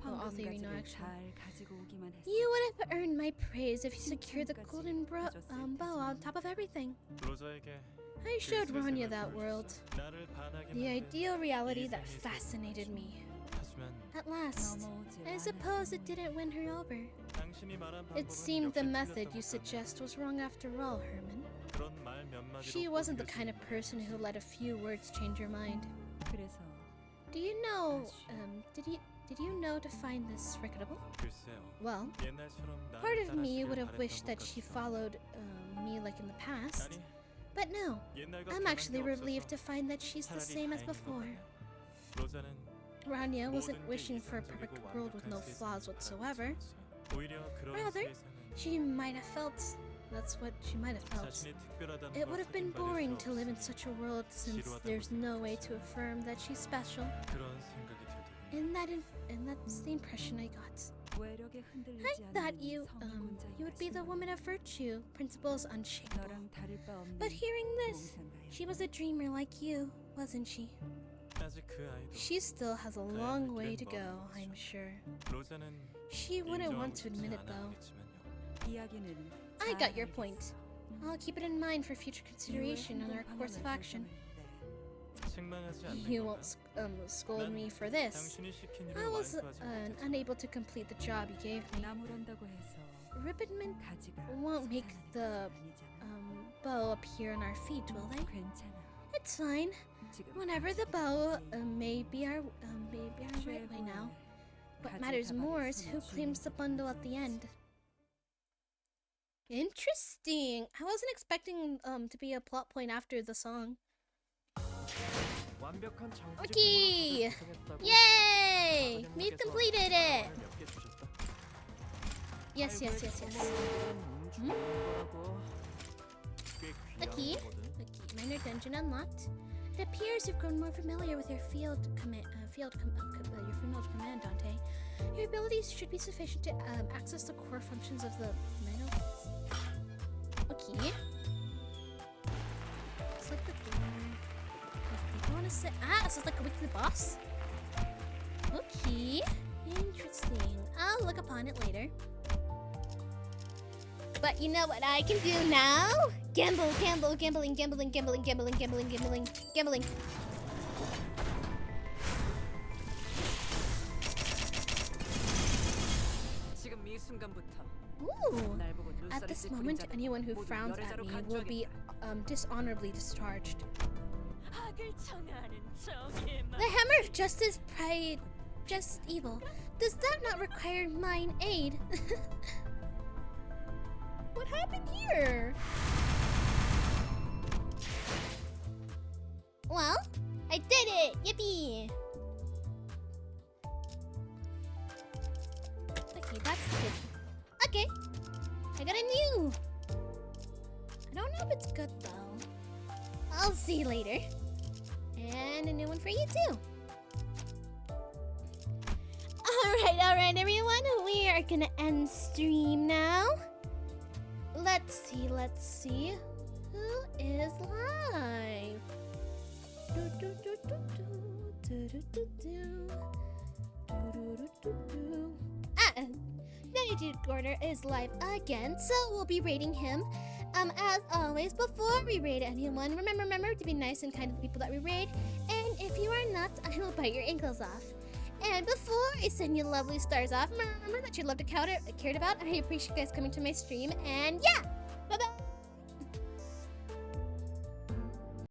All theory, no 황금가지를 action. 잘 가지고 오기만 했어. You would have earned my praise if you secured the golden bow on top of everything. 로저에게 I 그 showed 세상을 Rania that 보여줬어. world. 나를 반하게 The 만든 ideal reality 이 that 세상의 fascinated 세상이지. me. 하지만 At last, 넘어오질 I 않아. suppose it didn't win her over. 당신이 말한 It 방법은 seemed the 역시 method 틀렸던 you 것 같네. suggest was wrong after all, Herman. 그런 말 몇 마디로 She wasn't the 꽂을 kind of 수 person who let a few words change her mind. 그래서 Do you know, did you know to find this regrettable? 글쎄요. Well, 옛날처럼 나를 part of me 따라주길 would have 바랬던 wished 것 that she 같아요. followed me like in the past. 아니, But no, 옛날과 I'm 변한 actually 게 relieved to 없어서 find that she's the 차라리 same as 다행인 것 before. 같네요. 로자는 Rania wasn't 모든 게 wishing for a perfect 이상적이고 world with no 완벽한 flaws 세상을 whatsoever. 바라보지 않았어요. 오히려 그런 Rather, 세상은 She might have felt. That's what she might have felt. 자신이 특별하다는 It 걸 would have been 확인받을 boring 수 to live in 없으니 such a world since there's no way to affirm that she's special. 그런 생각이 들더군요. And that's the impression I got. 외력에 흔들리지 I thought 않는 you would be the woman of virtue, principles unshakable. 너랑 다를 바 없는 But hearing this, 몽상가였구나. she was a dreamer like you, wasn't she? 아직 그 아이도 She still has a long way to go, I'm sure. 로자는 She wouldn't want to admit it though. 이야기는 I 잘 got your 알겠어. point. I'll keep it in mind for future consideration on our course of action. 책망하지 않는 You 거다. won't scold me for this. 당신이 시킨 I 일을 was 완수하지 못했지. unable to complete the job you gave me. 나무란다고 해서 Ribbonment 가지가 won't make 솟아나는 the 것은 아니잖아. bow appear on our feet, will they? 괜찮아. It's fine. 지금 Whenever the 가지가 bow 네 may be our right way now. What 가지 matters 다발을 more is 손에 who 쥐는 claims the bundle at the end. Interesting. I wasn't expecting to be a plot point after the song. 완벽한 장부지 Okay. 구성했다고 Yay! We 사장님께서 completed it. 몇 개 주셨다. Yes, yes, yes, yes. 좋은 거라고. 꽤 귀한 Okay. 거거든. Okay, minor dungeon unlocked. It appears you've grown more familiar with your field command, your field command, Dante. Your abilities should be sufficient to access the core functions of the monoliths. Okay. It's like the door. I want to say so it's like a week to the boss. Okay, interesting. I'll look upon it later. But you know what I can do now? Gamble, gamble, gambling, gambling, gambling, gambling, gambling, gambling, gambling. 지금 이 순간부터 Ooh. 날 보고 At 눈살을 this 찔 moment, 그림자들 anyone who 모두 frowns at 열애자로 me will be 간주하겠다. dishonorably discharged. 악을 청하는 정의 The hammer of justice, pride, just evil. Does that not require mine aid? What happened here? Well, I did it! Yippee! Okay, that's good. Okay, I got a new. I don't know if it's good though. I'll see you later. And a new one for you too. Alright, everyone. We are gonna end stream now. Let's see. Who is live? Magnitude Corner is live again, so we'll be rating him. As always, before we raid anyone, remember to be nice and kind to the people that we raid. And if you are not, I will bite your ankles off. And before I send you lovely stars off, remember that you love to cared about. I appreciate you guys coming to my stream. And yeah,